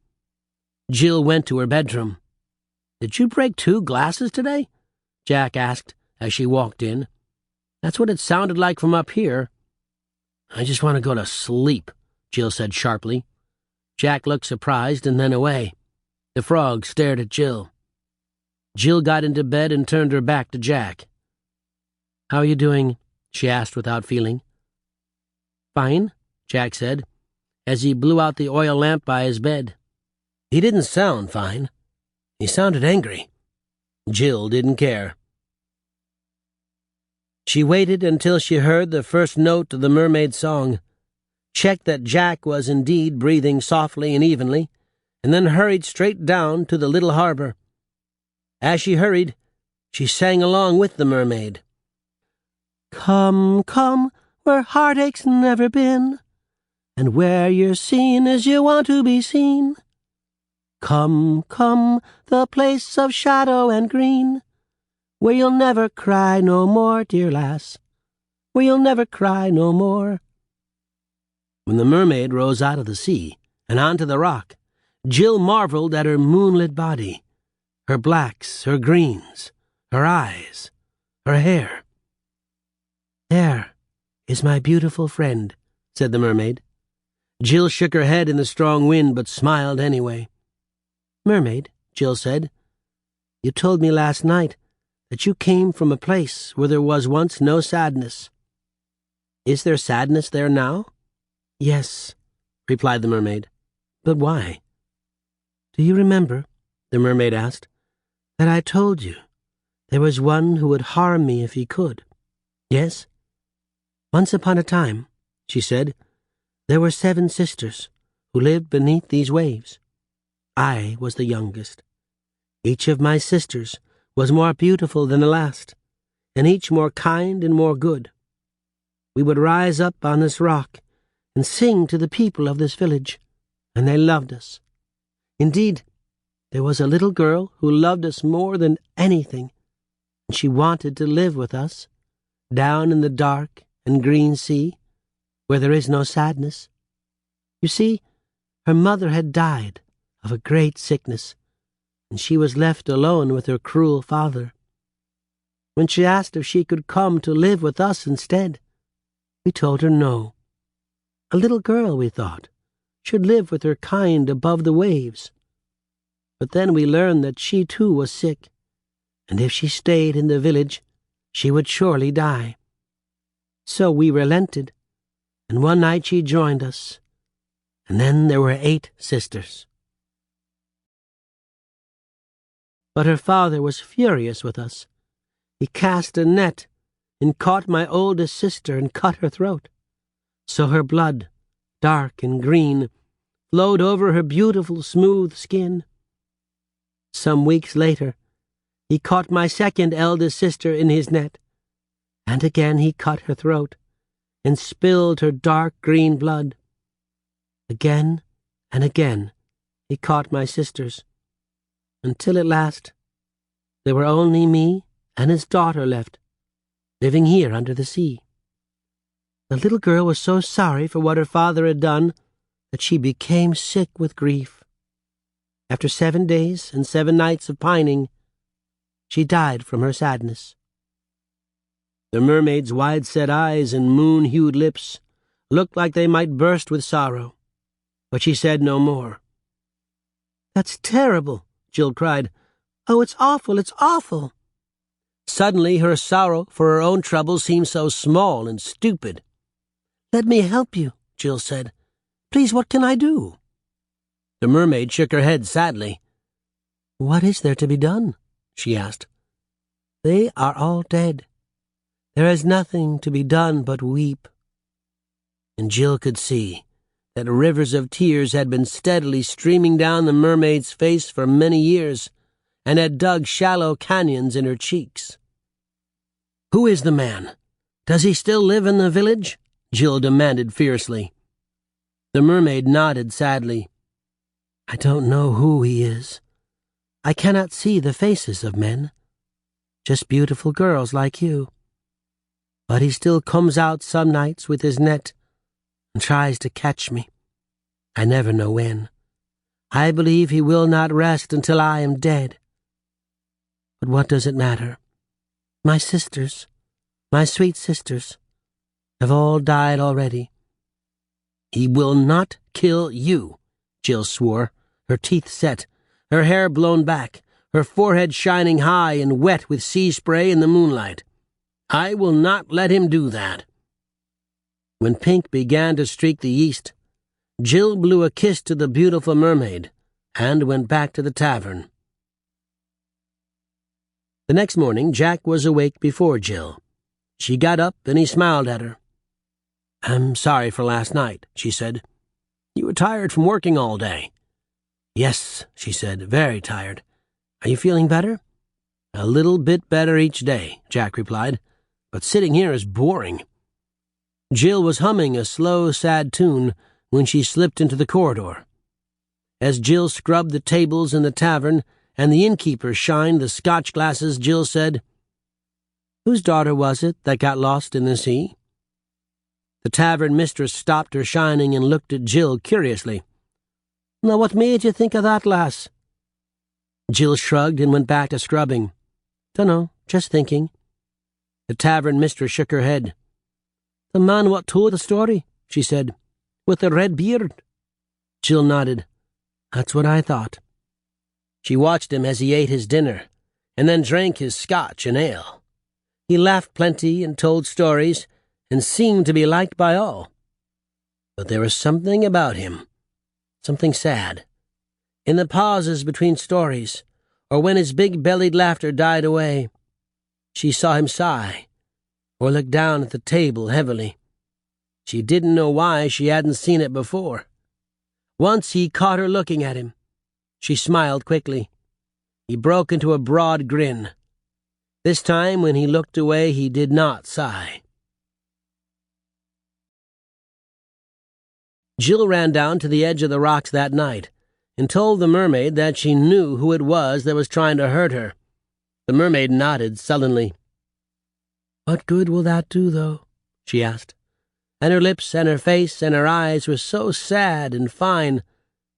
Jill went to her bedroom. "Did you break 2 glasses today?" Jack asked as she walked in. "That's what it sounded like from up here." "I just want to go to sleep," Jill said sharply. Jack looked surprised and then away. The frog stared at Jill. Jill got into bed and turned her back to Jack. "How are you doing?" she asked without feeling. "Fine," Jack said, as he blew out the oil lamp by his bed. He didn't sound fine. He sounded angry. Jill didn't care. She waited until she heard the first note of the mermaid's song, checked that Jack was indeed breathing softly and evenly, and then hurried straight down to the little harbor. As she hurried, she sang along with the mermaid. "Come, come, where heartache's never been, and where you're seen as you want to be seen. Come, come, the place of shadow and green, where you'll never cry no more, dear lass, where you'll never cry no more." When the mermaid rose out of the sea and onto the rock, Jill marveled at her moonlit body, her blacks, her greens, her eyes, her hair. "There is my beautiful friend," said the mermaid. Jill shook her head in the strong wind, but smiled anyway. "Mermaid," Jill said, "you told me last night that you came from a place where there was once no sadness. Is there sadness there now?" "Yes," replied the mermaid. "But why?" "Do you remember," the mermaid asked, "that I told you there was one who would harm me if he could?" "Yes." "Once upon a time," she said, "there were 7 sisters who lived beneath these waves. I was the youngest. Each of my sisters was more beautiful than the last, and each more kind and more good. We would rise up on this rock and sing to the people of this village, and they loved us. Indeed, there was a little girl who loved us more than anything, and she wanted to live with us, down in the dark and green sea, where there is no sadness. You see, her mother had died of a great sickness, and she was left alone with her cruel father. When she asked if she could come to live with us instead, we told her no. A little girl, we thought, should live with her kind above the waves. But then we learned that she too was sick, and if she stayed in the village, she would surely die. So we relented, and one night she joined us, and then there were 8 sisters. But her father was furious with us. He cast a net and caught my oldest sister and cut her throat. So her blood, dark and green, flowed over her beautiful, smooth skin. Some weeks later, he caught my second eldest sister in his net, and again he cut her throat and spilled her dark green blood. Again and again he caught my sisters, until at last there were only me and his daughter left, living here under the sea. The little girl was so sorry for what her father had done that she became sick with grief. After 7 days and 7 nights of pining, she died from her sadness. The mermaid's wide-set eyes and moon-hued lips looked like they might burst with sorrow, but she said no more. "That's terrible," Jill cried. "Oh, it's awful, it's awful." Suddenly her sorrow for her own trouble seemed so small and stupid. "Let me help you," Jill said. "Please, what can I do?" The mermaid shook her head sadly. "What is there to be done?" she asked. "They are all dead. There is nothing to be done but weep." And Jill could see that rivers of tears had been steadily streaming down the mermaid's face for many years, and had dug shallow canyons in her cheeks. "Who is the man? Does he still live in the village?" Jill demanded fiercely. The mermaid nodded sadly. "I don't know who he is. I cannot see the faces of men, just beautiful girls like you. But he still comes out some nights with his net and tries to catch me. I never know when. I believe he will not rest until I am dead. But what does it matter? My sisters, my sweet sisters, have all died already." "He will not kill you," Jill swore, her teeth set, her hair blown back, her forehead shining high and wet with sea spray in the moonlight. "I will not let him do that." When pink began to streak the east, Jill blew a kiss to the beautiful mermaid and went back to the tavern. The next morning, Jack was awake before Jill. She got up and he smiled at her. "I'm sorry for last night," she said. "You were tired from working all day." "Yes," she said, "very tired. Are you feeling better?" "A little bit better each day," Jack replied, "but sitting here is boring." Jill was humming a slow, sad tune when she slipped into the corridor. As Jill scrubbed the tables in the tavern and the innkeeper shined the scotch glasses, Jill said, "Whose daughter was it that got lost in the sea?" The tavern mistress stopped her shining and looked at Jill curiously. "Now what made you think of that, lass?" Jill shrugged and went back to scrubbing. "Dunno, just thinking." The tavern mistress shook her head. "The man what told the story," she said, "with the red beard." Jill nodded. "That's what I thought." She watched him as he ate his dinner, and then drank his scotch and ale. He laughed plenty and told stories, and seemed to be liked by all. But there was something about him, something sad. In the pauses between stories, or when his big-bellied laughter died away, she saw him sigh, or look down at the table heavily. She didn't know why she hadn't seen it before. Once he caught her looking at him. She smiled quickly. He broke into a broad grin. This time, when he looked away, he did not sigh. Jill ran down to the edge of the rocks that night and told the mermaid that she knew who it was that was trying to hurt her. The mermaid nodded sullenly. "What good will that do, though?" she asked. And her lips and her face and her eyes were so sad and fine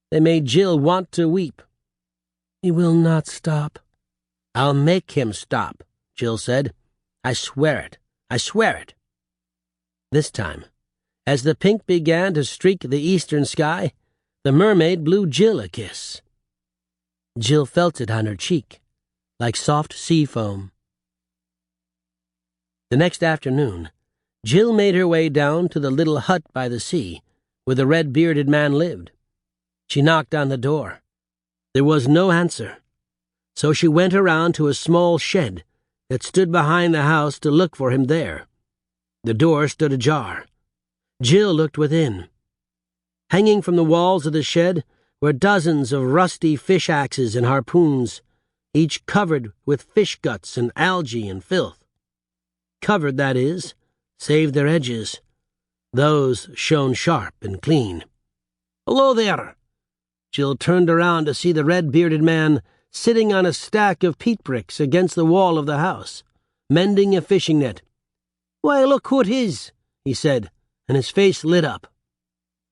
they made Jill want to weep. "He will not stop." "I'll make him stop," Jill said. "I swear it. I swear it." This time, as the pink began to streak the eastern sky, the mermaid blew Jill a kiss. Jill felt it on her cheek, like soft sea foam. The next afternoon, Jill made her way down to the little hut by the sea, where the red-bearded man lived. She knocked on the door. There was no answer. So she went around to a small shed that stood behind the house to look for him there. The door stood ajar. Jill looked within. Hanging from the walls of the shed were dozens of rusty fish axes and harpoons, each covered with fish guts and algae and filth. Covered, that is, save their edges. Those shone sharp and clean. "Hello there!" Jill turned around to see the red-bearded man sitting on a stack of peat bricks against the wall of the house, mending a fishing net. "Why, look who it is," he said, and his face lit up.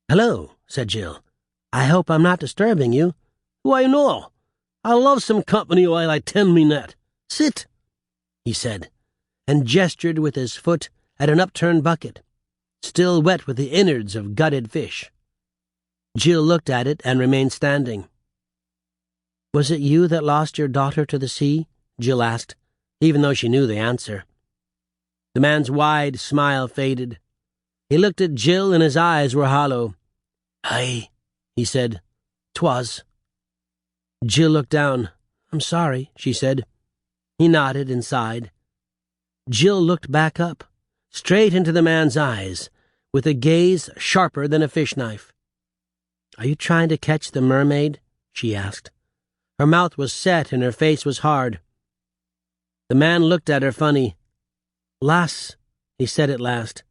"Hello," said Jill. "I hope I'm not disturbing you." "Why, no. I love some company while I tend me net. Sit," he said, and gestured with his foot at an upturned bucket, still wet with the innards of gutted fish. Jill looked at it and remained standing. "Was it you that lost your daughter to the sea?" Jill asked, even though she knew the answer. The man's wide smile faded. He looked at Jill and his eyes were hollow. "Aye," he said. "'Twas." Jill looked down. "I'm sorry," she said. He nodded and sighed. Jill looked back up, straight into the man's eyes, with a gaze sharper than a fish knife. "Are you trying to catch the mermaid?" she asked. Her mouth was set and her face was hard. The man looked at her funny. "Lass," he said at last,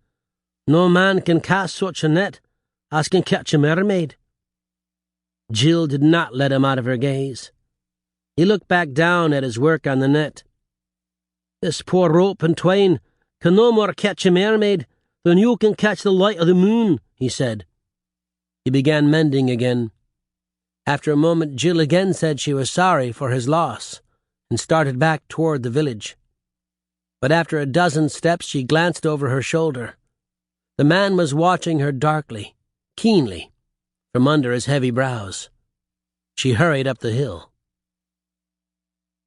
"no man can cast such a net as can catch a mermaid." Jill did not let him out of her gaze. He looked back down at his work on the net. "This poor rope and twine can no more catch a mermaid than you can catch the light of the moon," he said. He began mending again. After a moment, Jill again said she was sorry for his loss and started back toward the village. But after a dozen steps, she glanced over her shoulder. The man was watching her darkly, keenly, from under his heavy brows. She hurried up the hill.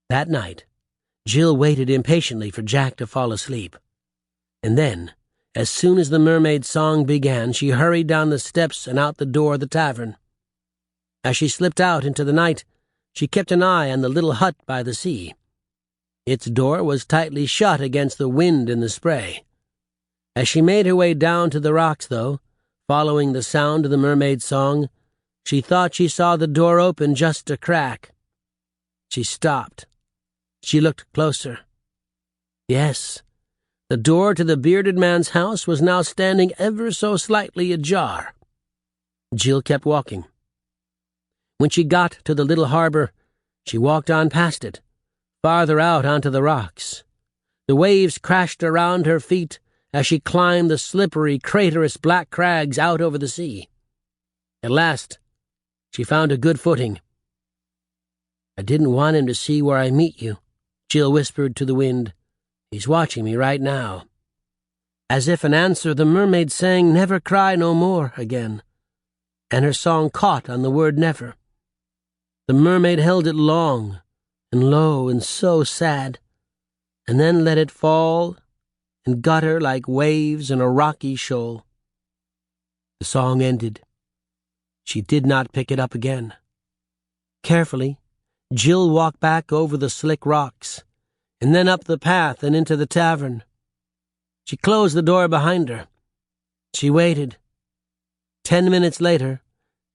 That night, Jill waited impatiently for Jack to fall asleep. And then, as soon as the mermaid's song began, she hurried down the steps and out the door of the tavern. As she slipped out into the night, she kept an eye on the little hut by the sea. Its door was tightly shut against the wind and the spray. As she made her way down to the rocks, though, following the sound of the mermaid's song, she thought she saw the door open just a crack. She stopped. She looked closer. Yes, the door to the bearded man's house was now standing ever so slightly ajar. Jill kept walking. When she got to the little harbor, she walked on past it, farther out onto the rocks. The waves crashed around her feet as she climbed the slippery, craterous black crags out over the sea. At last, she found a good footing. "I didn't want him to see where I meet you," Jill whispered to the wind. "He's watching me right now." As if in answer, the mermaid sang "Never Cry No More" again, and her song caught on the word never. The mermaid held it long and low and so sad, and then let it fall and gutter like waves in a rocky shoal. The song ended. She did not pick it up again. Carefully, Jill walked back over the slick rocks, and then up the path and into the tavern. She closed the door behind her. She waited. 10 minutes later,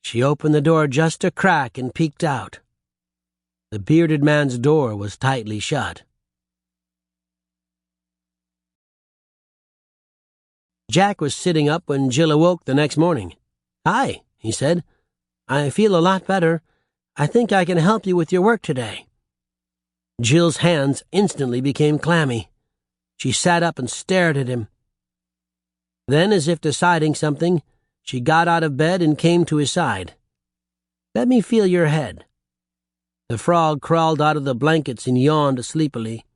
she opened the door just a crack and peeked out. The bearded man's door was tightly shut. Jack was sitting up when Jill awoke the next morning. "Hi," he said. "I feel a lot better. I think I can help you with your work today." Jill's hands instantly became clammy. She sat up and stared at him. Then, as if deciding something, she got out of bed and came to his side. "Let me feel your head." The frog crawled out of the blankets and yawned sleepily.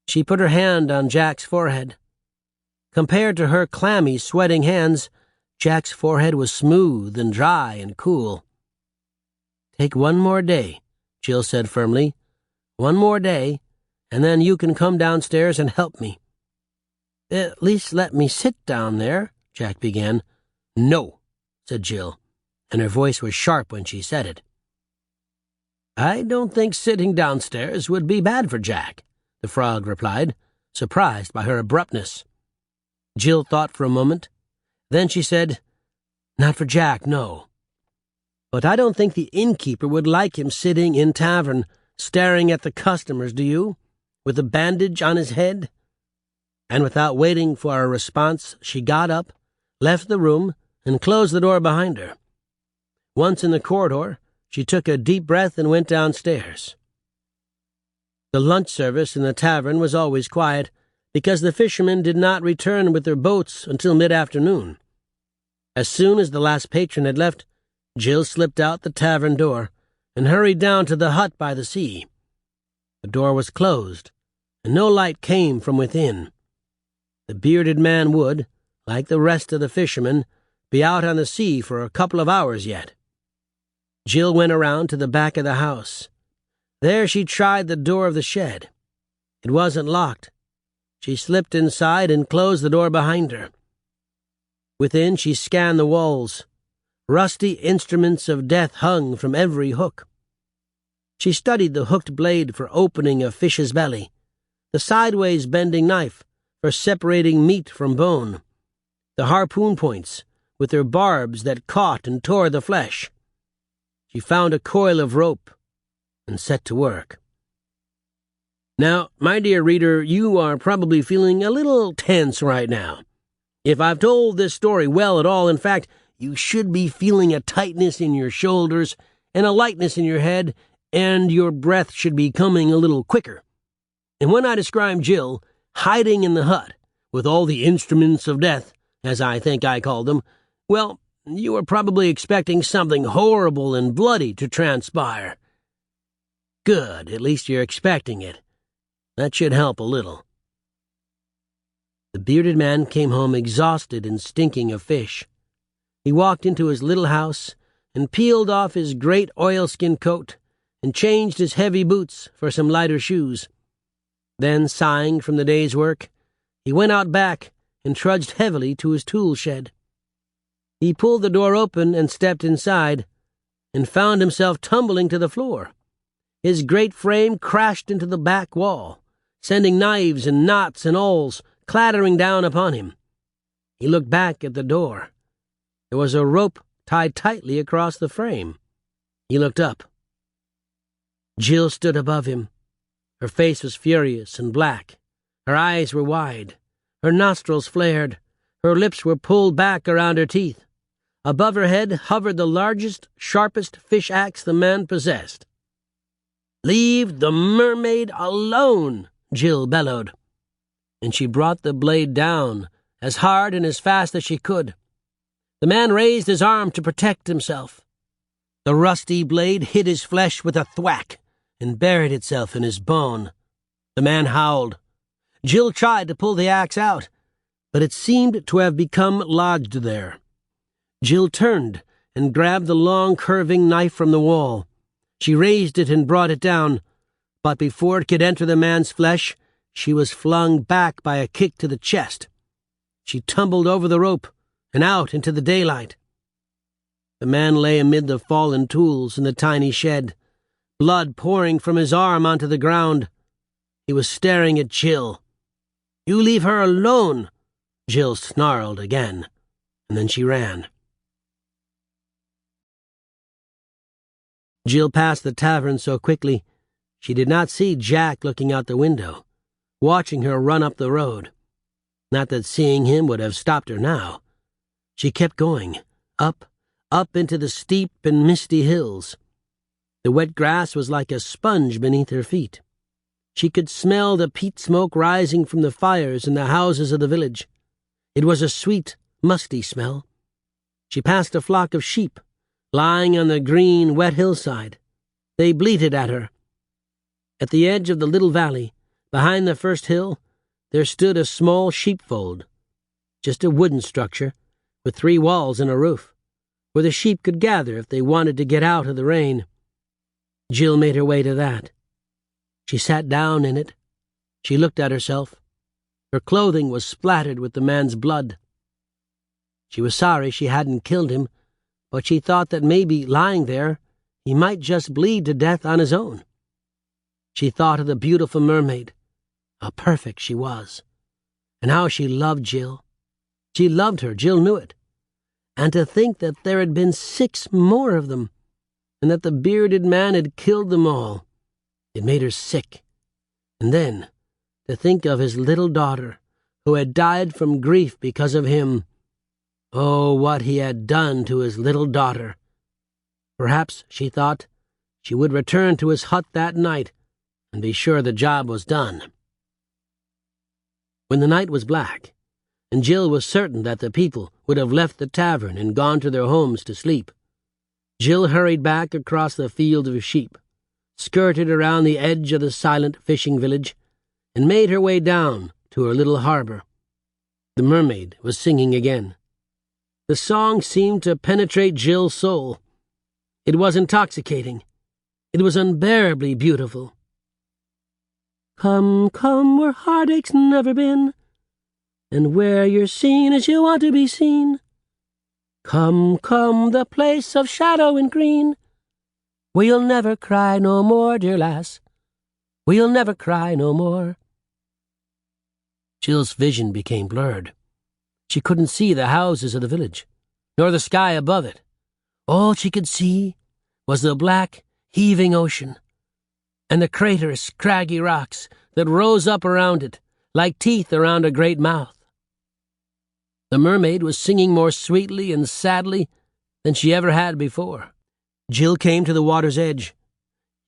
She put her hand on Jack's forehead. Compared to her clammy, sweating hands, Jack's forehead was smooth and dry and cool. "Take one more day," Jill said firmly. "One more day, and then you can come downstairs and help me." "At least let me sit down there," Jack began. "No," said Jill, and her voice was sharp when she said it. "I don't think sitting downstairs would be bad for Jack," the frog replied, surprised by her abruptness. Jill thought for a moment. Then she said, "Not for Jack, no. But I don't think the innkeeper would like him sitting in tavern, staring at the customers, do you, with a bandage on his head?" And without waiting for a response, she got up, left the room, and closed the door behind her. Once in the corridor, she took a deep breath and went downstairs. The lunch service in the tavern was always quiet, because the fishermen did not return with their boats until mid-afternoon. As soon as the last patron had left, Jill slipped out the tavern door and hurried down to the hut by the sea. The door was closed, and no light came from within. The bearded man would, like the rest of the fishermen, be out on the sea for a couple of hours yet. Jill went around to the back of the house. There she tried the door of the shed. It wasn't locked. She slipped inside and closed the door behind her. Within, she scanned the walls. Rusty instruments of death hung from every hook. She studied the hooked blade for opening a fish's belly, the sideways bending knife for separating meat from bone, the harpoon points with their barbs that caught and tore the flesh. She found a coil of rope and set to work. Now, my dear reader, you are probably feeling a little tense right now. If I've told this story well at all, in fact, you should be feeling a tightness in your shoulders and a lightness in your head, and your breath should be coming a little quicker. And when I describe Jill hiding in the hut with all the instruments of death, as I think I called them, well, you were probably expecting something horrible and bloody to transpire. Good, at least you're expecting it. That should help a little. The bearded man came home exhausted and stinking of fish. He walked into his little house and peeled off his great oilskin coat and changed his heavy boots for some lighter shoes. Then, sighing from the day's work, he went out back and trudged heavily to his tool shed. He pulled the door open and stepped inside, and found himself tumbling to the floor. His great frame crashed into the back wall, sending knives and knots and awls clattering down upon him. He looked back at the door. There was a rope tied tightly across the frame. He looked up. Jill stood above him. Her face was furious and black. Her eyes were wide. Her nostrils flared. Her lips were pulled back around her teeth. Above her head hovered the largest, sharpest fish axe the man possessed. "Leave the mermaid alone," Jill bellowed. And she brought the blade down as hard and as fast as she could. The man raised his arm to protect himself. The rusty blade hit his flesh with a thwack and buried itself in his bone. The man howled. Jill tried to pull the axe out, but it seemed to have become lodged there. Jill turned and grabbed the long, curving knife from the wall. She raised it and brought it down, but before it could enter the man's flesh, she was flung back by a kick to the chest. She tumbled over the rope and out into the daylight. The man lay amid the fallen tools in the tiny shed, blood pouring from his arm onto the ground. He was staring at Jill. "You leave her alone," Jill snarled again, and then she ran. Jill passed the tavern so quickly she did not see Jack looking out the window, watching her run up the road. Not that seeing him would have stopped her now. She kept going, up into the steep and misty hills. The wet grass was like a sponge beneath her feet. She could smell the peat smoke rising from the fires in the houses of the village. It was a sweet, musty smell. She passed a flock of sheep, lying on the green, wet hillside. They bleated at her. At the edge of the little valley, behind the first hill, there stood a small sheepfold, just a wooden structure, with 3 walls and a roof, where the sheep could gather if they wanted to get out of the rain. Jill made her way to that. She sat down in it. She looked at herself. Her clothing was splattered with the man's blood. She was sorry she hadn't killed him, but she thought that maybe, lying there, he might just bleed to death on his own. She thought of the beautiful mermaid, how perfect she was, and how she loved Jill. She loved her, Jill knew it. And to think that there had been 6 more of them, and that the bearded man had killed them all, it made her sick. And then, to think of his little daughter, who had died from grief because of him. Oh, what he had done to his little daughter! Perhaps, she thought, she would return to his hut that night and be sure the job was done. When the night was black, and Jill was certain that the people would have left the tavern and gone to their homes to sleep, Jill hurried back across the field of sheep, skirted around the edge of the silent fishing village, and made her way down to her little harbor. The mermaid was singing again. The song seemed to penetrate Jill's soul. It was intoxicating. It was unbearably beautiful. Come, come, where heartache's never been, and where you're seen as you want to be seen. Come, come, the place of shadow and green, where you'll never cry no more, dear lass, where you'll never cry no more. Jill's vision became blurred. She couldn't see the houses of the village, nor the sky above it. All she could see was the black, heaving ocean, and the craterous, craggy rocks that rose up around it, like teeth around a great mouth. The mermaid was singing more sweetly and sadly than she ever had before. Jill came to the water's edge.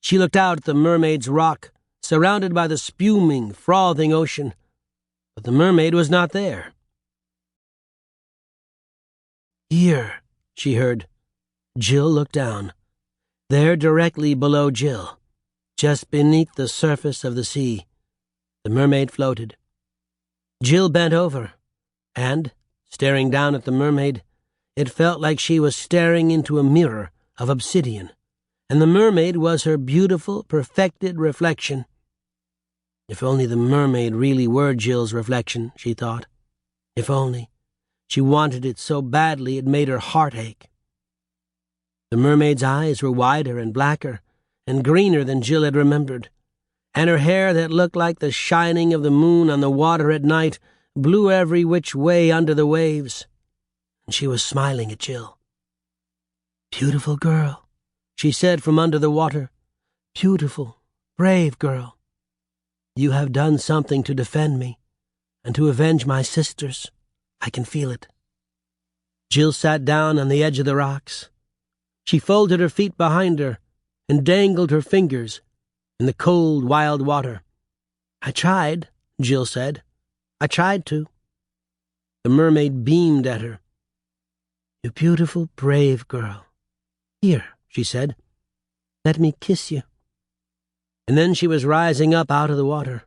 She looked out at the mermaid's rock, surrounded by the spuming, frothing ocean, but the mermaid was not there. Here, she heard. Jill looked down. There, directly below Jill, just beneath the surface of the sea, the mermaid floated. Jill bent over, and, staring down at the mermaid, it felt like she was staring into a mirror of obsidian, and the mermaid was her beautiful, perfected reflection. If only the mermaid really were Jill's reflection, she thought. If only. She wanted it so badly it made her heart ache. The mermaid's eyes were wider and blacker and greener than Jill had remembered, and her hair that looked like the shining of the moon on the water at night blew every which way under the waves, and she was smiling at Jill. "Beautiful girl," she said from under the water. "Beautiful, brave girl. You have done something to defend me and to avenge my sisters. I can feel it." Jill sat down on the edge of the rocks. She folded her feet behind her and dangled her fingers in the cold, wild water. "I tried," Jill said. "I tried to." The mermaid beamed at her. "You beautiful, brave girl. Here," she said. "Let me kiss you." And then she was rising up out of the water,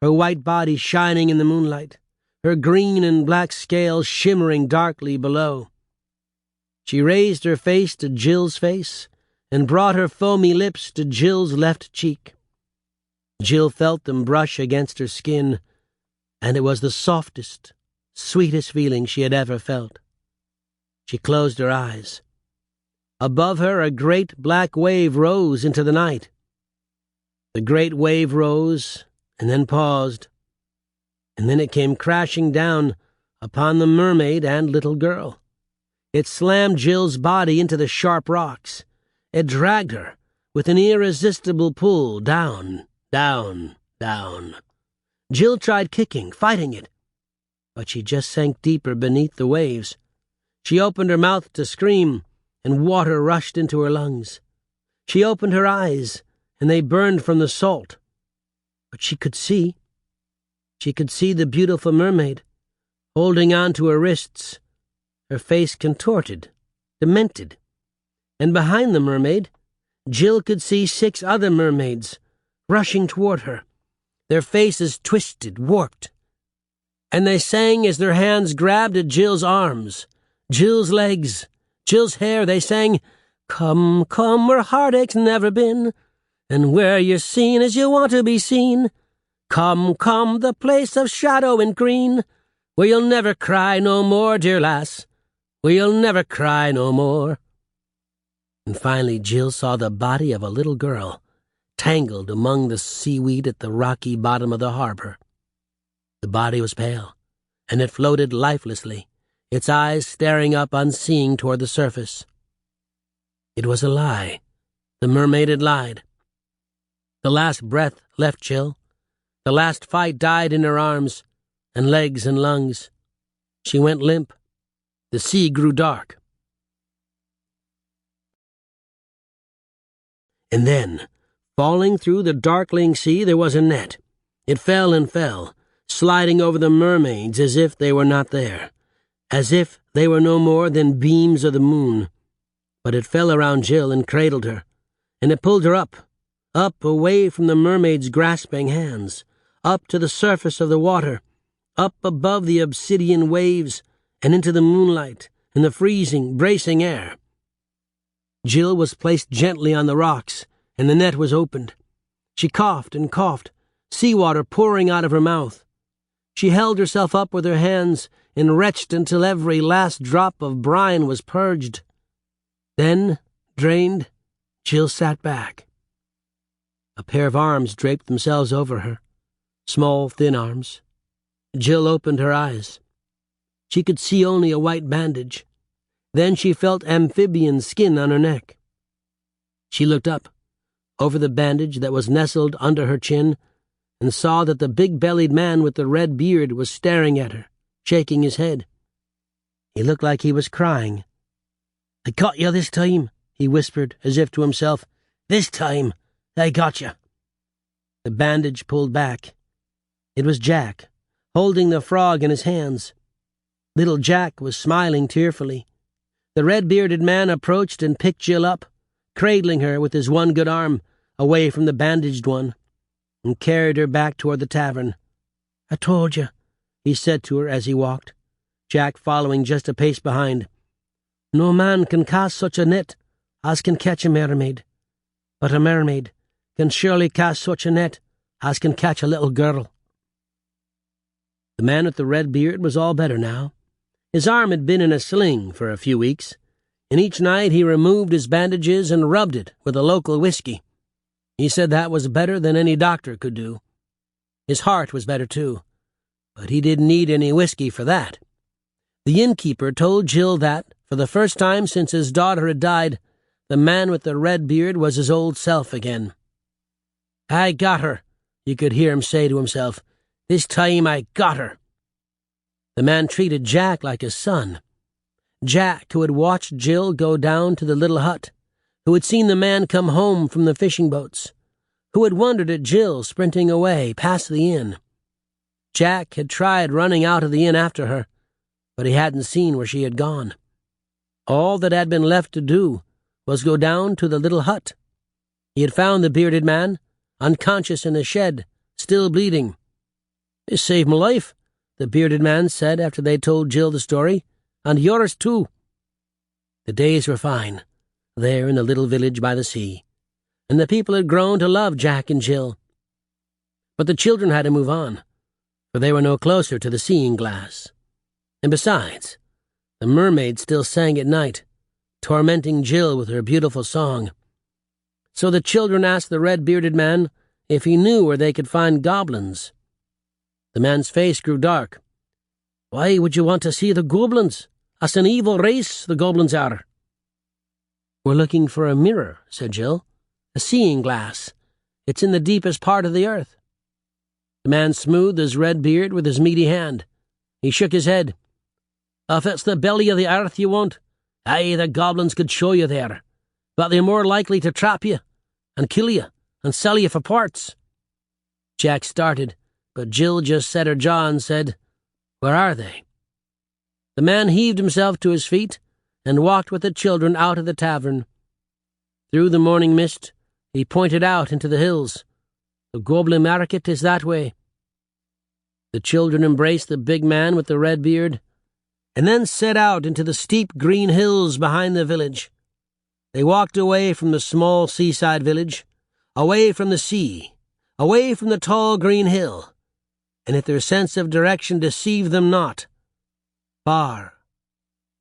her white body shining in the moonlight, her green and black scales shimmering darkly below. She raised her face to Jill's face and brought her foamy lips to Jill's left cheek. Jill felt them brush against her skin, and it was the softest, sweetest feeling she had ever felt. She closed her eyes. Above her a great black wave rose into the night. The great wave rose and then paused, and then it came crashing down upon the mermaid and little girl. It slammed Jill's body into the sharp rocks. It dragged her with an irresistible pull down, down, down. Jill tried kicking, fighting it, but she just sank deeper beneath the waves. She opened her mouth to scream, and water rushed into her lungs. She opened her eyes, and they burned from the salt. But she could see. She could see the beautiful mermaid, holding on to her wrists, her face contorted, demented. And behind the mermaid, Jill could see 6 other mermaids rushing toward her, their faces twisted, warped. And they sang as their hands grabbed at Jill's arms, Jill's legs, Jill's hair. They sang, "Come, come, where heartache's never been, and where you're seen as you want to be seen. Come, come, the place of shadow and green, where you'll never cry no more, dear lass, where you'll never cry no more." And finally Jill saw the body of a little girl, tangled among the seaweed at the rocky bottom of the harbor. The body was pale, and it floated lifelessly, its eyes staring up unseeing toward the surface. It was a lie. The mermaid had lied. The last breath left Jill. The last fight died in her arms, and legs and lungs. She went limp. The sea grew dark. And then, falling through the darkling sea, there was a net. It fell and fell, sliding over the mermaids as if they were not there, as if they were no more than beams of the moon. But it fell around Jill and cradled her, and it pulled her up away from the mermaid's grasping hands, up to the surface of the water, up above the obsidian waves, and into the moonlight and the freezing, bracing air. Jill was placed gently on the rocks, and the net was opened. She coughed and coughed, seawater pouring out of her mouth. She held herself up with her hands and retched until every last drop of brine was purged. Then, drained, Jill sat back. A pair of arms draped themselves over her, small, thin arms. Jill opened her eyes. She could see only a white bandage. Then she felt amphibian skin on her neck. She looked up, over the bandage that was nestled under her chin, and saw that the big-bellied man with the red beard was staring at her, shaking his head. He looked like he was crying. "I caught you this time," he whispered, as if to himself. "This time, I got you." The bandage pulled back. It was Jack, holding the frog in his hands. Little Jack was smiling tearfully. The red-bearded man approached and picked Jill up, cradling her with his one good arm, away from the bandaged one, and carried her back toward the tavern. "I told you," he said to her as he walked, Jack following just a pace behind. "No man can cast such a net as can catch a mermaid, but a mermaid can surely cast such a net as can catch a little girl." The man with the red beard was all better now. His arm had been in a sling for a few weeks, and each night he removed his bandages and rubbed it with a local whiskey. He said that was better than any doctor could do. His heart was better, too, but he didn't need any whiskey for that. The innkeeper told Jill that, for the first time since his daughter had died, the man with the red beard was his old self again. "I got her," you could hear him say to himself. "This time I got her." The man treated Jack like his son. Jack, who had watched Jill go down to the little hut, who had seen the man come home from the fishing boats, who had wondered at Jill sprinting away past the inn. Jack had tried running out of the inn after her, but he hadn't seen where she had gone. All that had been left to do was go down to the little hut. He had found the bearded man, unconscious in the shed, still bleeding. "This saved my life," the bearded man said after they told Jill the story, "and yours too." The days were fine, there in the little village by the sea, and the people had grown to love Jack and Jill. But the children had to move on, for they were no closer to the seeing glass. And besides, the mermaid still sang at night, tormenting Jill with her beautiful song. So the children asked the red-bearded man if he knew where they could find goblins. The man's face grew dark. "Why would you want to see the goblins? As an evil race, the goblins are." "We're looking for a mirror," said Jill. "A seeing glass. It's in the deepest part of the earth." The man smoothed his red beard with his meaty hand. He shook his head. "If it's the belly of the earth you want, aye, the goblins could show you there. But they're more likely to trap you, and kill you, and sell you for parts." Jack started, but Jill just set her jaw and said, "Where are they?" The man heaved himself to his feet and walked with the children out of the tavern. Through the morning mist, he pointed out into the hills. "The goblin market is that way." The children embraced the big man with the red beard, and then set out into the steep green hills behind the village. They walked away from the small seaside village, away from the sea, away from the tall green hill, and if their sense of direction deceived them not, far,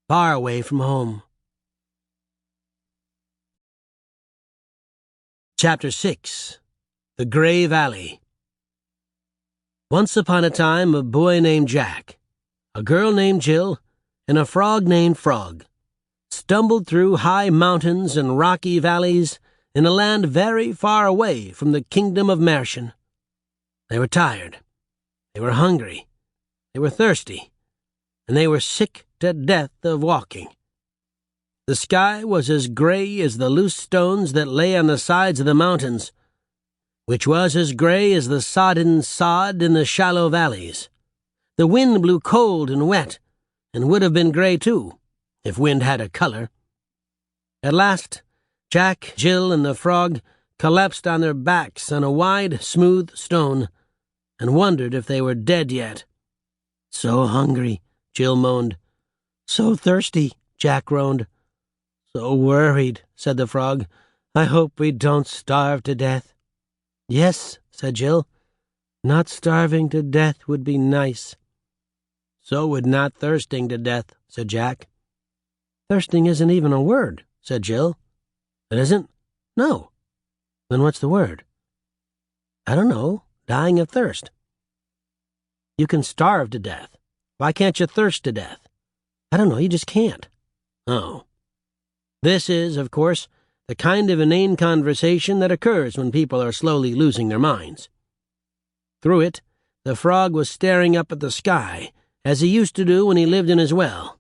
far away from home. Chapter 6. The Grey Valley. Once upon a time, a boy named Jack, a girl named Jill, and a frog named Frog stumbled through high mountains and rocky valleys in a land very far away from the kingdom of Märchen. They were tired, they were hungry, they were thirsty, and they were sick to death of walking. The sky was as gray as the loose stones that lay on the sides of the mountains, which was as gray as the sodden sod in the shallow valleys. The wind blew cold and wet, and would have been gray too, if wind had a color. At last, Jack, Jill, and the frog collapsed on their backs on a wide, smooth stone, and wondered if they were dead yet. "So hungry," Jill moaned. "So thirsty," Jack groaned. "So worried," said the frog. "I hope we don't starve to death." "Yes," said Jill. "Not starving to death would be nice." "So would not thirsting to death," said Jack. "Thirsting isn't even a word," said Jill. "It isn't?" "No." "Then what's the word?" "I don't know. Dying of thirst." "You can starve to death. Why can't you thirst to death?" "I don't know. You just can't." "Oh." This is, of course, the kind of inane conversation that occurs when people are slowly losing their minds. Through it, the frog was staring up at the sky, as he used to do when he lived in his well.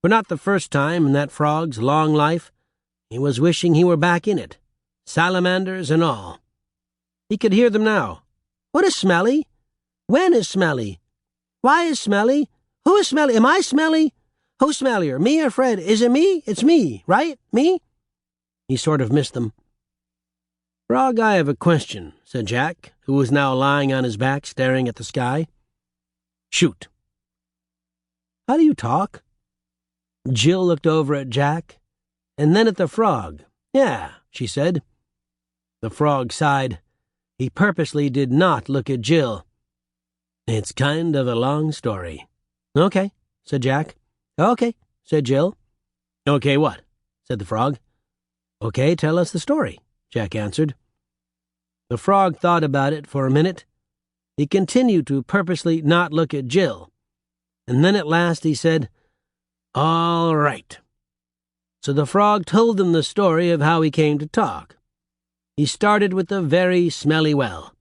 For not the first time in that frog's long life, he was wishing he were back in it, salamanders and all. He could hear them now. "What is smelly? When is smelly? Why is smelly? Who is smelly? Am I smelly? Who's smellier, me or Fred? Is it me? It's me, right? Me?" He sort of missed them. "Frog, I have a question," said Jack, who was now lying on his back staring at the sky. "Shoot." "How do you talk?" Jill looked over at Jack, and then at the frog. "Yeah," she said. The frog sighed. He purposely did not look at Jill. "It's kind of a long story." "Okay," said Jack. "Okay," said Jill. "Okay what?" said the frog. "Okay, tell us the story," Jack answered. The frog thought about it for a minute. He continued to purposely not look at Jill, and then at last he said, "All right." So the frog told them the story of how he came to talk. He started with the very smelly well,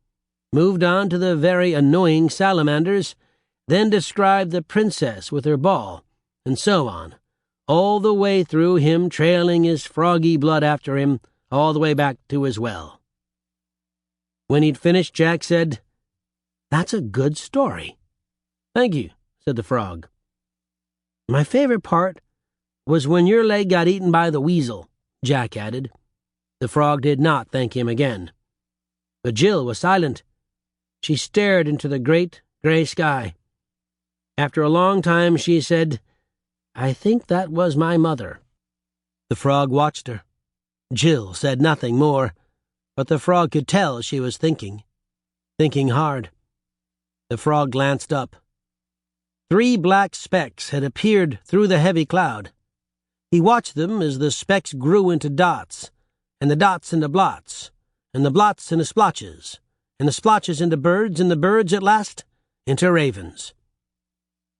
moved on to the very annoying salamanders, then described the princess with her ball, and so on, all the way through, him trailing his froggy blood after him, all the way back to his well. When he'd finished, Jack said, "That's a good story." "Thank you," said the frog. "My favorite part was when your leg got eaten by the weasel," Jack added. The frog did not thank him again. But Jill was silent. She stared into the great gray sky. After a long time she said, "I think that was my mother." The frog watched her. Jill said nothing more, but the frog could tell she was thinking hard. The frog glanced up. 3 black specks had appeared through the heavy cloud. He watched them as the specks grew into dots, and the dots into blots, and the blots into splotches, and the splotches into birds, and the birds at last into ravens.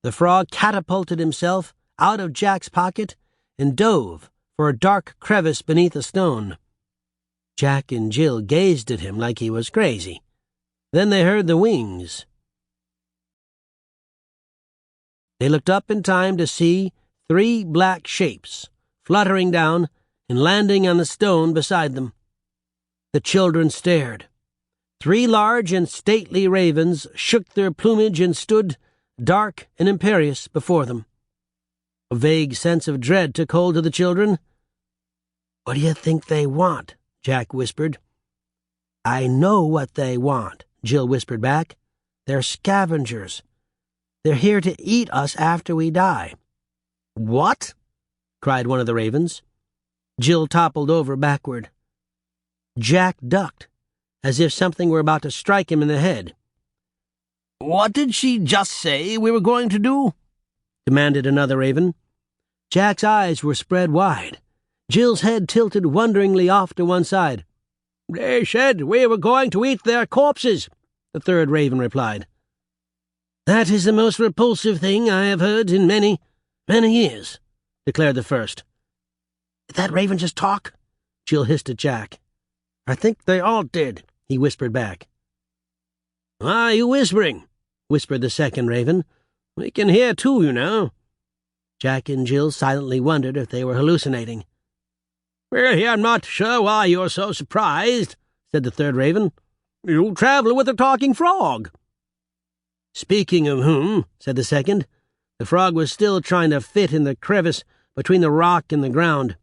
The frog catapulted himself out of Jack's pocket and dove for a dark crevice beneath a stone. Jack and Jill gazed at him like he was crazy. Then they heard the wings. They looked up in time to see 3 black shapes fluttering down and landing on the stone beside them. The children stared. 3 large and stately ravens shook their plumage and stood, dark and imperious, before them. A vague sense of dread took hold of the children. "What do you think they want?" Jack whispered. "I know what they want," Jill whispered back. "They're scavengers. They're here to eat us after we die." "What?" cried one of the ravens. Jill toppled over backward. Jack ducked, as if something were about to strike him in the head. "What did she just say we were going to do?" demanded another raven. Jack's eyes were spread wide. Jill's head tilted wonderingly off to one side. They said we were going to eat their corpses, the third raven replied. That is the most repulsive thing I have heard in many, many years, declared the first. Did that raven just talk? Jill hissed at Jack. I think they all did, he whispered back. Why are you whispering? Whispered the second raven. We can hear too, you know. Jack and Jill silently wondered if they were hallucinating. Really, I'm not sure why you're so surprised, said the third raven. You travel with a talking frog. Speaking of whom, said the second, the frog was still trying to fit in the crevice between the rock and the ground.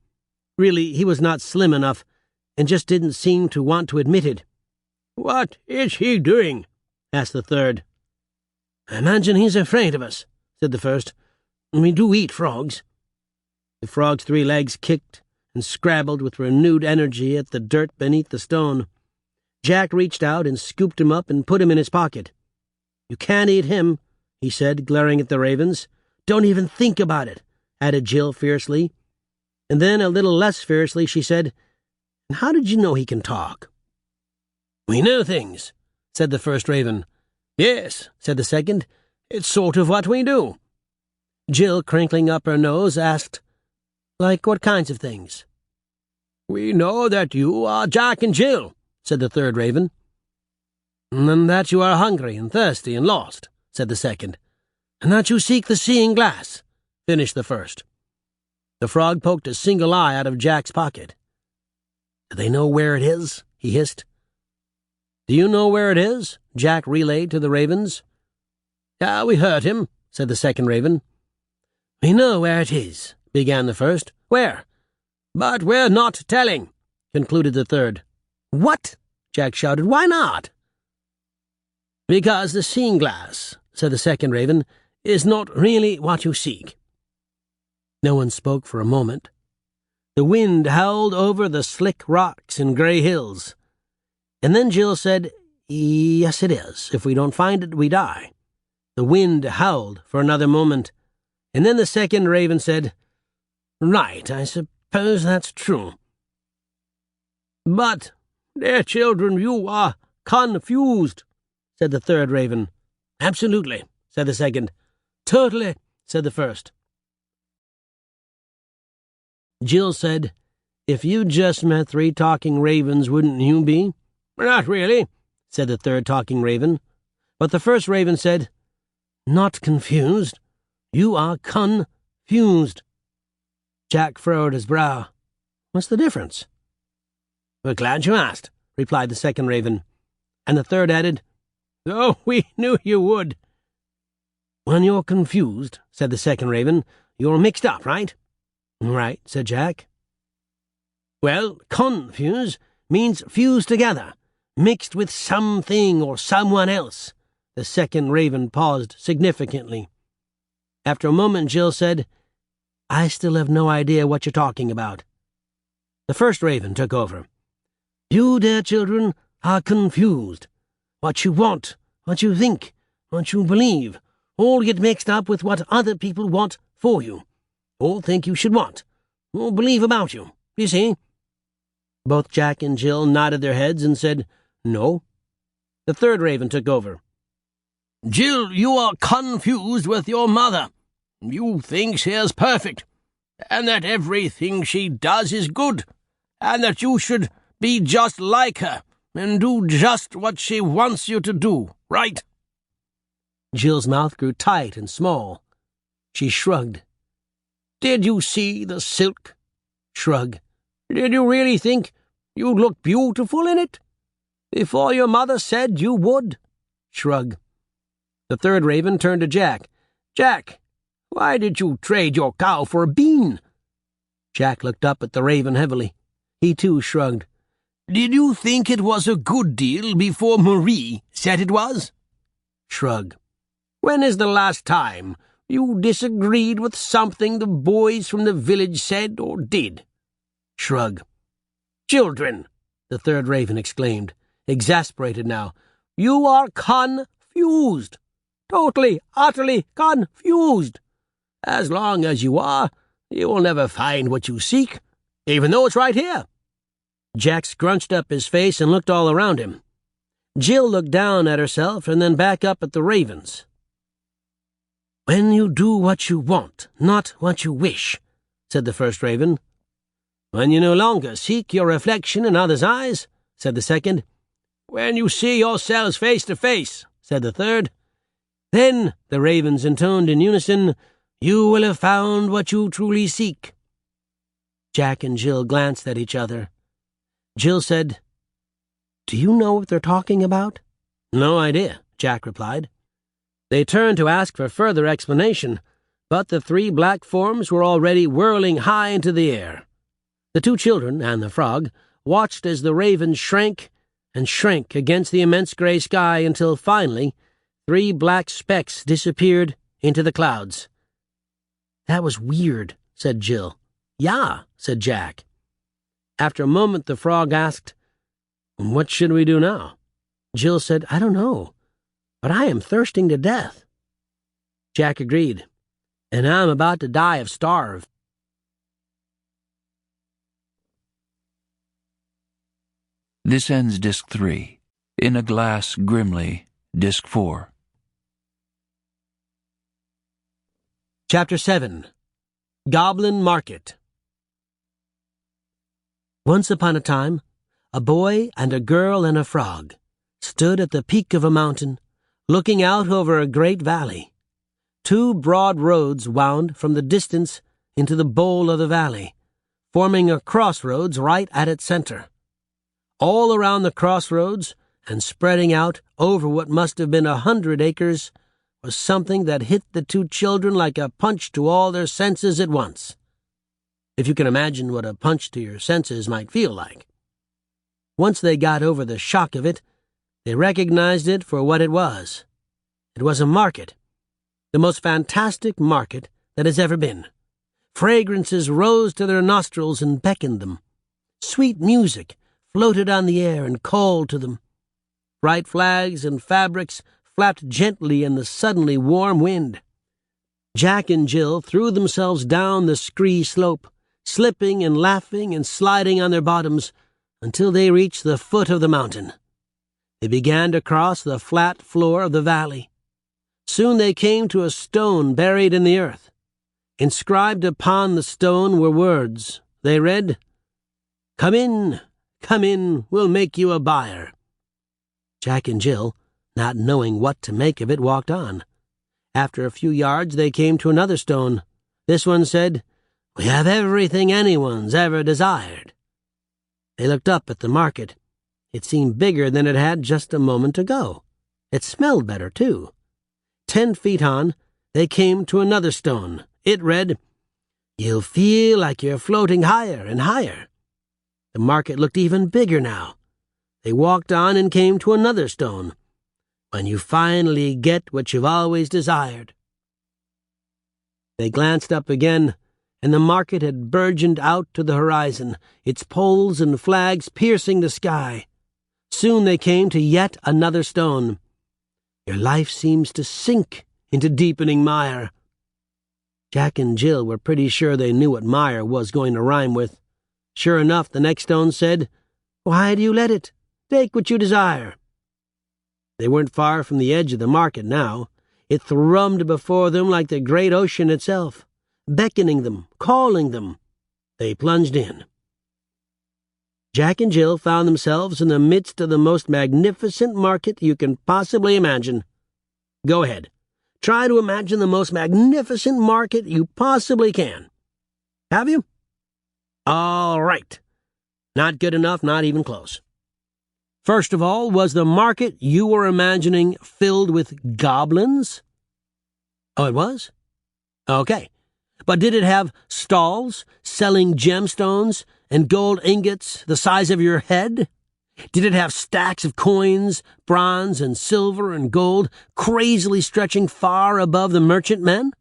Really, he was not slim enough, and just didn't seem to want to admit it. What is he doing? Asked the third. I imagine he's afraid of us, said the first. We do eat frogs. The frog's 3 legs kicked and scrabbled with renewed energy at the dirt beneath the stone. Jack reached out and scooped him up and put him in his pocket. You can't eat him, he said, glaring at the ravens. Don't even think about it, added Jill fiercely. And then, a little less fiercely, she said, And how did you know he can talk? We know things, said the first raven. Yes, said the second. It's sort of what we do. Jill, crinkling up her nose, asked, Like what kinds of things? We know that you are Jack and Jill, said the third raven. And that you are hungry and thirsty and lost, said the second. And that you seek the seeing glass, finished the first. The frog poked a single eye out of Jack's pocket. Do they know where it is? He hissed. Do you know where it is? Jack relayed to the ravens. Yeah, we heard him, said the second raven. We know where it is, began the first. Where? But we're not telling, concluded the third. What? Jack shouted. Why not? Because the seeing glass, said the second raven, is not really what you seek. No one spoke for a moment. The wind howled over the slick rocks and grey hills. And then Jill said, Yes, it is. If we don't find it, we die. The wind howled for another moment, and then the second raven said, Right, I suppose that's true. But, dear children, you are confused, said the third raven. Absolutely, said the second. Totally, said the first. Jill said, If you just met 3 talking ravens, wouldn't you be? Not really, said the third talking raven. But the first raven said, Not confused. You are confused. Jack furrowed his brow. What's the difference? We're glad you asked, replied the second raven. And the third added, Oh, we knew you would. When you're confused, said the second raven, you're mixed up, right? Right, said Jack. Well, confuse means fuse together, mixed with something or someone else. The second raven paused significantly. After a moment, Jill said, I still have no idea what you're talking about. The first raven took over. You, dear children, are confused. What you want, what you think, what you believe, all get mixed up with what other people want for you, or think you should want, or believe about you, you see? Both Jack and Jill nodded their heads and said, No. The third raven took over. Jill, you are confused with your mother. You think she is perfect, and that everything she does is good, and that you should be just like her, and do just what she wants you to do, right? Jill's mouth grew tight and small. She shrugged. Did you see the silk? Shrug. Did you really think you'd look beautiful in it? Before your mother said you would? Shrug. The third raven turned to Jack. Jack, why did you trade your cow for a bean? Jack looked up at the raven heavily. He too shrugged. Did you think it was a good deal before Marie said it was? Shrug. When is the last time you disagreed with something the boys from the village said or did? Shrug. Children, the third raven exclaimed, exasperated now. You are confused. Totally, utterly confused. As long as you are, you will never find what you seek, even though it's right here. Jack scrunched up his face and looked all around him. Jill looked down at herself and then back up at the ravens. "When you do what you want, not what you wish," said the first raven. "When you no longer seek your reflection in others' eyes," said the second. "When you see yourselves face to face," said the third. "Then," the ravens intoned in unison, "you will have found what you truly seek." Jack and Jill glanced at each other. Jill said, "Do you know what they're talking about?" "No idea," Jack replied. They turned to ask for further explanation, but the three black forms were already whirling high into the air. The two children and the frog watched as the ravens shrank and shrank against the immense gray sky until finally 3 black specks disappeared into the clouds. "That was weird," said Jill. "Yeah," said Jack. After a moment, the frog asked, "What should we do now?" Jill said, "I don't know, but I am thirsting to death." Jack agreed, "And I'm about to die of starve." This ends Disc 3. In a Glass Grimly, Disc 4. Chapter 7. Goblin Market. Once upon a time, a boy and a girl and a frog stood at the peak of a mountain, looking out over a great valley. 2 broad roads wound from the distance into the bowl of the valley, forming a crossroads right at its center. All around the crossroads, and spreading out over what must have been 100 acres, was something that hit the 2 children like a punch to all their senses at once. If you can imagine what a punch to your senses might feel like. Once they got over the shock of it, they recognized it for what it was. It was a market, the most fantastic market that has ever been. Fragrances rose to their nostrils and beckoned them. Sweet music floated on the air and called to them. Bright flags and fabrics flapped gently in the suddenly warm wind. Jack and Jill threw themselves down the scree slope, slipping and laughing and sliding on their bottoms until they reached the foot of the mountain. They began to cross the flat floor of the valley. Soon they came to a stone buried in the earth. Inscribed upon the stone were words. They read, come in, we'll make you a buyer." Jack and Jill, not knowing what to make of it, walked on. After a few yards they came to another stone. This one said, "We have everything anyone's ever desired." They looked up at the market. It seemed bigger than it had just a moment ago. It smelled better, too. 10 feet on, they came to another stone. It read, "You'll feel like you're floating higher and higher." The market looked even bigger now. They walked on and came to another stone. "When you finally get what you've always desired." They glanced up again, and the market had burgeoned out to the horizon, its poles and flags piercing the sky. Soon they came to yet another stone. "Your life seems to sink into deepening mire." Jack and Jill were pretty sure they knew what mire was going to rhyme with. Sure enough, the next stone said, "Why do you let it? Take what you desire." They weren't far from the edge of the market now. It thrummed before them like the great ocean itself, beckoning them, calling them. They plunged in. Jack and Jill found themselves in the midst of the most magnificent market you can possibly imagine. Go ahead. Try to imagine the most magnificent market you possibly can. Have you? All right. Not good enough, not even close. First of all, was the market you were imagining filled with goblins? Oh, it was? Okay. But did it have stalls selling gemstones and gold ingots the size of your head? Did it have stacks of coins, bronze and silver and gold, crazily stretching far above the merchantmen?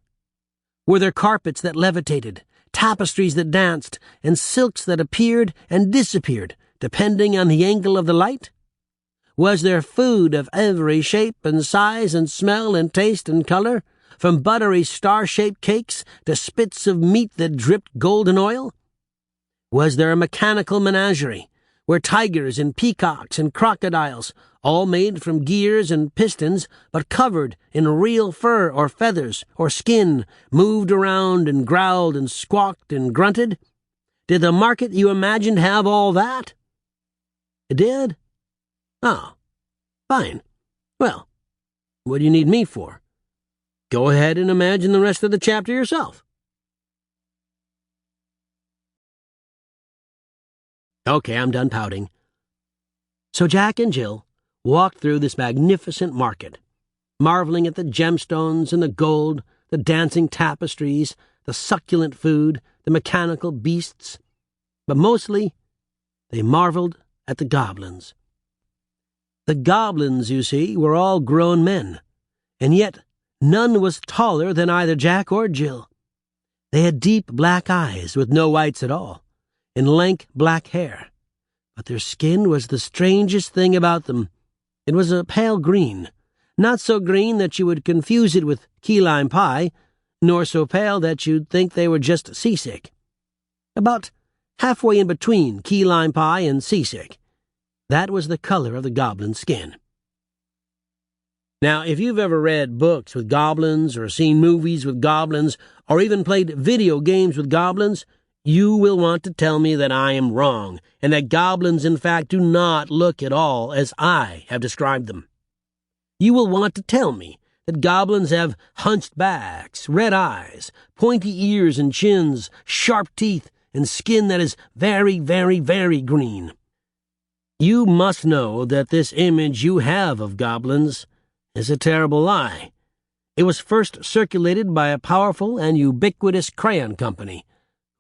Were there carpets that levitated, tapestries that danced, and silks that appeared and disappeared, depending on the angle of the light? Was there food of every shape and size and smell and taste and color, from buttery star-shaped cakes to spits of meat that dripped golden oil? Was there a mechanical menagerie, were tigers and peacocks and crocodiles, all made from gears and pistons, but covered in real fur or feathers or skin, moved around and growled and squawked and grunted? Did the market you imagined have all that? It did? Oh, fine. Well, what do you need me for? Go ahead and imagine the rest of the chapter yourself. Okay, I'm done pouting. So Jack and Jill walked through this magnificent market, marveling at the gemstones and the gold, the dancing tapestries, the succulent food, the mechanical beasts. But mostly, they marveled at the goblins. The goblins, you see, were all grown men, and yet none was taller than either Jack or Jill. They had deep black eyes with no whites at all, and lank black hair. But their skin was the strangest thing about them. It was a pale green, not so green that you would confuse it with key lime pie, nor so pale that you'd think they were just seasick. About halfway in between key lime pie and seasick. That was the color of the goblin skin. Now, if you've ever read books with goblins or seen movies with goblins or even played video games with goblins, you will want to tell me that I am wrong and that goblins, in fact, do not look at all as I have described them. You will want to tell me that goblins have hunched backs, red eyes, pointy ears and chins, sharp teeth, and skin that is very, very, very green. You must know that this image you have of goblins is a terrible lie. It was first circulated by a powerful and ubiquitous crayon company,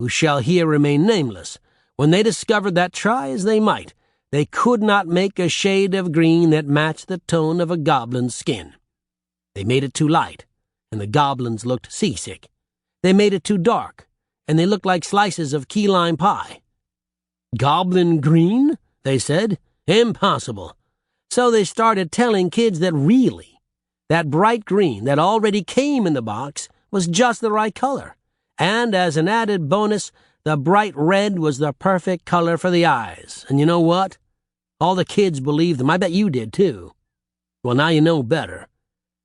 who shall here remain nameless. When they discovered that, try as they might, they could not make a shade of green that matched the tone of a goblin's skin. They made it too light, and the goblins looked seasick. They made it too dark, and they looked like slices of key lime pie. Goblin green? They said. Impossible. So they started telling kids that really, that bright green that already came in the box was just the right color. And as an added bonus, the bright red was the perfect color for the eyes. And you know what? All the kids believed them. I bet you did, too. Well, now you know better.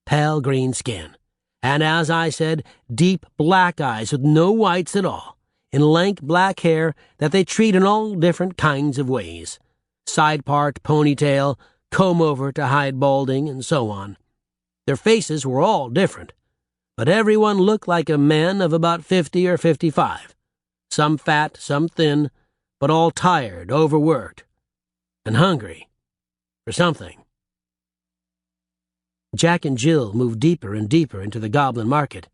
Pale green skin. And as I said, deep black eyes with no whites at all, and lank black hair that they treat in all different kinds of ways. Side part, ponytail, comb over to hide balding, and so on. Their faces were all different, but everyone looked like a man of about 50 or 55. Some fat, some thin, but all tired, overworked, and hungry for something. Jack and Jill moved deeper and deeper into the goblin market.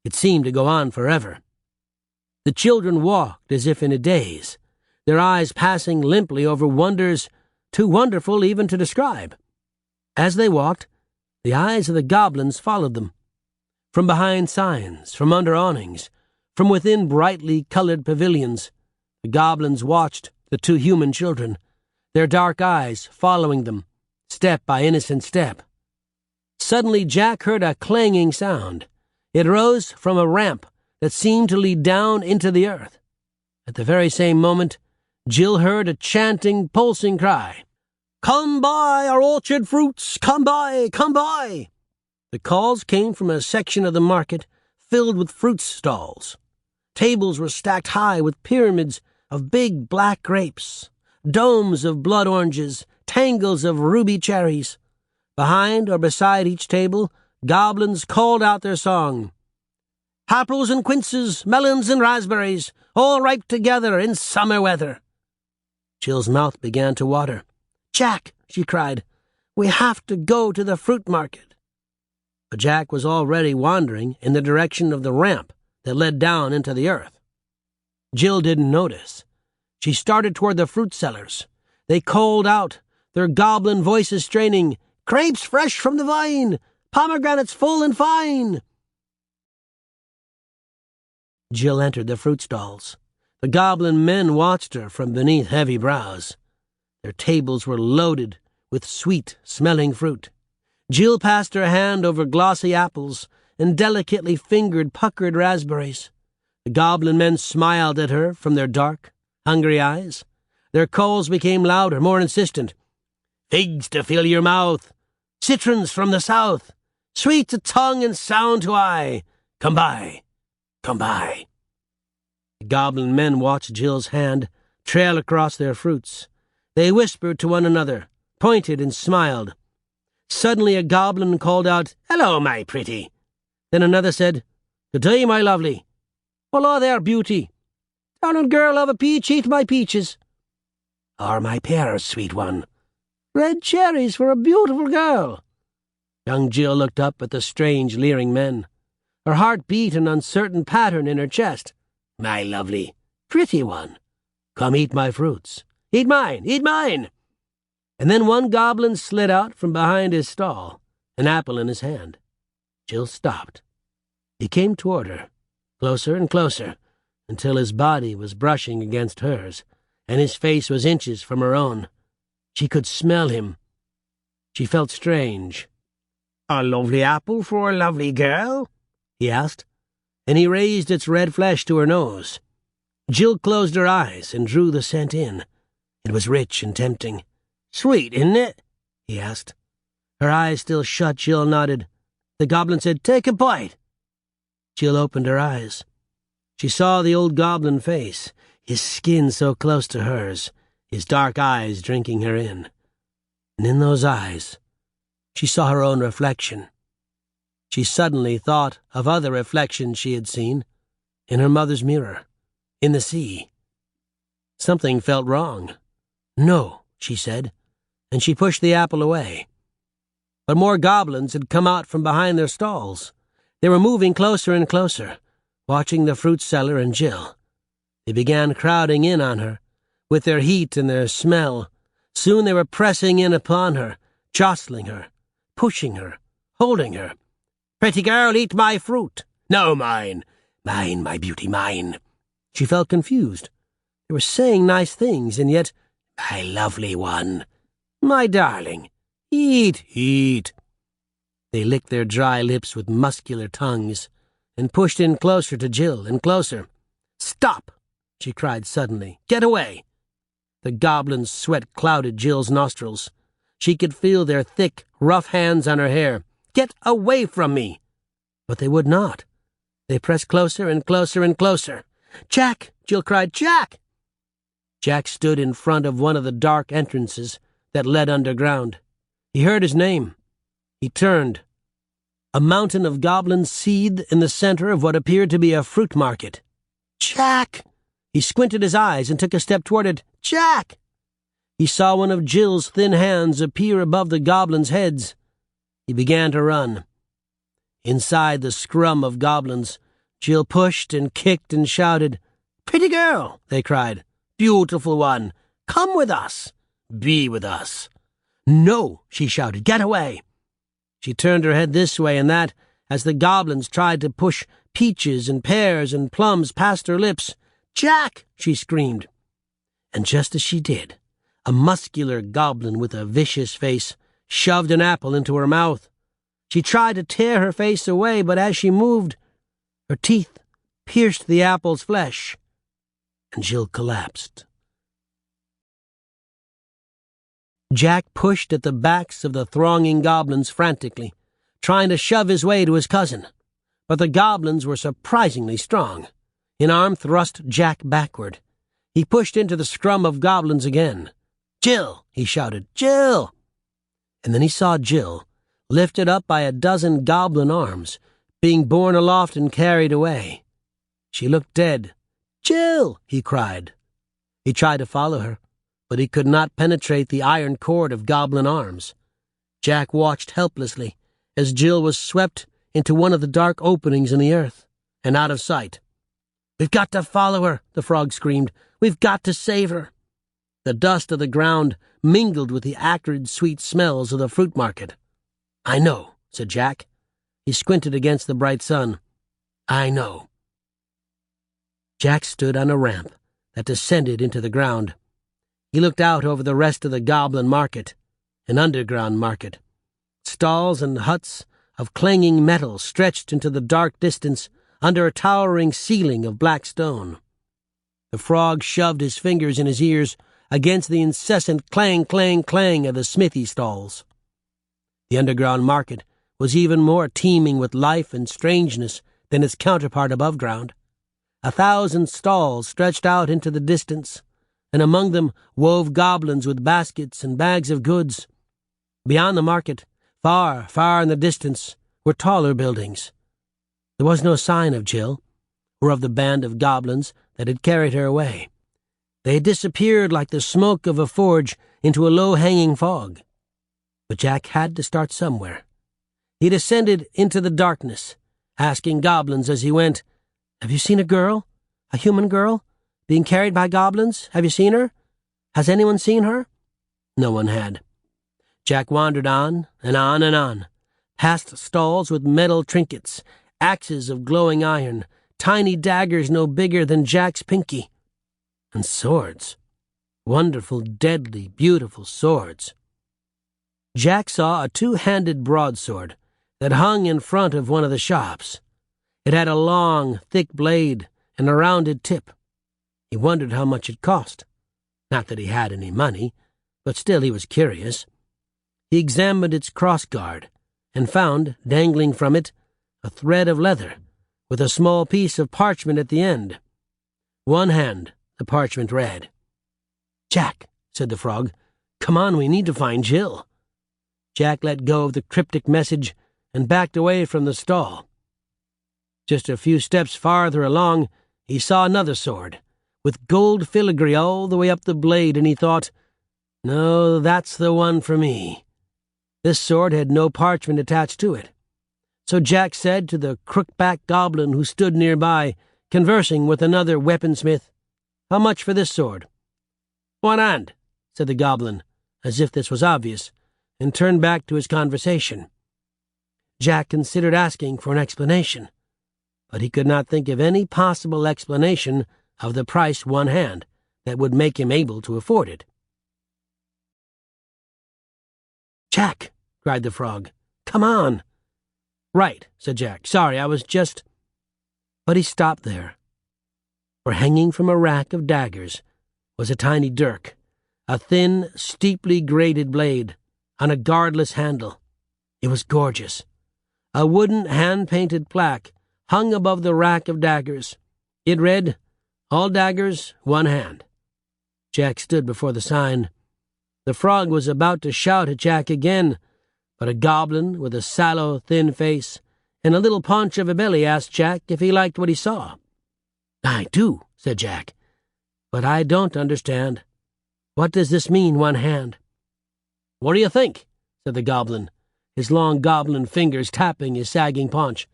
It seemed to go on forever. The children walked as if in a daze, their eyes passing limply over wonders too wonderful even to describe. As they walked, the eyes of the goblins followed them. From behind signs, from under awnings, from within brightly colored pavilions, the goblins watched the two human children, their dark eyes following them, step by innocent step. Suddenly Jack heard a clanging sound. It rose from a ramp that seemed to lead down into the earth. At the very same moment, Jill heard a chanting, pulsing cry. "Come buy our orchard fruits! Come buy! Come buy!" The calls came from a section of the market filled with fruit stalls. Tables were stacked high with pyramids of big black grapes, domes of blood oranges, tangles of ruby cherries. Behind or beside each table, goblins called out their song. "Apples and quinces, melons and raspberries, all ripe together in summer weather." Jill's mouth began to water. "Jack," she cried, "we have to go to the fruit market." But Jack was already wandering in the direction of the ramp that led down into the earth. Jill didn't notice. She started toward the fruit sellers. They called out, their goblin voices straining, "Grapes fresh from the vine! Pomegranates full and fine!" Jill entered the fruit stalls. The goblin men watched her from beneath heavy brows. Their tables were loaded with sweet-smelling fruit. Jill passed her hand over glossy apples and delicately fingered puckered raspberries. The goblin men smiled at her from their dark, hungry eyes. Their calls became louder, more insistent. Figs to fill your mouth, citrons from the south, sweet to tongue and sound to eye. Come by, come by. The goblin men watched Jill's hand trail across their fruits. They whispered to one another, pointed and smiled. Suddenly a goblin called out, "Hello, my pretty." Then another said, "Good day, my lovely." "Hello there, beauty." "Darling girl of a peach, eat my peaches." "Or my pears, sweet one." "Red cherries for a beautiful girl." Young Jill looked up at the strange, leering men. Her heart beat an uncertain pattern in her chest. "My lovely, pretty one, come eat my fruits. Eat mine, eat mine." And then one goblin slid out from behind his stall, an apple in his hand. Jill stopped. He came toward her, closer and closer, until his body was brushing against hers, and his face was inches from her own. She could smell him. She felt strange. "A lovely apple for a lovely girl?" he asked, and he raised its red flesh to her nose. Jill closed her eyes and drew the scent in. It was rich and tempting. "Sweet, isn't it?" he asked. Her eyes still shut, Jill nodded. The goblin said, "Take a bite." Jill opened her eyes. She saw the old goblin face, his skin so close to hers, his dark eyes drinking her in. And in those eyes, she saw her own reflection. She suddenly thought of other reflections she had seen, in her mother's mirror, in the sea. Something felt wrong. "No," she said, and she pushed the apple away. But more goblins had come out from behind their stalls. They were moving closer and closer, watching the fruit seller and Jill. They began crowding in on her, with their heat and their smell. Soon they were pressing in upon her, jostling her, pushing her, holding her. "Pretty girl, eat my fruit." "No, mine. Mine, my beauty, mine." She felt confused. They were saying nice things, and yet, "My lovely one, my darling, eat, eat." They licked their dry lips with muscular tongues and pushed in closer to Jill and closer. "Stop!" she cried suddenly. "Get away!" The goblin's sweat clouded Jill's nostrils. She could feel their thick, rough hands on her hair. "Get away from me!" But they would not. They pressed closer and closer and closer. "Jack!" Jill cried. "Jack!" Jack stood in front of one of the dark entrances that led underground. He heard his name. He turned. A mountain of goblins seethed in the center of what appeared to be a fruit market. "Jack!" He squinted his eyes and took a step toward it. "Jack!" He saw one of Jill's thin hands appear above the goblins' heads. He began to run. Inside the scrum of goblins, Jill pushed and kicked and shouted. "Pretty girl!" they cried. "Beautiful one! Come with us! Be with us!" "No!" she shouted. "Get away!" She turned her head this way and that as the goblins tried to push peaches and pears and plums past her lips. "Jack!" she screamed. And just as she did, a muscular goblin with a vicious face shoved an apple into her mouth. She tried to tear her face away, but as she moved, her teeth pierced the apple's flesh, and Jill collapsed. Jack pushed at the backs of the thronging goblins frantically, trying to shove his way to his cousin. But the goblins were surprisingly strong. An arm thrust Jack backward. He pushed into the scrum of goblins again. "Jill!" he shouted. "Jill!" And then he saw Jill, lifted up by a dozen goblin arms, being borne aloft and carried away. She looked dead. "Jill!" he cried. He tried to follow her, but he could not penetrate the iron cord of goblin arms. Jack watched helplessly as Jill was swept into one of the dark openings in the earth and out of sight. "We've got to follow her," the frog screamed. "We've got to save her." The dust of the ground mingled with the acrid, sweet smells of the fruit market. "I know," said Jack. He squinted against the bright sun. "I know." Jack stood on a ramp that descended into the ground. He looked out over the rest of the goblin market, an underground market. Stalls and huts of clanging metal stretched into the dark distance under a towering ceiling of black stone. The frog shoved his fingers in his ears against the incessant clang, clang, clang of the smithy stalls. The underground market was even more teeming with life and strangeness than its counterpart above ground. 1,000 stalls stretched out into the distance, and among them wove goblins with baskets and bags of goods. Beyond the market, far, far in the distance, were taller buildings. There was no sign of Jill, or of the band of goblins that had carried her away. They had disappeared like the smoke of a forge into a low-hanging fog. But Jack had to start somewhere. He descended into the darkness, asking goblins as he went, "Have you seen a girl? A human girl? Being carried by goblins? Have you seen her? Has anyone seen her?" No one had. Jack wandered on and on and on, past stalls with metal trinkets, axes of glowing iron, tiny daggers no bigger than Jack's pinky, and swords. Wonderful, deadly, beautiful swords. Jack saw a 2-handed broadsword that hung in front of one of the shops. It had a long, thick blade and a rounded tip. He wondered how much it cost. Not that he had any money, but still he was curious. He examined its crossguard and found, dangling from it, a thread of leather with a small piece of parchment at the end. One hand, the parchment read. "Jack," said the frog, "come on, we need to find Jill." Jack let go of the cryptic message and backed away from the stall. Just a few steps farther along, he saw another sword, with gold filigree all the way up the blade, and he thought, "No, that's the one for me." This sword had no parchment attached to it. So Jack said to the crook-backed goblin who stood nearby, conversing with another weaponsmith, "How much for this sword?" "1 hand," said the goblin, as if this was obvious, and turned back to his conversation. Jack considered asking for an explanation, but he could not think of any possible explanation of the price 1 hand that would make him able to afford it. "Jack," cried the frog, "come on." "Right," said Jack. "Sorry, I was just—" But he stopped there, for hanging from a rack of daggers was a tiny dirk, a thin, steeply graded blade, on a guardless handle. It was gorgeous. A wooden hand-painted plaque hung above the rack of daggers. It read, "All daggers, 1 hand." Jack stood before the sign. The frog was about to shout at Jack again, but a goblin with a sallow, thin face and a little paunch of a belly asked Jack if he liked what he saw. "I do," said Jack, "but I don't understand. What does this mean, 1 hand?" "What do you think?" said the goblin, his long goblin fingers tapping his sagging paunch.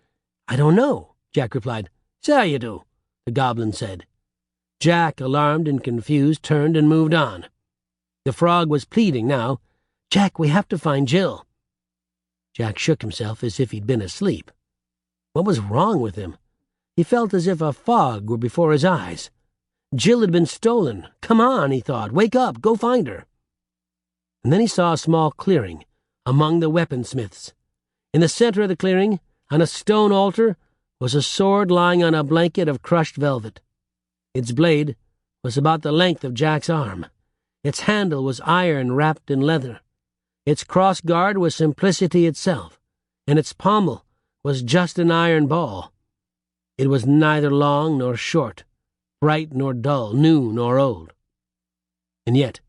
"I don't know," Jack replied. "Sure you do," the goblin said. Jack, alarmed and confused, turned and moved on. The frog was pleading now. "Jack, we have to find Jill." Jack shook himself as if he'd been asleep. What was wrong with him? He felt as if a fog were before his eyes. Jill had been stolen. Come on, he thought. Wake up. Go find her. And then he saw a small clearing among the weaponsmiths. In the center of the clearing, on a stone altar, was a sword lying on a blanket of crushed velvet. Its blade was about the length of Jack's arm. Its handle was iron wrapped in leather. Its cross-guard was simplicity itself, and its pommel was just an iron ball. It was neither long nor short, bright nor dull, new nor old. And yet,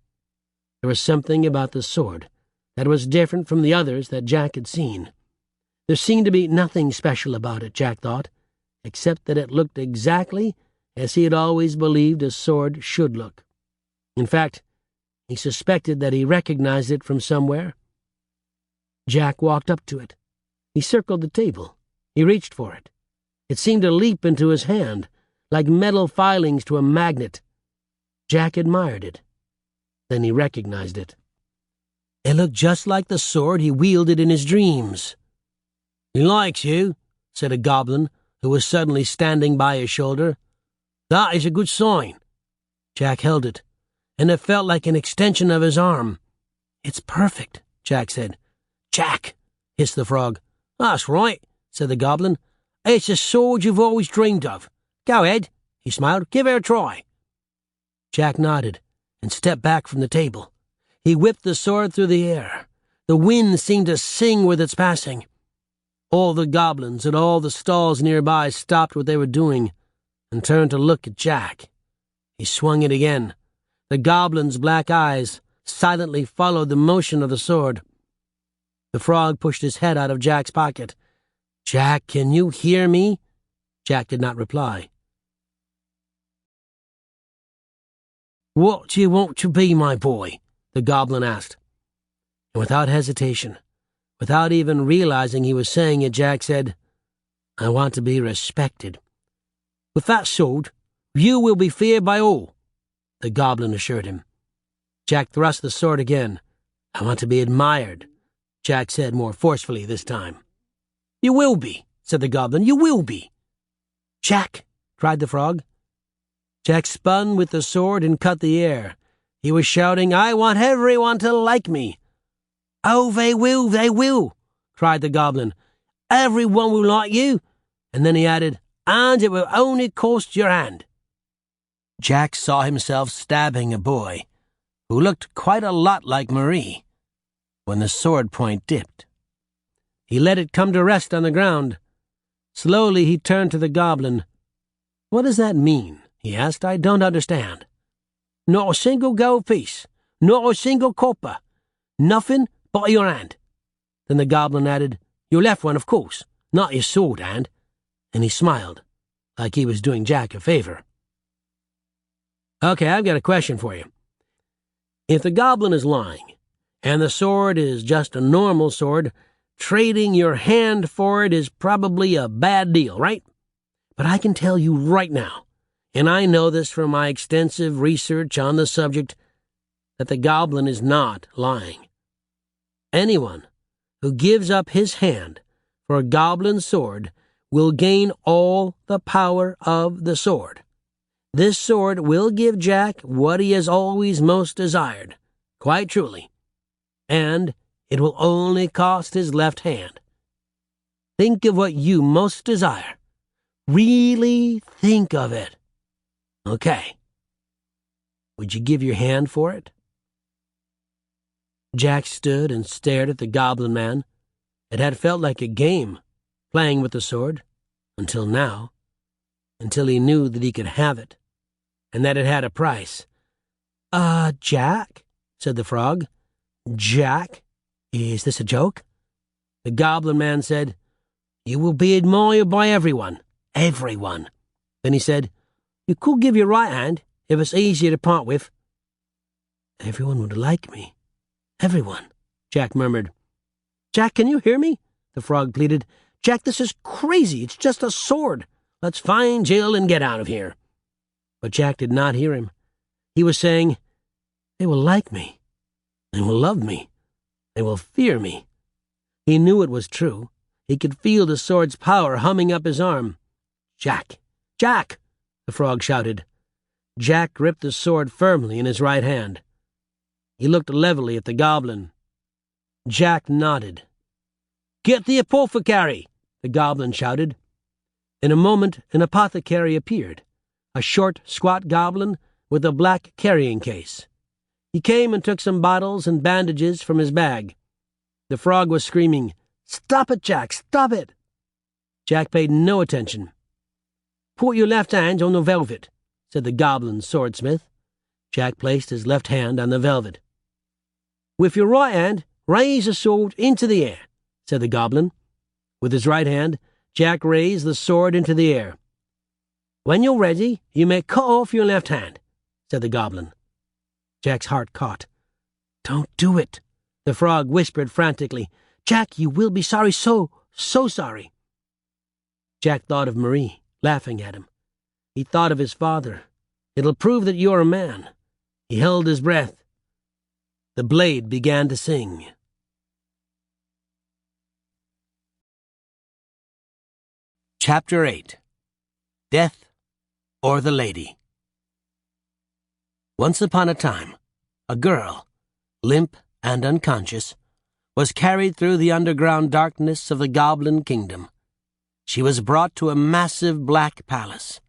there was something about the sword that was different from the others that Jack had seen. There seemed to be nothing special about it, Jack thought, except that it looked exactly as he had always believed a sword should look. In fact, he suspected that he recognized it from somewhere. Jack walked up to it. He circled the table. He reached for it. It seemed to leap into his hand, like metal filings to a magnet. Jack admired it. Then he recognized it. It looked just like the sword he wielded in his dreams. "He likes you," said a goblin who was suddenly standing by his shoulder. "That is a good sign." Jack held it, and it felt like an extension of his arm. "It's perfect," Jack said. "Jack," hissed the frog. "That's right," said the goblin. "It's a sword you've always dreamed of. Go ahead," he smiled. "Give it a try." Jack nodded, and stepped back from the table. He whipped the sword through the air. The wind seemed to sing with its passing. All the goblins at all the stalls nearby stopped what they were doing and turned to look at Jack. He swung it again. The goblin's black eyes silently followed the motion of the sword. The frog pushed his head out of Jack's pocket. "Jack, can you hear me?" Jack did not reply. "What do you want to be, my boy?" the goblin asked. And without hesitation, without even realizing he was saying it, Jack said, "I want to be respected." "With that sword, you will be feared by all," the goblin assured him. Jack thrust the sword again. "I want to be admired," Jack said more forcefully this time. "You will be," said the goblin. "You will be." "Jack!" cried the frog. Jack spun with the sword and cut the air. He was shouting, "I want everyone to like me." "Oh, they will," cried the goblin. "Everyone will like you." And then he added, "And it will only cost your hand." Jack saw himself stabbing a boy who looked quite a lot like Marie when the sword point dipped. He let it come to rest on the ground. Slowly he turned to the goblin. "What does that mean?" he asked. "I don't understand." "Not a single gold piece, not a single copper, nothing but your hand." Then the goblin added, "Your left one, of course, not your sword hand." And he smiled, like he was doing Jack a favor. "Okay, I've got a question for you. If the goblin is lying, and the sword is just a normal sword, trading your hand for it is probably a bad deal, right? But I can tell you right now, and I know this from my extensive research on the subject, that the goblin is not lying. Anyone who gives up his hand for a goblin sword will gain all the power of the sword. This sword will give Jack what he has always most desired, quite truly, and it will only cost his left hand. Think of what you most desire. Really think of it. Okay. Would you give your hand for it?" Jack stood and stared at the goblin man. It had felt like a game, playing with the sword, until now, until he knew that he could have it, and that it had a price. Jack," said the frog. "Jack, is this a joke?" The goblin man said, "You will be admired by everyone. Everyone." Then he said, "You could give your right hand if it's easier to part with." "Everyone would like me. Everyone," Jack murmured. "Jack, can you hear me?" the frog pleaded. "Jack, this is crazy. It's just a sword. Let's find Jill and get out of here." But Jack did not hear him. He was saying, "They will like me. They will love me. They will fear me." He knew it was true. He could feel the sword's power humming up his arm. "Jack! Jack!" the frog shouted. Jack gripped the sword firmly in his right hand. He looked levelly at the goblin. Jack nodded. "Get the apothecary!" the goblin shouted. In a moment an apothecary appeared, a short, squat goblin with a black carrying case. He came and took some bottles and bandages from his bag. The frog was screaming, "Stop it, Jack, stop it!" Jack paid no attention. "Put your left hand on the velvet," said the goblin swordsmith. Jack placed his left hand on the velvet. "With your right hand, raise the sword into the air," said the goblin. With his right hand, Jack raised the sword into the air. "When you're ready, you may cut off your left hand," said the goblin. Jack's heart caught. "Don't do it," the frog whispered frantically. "Jack, you will be sorry, so sorry." Jack thought of Marie, laughing at him. He thought of his father. "It'll prove that you're a man." He held his breath. The blade began to sing. Chapter 8. Death or the Lady. Once upon a time, a girl, limp and unconscious, was carried through the underground darkness of the Goblin Kingdom. She was brought to a massive black palace.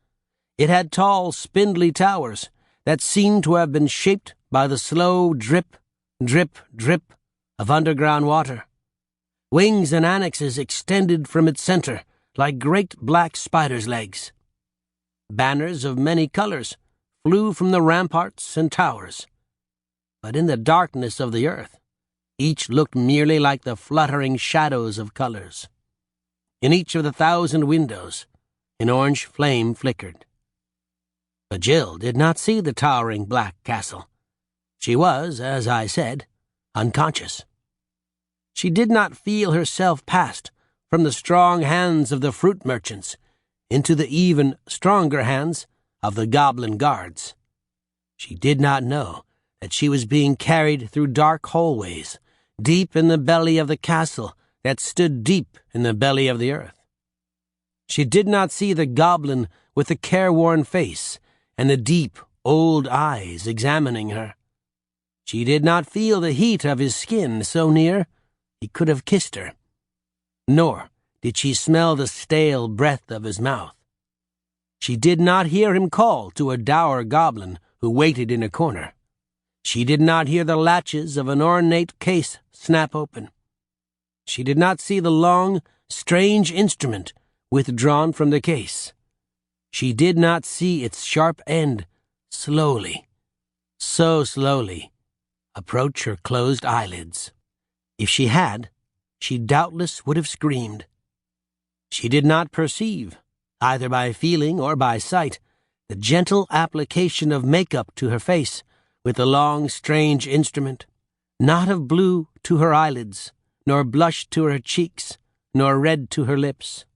It had tall, spindly towers that seemed to have been shaped by the slow drip, drip, drip of underground water. Wings and annexes extended from its center like great black spiders' legs. Banners of many colors flew from the ramparts and towers. But in the darkness of the earth, each looked merely like the fluttering shadows of colors. In each of the 1,000 windows, an orange flame flickered. But Jill did not see the towering black castle. She was, as I said, unconscious. She did not feel herself passed from the strong hands of the fruit merchants into the even stronger hands of the goblin guards. She did not know that she was being carried through dark hallways, deep in the belly of the castle that stood deep in the belly of the earth. She did not see the goblin with the careworn face and the deep, old eyes examining her. She did not feel the heat of his skin so near he could have kissed her, nor did she smell the stale breath of his mouth. She did not hear him call to a dour goblin who waited in a corner. She did not hear the latches of an ornate case snap open. She did not see the long, strange instrument withdrawn from the case. She did not see its sharp end slowly, so slowly, approach her closed eyelids. If she had, she doubtless would have screamed. She did not perceive, either by feeling or by sight, the gentle application of makeup to her face with the long, strange instrument, not of blue to her eyelids, nor blush to her cheeks, nor red to her lips.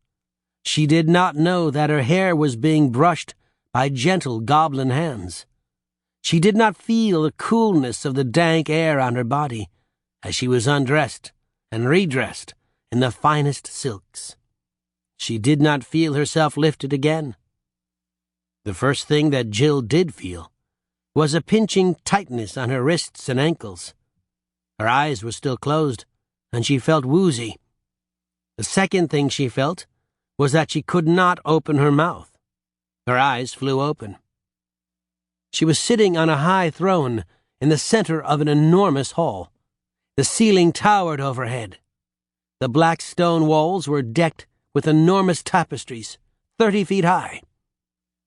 She did not know that her hair was being brushed by gentle goblin hands. She did not feel the coolness of the dank air on her body as she was undressed and redressed in the finest silks. She did not feel herself lifted again. The first thing that Jill did feel was a pinching tightness on her wrists and ankles. Her eyes were still closed, and she felt woozy. The second thing she felt was that she could not open her mouth. Her eyes flew open. She was sitting on a high throne in the center of an enormous hall. The ceiling towered overhead. The black stone walls were decked with enormous tapestries, 30 feet high.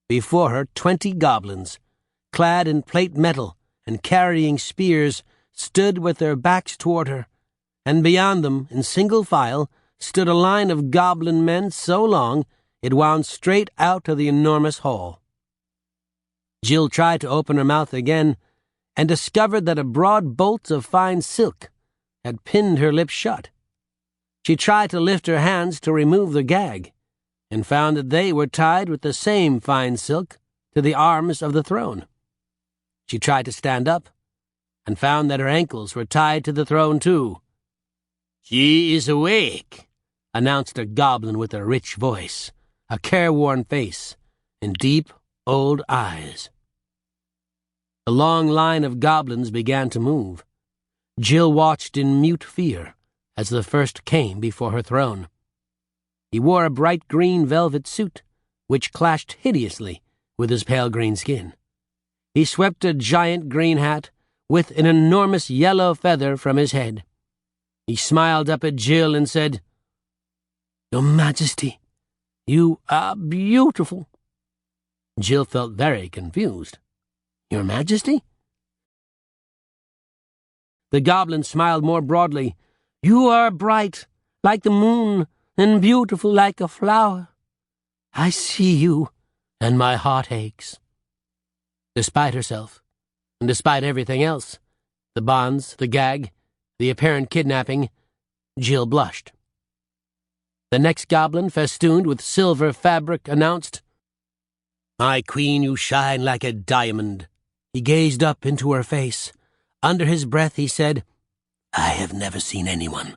Before her, 20 goblins, clad in plate metal and carrying spears, stood with their backs toward her, and beyond them, in single file, stood a line of goblin men so long it wound straight out of the enormous hall. Jill tried to open her mouth again, and discovered that a broad bolt of fine silk had pinned her lips shut. She tried to lift her hands to remove the gag, and found that they were tied with the same fine silk to the arms of the throne. She tried to stand up, and found that her ankles were tied to the throne too. "She is awake," announced a goblin with a rich voice, a careworn face, and deep, old eyes. The long line of goblins began to move. Jill watched in mute fear as the first came before her throne. He wore a bright green velvet suit, which clashed hideously with his pale green skin. He swept a giant green hat with an enormous yellow feather from his head. He smiled up at Jill and said, "Your Majesty, you are beautiful." Jill felt very confused. "Your Majesty?" The goblin smiled more broadly. "You are bright like the moon and beautiful like a flower. I see you, and my heart aches." Despite herself, and despite everything else, the bonds, the gag, the apparent kidnapping, Jill blushed. The next goblin, festooned with silver fabric, announced, "My queen, you shine like a diamond." He gazed up into her face. Under his breath he said, "I have never seen anyone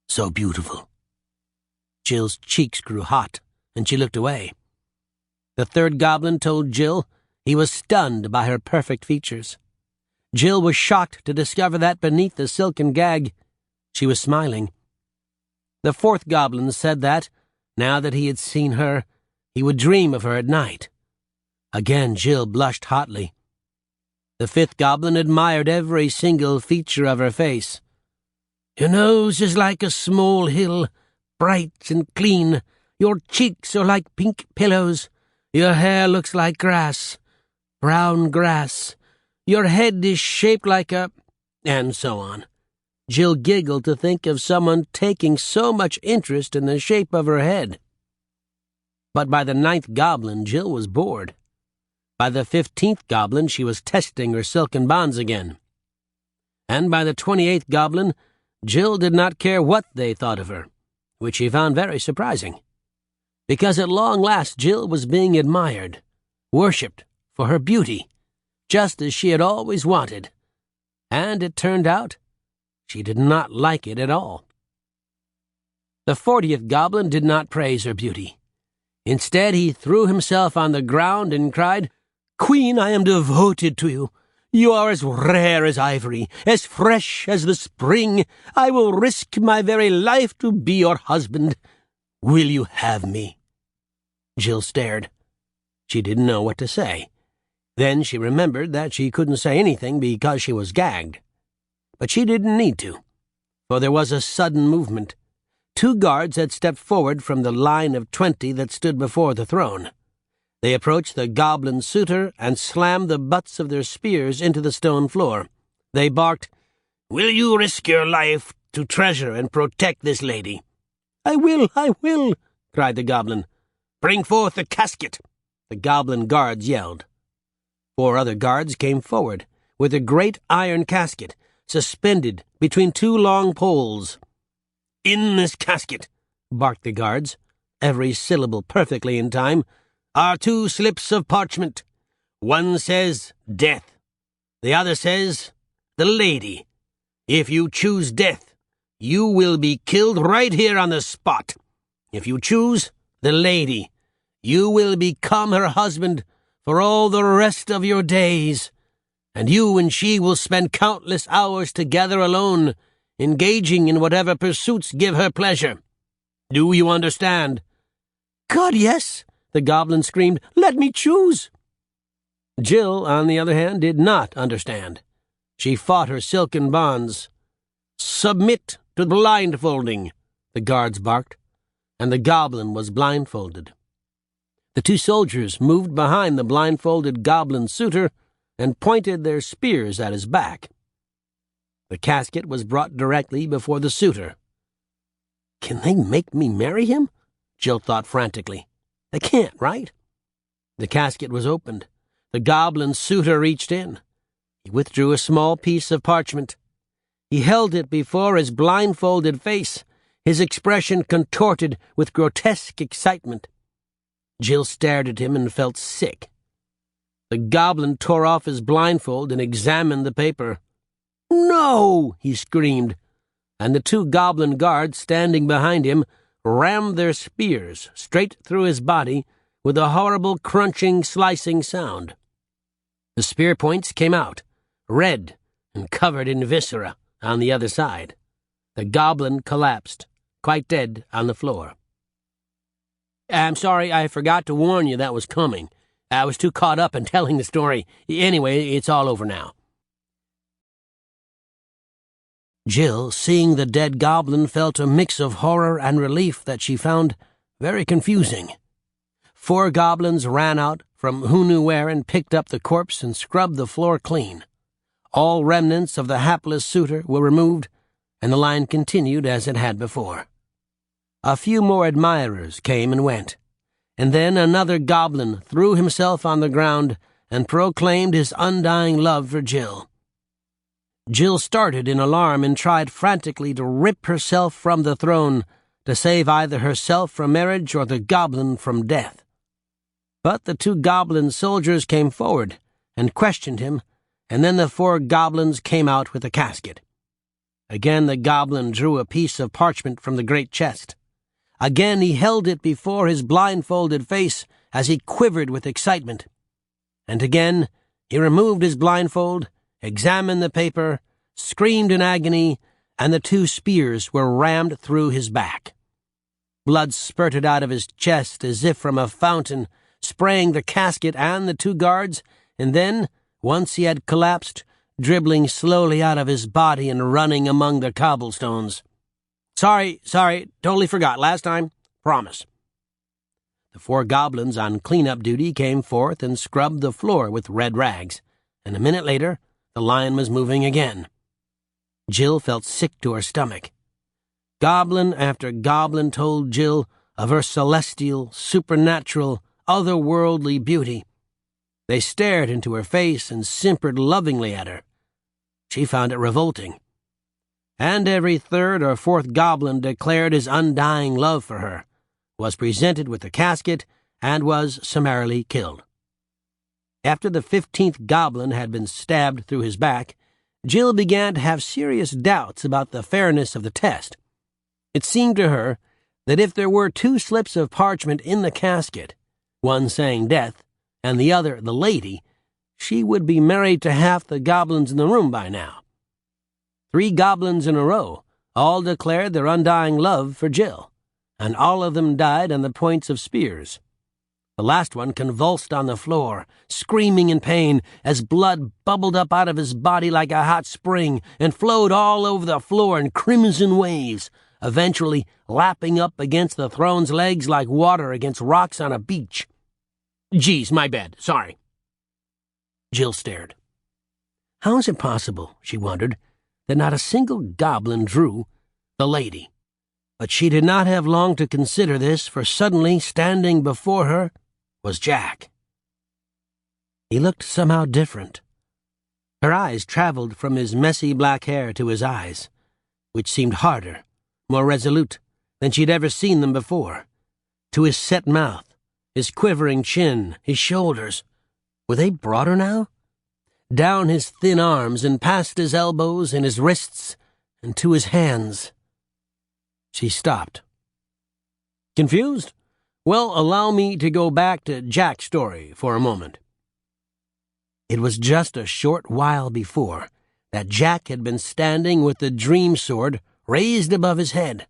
so beautiful." Jill's cheeks grew hot, and she looked away. The third goblin told Jill he was stunned by her perfect features. Jill was shocked to discover that beneath the silken gag, she was smiling. The fourth goblin said that, now that he had seen her, he would dream of her at night. Again Jill blushed hotly. The fifth goblin admired every single feature of her face. "Your nose is like a small hill, bright and clean. Your cheeks are like pink pillows. Your hair looks like grass, brown grass. Your head is shaped like a—" and so on. Jill giggled to think of someone taking so much interest in the shape of her head. But by the 9th goblin, Jill was bored. By the 15th goblin, she was testing her silken bonds again. And by the 28th goblin, Jill did not care what they thought of her, which she found very surprising. Because at long last Jill was being admired, worshipped for her beauty, just as she had always wanted. And it turned out she did not like it at all. The 40th goblin did not praise her beauty. Instead, he threw himself on the ground and cried, "Queen, I am devoted to you. You are as rare as ivory, as fresh as the spring. I will risk my very life to be your husband. Will you have me?" Jill stared. She didn't know what to say. Then she remembered that she couldn't say anything because she was gagged. But she didn't need to, for there was a sudden movement. 2 guards had stepped forward from the line of 20 that stood before the throne. They approached the goblin suitor and slammed the butts of their spears into the stone floor. They barked, "Will you risk your life to treasure and protect this lady?" I will," cried the goblin. "Bring forth the casket," the goblin guards yelled. 4 other guards came forward with a great iron casket suspended between 2 long poles. "In this casket," barked the guards, every syllable perfectly in time, "are 2 slips of parchment. One says, 'Death.' The other says, 'The Lady.' If you choose death, you will be killed right here on the spot. If you choose the Lady, you will become her husband for all the rest of your days, and you and she will spend countless hours together alone, engaging in whatever pursuits give her pleasure. Do you understand?" "God, yes," the goblin screamed. "Let me choose." Jill, on the other hand, did not understand. She fought her silken bonds. "Submit to blindfolding," the guards barked, and the goblin was blindfolded. The 2 soldiers moved behind the blindfolded goblin suitor and pointed their spears at his back. The casket was brought directly before the suitor. "Can they make me marry him?" Jill thought frantically. "They can't, right?" The casket was opened. The goblin suitor reached in. He withdrew a small piece of parchment. He held it before his blindfolded face, his expression contorted with grotesque excitement. Jill stared at him and felt sick. The goblin tore off his blindfold and examined the paper. "No!" he screamed, and the 2 goblin guards standing behind him rammed their spears straight through his body with a horrible crunching, slicing sound. The spear points came out, red and covered in viscera, on the other side. The goblin collapsed, quite dead, on the floor. "I'm sorry, I forgot to warn you that was coming. I was too caught up in telling the story. Anyway, it's all over now." Jill, seeing the dead goblin, felt a mix of horror and relief that she found very confusing. 4 goblins ran out from who knew where and picked up the corpse and scrubbed the floor clean. All remnants of the hapless suitor were removed, and the line continued as it had before. A few more admirers came and went, and then another goblin threw himself on the ground and proclaimed his undying love for Jill. Jill started in alarm and tried frantically to rip herself from the throne to save either herself from marriage or the goblin from death. But the 2 goblin soldiers came forward and questioned him, and then the 4 goblins came out with a casket. Again the goblin drew a piece of parchment from the great chest. Again he held it before his blindfolded face as he quivered with excitement. And again he removed his blindfold, examined the paper, screamed in agony, and the 2 spears were rammed through his back. Blood spurted out of his chest as if from a fountain, spraying the casket and the 2 guards, and then, Once he had collapsed, dribbling slowly out of his body and running among the cobblestones. Sorry, totally forgot. Last time. Promise. The 4 goblins on clean-up duty came forth and scrubbed the floor with red rags, and a minute later, the line was moving again. Jill felt sick to her stomach. Goblin after goblin told Jill of her celestial, supernatural, otherworldly beauty. They stared into her face and simpered lovingly at her. She found it revolting. And every 3rd or 4th goblin declared his undying love for her, was presented with a casket, and was summarily killed. After the 15th goblin had been stabbed through his back, Jill began to have serious doubts about the fairness of the test. It seemed to her that if there were 2 slips of parchment in the casket, one saying death, and the other the lady, she would be married to half the goblins in the room by now. 3 goblins in a row all declared their undying love for Jill, and all of them died on the points of spears. The last one convulsed on the floor, screaming in pain as blood bubbled up out of his body like a hot spring and flowed all over the floor in crimson waves, eventually lapping up against the throne's legs like water against rocks on a beach. Geez, my bad. Sorry. Jill stared. How is it possible, she wondered, that not a single goblin drew the lady? But she did not have long to consider this, for suddenly, standing before her, was Jack. He looked somehow different. Her eyes traveled from his messy black hair to his eyes, which seemed harder, more resolute than she'd ever seen them before, to his set mouth, his quivering chin, his shoulders. Were they broader now? Down his thin arms and past his elbows and his wrists and to his hands. She stopped. Confused? Well, allow me to go back to Jack's story for a moment. It was just a short while before that Jack had been standing with the dream sword raised above his head,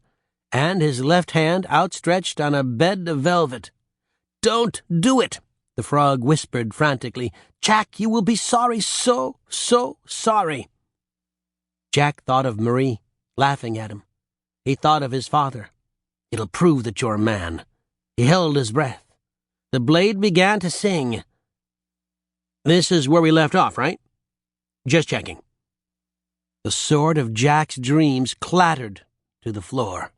and his left hand outstretched on a bed of velvet. "Don't do it," the frog whispered frantically. "Jack, you will be sorry, so sorry." Jack thought of Marie, laughing at him. He thought of his father. "It'll prove that you're a man." He held his breath. The blade began to sing. This is where we left off, right? Just checking. The sword of Jack's dreams clattered to the floor.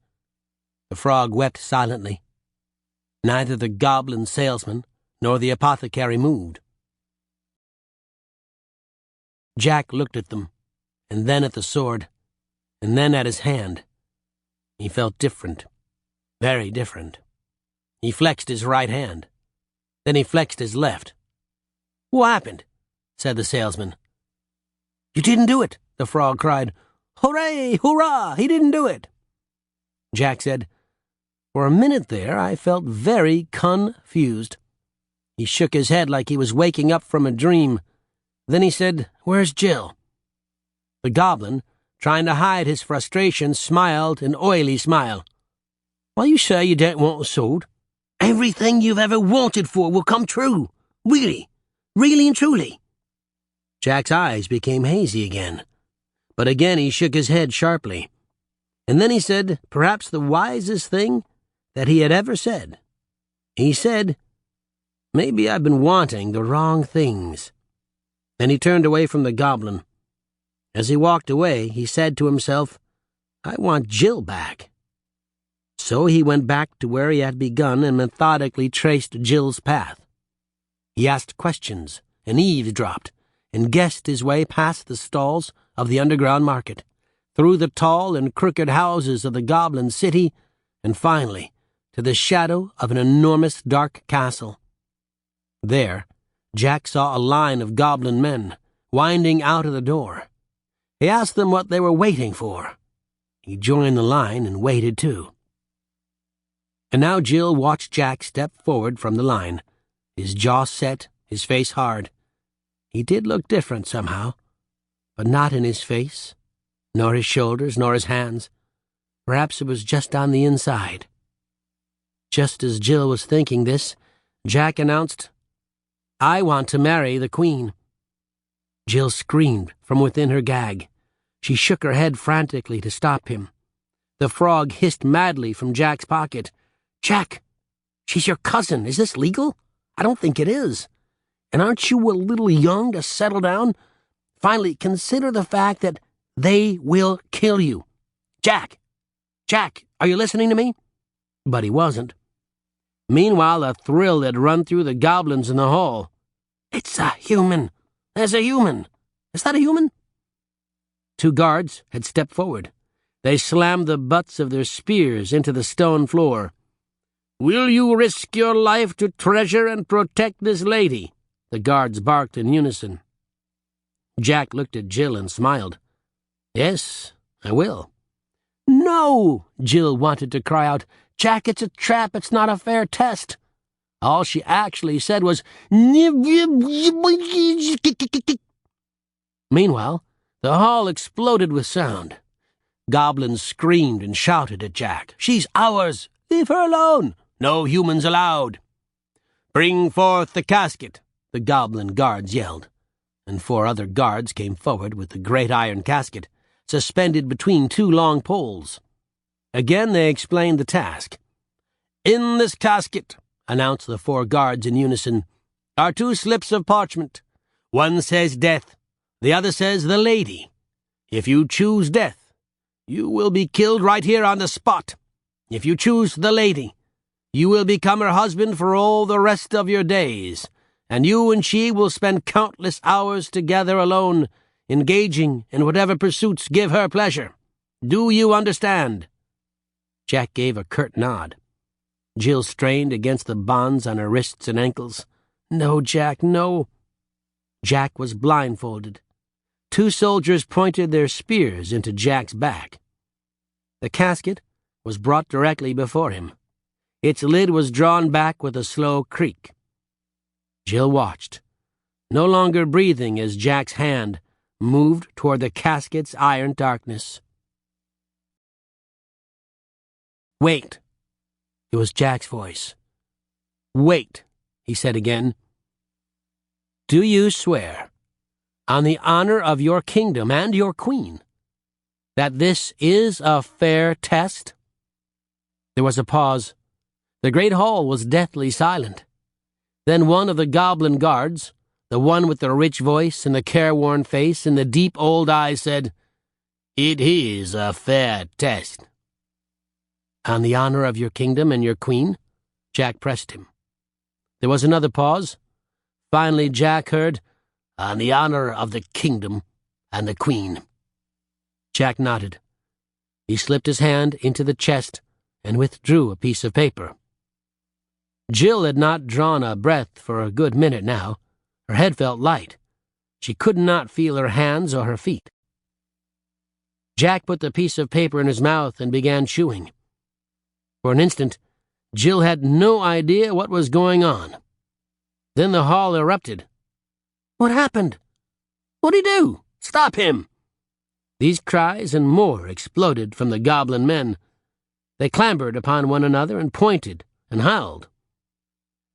The frog wept silently. Neither the goblin salesman nor the apothecary moved. Jack looked at them, and then at the sword, and then at his hand. He felt different, very different. He flexed his right hand. Then he flexed his left. "What happened?" said the salesman. "You didn't do it," the frog cried. "Hooray! Hurrah! He didn't do it." Jack said, "For a minute there I felt very confused." He shook his head like he was waking up from a dream. Then he said, "Where's Jill?" The goblin, trying to hide his frustration, smiled an oily smile. "Why you say you don't want a sword? Everything you've ever wanted for will come true. Really and truly." Jack's eyes became hazy again. But again he shook his head sharply. And then he said perhaps the wisest thing that he had ever said. He said, "Maybe I've been wanting the wrong things." Then he turned away from the goblin. As he walked away, he said to himself, "I want Jill back." So he went back to where he had begun and methodically traced Jill's path. He asked questions and eavesdropped and guessed his way past the stalls of the underground market, through the tall and crooked houses of the goblin city, and finally to the shadow of an enormous dark castle. There, Jack saw a line of goblin men winding out of the door. He asked them what they were waiting for. He joined the line and waited too. And now Jill watched Jack step forward from the line, his jaw set, his face hard. He did look different somehow, but not in his face, nor his shoulders, nor his hands. Perhaps it was just on the inside. Just as Jill was thinking this, Jack announced, "I want to marry the Queen." Jill screamed from within her gag. She shook her head frantically to stop him. The frog hissed madly from Jack's pocket. "Jack, she's your cousin. Is this legal? I don't think it is. And aren't you a little young to settle down? Finally, consider the fact that they will kill you. Jack! Jack, are you listening to me?" But he wasn't. Meanwhile, a thrill had run through the goblins in the hall. "It's a human! There's a human! Is that a human?" 2 guards had stepped forward. They slammed the butts of their spears into the stone floor. "Will you risk your life to treasure and protect this lady?" the guards barked in unison. Jack looked at Jill and smiled. "Yes, I will." "No!" Jill wanted to cry out. "Jack, it's a trap. It's not a fair test." All she actually said was, Meanwhile, the hall exploded with sound. Goblins screamed and shouted at Jack. "She's ours! Leave her alone! No humans allowed!" "Bring forth the casket!" the goblin guards yelled, and 4 other guards came forward with the great iron casket, suspended between 2 long poles. Again they explained the task. "In this casket," announced the 4 guards in unison, "are 2 slips of parchment. One says death, the other says the lady. If you choose death, you will be killed right here on the spot. If you choose the lady, you will become her husband for all the rest of your days, and you and she will spend countless hours together alone, engaging in whatever pursuits give her pleasure. Do you understand?" Jack gave a curt nod. Jill strained against the bonds on her wrists and ankles. "No, Jack, no." Jack was blindfolded. 2 soldiers pointed their spears into Jack's back. The casket was brought directly before him. Its lid was drawn back with a slow creak. Jill watched, no longer breathing as Jack's hand moved toward the casket's iron darkness. "Wait." It was Jack's voice. "Wait," he said again. "Do you swear, on the honor of your kingdom and your queen, that this is a fair test?" There was a pause. The great hall was deathly silent. Then one of the goblin guards, the one with the rich voice and the careworn face and the deep old eyes, said, "It is a fair test." "On the honor of your kingdom and your queen?" Jack pressed him. There was another pause. Finally Jack heard, "On the honor of the kingdom and the queen." Jack nodded. He slipped his hand into the chest and withdrew a piece of paper. Jill had not drawn a breath for a good minute now. Her head felt light. She could not feel her hands or her feet. Jack put the piece of paper in his mouth and began chewing. For an instant, Jill had no idea what was going on. Then the hall erupted. "What happened? What'd he do? Stop him!" These cries and more exploded from the goblin men. They clambered upon one another and pointed and howled.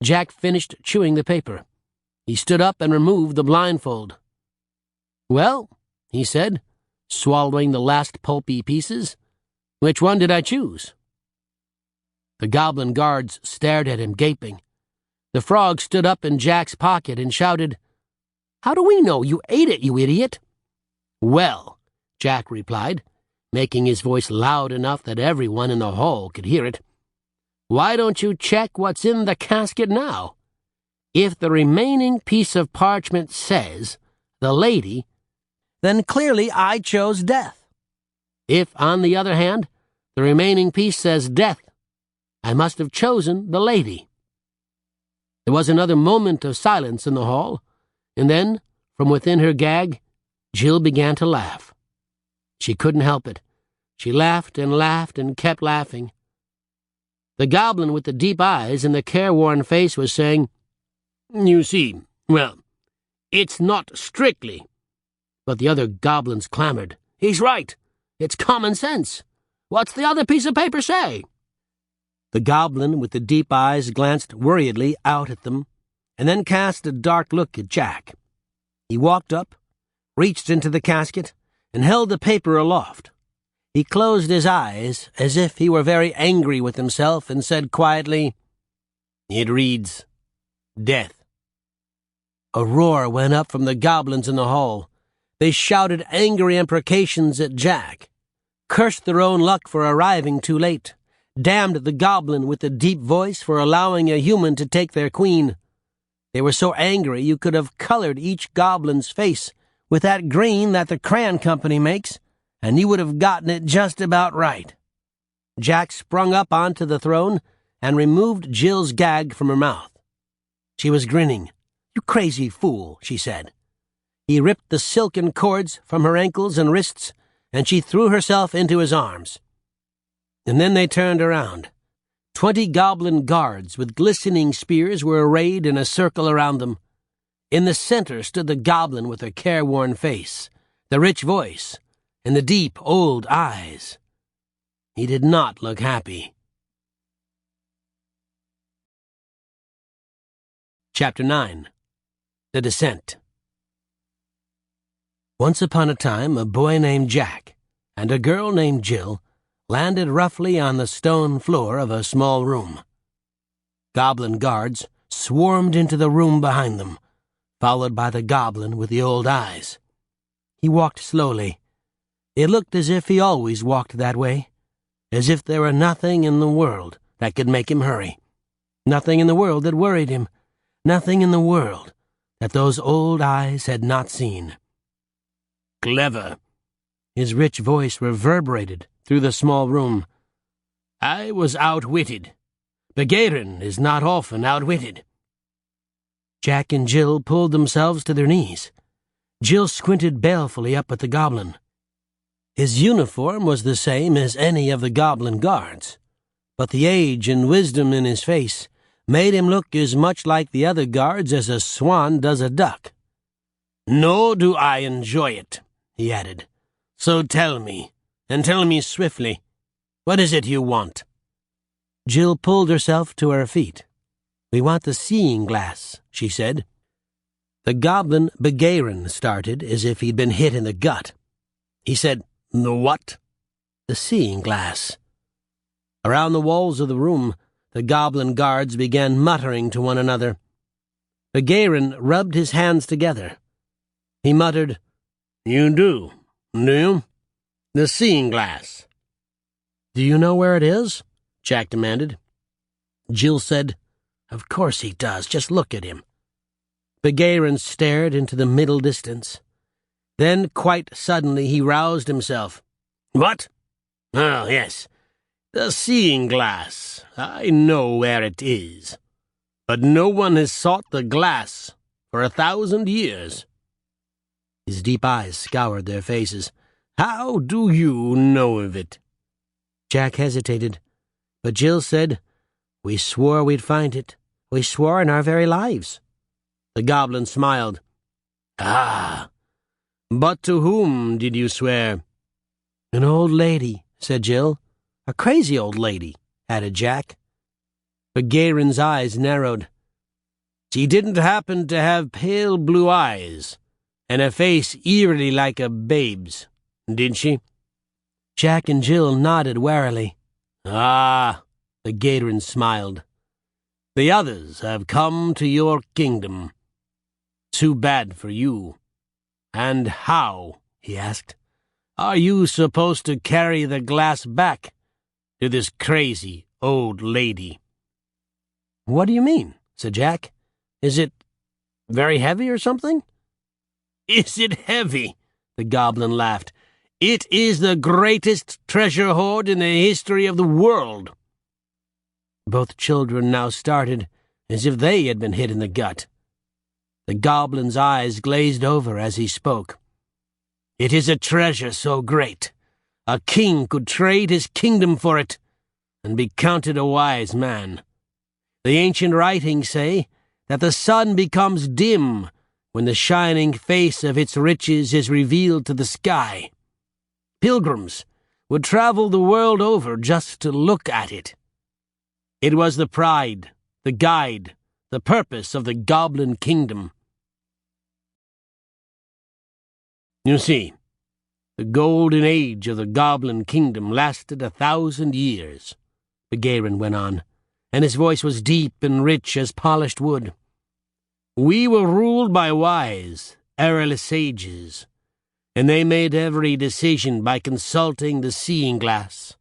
Jack finished chewing the paper. He stood up and removed the blindfold. "Well," he said, swallowing the last pulpy pieces, "which one did I choose?" The goblin guards stared at him, gaping. The frog stood up in Jack's pocket and shouted, "How do we know you ate it, you idiot?" "Well," Jack replied, making his voice loud enough that everyone in the hall could hear it, "why don't you check what's in the casket now? If the remaining piece of parchment says, 'the lady,' then clearly I chose death. If, on the other hand, the remaining piece says death, I must have chosen the lady." There was another moment of silence in the hall, and then, from within her gag, Jill began to laugh. She couldn't help it. She laughed and kept laughing. The goblin with the deep eyes and the careworn face was saying, "You see, well, it's not strictly." But the other goblins clamored, "He's right. It's common sense. What's the other piece of paper say?" The goblin with the deep eyes glanced worriedly out at them, and then cast a dark look at Jack. He walked up reached into the casket, and held the paper aloft. He closed his eyes as if he were very angry with himself and said quietly, "It reads, 'Death.'" A roar went up from the goblins in the hall. They shouted angry imprecations at Jack, cursed their own luck for arriving too late, damned the goblin with the deep voice for allowing a human to take their queen. They were so angry you could have colored each goblin's face with that green that the crayon company makes, and you would have gotten it just about right. Jack sprung up onto the throne and removed Jill's gag from her mouth. She was grinning. "You crazy fool," she said. He ripped the silken cords from her ankles and wrists, and she threw herself into his arms. And then they turned around. 20 goblin guards with glistening spears were arrayed in a circle around them. In the center stood the goblin with a careworn face, the rich voice, and the deep, old eyes. He did not look happy. Chapter 9. The Descent. Once upon a time, a boy named Jack and a girl named Jill landed roughly on the stone floor of a small room. Goblin guards swarmed into the room behind them, followed by the goblin with the old eyes. He walked slowly. It looked as if he always walked that way, as if there were nothing in the world that could make him hurry, nothing in the world that worried him, nothing in the world that those old eyes had not seen. "Clever." His rich voice reverberated through the small room. "I was outwitted. Begarin is not often outwitted." Jack and Jill pulled themselves to their knees. Jill squinted balefully up at the goblin. His uniform was the same as any of the goblin guards, but the age and wisdom in his face made him look as much like the other guards as a swan does a duck. "Nor do I enjoy it," he added. "So tell me, and tell me swiftly, what is it you want?" Jill pulled herself to her feet. "We want the seeing glass," she said. The goblin Begarin started as if he'd been hit in the gut. He said, "The what?" "The seeing glass." Around the walls of the room, the goblin guards began muttering to one another. Begarin rubbed his hands together. He muttered, "You do you? The seeing glass." "Do you know where it is?" Jack demanded. Jill said, "Of course he does. Just look at him." Begarin stared into the middle distance. Then, quite suddenly, he roused himself. "What? Oh, yes. The seeing glass. I know where it is. But no one has sought the glass for 1,000 years. His deep eyes scoured their faces. "How do you know of it?" Jack hesitated, but Jill said, "We swore we'd find it. We swore in our very lives." The goblin smiled. "Ah, but to whom did you swear?" "An old lady," said Jill. "A crazy old lady," added Jack. Begarin's eyes narrowed. "She didn't happen to have pale blue eyes and a face eerily like a babe's, did she?" Jack and Jill nodded warily. "Ah," Begarin smiled. "The others have come to your kingdom. Too bad for you. And how," he asked, "are you supposed to carry the glass back to this crazy old lady?" "What do you mean?" said Jack. "Is it very heavy or something?" "Is it heavy?" the goblin laughed. "It is the greatest treasure hoard in the history of the world." Both children now started as if they had been hit in the gut. The goblin's eyes glazed over as he spoke. "It is a treasure so great, a king could trade his kingdom for it and be counted a wise man. The ancient writings say that the sun becomes dim when the shining face of its riches is revealed to the sky. Pilgrims would travel the world over just to look at it. It was the pride, the guide, the purpose of the goblin kingdom." You see, the golden age of the goblin kingdom lasted 1,000 years, Begarin went on, and his voice was deep and rich as polished wood. We were ruled by wise, errorless sages, and they made every decision by consulting the seeing glass.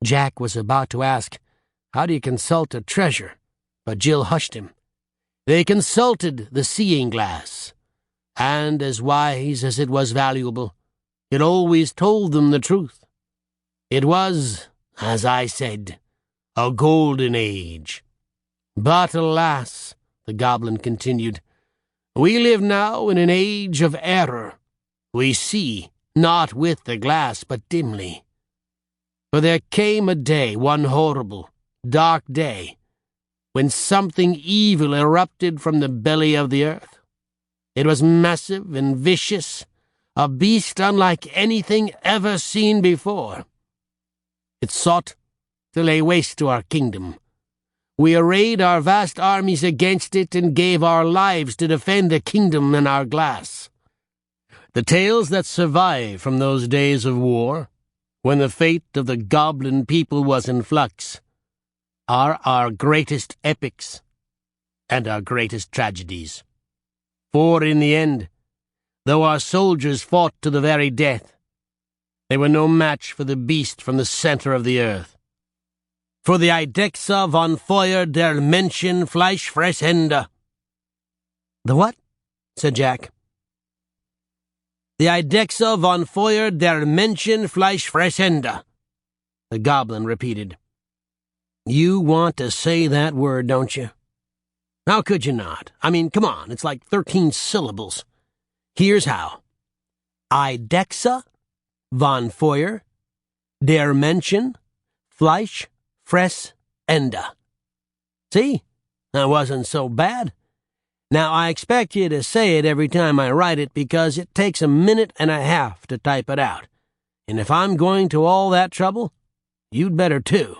Jack was about to ask, how do you consult a treasure? But Jill hushed him. They consulted the seeing glass, and as wise as it was valuable, it always told them the truth. It was, as I said, a golden age. But alas, the goblin continued, we live now in an age of error. We see, not with the glass, but dimly. For there came a day, one horrible, dark day, when something evil erupted from the belly of the earth. It was massive and vicious, a beast unlike anything ever seen before. It sought to lay waste to our kingdom. We arrayed our vast armies against it and gave our lives to defend the kingdom and our glass. The tales that survive from those days of war, when the fate of the goblin people was in flux, are our greatest epics and our greatest tragedies. For in the end, though our soldiers fought to the very death, they were no match for the beast from the center of the earth. For the Eidechse von Feuer der Menschen Fleischfressende. The what? Said Jack. The Eidechse von Feuer der Menschen Fleischfressende, the goblin repeated. You want to say that word, don't you? How could you not? I mean, come on, it's like 13 syllables. Here's how. Eidechse von Feuer der Menschen Fleischfressende. See? That wasn't so bad. Now, I expect you to say it every time I write it because it takes 1.5 minutes to type it out. And if I'm going to all that trouble, you'd better too.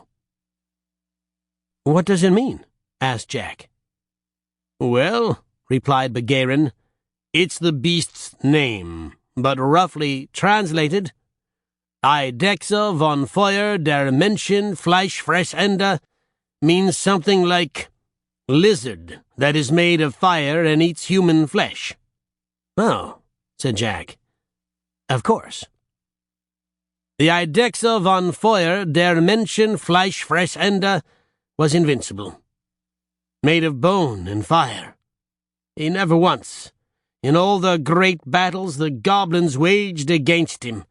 What does it mean? Asked Jack. Well, replied Begarin, it's the beast's name, but roughly translated, Eidechse von Feuer der Menschen Fleischfressende means something like lizard that is made of fire and eats human flesh. Oh, said Jack. Of course. The Eidechse von Feuer der Menschen Fleischfressende was invincible, made of bone and fire. He never once, in all the great battles the goblins waged against him,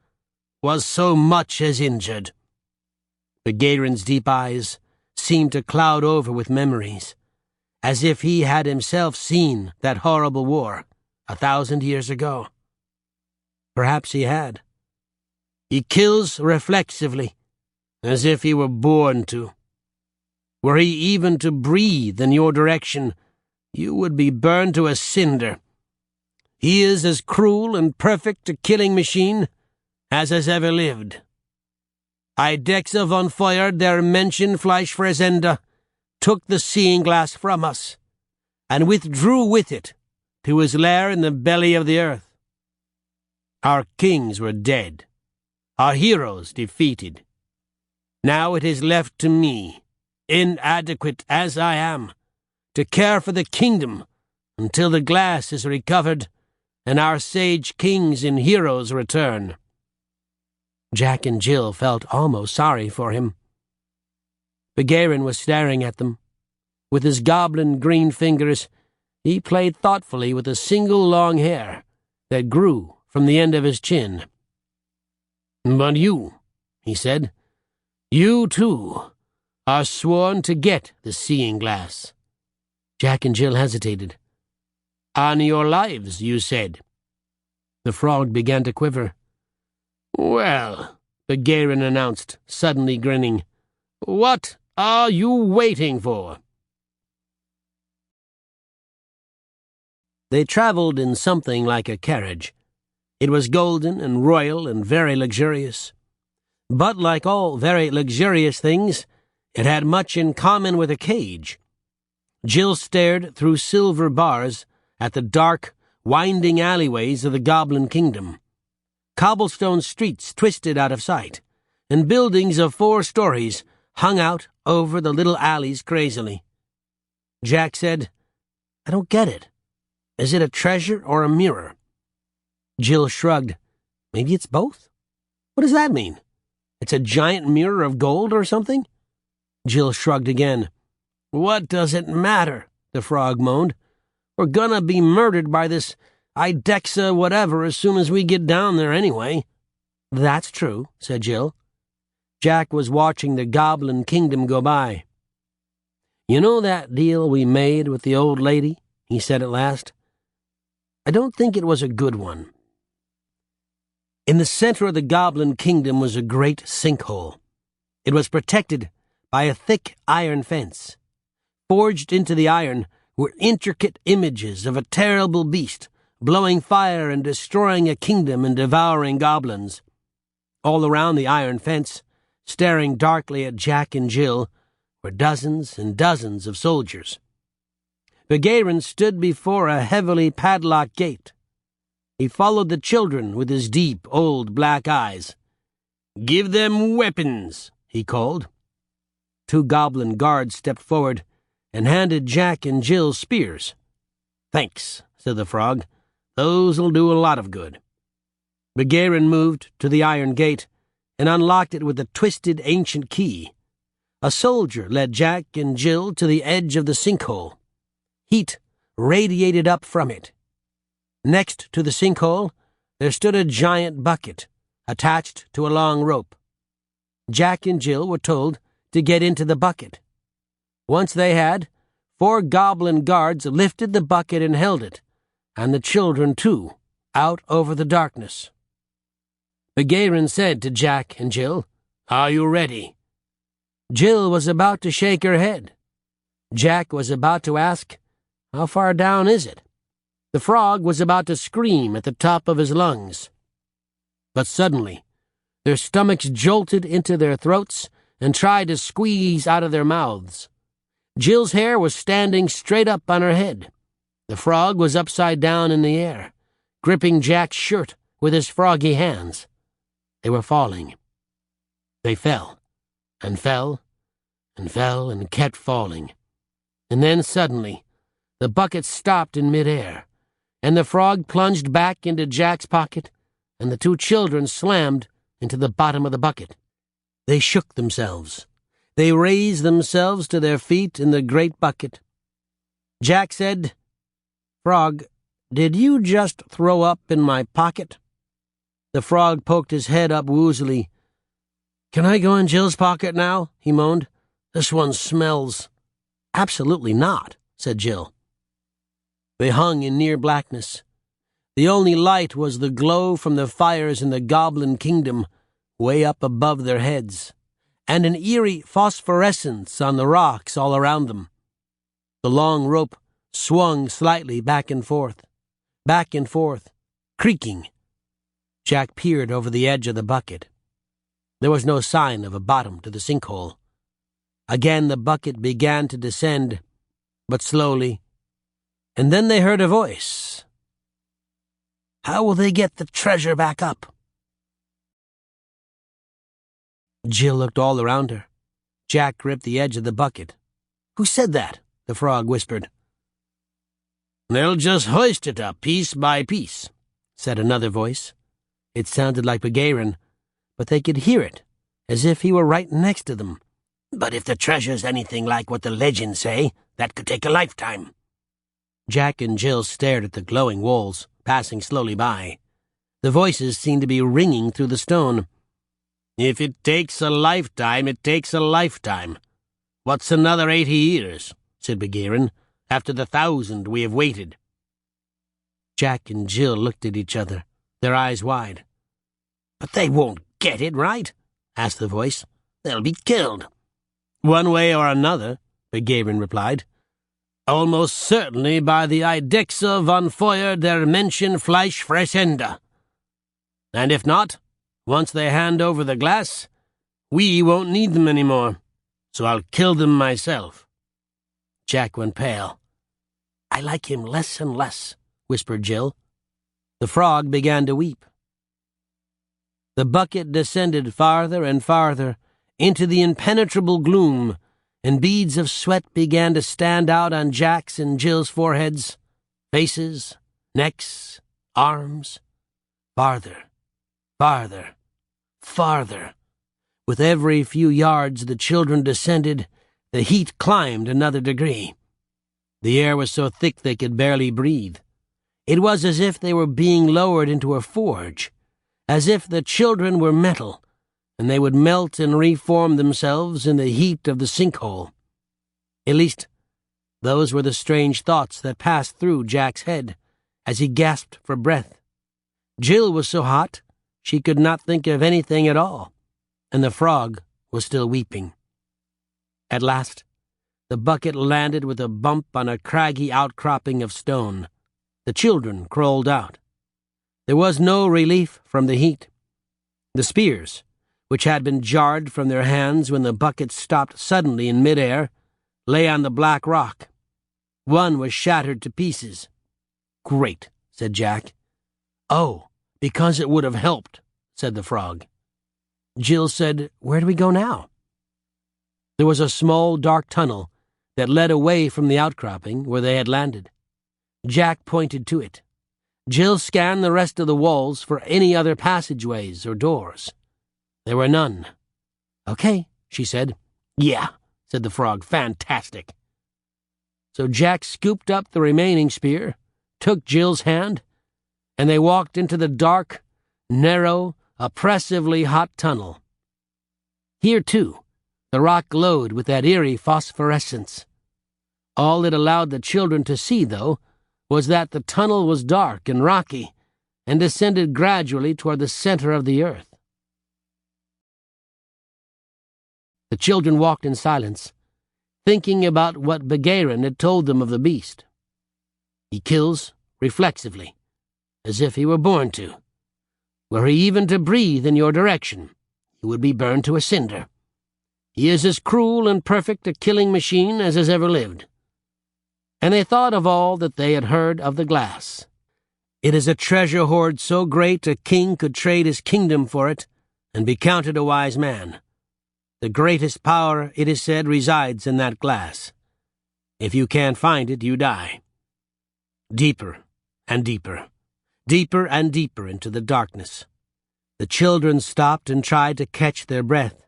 was so much as injured. Begarin's deep eyes seemed to cloud over with memories, as if he had himself seen that horrible war 1,000 years ago. Perhaps he had. He kills reflexively, as if he were born to. Were he even to breathe in your direction, you would be burned to a cinder. He is as cruel and perfect a killing machine as has ever lived. Eidechse von Feuer der Menschen Fleischfressende took the seeing glass from us, and withdrew with it to his lair in the belly of the earth. Our kings were dead, our heroes defeated. Now it is left to me, inadequate as I am, to care for the kingdom until the glass is recovered and our sage kings and heroes return. Jack and Jill felt almost sorry for him. Begarin was staring at them. With his goblin green fingers, he played thoughtfully with a single long hair that grew from the end of his chin. But you, he said, you too are sworn to get the seeing glass. Jack and Jill hesitated. On your lives, you said. The frog began to quiver. Well, Begarin announced, suddenly grinning, what are you waiting for? They traveled in something like a carriage. It was golden and royal and very luxurious. But like all very luxurious things, it had much in common with a cage. Jill stared through silver bars at the dark, winding alleyways of the goblin kingdom. Cobblestone streets twisted out of sight, and buildings of 4 stories hung out over the little alleys crazily. Jack said, "I don't get it. Is it a treasure or a mirror?" Jill shrugged. "Maybe it's both." "What does that mean? It's a giant mirror of gold or something?" Jill shrugged again. "What does it matter?" the frog moaned. "We're gonna be murdered by this Idexa whatever as soon as we get down there anyway." "That's true," said Jill. Jack was watching the goblin kingdom go by. "You know that deal we made with the old lady?" he said at last. "I don't think it was a good one." In the center of the goblin kingdom was a great sinkhole. It was protected by a thick iron fence. Forged into the iron were intricate images of a terrible beast, blowing fire and destroying a kingdom and devouring goblins. All around the iron fence, staring darkly at Jack and Jill, were dozens and dozens of soldiers. Begaren stood before a heavily padlocked gate. He followed the children with his deep, old black eyes. "Give them weapons," he called. 2 goblin guards stepped forward and handed Jack and Jill spears. "Thanks," said the frog. "Those'll do a lot of good." Begaren moved to the iron gate and unlocked it with a twisted ancient key. A soldier led Jack and Jill to the edge of the sinkhole. Heat radiated up from it. Next to the sinkhole, there stood a giant bucket, attached to a long rope. Jack and Jill were told to get into the bucket. Once they had, 4 goblin guards lifted the bucket and held it, and the children, too, out over the darkness. Begaren said to Jack and Jill, "Are you ready?" Jill was about to shake her head. Jack was about to ask, "How far down is it?" The frog was about to scream at the top of his lungs. But suddenly, their stomachs jolted into their throats and tried to squeeze out of their mouths. Jill's hair was standing straight up on her head. The frog was upside down in the air, gripping Jack's shirt with his froggy hands. They were falling. They fell, and fell, and fell, and kept falling. And then suddenly, the bucket stopped in midair, and the frog plunged back into Jack's pocket, and the 2 children slammed into the bottom of the bucket. They shook themselves. They raised themselves to their feet in the great bucket. Jack said, "Frog, did you just throw up in my pocket?" The frog poked his head up woozily. "Can I go in Jill's pocket now?" he moaned. "This one smells." "Absolutely not," said Jill. They hung in near blackness. The only light was the glow from the fires in the goblin kingdom, way up above their heads, and an eerie phosphorescence on the rocks all around them. The long rope swung slightly back and forth, creaking. Jack peered over the edge of the bucket. There was no sign of a bottom to the sinkhole. Again the bucket began to descend, but slowly, and then they heard a voice. "How will they get the treasure back up?" Jill looked all around her. Jack gripped the edge of the bucket. "Who said that?" the frog whispered. "They'll just hoist it up piece by piece," said another voice. It sounded like Begaren, but they could hear it, as if he were right next to them. "But if the treasure's anything like what the legends say, that could take a lifetime." Jack and Jill stared at the glowing walls, passing slowly by. The voices seemed to be ringing through the stone. "If it takes a lifetime, it takes a lifetime. What's another 80 years, said Begaren, "after the 1,000 we have waited?" Jack and Jill looked at each other, their eyes wide. "But they won't get it, right?" asked the voice. "They'll be killed." "One way or another," Begaren replied. "Almost certainly by the Idexa von Feuer der Menschen Fleischfressender. And if not, once they hand over the glass, we won't need them anymore, so I'll kill them myself." Jack went pale. "I like him less and less," whispered Jill. The frog began to weep. The bucket descended farther and farther into the impenetrable gloom, and beads of sweat began to stand out on Jack's and Jill's foreheads, faces, necks, arms. Farther, farther, farther. With every few yards the children descended, the heat climbed another degree. The air was so thick they could barely breathe. It was as if they were being lowered into a forge, as if the children were metal, and they would melt and reform themselves in the heat of the sinkhole. At least, those were the strange thoughts that passed through Jack's head as he gasped for breath. Jill was so hot she could not think of anything at all, and the frog was still weeping. At last, the bucket landed with a bump on a craggy outcropping of stone. The children crawled out. There was no relief from the heat. The spears, which had been jarred from their hands when the bucket stopped suddenly in midair, lay on the black rock. One was shattered to pieces. "Great," said Jack. "Oh, because it would have helped," said the frog. Jill said, "Where do we go now?" There was a small, dark tunnel that led away from the outcropping where they had landed. Jack pointed to it. Jill scanned the rest of the walls for any other passageways or doors. There were none. "Okay," she said. "Yeah," said the frog. "Fantastic." So Jack scooped up the remaining spear, took Jill's hand, and they walked into the dark, narrow, oppressively hot tunnel. Here, too, the rock glowed with that eerie phosphorescence. All it allowed the children to see, though, was that the tunnel was dark and rocky and descended gradually toward the center of the earth. The children walked in silence, thinking about what Begarin had told them of the beast. He kills reflexively, as if he were born to. Were he even to breathe in your direction, he would be burned to a cinder. He is as cruel and perfect a killing machine as has ever lived. And they thought of all that they had heard of the glass. It is a treasure hoard so great a king could trade his kingdom for it and be counted a wise man. The greatest power, it is said, resides in that glass. If you can't find it, you die. Deeper and deeper, deeper and deeper into the darkness. The children stopped and tried to catch their breath.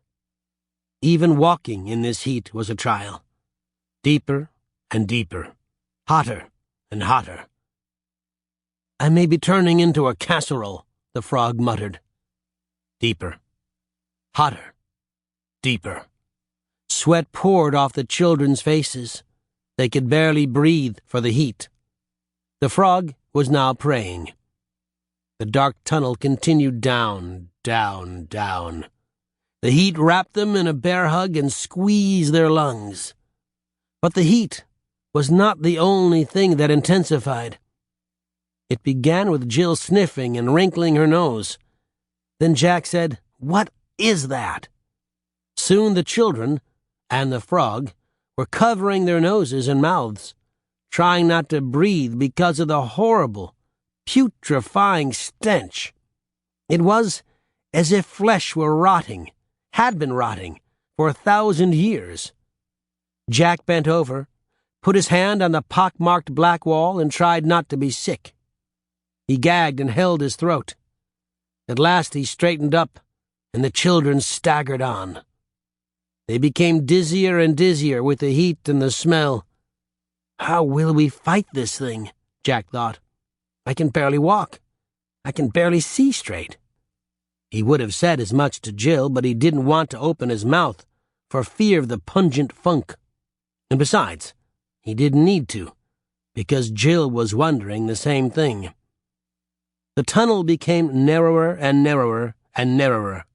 Even walking in this heat was a trial. Deeper and deeper, hotter and hotter. "I may be turning into a casserole," the frog muttered. Deeper, hotter, deeper. Sweat poured off the children's faces. They could barely breathe for the heat. The frog was now praying. The dark tunnel continued down, down, down. The heat wrapped them in a bear hug and squeezed their lungs. But the heat was not the only thing that intensified. It began with Jill sniffing and wrinkling her nose. Then Jack said, "What is that?" Soon the children and the frog were covering their noses and mouths, trying not to breathe because of the horrible, putrefying stench. It was as if flesh were rotting, had been rotting, for 1,000 years. Jack bent over, put his hand on the pock-marked black wall, and tried not to be sick. He gagged and held his throat. At last he straightened up, and the children staggered on. They became dizzier and dizzier with the heat and the smell. "How will we fight this thing?" Jack thought. "I can barely walk. I can barely see straight." He would have said as much to Jill, but he didn't want to open his mouth for fear of the pungent funk. And besides, he didn't need to, because Jill was wondering the same thing. The tunnel became narrower and narrower and narrower,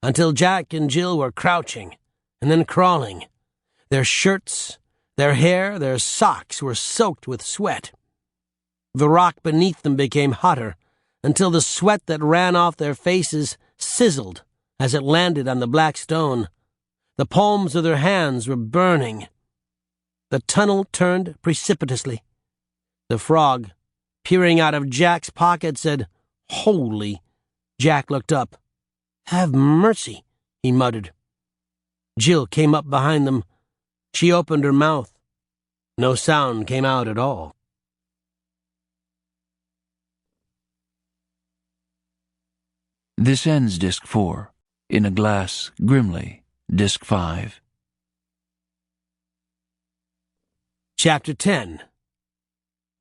until Jack and Jill were crouching and then crawling. Their shirts, their hair, their socks were soaked with sweat. The rock beneath them became hotter, until the sweat that ran off their faces sizzled as it landed on the black stone. The palms of their hands were burning. The tunnel turned precipitously. The frog peering out of Jack's pocket, said, "Holy!" Jack looked up. "Have mercy," he muttered. Jill came up behind them. She opened her mouth. No sound came out at all. This ends Disc 4. In a Glass, Grimly, Disc 5. Chapter 10.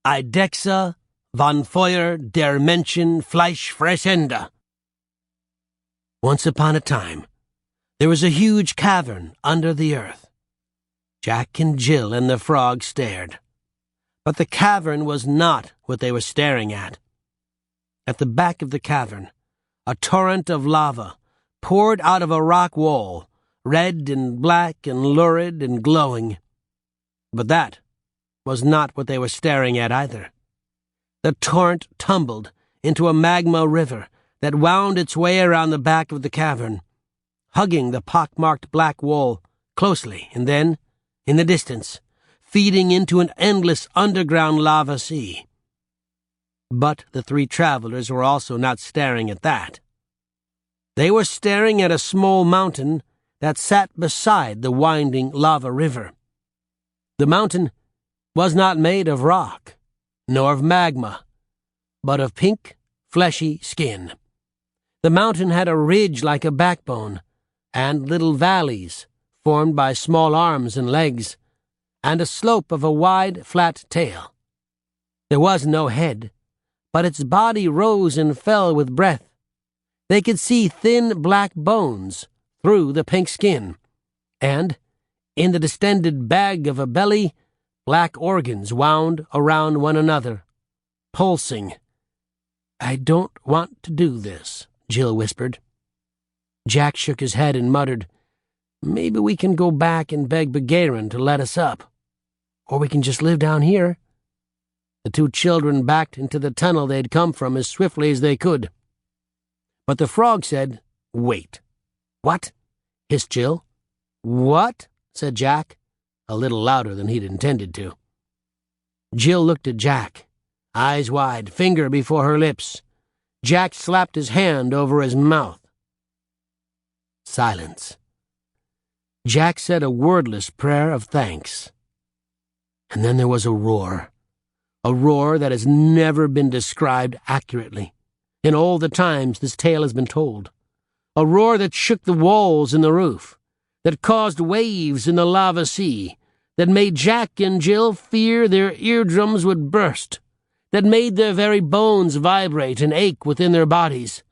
Eidexa von Feuer der Menschen Fleischfressende. Once upon a time, there was a huge cavern under the earth. Jack and Jill and the frog stared. But the cavern was not what they were staring at. At the back of the cavern, a torrent of lava poured out of a rock wall, red and black and lurid and glowing. But that was not what they were staring at either. The torrent tumbled into a magma river that wound its way around the back of the cavern, hugging the pock-marked black wall closely, and then, in the distance, feeding into an endless underground lava sea. But the three travelers were also not staring at that. They were staring at a small mountain that sat beside the winding lava river. The mountain was not made of rock, nor of magma, but of pink, fleshy skin. The mountain had a ridge like a backbone, and little valleys formed by small arms and legs, and a slope of a wide, flat tail. There was no head, but its body rose and fell with breath. They could see thin black bones through the pink skin, and, in the distended bag of a belly, black organs wound around one another, pulsing. "I don't want to do this," Jill whispered. Jack shook his head and muttered, "Maybe we can go back and beg Begarin to let us up. Or we can just live down here." The two children backed into the tunnel they'd come from as swiftly as they could. But the frog said, "Wait." "What?" hissed Jill. "What?" said Jack, a little louder than he'd intended to. Jill looked at Jack, eyes wide, finger before her lips. Jack slapped his hand over his mouth. Silence. Jack said a wordless prayer of thanks. And then there was a roar that has never been described accurately in all the times this tale has been told. A roar that shook the walls and the roof, that caused waves in the lava sea, that made Jack and Jill fear their eardrums would burst, that made their very bones vibrate and ache within their bodies,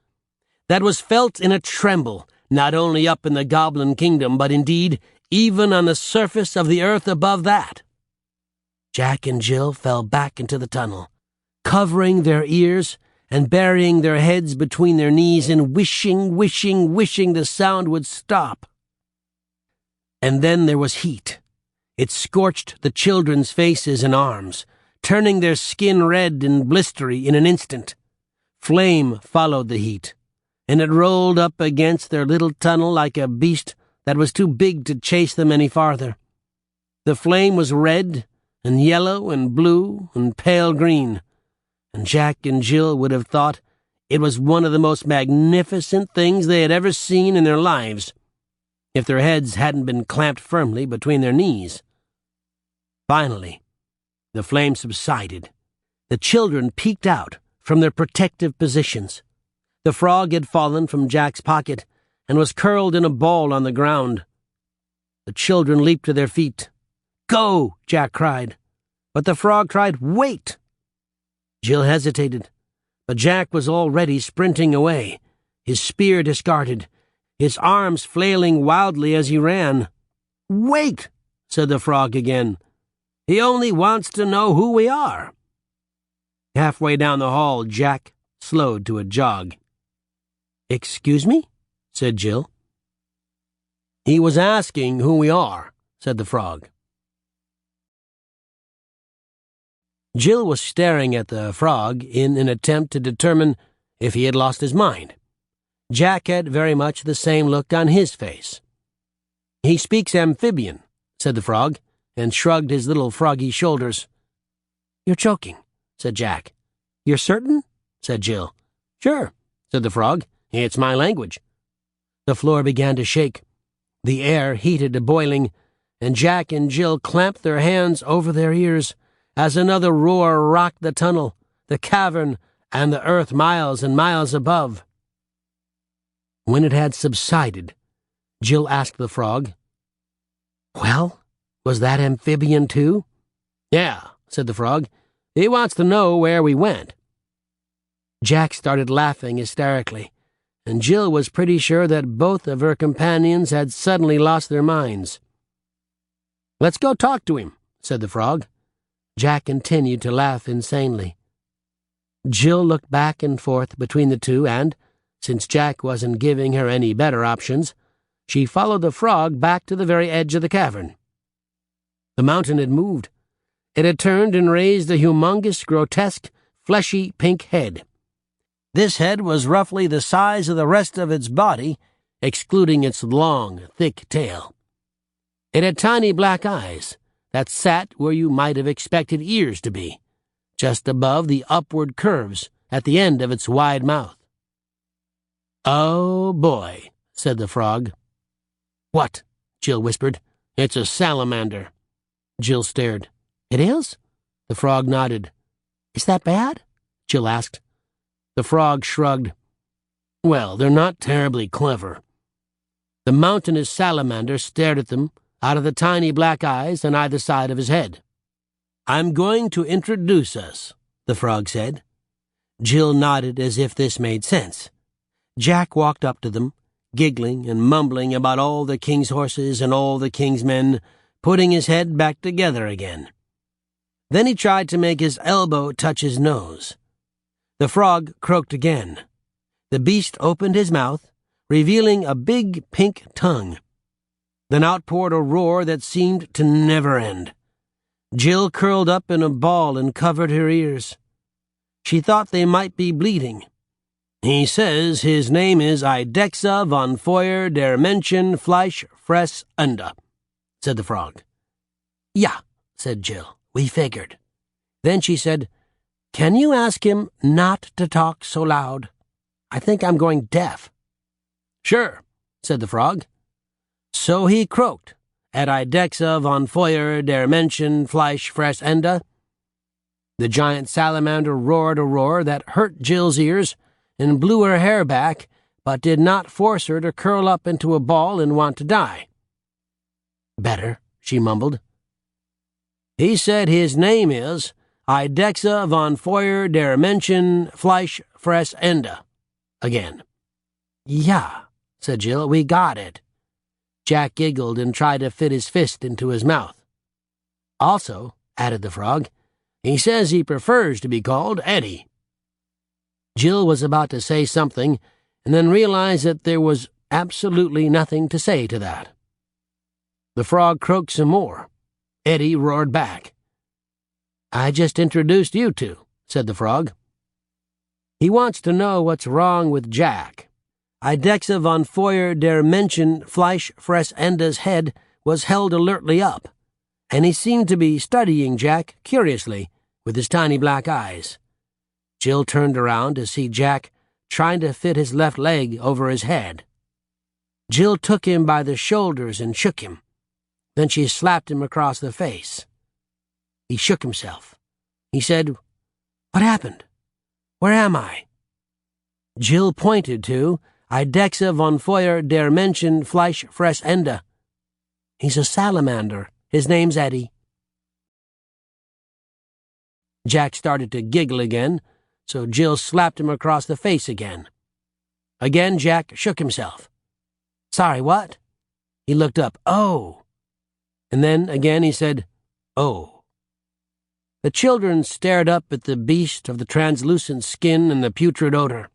that was felt in a tremble, not only up in the goblin kingdom, but indeed even on the surface of the earth above that. Jack and Jill fell back into the tunnel, covering their ears and burying their heads between their knees and wishing the sound would stop. And then there was heat. It scorched the children's faces and arms, turning their skin red and blistery in an instant. Flame followed the heat, and it rolled up against their little tunnel like a beast that was too big to chase them any farther. The flame was red and yellow and blue and pale green, and Jack and Jill would have thought it was one of the most magnificent things they had ever seen in their lives, if their heads hadn't been clamped firmly between their knees. Finally, the flame subsided. The children peeked out from their protective positions. The frog had fallen from Jack's pocket and was curled in a ball on the ground. The children leaped to their feet. "Go!" Jack cried. But the frog cried, "Wait!" Jill hesitated, but Jack was already sprinting away, his spear discarded, his arms flailing wildly as he ran. "Wait!" said the frog again. "He only wants to know who we are." Halfway down the hall, Jack slowed to a jog. "Excuse me?" said Jill. "He was asking who we are," said the frog. Jill was staring at the frog in an attempt to determine if he had lost his mind. Jack had very much the same look on his face. "He speaks amphibian," said the frog, and shrugged his little froggy shoulders. "You're joking," said Jack. "You're certain?" said Jill. "Sure," said the frog. "It's my language." The floor began to shake. The air heated to boiling, and Jack and Jill clamped their hands over their ears as another roar rocked the tunnel, the cavern, and the earth miles and miles above. When it had subsided, Jill asked the frog, "Well, was that amphibian too?" "Yeah," said the frog. "He wants to know where we went." Jack started laughing hysterically, and Jill was pretty sure that both of her companions had suddenly lost their minds. "Let's go talk to him," said the frog. Jack continued to laugh insanely. Jill looked back and forth between the two, and, since Jack wasn't giving her any better options, she followed the frog back to the very edge of the cavern. The mountain had moved. It had turned and raised a humongous, grotesque, fleshy pink head. This head was roughly the size of the rest of its body, excluding its long, thick tail. It had tiny black eyes that sat where you might have expected ears to be, just above the upward curves at the end of its wide mouth. "Oh, boy," said the frog. "What?" Jill whispered. "It's a salamander." Jill stared. "It is?" The frog nodded. "Is that bad?" Jill asked. The frog shrugged. "Well, they're not terribly clever." The mountainous salamander stared at them out of the tiny black eyes on either side of his head. "I'm going to introduce us," the frog said. Jill nodded as if this made sense. Jack walked up to them, giggling and mumbling about all the king's horses and all the king's men, putting his head back together again. Then he tried to make his elbow touch his nose. The frog croaked again. The beast opened his mouth, revealing a big pink tongue. Then out poured a roar that seemed to never end. Jill curled up in a ball and covered her ears. She thought they might be bleeding. "He says his name is Eidexa von Feuer der Menschen Fleisch Fress Unda," said the frog. "Yeah," said Jill. "We figured." Then she said, "Can you ask him not to talk so loud? I think I'm going deaf." "Sure," said the frog. So he croaked at Eidexa von Feuer der Menschen Fleisch Fress Ende. The giant salamander roared a roar that hurt Jill's ears and blew her hair back, but did not force her to curl up into a ball and want to die. "Better," she mumbled. "He said his name is Eidexa von Feuer der Menschen Fleisch Fress Ende." Again. "Yeah," said Jill, "we got it." Jack giggled and tried to fit his fist into his mouth. "Also," added the frog, "he says he prefers to be called Eddie." Jill was about to say something and then realized that there was absolutely nothing to say to that. The frog croaked some more. Eddie roared back. "I just introduced you two," said the frog. "He wants to know what's wrong with Jack." Eidexa von Feuer der Menschen Fleisch Fress Ende's head was held alertly up, and he seemed to be studying Jack curiously with his tiny black eyes. Jill turned around to see Jack trying to fit his left leg over his head. Jill took him by the shoulders and shook him. Then she slapped him across the face. He shook himself. He said, "What happened? Where am I?" Jill pointed to Eidexa von Feuer der Menschen Fleisch Fress Ende. "He's a salamander. His name's Eddie." Jack started to giggle again, so Jill slapped him across the face again. Again Jack shook himself. "Sorry, what?" He looked up. "Oh." And then again he said, "Oh." The children stared up at the beast of the translucent skin and the putrid odor.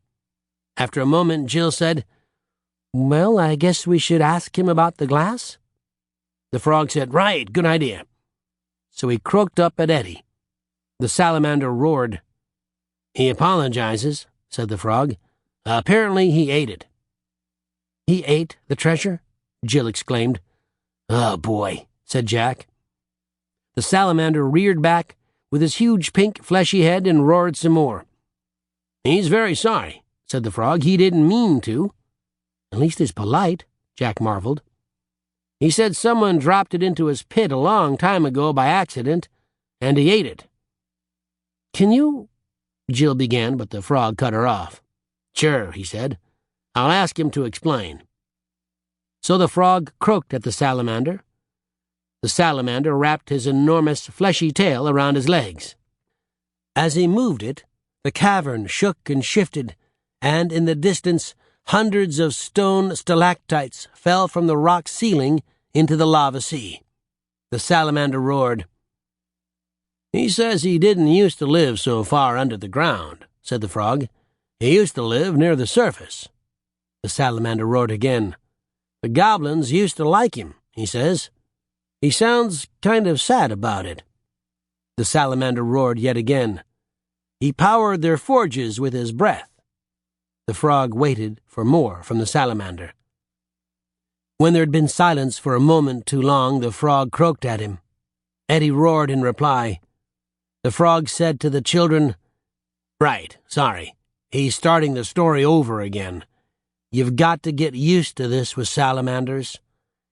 After a moment, Jill said, "Well, I guess we should ask him about the glass?" The frog said, "Right, good idea." So he croaked up at Eddie. The salamander roared. "He apologizes," said the frog. "Apparently he ate it." "He ate the treasure?" Jill exclaimed. "Oh, boy," said Jack. The salamander reared back with his huge pink fleshy head and roared some more. "He's very sorry," said the frog. "He didn't mean to." "At least he's polite," Jack marveled. "He said someone dropped it into his pit a long time ago by accident, and he ate it." "Can you—" Jill began, but the frog cut her off. "Sure," he said. "I'll ask him to explain." So the frog croaked at the salamander. The salamander wrapped his enormous fleshy tail around his legs. As he moved it, the cavern shook and shifted, and in the distance hundreds of stone stalactites fell from the rock ceiling into the lava sea. The salamander roared. "He says he didn't used to live so far under the ground," said the frog. "He used to live near the surface." The salamander roared again. "The goblins used to like him," he says. "He sounds kind of sad about it." The salamander roared yet again. "He powered their forges with his breath." The frog waited for more from the salamander. When there had been silence for a moment too long, the frog croaked at him. Eddie roared in reply. The frog said to the children, "Right, sorry. He's starting the story over again. You've got to get used to this with salamanders.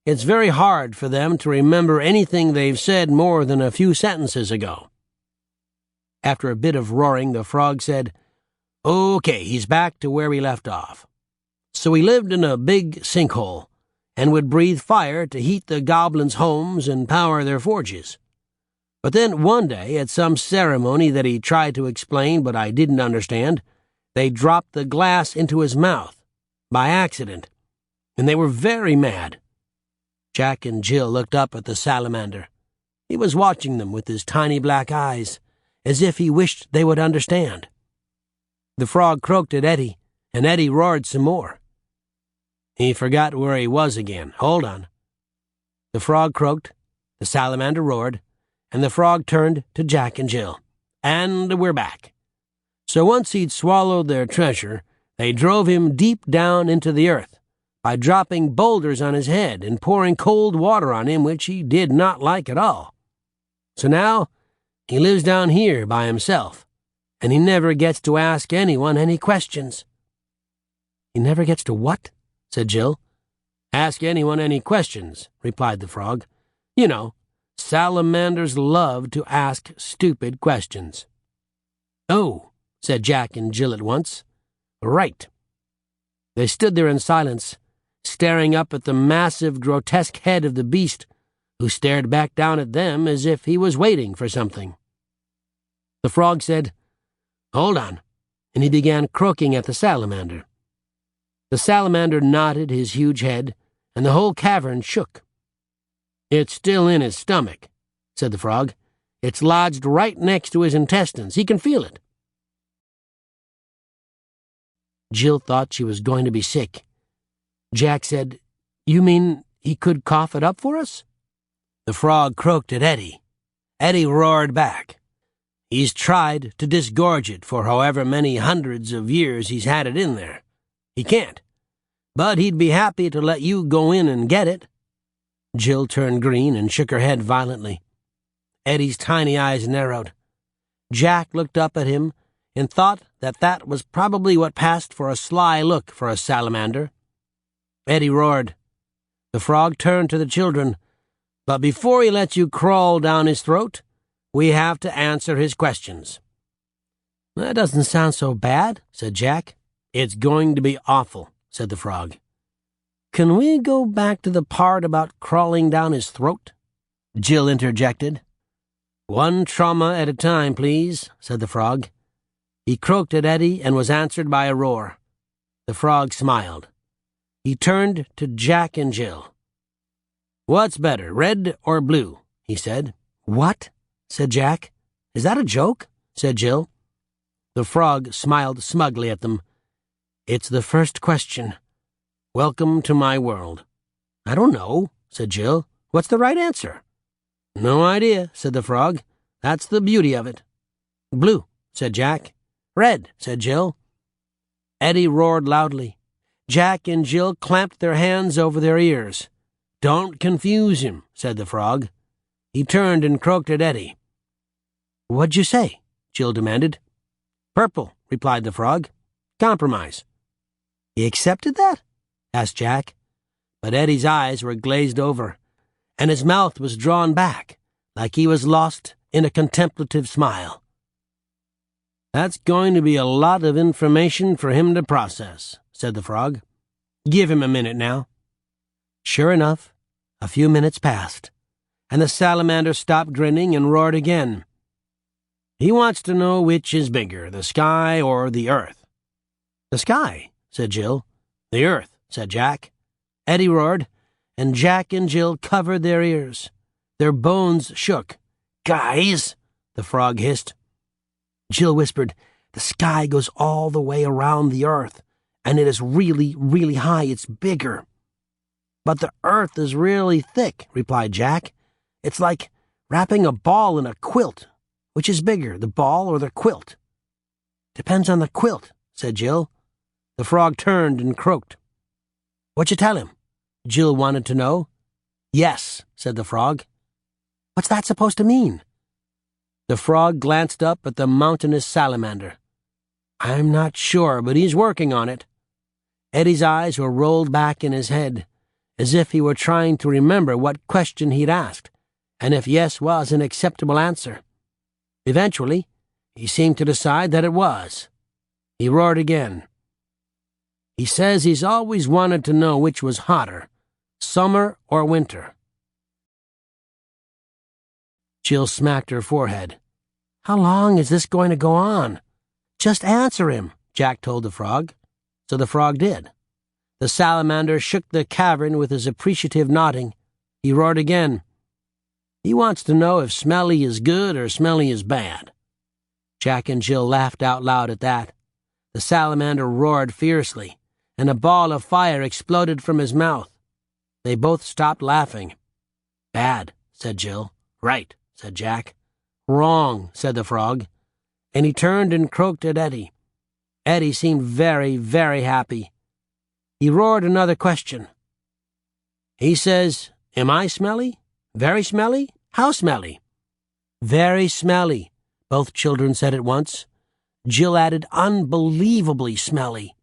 It's very hard for them to remember anything they've said more than a few sentences ago." After a bit of roaring, the frog said, "Okay, he's back to where we left off. So he lived in a big sinkhole, and would breathe fire to heat the goblins' homes and power their forges. But then one day, at some ceremony that he tried to explain but I didn't understand, they dropped the glass into his mouth, by accident, and they were very mad." Jack and Jill looked up at the salamander. He was watching them with his tiny black eyes, as if he wished they would understand. The frog croaked at Eddie, and Eddie roared some more. He forgot where he was again. Hold on. The frog croaked, the salamander roared, and the frog turned to Jack and Jill. And we're back. So once he'd swallowed their treasure, they drove him deep down into the earth by dropping boulders on his head and pouring cold water on him, which he did not like at all. So now he lives down here by himself, and he never gets to ask anyone any questions. "He never gets to what?" said Jill. "Ask anyone any questions," replied the frog. "You know, salamanders love to ask stupid questions." "Oh," said Jack and Jill at once. "Right." They stood there in silence, staring up at the massive, grotesque head of the beast, who stared back down at them as if he was waiting for something. The frog said, "Hold on," and he began croaking at the salamander. The salamander nodded his huge head, and the whole cavern shook. "It's still in his stomach," said the frog. "It's lodged right next to his intestines. He can feel it." Jill thought she was going to be sick. Jack said, "You mean he could cough it up for us?" The frog croaked at Eddie. Eddie roared back. "He's tried to disgorge it for however many hundreds of years he's had it in there. He can't, but he'd be happy to let you go in and get it." Jill turned green and shook her head violently. Eddie's tiny eyes narrowed. Jack looked up at him and thought that was probably what passed for a sly look for a salamander. Eddie roared. The frog turned to the children. "But before he lets you crawl down his throat, we have to answer his questions." "That doesn't sound so bad," said Jack. "It's going to be awful," said the frog. "Can we go back to the part about crawling down his throat?" Jill interjected. "One trauma at a time, please," said the frog. He croaked at Eddie and was answered by a roar. The frog smiled. He turned to Jack and Jill. "What's better, red or blue?" he said. "What?" said Jack. "Is that a joke?" said Jill. The frog smiled smugly at them. "It's the first question. Welcome to my world." "I don't know," said Jill. "What's the right answer?" "No idea," said the frog. "That's the beauty of it." "Blue," said Jack. "Red," said Jill. Eddie roared loudly. Jack and Jill clamped their hands over their ears. "Don't confuse him," said the frog. He turned and croaked at Eddie. "What'd you say?" Jill demanded. "Purple," replied the frog. Compromise. He accepted that? Asked Jack. But Eddie's eyes were glazed over, and his mouth was drawn back, like he was lost in a contemplative smile. That's going to be a lot of information for him to process, said the frog. Give him a minute now. Sure enough, a few minutes passed, and the salamander stopped grinning and roared again. He wants to know which is bigger, the sky or the earth. The sky, said Jill. The earth, said Jack. Eddie roared, and Jack and Jill covered their ears. Their bones shook. Guys, the frog hissed. Jill whispered, the sky goes all the way around the earth, and it is really, really high. It's bigger. But the earth is really thick, replied Jack. It's like wrapping a ball in a quilt. Which is bigger, the ball or the quilt? Depends on the quilt, said Jill. The frog turned and croaked. What'd you tell him? Jill wanted to know. Yes, said the frog. What's that supposed to mean? The frog glanced up at the mountainous salamander. I'm not sure, but he's working on it. Eddie's eyes were rolled back in his head, as if he were trying to remember what question he'd asked, and if yes was an acceptable answer. Eventually, he seemed to decide that it was. He roared again. He says he's always wanted to know which was hotter, summer or winter. Jill smacked her forehead. How long is this going to go on? Just answer him, Jack told the frog. So the frog did. The salamander shook the cavern with his appreciative nodding. He roared again. He wants to know if smelly is good or smelly is bad. Jack and Jill laughed out loud at that. The salamander roared fiercely, and a ball of fire exploded from his mouth. They both stopped laughing. Bad, said Jill. Right, said Jack. Wrong, said the frog, and he turned and croaked at Eddie. Eddie seemed very, very happy. He roared another question. He says, am I smelly? Very smelly? How smelly? Very smelly, both children said at once. Jill added, unbelievably smelly.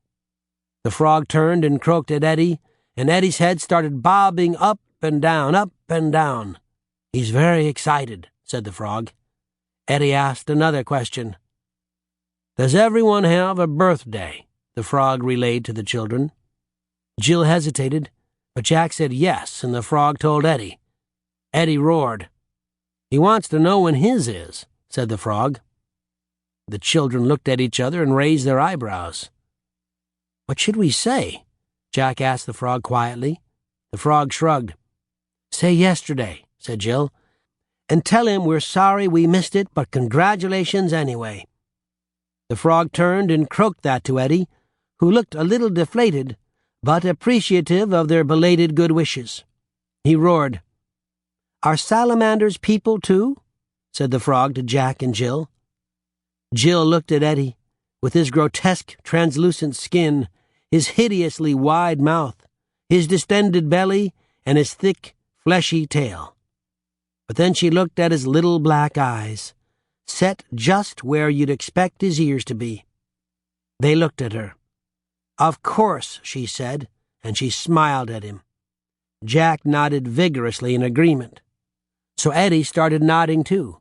The frog turned and croaked at Eddie, and Eddie's head started bobbing up and down, up and down. He's very excited, said the frog. Eddie asked another question. Does everyone have a birthday? The frog relayed to the children. Jill hesitated, but Jack said yes, and the frog told Eddie. Eddie roared. He wants to know when his is, said the frog. The children looked at each other and raised their eyebrows. What should we say? Jack asked the frog quietly. The frog shrugged. Say yesterday, said Jill, and tell him we're sorry we missed it, but congratulations anyway. The frog turned and croaked that to Eddie, who looked a little deflated, but appreciative of their belated good wishes. He roared. Are salamanders people too? Said the frog to Jack and Jill. Jill looked at Eddie, with his grotesque, translucent skin, his hideously wide mouth, his distended belly, and his thick, fleshy tail. But then she looked at his little black eyes, set just where you'd expect his ears to be. They looked at her. Of course, she said, and she smiled at him. Jack nodded vigorously in agreement. So Eddie started nodding too.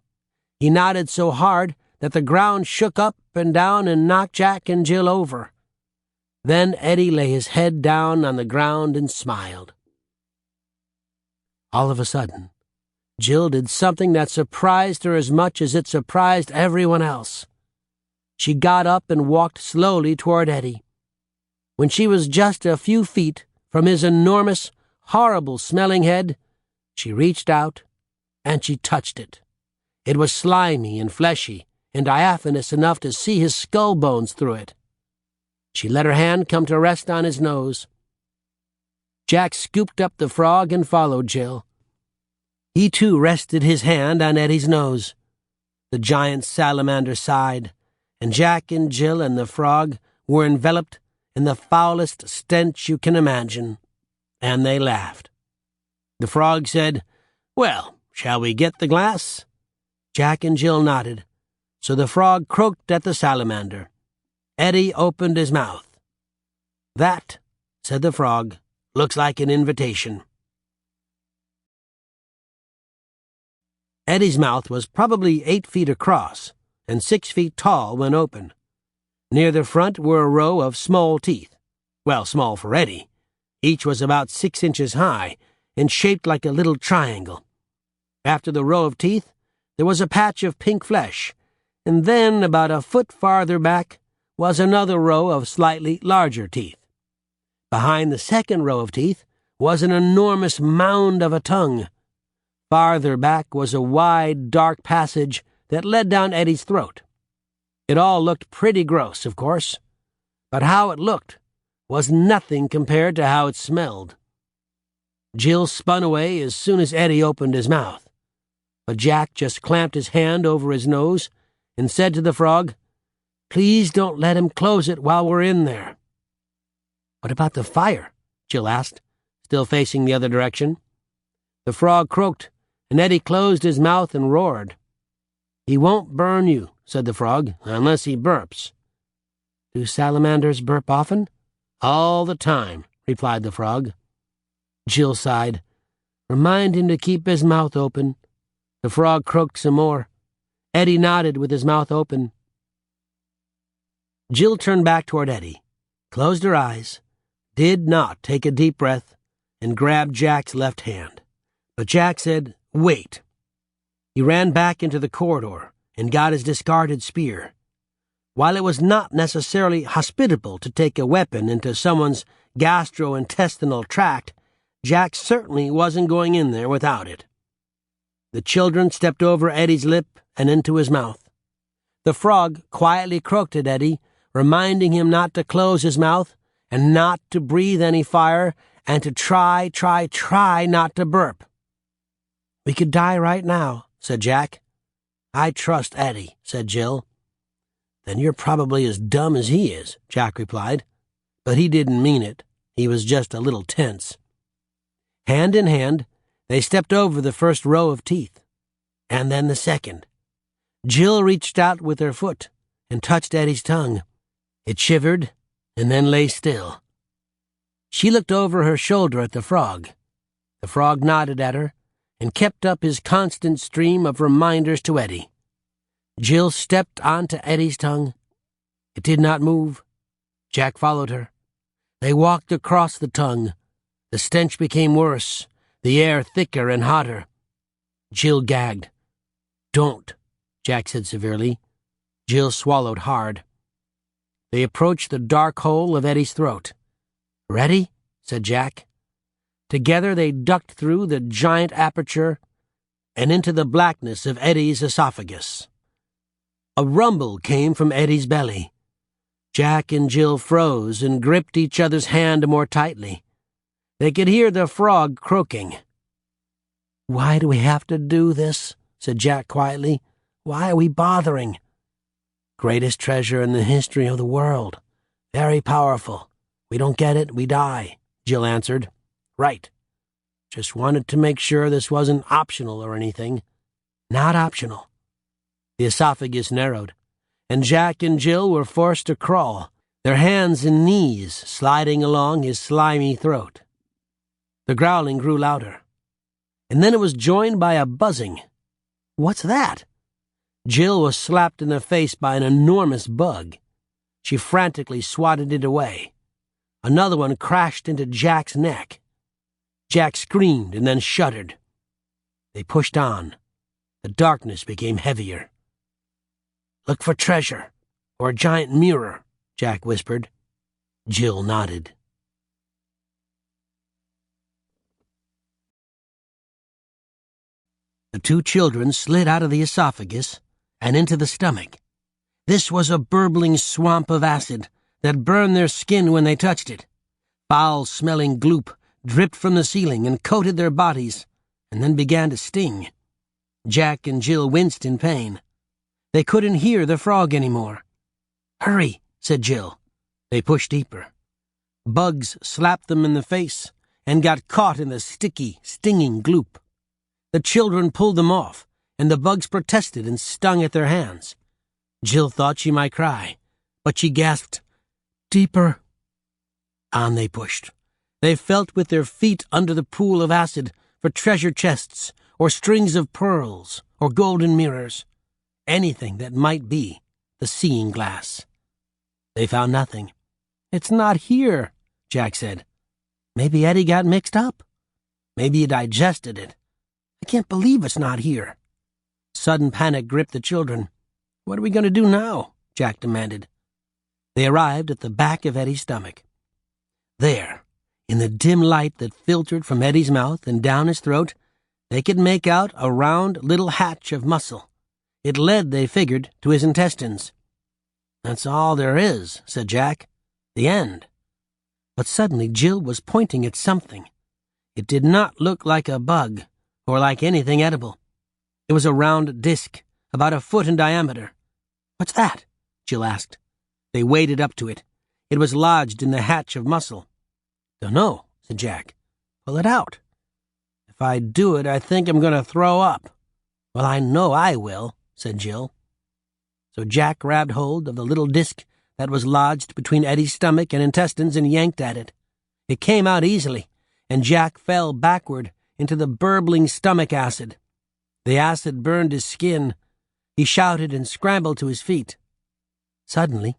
He nodded so hard that the ground shook up and down and knocked Jack and Jill over. Then Eddie lay his head down on the ground and smiled. All of a sudden, Jill did something that surprised her as much as it surprised everyone else. She got up and walked slowly toward Eddie. When she was just a few feet from his enormous, horrible-smelling head, she reached out and she touched it. It was slimy and fleshy and diaphanous enough to see his skull bones through it. She let her hand come to rest on his nose. Jack scooped up the frog and followed Jill. He too rested his hand on Eddie's nose. The giant salamander sighed, and Jack and Jill and the frog were enveloped in the foulest stench you can imagine, and they laughed. The frog said, Well, shall we get the glass? Jack and Jill nodded, so the frog croaked at the salamander. Eddie opened his mouth. "That," said the frog, "looks like an invitation." Eddie's mouth was probably 8 feet across and 6 feet tall when open. Near the front were a row of small teeth. Well, small for Eddie. Each was about 6 inches high and shaped like a little triangle. After the row of teeth, there was a patch of pink flesh, and then, about a foot farther back, was another row of slightly larger teeth. Behind the second row of teeth was an enormous mound of a tongue. Farther back was a wide, dark passage that led down Eddie's throat. It all looked pretty gross, of course, but how it looked was nothing compared to how it smelled. Jill spun away as soon as Eddie opened his mouth, but Jack just clamped his hand over his nose and said to the frog, "Please don't let him close it while we're in there." "What about the fire?" Jill asked, still facing the other direction. The frog croaked, and Eddie closed his mouth and roared. "He won't burn you," said the frog, "unless he burps." "Do salamanders burp often?" "All the time," replied the frog. Jill sighed. "Remind him to keep his mouth open." The frog croaked some more. Eddie nodded with his mouth open. Jill turned back toward Eddie, closed her eyes, did not take a deep breath, and grabbed Jack's left hand. But Jack said, "Wait." He ran back into the corridor and got his discarded spear. While it was not necessarily hospitable to take a weapon into someone's gastrointestinal tract, Jack certainly wasn't going in there without it. The children stepped over Eddie's lip and into his mouth. The frog quietly croaked at Eddie, reminding him not to close his mouth and not to breathe any fire and to try not to burp. "We could die right now," said Jack. "I trust Eddie," said Jill. "Then you're probably as dumb as he is," Jack replied. But he didn't mean it. He was just a little tense. Hand in hand, they stepped over the first row of teeth, and then the second. Jill reached out with her foot and touched Eddie's tongue. It shivered and then lay still. She looked over her shoulder at the frog. The frog nodded at her and kept up his constant stream of reminders to Eddie. Jill stepped onto Eddie's tongue. It did not move. Jack followed her. They walked across the tongue. The stench became worse, the air thicker and hotter. Jill gagged. "Don't," Jack said severely. Jill swallowed hard. They approached the dark hole of Eddie's throat. "Ready?" said Jack. Together they ducked through the giant aperture and into the blackness of Eddie's esophagus. A rumble came from Eddie's belly. Jack and Jill froze and gripped each other's hand more tightly. They could hear the frog croaking. "Why do we have to do this?" said Jack quietly. "Why are we bothering?" "Greatest treasure in the history of the world. Very powerful. We don't get it, we die," Jill answered. "Right. Just wanted to make sure this wasn't optional or anything." "Not optional." The esophagus narrowed, and Jack and Jill were forced to crawl, their hands and knees sliding along his slimy throat. The growling grew louder, and then it was joined by a buzzing. "What's that?" Jill was slapped in the face by an enormous bug. She frantically swatted it away. Another one crashed into Jack's neck. Jack screamed and then shuddered. They pushed on. The darkness became heavier. "Look for treasure, or a giant mirror," Jack whispered. Jill nodded. The two children slid out of the esophagus and into the stomach. This was a burbling swamp of acid that burned their skin when they touched it. Foul-smelling gloop dripped from the ceiling and coated their bodies, and then began to sting. Jack and Jill winced in pain. They couldn't hear the frog anymore. "Hurry," said Jill. They pushed deeper. Bugs slapped them in the face and got caught in the sticky, stinging gloop. The children pulled them off, and the bugs protested and stung at their hands. Jill thought she might cry, but she gasped, "Deeper." On they pushed. They felt with their feet under the pool of acid for treasure chests or strings of pearls or golden mirrors, anything that might be the seeing glass. They found nothing. "It's not here," Jack said. "Maybe Eddie got mixed up. Maybe he digested it. I can't believe it's not here." Sudden panic gripped the children. "What are we going to do now?" Jack demanded. They arrived at the back of Eddie's stomach. There, in the dim light that filtered from Eddie's mouth and down his throat, they could make out a round little hatch of muscle. It led, they figured, to his intestines. "That's all there is," said Jack. "The end." But suddenly Jill was pointing at something. It did not look like a bug or like anything edible. It was a round disc, about a foot in diameter. "What's that?" Jill asked. They waded up to it. It was lodged in the hatch of muscle. "Dunno," said Jack. "Pull it out." "If I do it, I think I'm going to throw up." "Well, I know I will," said Jill. So Jack grabbed hold of the little disc that was lodged between Eddie's stomach and intestines and yanked at it. It came out easily, and Jack fell backward into the burbling stomach acid. The acid burned his skin. He shouted and scrambled to his feet. Suddenly,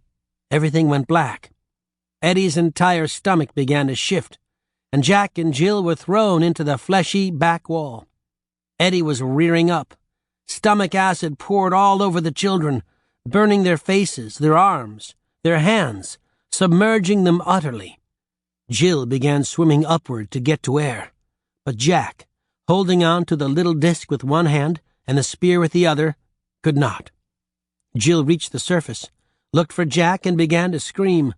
everything went black. Eddie's entire stomach began to shift, and Jack and Jill were thrown into the fleshy back wall. Eddie was rearing up. Stomach acid poured all over the children, burning their faces, their arms, their hands, submerging them utterly. Jill began swimming upward to get to air, but Jack, holding on to the little disc with one hand and the spear with the other, could not. Jill reached the surface, looked for Jack, and began to scream.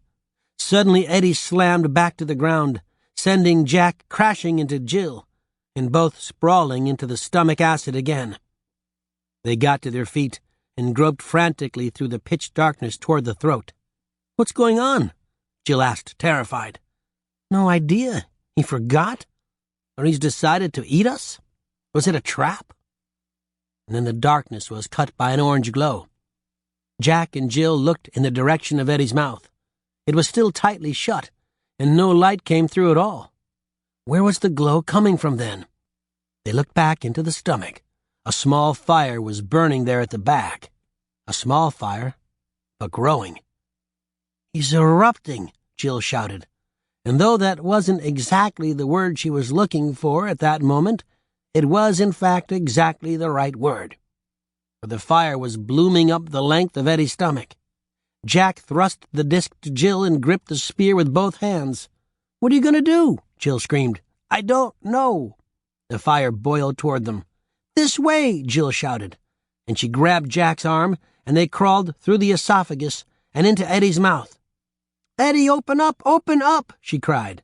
Suddenly Eddie slammed back to the ground, sending Jack crashing into Jill, and both sprawling into the stomach acid again. They got to their feet and groped frantically through the pitch darkness toward the throat. "What's going on?" Jill asked, terrified. "No idea. He forgot? Or he's decided to eat us? Was it a trap?" And then the darkness was cut by an orange glow. Jack and Jill looked in the direction of Eddie's mouth. It was still tightly shut, and no light came through at all. Where was the glow coming from then? They looked back into the stomach. A small fire was burning there at the back. A small fire, but growing. "He's erupting," Jill shouted. And though that wasn't exactly the word she was looking for at that moment, it was in fact exactly the right word. For the fire was blooming up the length of Eddie's stomach. Jack thrust the disc to Jill and gripped the spear with both hands. "What are you going to do?" Jill screamed. "I don't know." The fire boiled toward them. "This way," Jill shouted, and she grabbed Jack's arm, and they crawled through the esophagus and into Eddie's mouth. "Eddie, open up," she cried.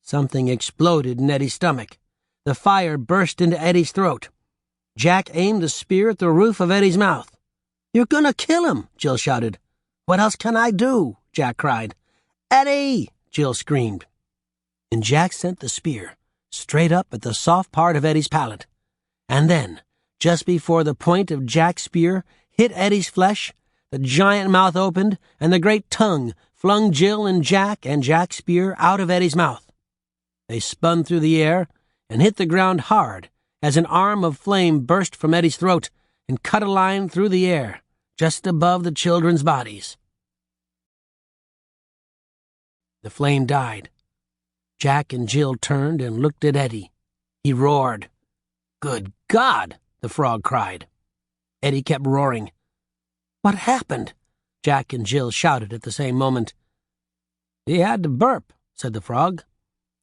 Something exploded in Eddie's stomach. The fire burst into Eddie's throat. Jack aimed the spear at the roof of Eddie's mouth. "You're going to kill him," Jill shouted. "What else can I do?" Jack cried. "Eddie!" Jill screamed. And Jack sent the spear straight up at the soft part of Eddie's palate. And then, just before the point of Jack's spear hit Eddie's flesh, the giant mouth opened, and the great tongue flung Jill and Jack's spear out of Eddie's mouth. They spun through the air and hit the ground hard as an arm of flame burst from Eddie's throat and cut a line through the air, just above the children's bodies. The flame died. Jack and Jill turned and looked at Eddie. He roared. "Good God!" the frog cried. Eddie kept roaring. "What happened?" Jack and Jill shouted at the same moment. "He had to burp," said the frog.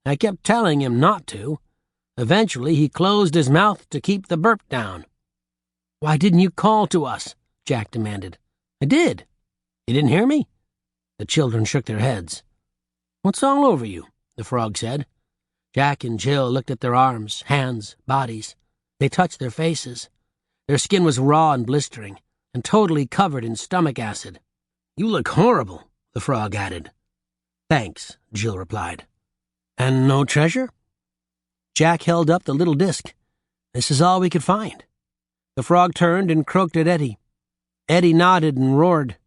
"I kept telling him not to. Eventually he closed his mouth to keep the burp down." "Why didn't you call to us?" Jack demanded. "I did. You didn't hear me?" The children shook their heads. "What's all over you?" the frog said. Jack and Jill looked at their arms, hands, bodies. They touched their faces. Their skin was raw and blistering, and totally covered in stomach acid. "You look horrible," the frog added. "Thanks," Jill replied. "And no treasure?" Jack held up the little disc. "This is all we could find." The frog turned and croaked at Eddie. Eddie nodded and roared.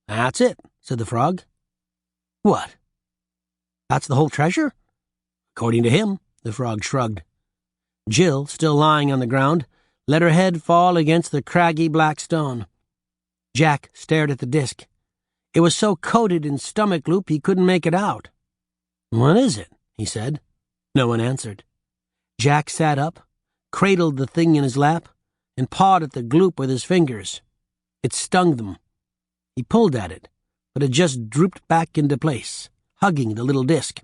"That's it," said the frog. What? That's the whole treasure? According to him, the frog shrugged. Jill, still lying on the ground, let her head fall against the craggy black stone. Jack stared at the disk. It was so coated in stomach loop he couldn't make it out. What is it? He said. No one answered. Jack sat up, cradled the thing in his lap, and pawed at the gloop with his fingers. It stung them. He pulled at it, but it just drooped back into place, hugging the little disk.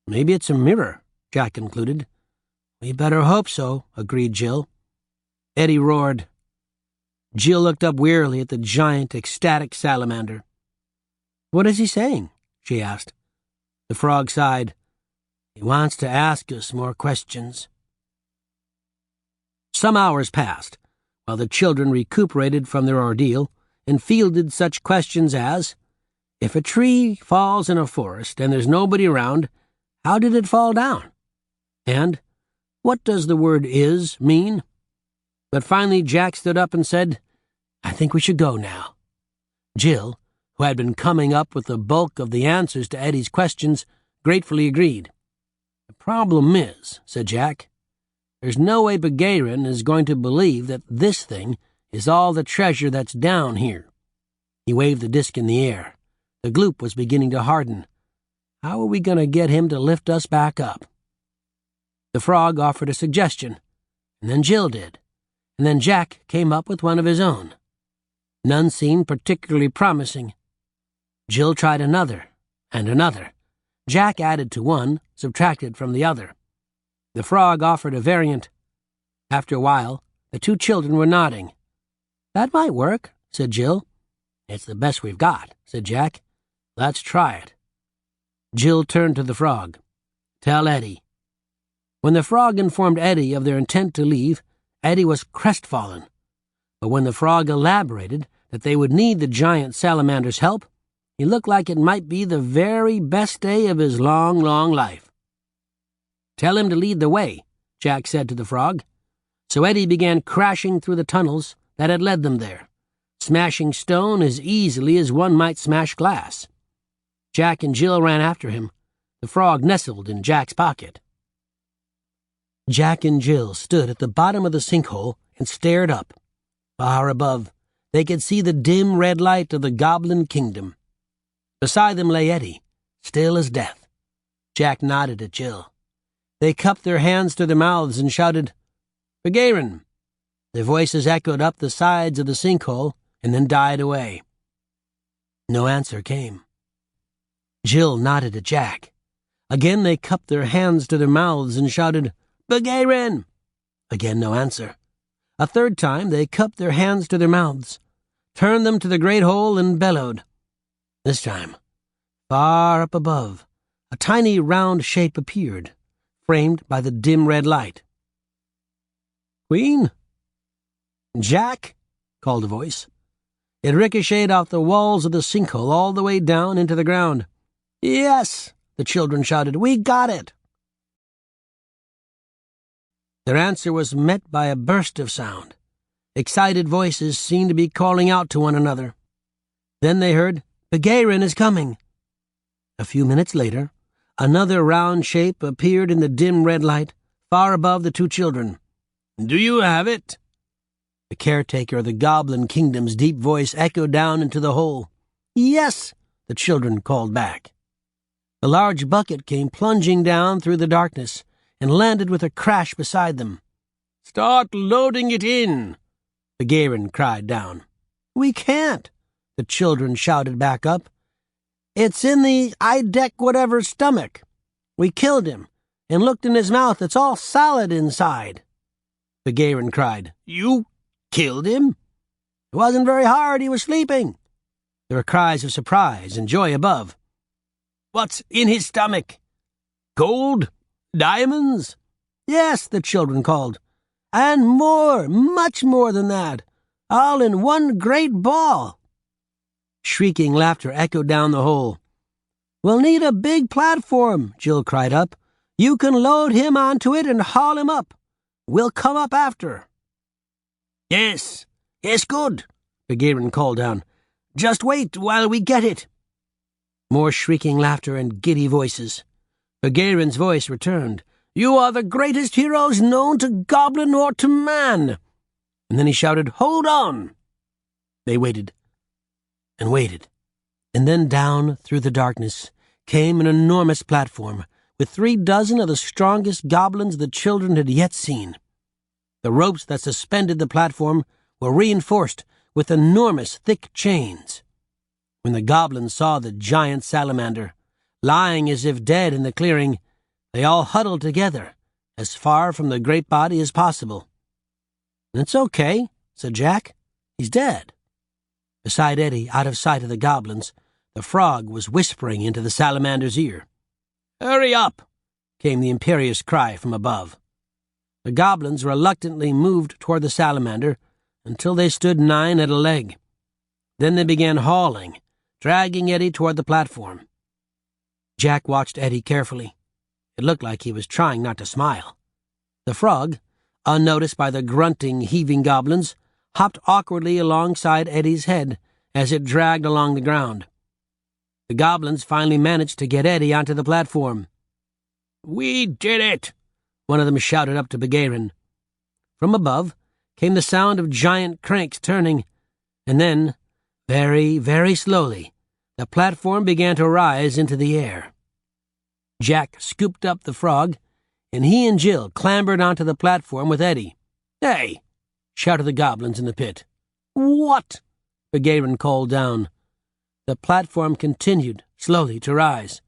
Maybe it's a mirror, Jack concluded. We better hope so, agreed Jill. Eddie roared. Jill looked up wearily at the giant, ecstatic salamander. What is he saying? She asked. The frog sighed. He wants to ask us more questions. Some hours passed, while the children recuperated from their ordeal and fielded such questions as, if a tree falls in a forest and there's nobody around, how did it fall down? And, what does the word is mean? But finally Jack stood up and said, I think we should go now. Jill, who had been coming up with the bulk of the answers to Eddie's questions, gratefully agreed. The problem is, said Jack, there's no way Begarin is going to believe that this thing is all the treasure that's down here. He waved the disk in the air. The gloop was beginning to harden. How are we going to get him to lift us back up? The frog offered a suggestion, and then Jill did, and then Jack came up with one of his own. None seemed particularly promising. Jill tried another, and another. Jack added to one, subtracted from the other. The frog offered a variant. After a while, the two children were nodding. That might work, said Jill. It's the best we've got, said Jack. Let's try it. Jill turned to the frog. Tell Eddie. When the frog informed Eddie of their intent to leave, Eddie was crestfallen. But when the frog elaborated that they would need the giant salamander's help, he looked like it might be the very best day of his long, long life. Tell him to lead the way, Jack said to the frog. So Eddie began crashing through the tunnels that had led them there, smashing stone as easily as one might smash glass. Jack and Jill ran after him. The frog nestled in Jack's pocket. Jack and Jill stood at the bottom of the sinkhole and stared up. Far above, they could see the dim red light of the goblin kingdom. Beside them lay Eddie, still as death. Jack nodded at Jill. They cupped their hands to their mouths and shouted, Begarin! Their voices echoed up the sides of the sinkhole and then died away. No answer came. Jill nodded at Jack. Again they cupped their hands to their mouths and shouted, Begarin! Again no answer. A third time they cupped their hands to their mouths, turned them to the great hole and bellowed. This time, far up above, a tiny round shape appeared, framed by the dim red light. Queen? Jack? Called a voice. It ricocheted off the walls of the sinkhole all the way down into the ground. Yes, the children shouted, we got it. Their answer was met by a burst of sound. Excited voices seemed to be calling out to one another. Then they heard, Begarin is coming. A few minutes later, another round shape appeared in the dim red light, far above the two children. Do you have it? The caretaker of the goblin kingdom's deep voice echoed down into the hole. Yes, the children called back. The large bucket came plunging down through the darkness and landed with a crash beside them. Start loading it in, Begarin cried down. We can't, the children shouted back up. It's in the I-deck-whatever's stomach. We killed him and looked in his mouth. It's all solid inside. Begarin cried. You killed him? It wasn't very hard. He was sleeping. There were cries of surprise and joy above. What's in his stomach? Gold? Diamonds? Yes, the children called. And more, much more than that. All in one great ball. Shrieking laughter echoed down the hole. We'll need a big platform, Jill cried up. You can load him onto it and haul him up. We'll come up after. Yes, good, Begarin called down. Just wait while we get it." More shrieking laughter and giddy voices. Begairen's voice returned. "You are the greatest heroes known to goblin or to man." And then he shouted, "Hold on!" They waited and waited. And then down through the darkness came an enormous platform with 36 of the strongest goblins the children had yet seen. The ropes that suspended the platform were reinforced with enormous thick chains. When the goblins saw the giant salamander lying as if dead in the clearing, they all huddled together, as far from the great body as possible. "It's okay," said Jack. "He's dead." Beside Eddie, out of sight of the goblins, the frog was whispering into the salamander's ear. "Hurry up!" came the imperious cry from above. The goblins reluctantly moved toward the salamander until they stood 9 at a leg. Then they began hauling, dragging Eddie toward the platform. Jack watched Eddie carefully. It looked like he was trying not to smile. The frog, unnoticed by the grunting, heaving goblins, hopped awkwardly alongside Eddie's head as it dragged along the ground. The goblins finally managed to get Eddie onto the platform. "We did it!" one of them shouted up to Begairen. From above came the sound of giant cranks turning, and then, very, very slowly, the platform began to rise into the air. Jack scooped up the frog, and he and Jill clambered onto the platform with Eddie. "Hey!" shouted the goblins in the pit. "What?" Begairen called down. The platform continued slowly to rise.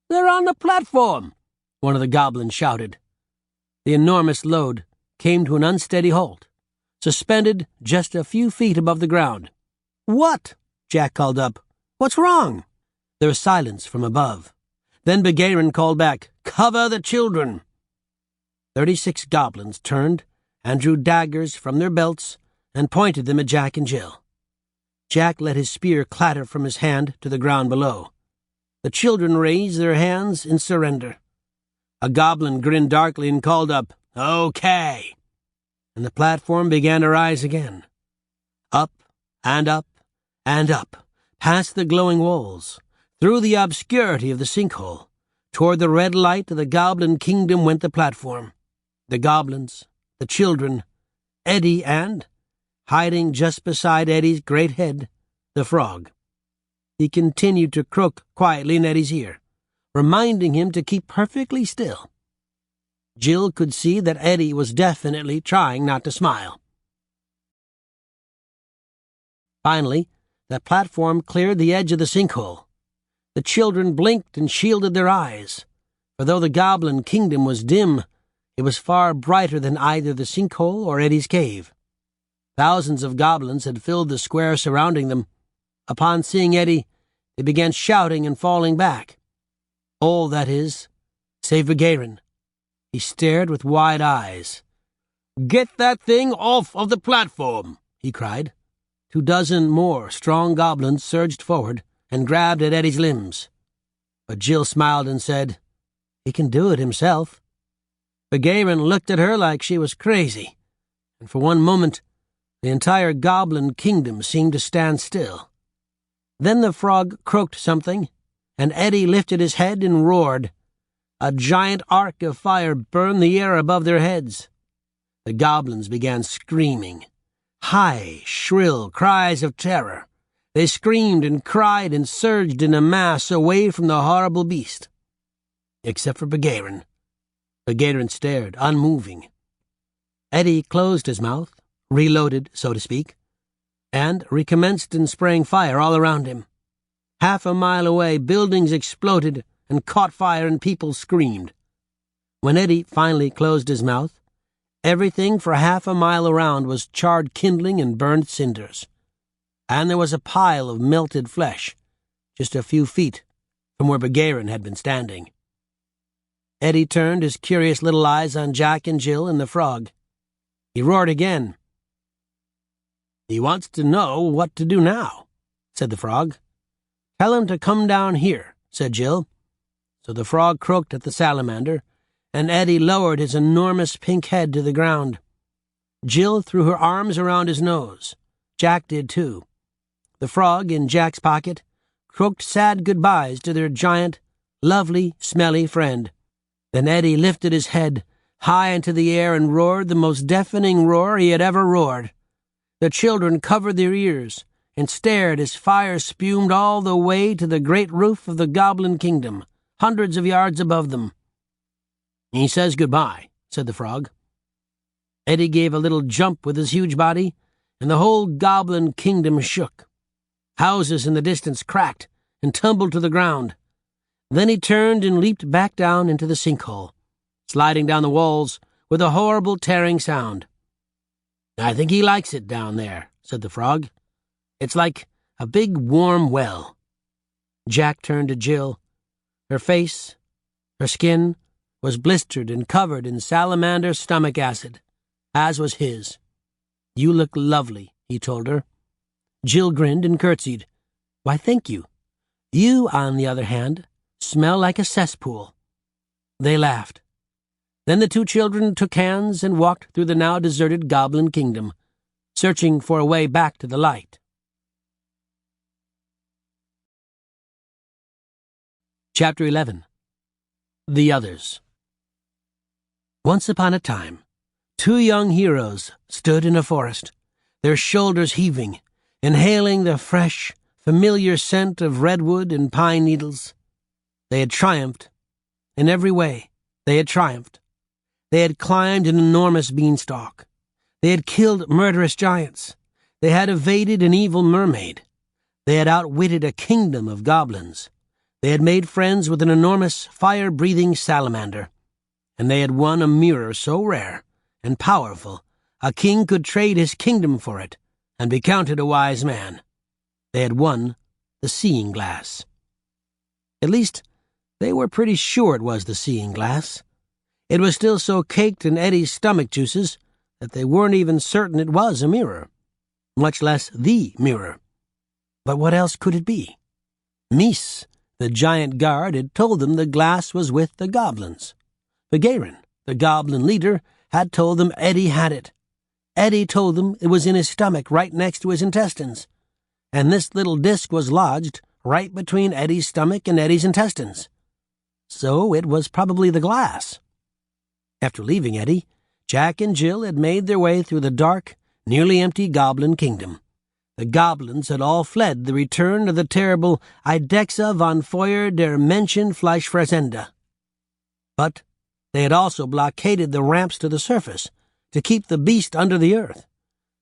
"They're on the platform!" one of the goblins shouted. The enormous load came to an unsteady halt, suspended just a few feet above the ground. "What?" Jack called up. "What's wrong?" There was silence from above. Then Begairen called back, "Cover the children!" 36 goblins turned and drew daggers from their belts and pointed them at Jack and Jill. Jack let his spear clatter from his hand to the ground below. The children raised their hands in surrender. A goblin grinned darkly and called up, "Okay!" And the platform began to rise again. Up and up and up, past the glowing walls, through the obscurity of the sinkhole, toward the red light of the goblin kingdom went the platform. The goblins, the children, Eddie, and, hiding just beside Eddie's great head, the frog. He continued to croak quietly in Eddie's ear, reminding him to keep perfectly still. Jill could see that Eddie was definitely trying not to smile. Finally, the platform cleared the edge of the sinkhole. The children blinked and shielded their eyes, for though the goblin kingdom was dim, it was far brighter than either the sinkhole or Eddie's cave. Thousands of goblins had filled the square surrounding them. Upon seeing Eddie, they began shouting and falling back. All, that is, save Begairen. He stared with wide eyes. "Get that thing off of the platform!" he cried. 24 more strong goblins surged forward and grabbed at Eddie's limbs. But Jill smiled and said, "He can do it himself." Begairen looked at her like she was crazy, and for one moment the entire goblin kingdom seemed to stand still. Then the frog croaked something, and Eddie lifted his head and roared. A giant arc of fire burned the air above their heads. The goblins began screaming. High, shrill cries of terror. They screamed and cried and surged in a mass away from the horrible beast. Except for Begairen. Begairen stared, unmoving. Eddie closed his mouth, reloaded, so to speak, and recommenced in spraying fire all around him. Half a mile away, buildings exploded and caught fire and people screamed. When Eddie finally closed his mouth, everything for half a mile around was charred kindling and burned cinders, and there was a pile of melted flesh just a few feet from where Begairen had been standing. Eddie turned his curious little eyes on Jack and Jill and the frog. He roared again. "He wants to know what to do now," said the frog. "Tell him to come down here," said Jill. So the frog croaked at the salamander, and Eddie lowered his enormous pink head to the ground. Jill threw her arms around his nose. Jack did too. the frog in Jack's pocket, croaked sad goodbyes to their giant, lovely, smelly friend. Then Eddie lifted his head high into the air and roared the most deafening roar he had ever roared. The children covered their ears and stared as fire spumed all the way to the great roof of the Goblin Kingdom, hundreds of yards above them. "He says goodbye," said the frog. Eddie gave a little jump with his huge body, and the whole Goblin Kingdom shook. Houses in the distance cracked and tumbled to the ground. Then he turned and leaped back down into the sinkhole, sliding down the walls with a horrible tearing sound. "I think he likes it down there," said the frog. "It's like a big warm well." Jack turned to Jill. Her face, her skin, was blistered and covered in salamander stomach acid, as was his. "You look lovely," he told her. Jill grinned and curtsied. "Why, thank you. You, on the other hand, smell like a cesspool." They laughed. Then the two children took hands and walked through the now deserted Goblin Kingdom, searching for a way back to the light. Chapter 11. The Others. Once upon a time, two young heroes stood in a forest, their shoulders heaving, inhaling the fresh, familiar scent of redwood and pine needles. They had triumphed. In every way, they had triumphed. They had climbed an enormous beanstalk. They had killed murderous giants. They had evaded an evil mermaid. They had outwitted a kingdom of goblins. They had made friends with an enormous, fire-breathing salamander. And they had won a mirror so rare and powerful a king could trade his kingdom for it and be counted a wise man. They had won the seeing glass. At least, they were pretty sure it was the seeing glass. It was still so caked in Eddie's stomach juices that they weren't even certain it was a mirror, much less the mirror. But what else could it be? Mies, the giant guard, had told them the glass was with the goblins. Garen, the goblin leader, had told them Eddie had it. Eddie told them it was in his stomach right next to his intestines. And this little disc was lodged right between Eddie's stomach and Eddie's intestines. So it was probably the glass. After leaving Eddie, Jack and Jill had made their way through the dark, nearly empty Goblin Kingdom. The goblins had all fled the return of the terrible Eidechse von Feuer der Menschenfleischfressende. But they had also blockaded the ramps to the surface to keep the beast under the earth.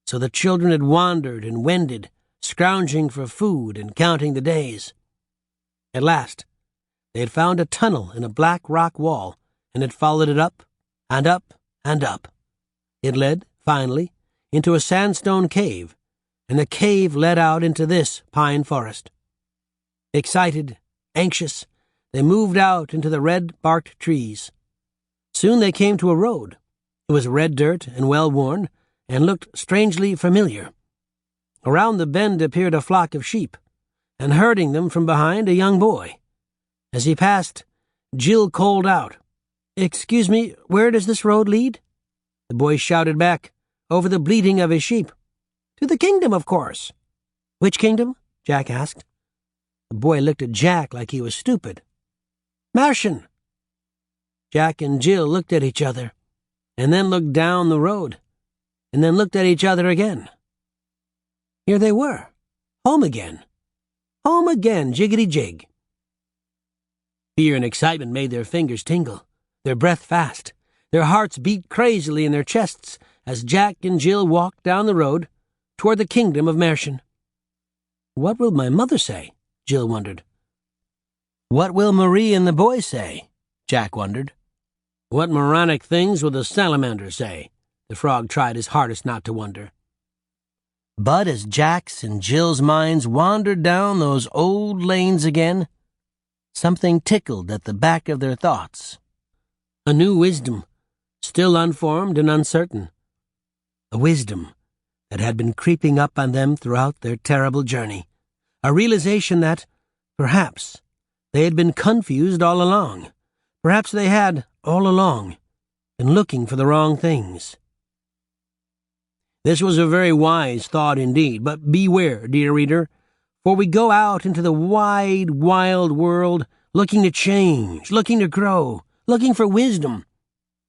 So the children had wandered and wended, scrounging for food and counting the days. At last, they had found a tunnel in a black rock wall and had followed it up and up and up. It led, finally, into a sandstone cave, and the cave led out into this pine forest. Excited, anxious, they moved out into the red-barked trees. Soon they came to a road. It was red dirt and well-worn, and looked strangely familiar. Around the bend appeared a flock of sheep, and herding them from behind a young boy. As he passed, Jill called out, "Excuse me, where does this road lead?" The boy shouted back, over the bleating of his sheep, "To the kingdom, of course." "Which kingdom?" Jack asked. The boy looked at Jack like he was stupid. "Märchen." Jack and Jill looked at each other, and then looked down the road, and then looked at each other again. Here they were, home again. Home again, jiggity-jig. Fear and excitement made their fingers tingle, their breath fast. Their hearts beat crazily in their chests as Jack and Jill walked down the road toward the kingdom of Märchen. What will my mother say? Jill wondered. What will Marie and the boy say? Jack wondered. What moronic things will the salamander say? The frog tried his hardest not to wonder. But as Jack's and Jill's minds wandered down those old lanes again, something tickled at the back of their thoughts. A new wisdom, still unformed and uncertain. A wisdom that had been creeping up on them throughout their terrible journey. A realization that, perhaps, they had been confused all along. Perhaps they had, all along, been looking for the wrong things. This was a very wise thought indeed, but beware, dear reader, For we go out into the wide, wild world, looking to change, looking to grow, looking for wisdom.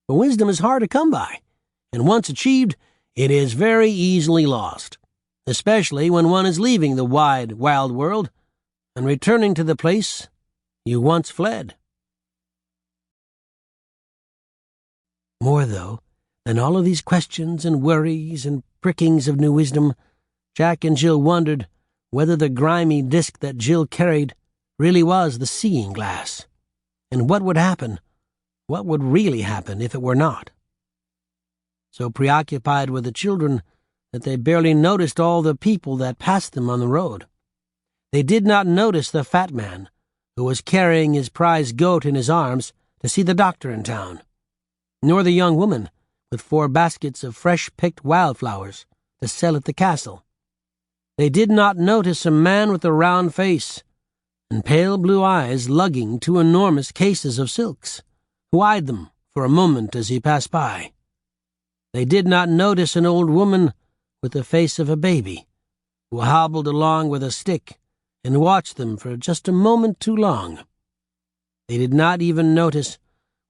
But wisdom is hard to come by, and once achieved, it is very easily lost, especially when one is leaving the wide, wild world and returning to the place you once fled. More, though, than all of these questions and worries and prickings of new wisdom, Jack and Jill wondered whether the grimy disk that Jill carried really was the seeing glass, and what would happen, what would really happen if it were not. So preoccupied were the children that they barely noticed all the people that passed them on the road. They did not notice the fat man who was carrying his prize goat in his arms to see the doctor in town, nor the young woman with 4 baskets of fresh-picked wildflowers to sell at the castle. They did not notice a man with a round face and pale blue eyes lugging 2 enormous cases of silks, who eyed them for a moment as he passed by. They did not notice an old woman with the face of a baby, who hobbled along with a stick and watched them for just a moment too long. They did not even notice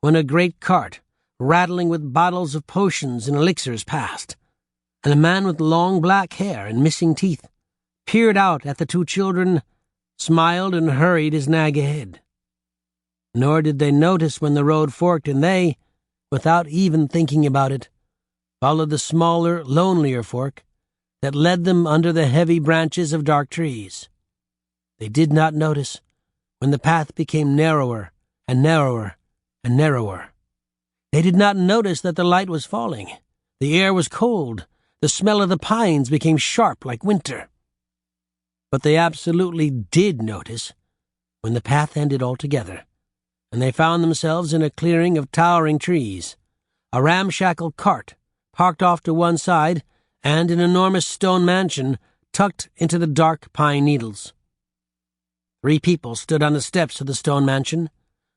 when a great cart, rattling with bottles of potions and elixirs, passed, and a man with long black hair and missing teeth peered out at the 2 children, smiled, and hurried his nag ahead. Nor did they notice when the road forked and they, without even thinking about it, followed the smaller, lonelier fork that led them under the heavy branches of dark trees. They did not notice when the path became narrower and narrower and narrower. They did not notice that the light was falling, the air was cold, the smell of the pines became sharp like winter. But they absolutely did notice when the path ended altogether, and they found themselves in a clearing of towering trees, a ramshackle cart parked off to one side, and an enormous stone mansion tucked into the dark pine needles. 3 people stood on the steps of the stone mansion,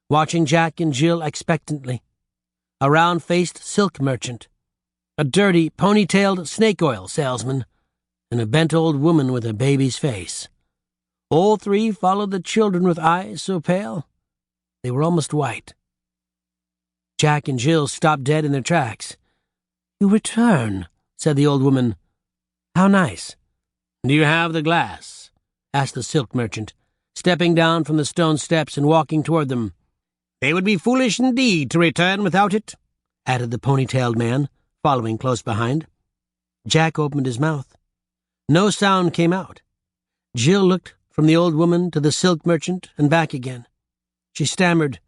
watching Jack and Jill expectantly. A round-faced silk merchant, a dirty, pony-tailed snake oil salesman, and a bent old woman with a baby's face. All 3 followed the children with eyes so pale they were almost white. Jack and Jill stopped dead in their tracks. "You return," said the old woman. "How nice." "Do you have the glass?" asked the silk merchant, stepping down from the stone steps and walking toward them. "They would be foolish indeed to return without it," added the pony-tailed man, following close behind. Jack opened his mouth. No sound came out. Jill looked from the old woman to the silk merchant and back again. She stammered,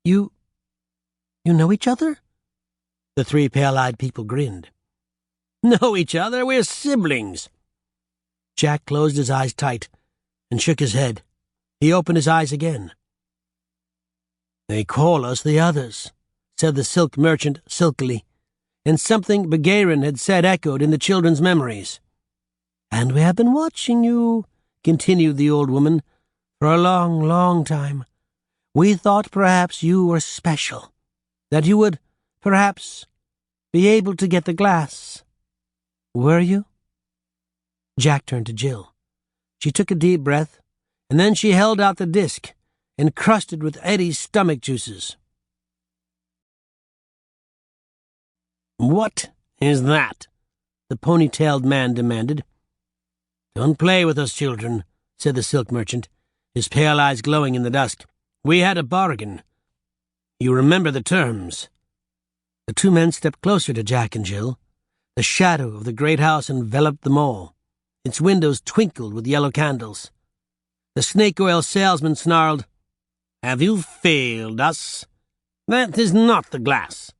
You know each other?" The 3 pale-eyed people grinned. "Know each other? We're siblings." Jack closed his eyes tight and shook his head. He opened his eyes again. "They call us the others," said the silk merchant silkily, and something Begayron had said echoed in the children's memories. "And we have been watching you," continued the old woman, "for a long, long time. We thought perhaps you were special, that you would, perhaps, be able to get the glass. Were you?" Jack turned to Jill. She took a deep breath, and then she held out the disc, encrusted with Eddie's stomach juices. "What is that?" the pony-tailed man demanded. "Don't play with us, children," said the silk merchant, his pale eyes glowing in the dusk. "We had a bargain. You remember the terms." The 2 men stepped closer to Jack and Jill. The shadow of the great house enveloped them all. Its windows twinkled with yellow candles. The snake oil salesman snarled, "Have you failed us? That is not the glass."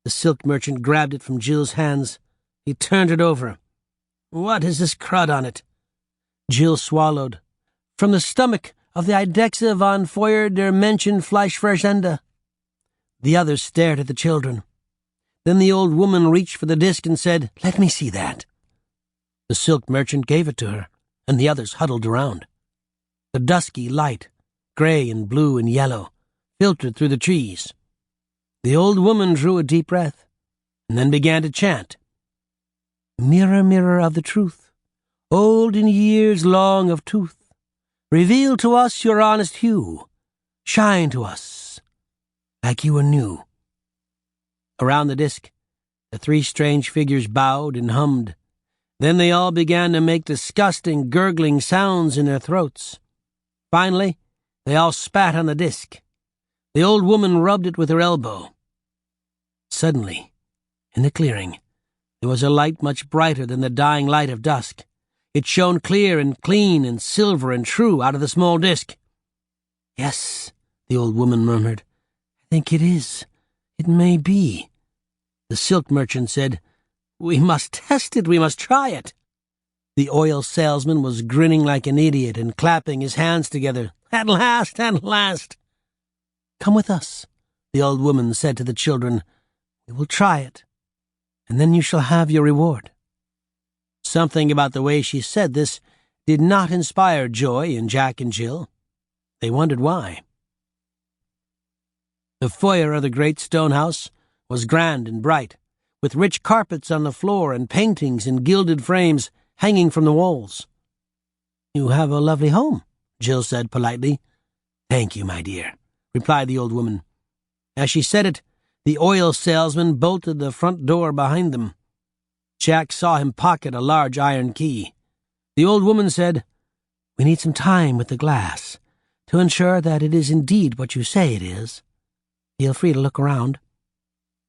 The silk merchant grabbed it from Jill's hands. He turned it over. "What is this crud on it?" Jill swallowed. "From the stomach of the Eidechse von Feuer der Menschen Fleischversender." The others stared at the children. Then the old woman reached for the disc and said, "Let me see that." The silk merchant gave it to her, and the others huddled around. The dusky light, gray and blue and yellow, filtered through the trees. The old woman drew a deep breath, and then began to chant. "Mirror, mirror of the truth, Old in years long of tooth, reveal to us your honest hue. Shine to us like you were new. Around the disk, the three strange figures bowed and hummed. Then they all began to make disgusting, gurgling sounds in their throats. Finally, they all spat on the disk. The old woman rubbed it with her elbow. Suddenly, in the clearing, there was a light much brighter than the dying light of dusk. It shone clear and clean and silver and true out of the small disk. "Yes," the old woman murmured. "I think it is. It may be." The silk merchant said, "We must test it. We must try it." The oil salesman was grinning like an idiot and clapping his hands together. "At last, at last!" "Come with us," the old woman said to the children. "We will try it, and then you shall have your reward." Something about the way she said this did not inspire joy in Jack and Jill. They wondered why. The foyer of the great stone house was grand and bright, with rich carpets on the floor and paintings in gilded frames hanging from the walls. "You have a lovely home," Jill said politely. "Thank you, my dear," replied the old woman. As she said it, the oil salesman bolted the front door behind them. Jack saw him pocket a large iron key. The old woman said, "We need some time with the glass to ensure that it is indeed what you say it is. Feel free to look around."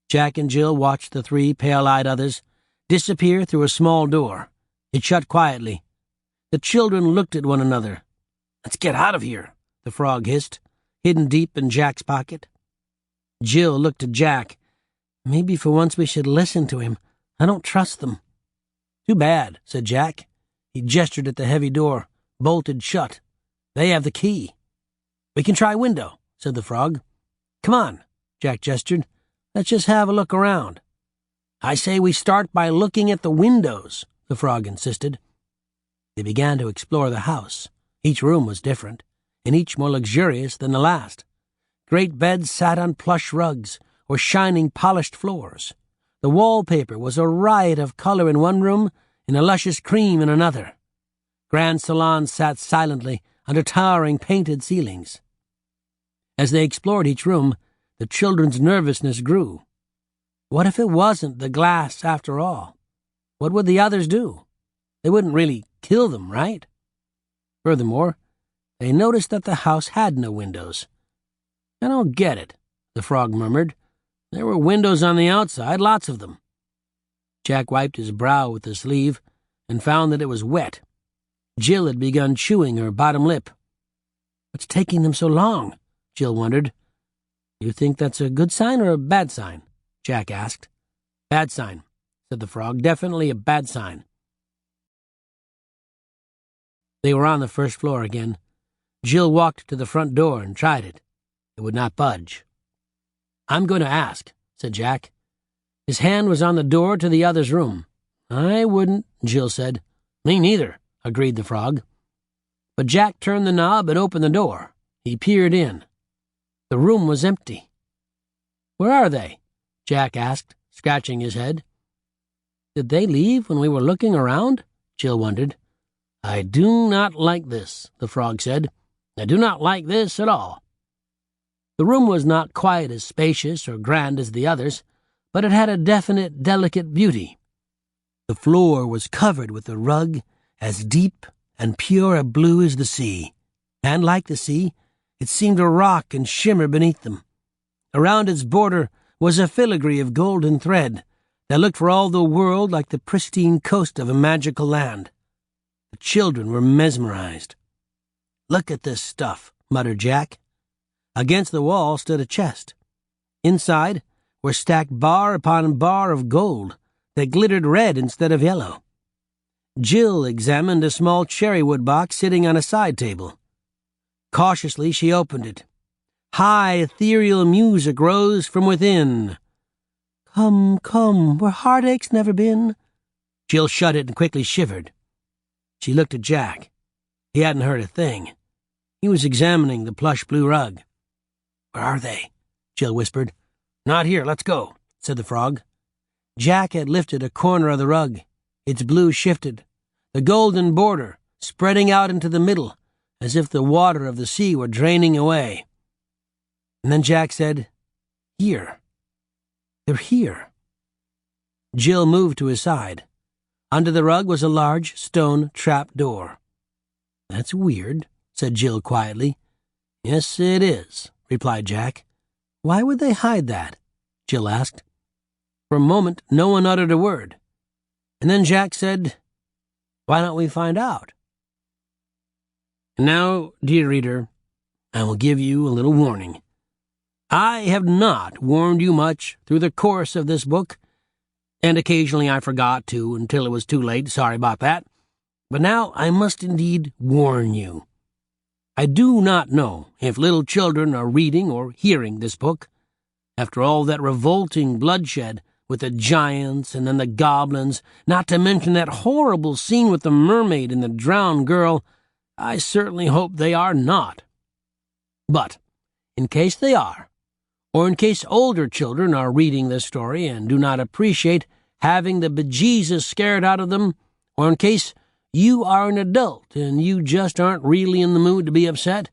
Jack and Jill watched the three pale-eyed others disappear through a small door. It shut quietly. The children looked at one another. "Let's get out of here," the frog hissed, hidden deep in Jack's pocket. Jill looked at Jack. "Maybe for once we should listen to him. I don't trust them." "Too bad," said Jack. He gestured at the heavy door, bolted shut. "They have the key." "We can try window," said the frog. "Come on," Jack gestured. "Let's just have a look around." "I say we start by looking at the windows," the frog insisted. They began to explore the house. Each room was different, and each more luxurious than the last. Great beds sat on plush rugs or shining polished floors. The wallpaper was a riot of color in one room and a luscious cream in another. Grand salons sat silently under towering painted ceilings. As they explored each room, the children's nervousness grew. What if it wasn't the glass after all? What would the others do? They wouldn't really kill them, right? Furthermore, they noticed that the house had no windows. "I don't get it," the frog murmured. "There were windows on the outside, lots of them." Jack wiped his brow with the sleeve and found that it was wet. Jill had begun chewing her bottom lip. "What's taking them so long?" Jill wondered. "You think that's a good sign or a bad sign?" Jack asked. "Bad sign," said the frog. "Definitely a bad sign." They were on the first floor again. Jill walked to the front door and tried it. It would not budge. "I'm going to ask," said Jack. His hand was on the door to the other's room. "I wouldn't," Jill said. "Me neither," agreed the frog. But Jack turned the knob and opened the door. He peered in. The room was empty. "Where are they?" Jack asked, scratching his head. "Did they leave when we were looking around?" Jill wondered. "I do not like this," the frog said. "I do not like this at all." The room was not quite as spacious or grand as the others, but it had a definite, delicate beauty. The floor was covered with a rug as deep and pure a blue as the sea, and like the sea, it seemed to rock and shimmer beneath them. Around its border was a filigree of golden thread that looked for all the world like the pristine coast of a magical land. The children were mesmerized. "Look at this stuff," muttered Jack. Against the wall stood a chest. Inside were stacked bar upon bar of gold that glittered red instead of yellow. Jill examined a small cherrywood box sitting on a side table. Cautiously she opened it. High ethereal music rose from within. "Come, come, where heartache's never been." Jill shut it and quickly shivered. She looked at Jack. He hadn't heard a thing. He was examining the plush blue rug. "Where are they?" Jill whispered. "Not here, let's go," said the frog. Jack had lifted a corner of the rug. Its blue shifted. the golden border spreading out into the middle, as if the water of the sea were draining away. And then Jack said, "Here. They're here." Jill moved to his side. Under the rug was a large stone trap door. "That's weird," said Jill quietly. "Yes, it is," replied Jack. "Why would they hide that?" Jill asked. For a moment, no one uttered a word. And then Jack said, "Why don't we find out?" Now, dear reader, I will give you a little warning. I have not warned you much through the course of this book, and occasionally I forgot to until it was too late. Sorry about that. But now I must indeed warn you. I do not know if little children are reading or hearing this book. After all that revolting bloodshed with the giants and then the goblins, not to mention that horrible scene with the mermaid and the drowned girl, I certainly hope they are not. But, in case they are, or in case older children are reading this story and do not appreciate having the bejesus scared out of them, or in case you are an adult and you just aren't really in the mood to be upset,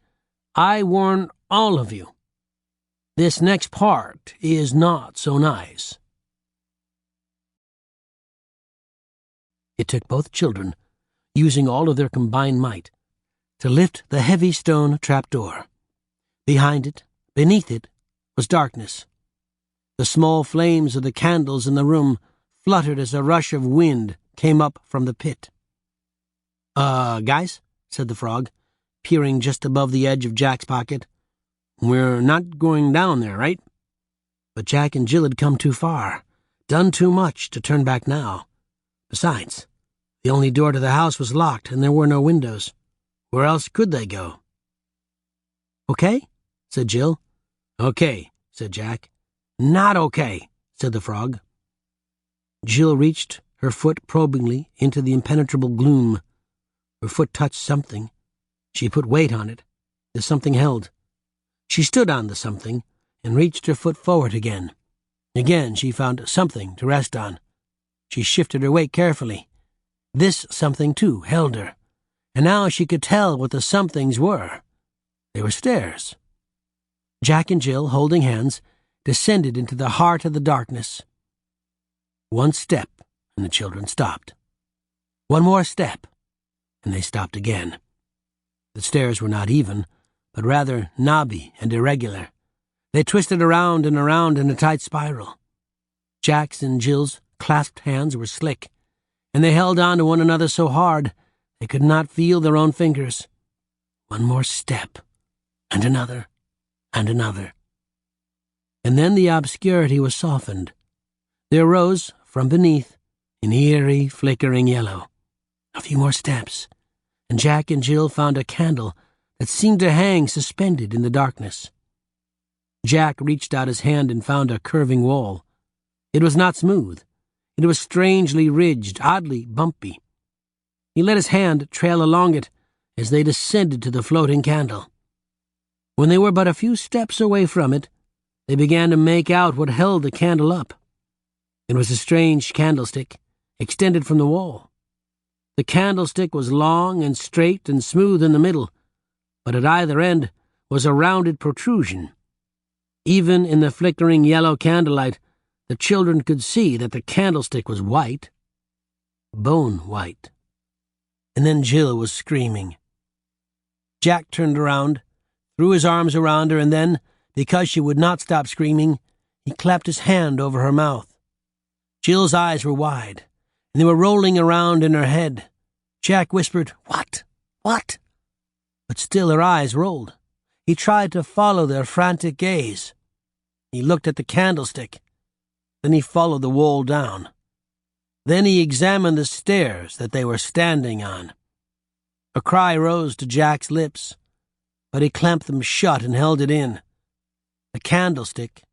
I warn all of you. This next part is not so nice. It took both children, using all of their combined might, to lift the heavy stone trapdoor. Behind it, beneath it, was darkness. The small flames of the candles in the room fluttered as a rush of wind came up from the pit. Guys," said the frog, peering just above the edge of Jack's pocket. "We're not going down there, right?" But Jack and Jill had come too far, done too much to turn back now. Besides, the only door to the house was locked and there were no windows. Where else could they go? "Okay," said Jill. "Okay," said Jack. "Not okay," said the frog. Jill reached her foot probingly into the impenetrable gloom. Her foot touched something. She put weight on it. The something held. She stood on the something and reached her foot forward again. Again she found something to rest on. She shifted her weight carefully. This something, too, held her. And now she could tell what the somethings were. They were stairs. Jack and Jill, holding hands, descended into the heart of the darkness. One step, and the children stopped. One more step, and they stopped again. The stairs were not even, but rather knobby and irregular. They twisted around and around in a tight spiral. Jack's and Jill's clasped hands were slick, and they held on to one another so hard they could not feel their own fingers. One more step, and another, and another. And then the obscurity was softened. There rose, from beneath, an eerie, flickering yellow. A few more steps, and Jack and Jill found a candle that seemed to hang suspended in the darkness. Jack reached out his hand and found a curving wall. It was not smooth. It was strangely ridged, oddly bumpy. He let his hand trail along it as they descended to the floating candle. When they were but a few steps away from it, they began to make out what held the candle up. It was a strange candlestick, extended from the wall. The candlestick was long and straight and smooth in the middle, but at either end was a rounded protrusion. Even in the flickering yellow candlelight, the children could see that the candlestick was white, bone white. And then Jill was screaming. Jack turned around, threw his arms around her, and then, because she would not stop screaming, he clapped his hand over her mouth. Jill's eyes were wide, and they were rolling around in her head. Jack whispered, "What? What?" But still her eyes rolled. He tried to follow their frantic gaze. He looked at the candlestick. Then he followed the wall down. Then he examined the stairs that they were standing on. A cry rose to Jack's lips, but he clamped them shut and held it in. The candlestick,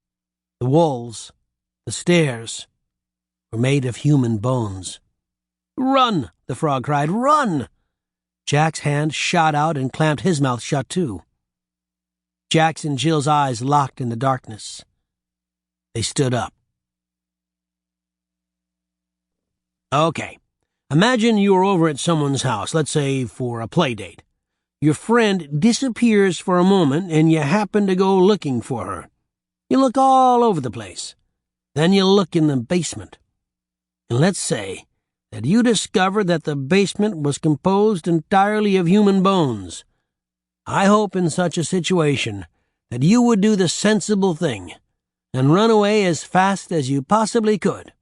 the walls, the stairs were made of human bones. "Run!" the frog cried. "Run!" Jack's hand shot out and clamped his mouth shut too. Jack's and Jill's eyes locked in the darkness. They stood up. "Okay, Imagine you're over at someone's house, let's say for a play date. Your friend disappears for a moment and you happen to go looking for her. You look all over the place. Then you look in the basement. And let's say that you discover that the basement was composed entirely of human bones. I hope in such a situation that you would do the sensible thing and run away as fast as you possibly could.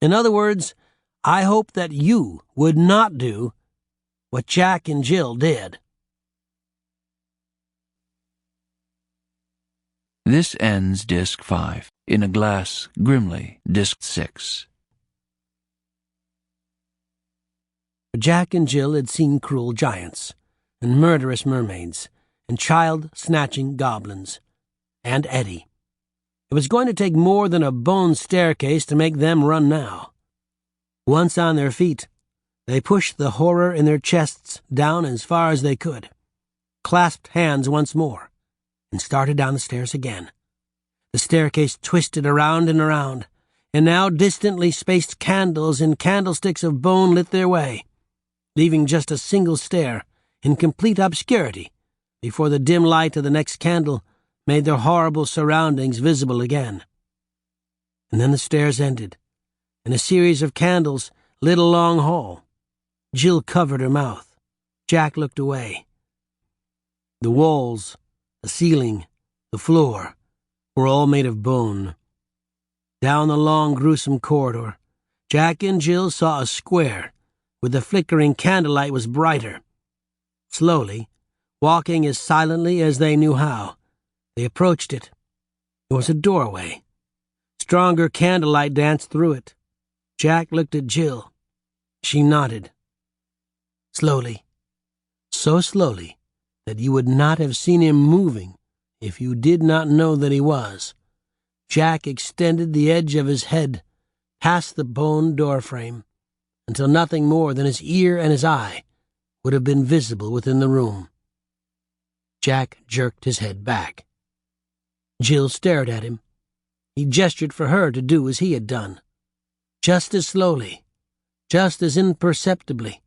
In other words, I hope that you would not do what Jack and Jill did. This ends Disc 5. In a Glass, Grimly, Disc 6. Jack and Jill had seen cruel giants, and murderous mermaids, and child-snatching goblins, and Eddie. It was going to take more than a bone staircase to make them run now. Once on their feet, they pushed the horror in their chests down as far as they could, clasped hands once more, and started down the stairs again. The staircase twisted around and around, and now distantly spaced candles and candlesticks of bone lit their way, leaving just a single stair in complete obscurity before the dim light of the next candle made their horrible surroundings visible again. And then the stairs ended, and a series of candles lit a long hall. Jill covered her mouth. Jack looked away. The walls, the ceiling, the floor were all made of bone. Down the long, gruesome corridor, Jack and Jill saw a square where the flickering candlelight was brighter. Slowly, walking as silently as they knew how, they approached it. It was a doorway. Stronger candlelight danced through it. Jack looked at Jill. She nodded. Slowly, so slowly that you would not have seen him moving if you did not know that he was, Jack extended the edge of his head past the bone doorframe until nothing more than his ear and his eye would have been visible within the room. Jack jerked his head back. Jill stared at him. He gestured for her to do as he had done. Just as slowly, just as imperceptibly,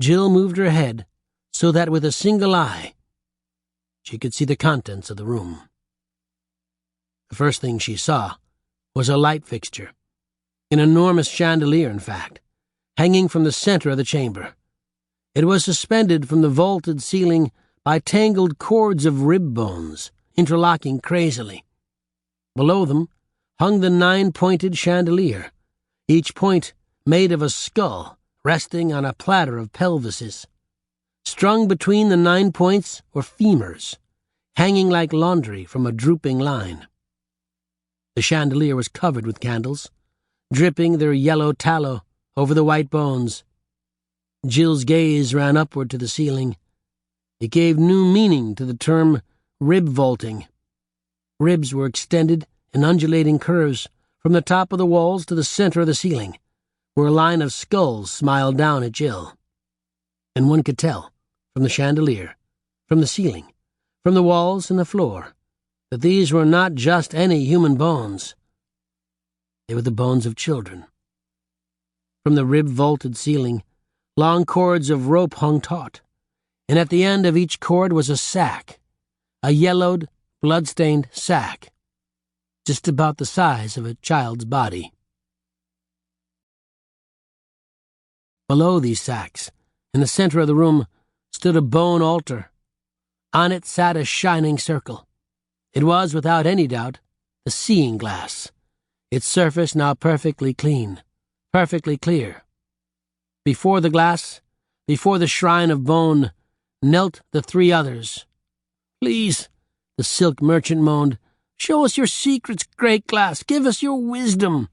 Jill moved her head so that with a single eye she could see the contents of the room. The first thing she saw was a light fixture, an enormous chandelier, in fact, hanging from the center of the chamber. It was suspended from the vaulted ceiling by tangled cords of rib bones, interlocking crazily. Below them hung the 9-pointed chandelier, each point made of a skull resting on a platter of pelvises. Strung between the 9 points were femurs, hanging like laundry from a drooping line. The chandelier was covered with candles, dripping their yellow tallow over the white bones. Jill's gaze ran upward to the ceiling. It gave new meaning to the term rib vaulting. Ribs were extended in undulating curves from the top of the walls to the center of the ceiling, where a line of skulls smiled down at Jill. And one could tell, from the chandelier, from the ceiling, from the walls and the floor, that these were not just any human bones. They were the bones of children. From the rib-vaulted ceiling, long cords of rope hung taut, and at the end of each cord was a sack, a yellowed, blood-stained sack, just about the size of a child's body. Below these sacks, in the center of the room, stood a bone altar. On it sat a shining circle. It was, without any doubt, the seeing glass, its surface now perfectly clean, perfectly clear. Before the glass, before the shrine of bone, knelt the three others. "Please," the silk merchant moaned, "show us your secrets, great glass. Give us your wisdom."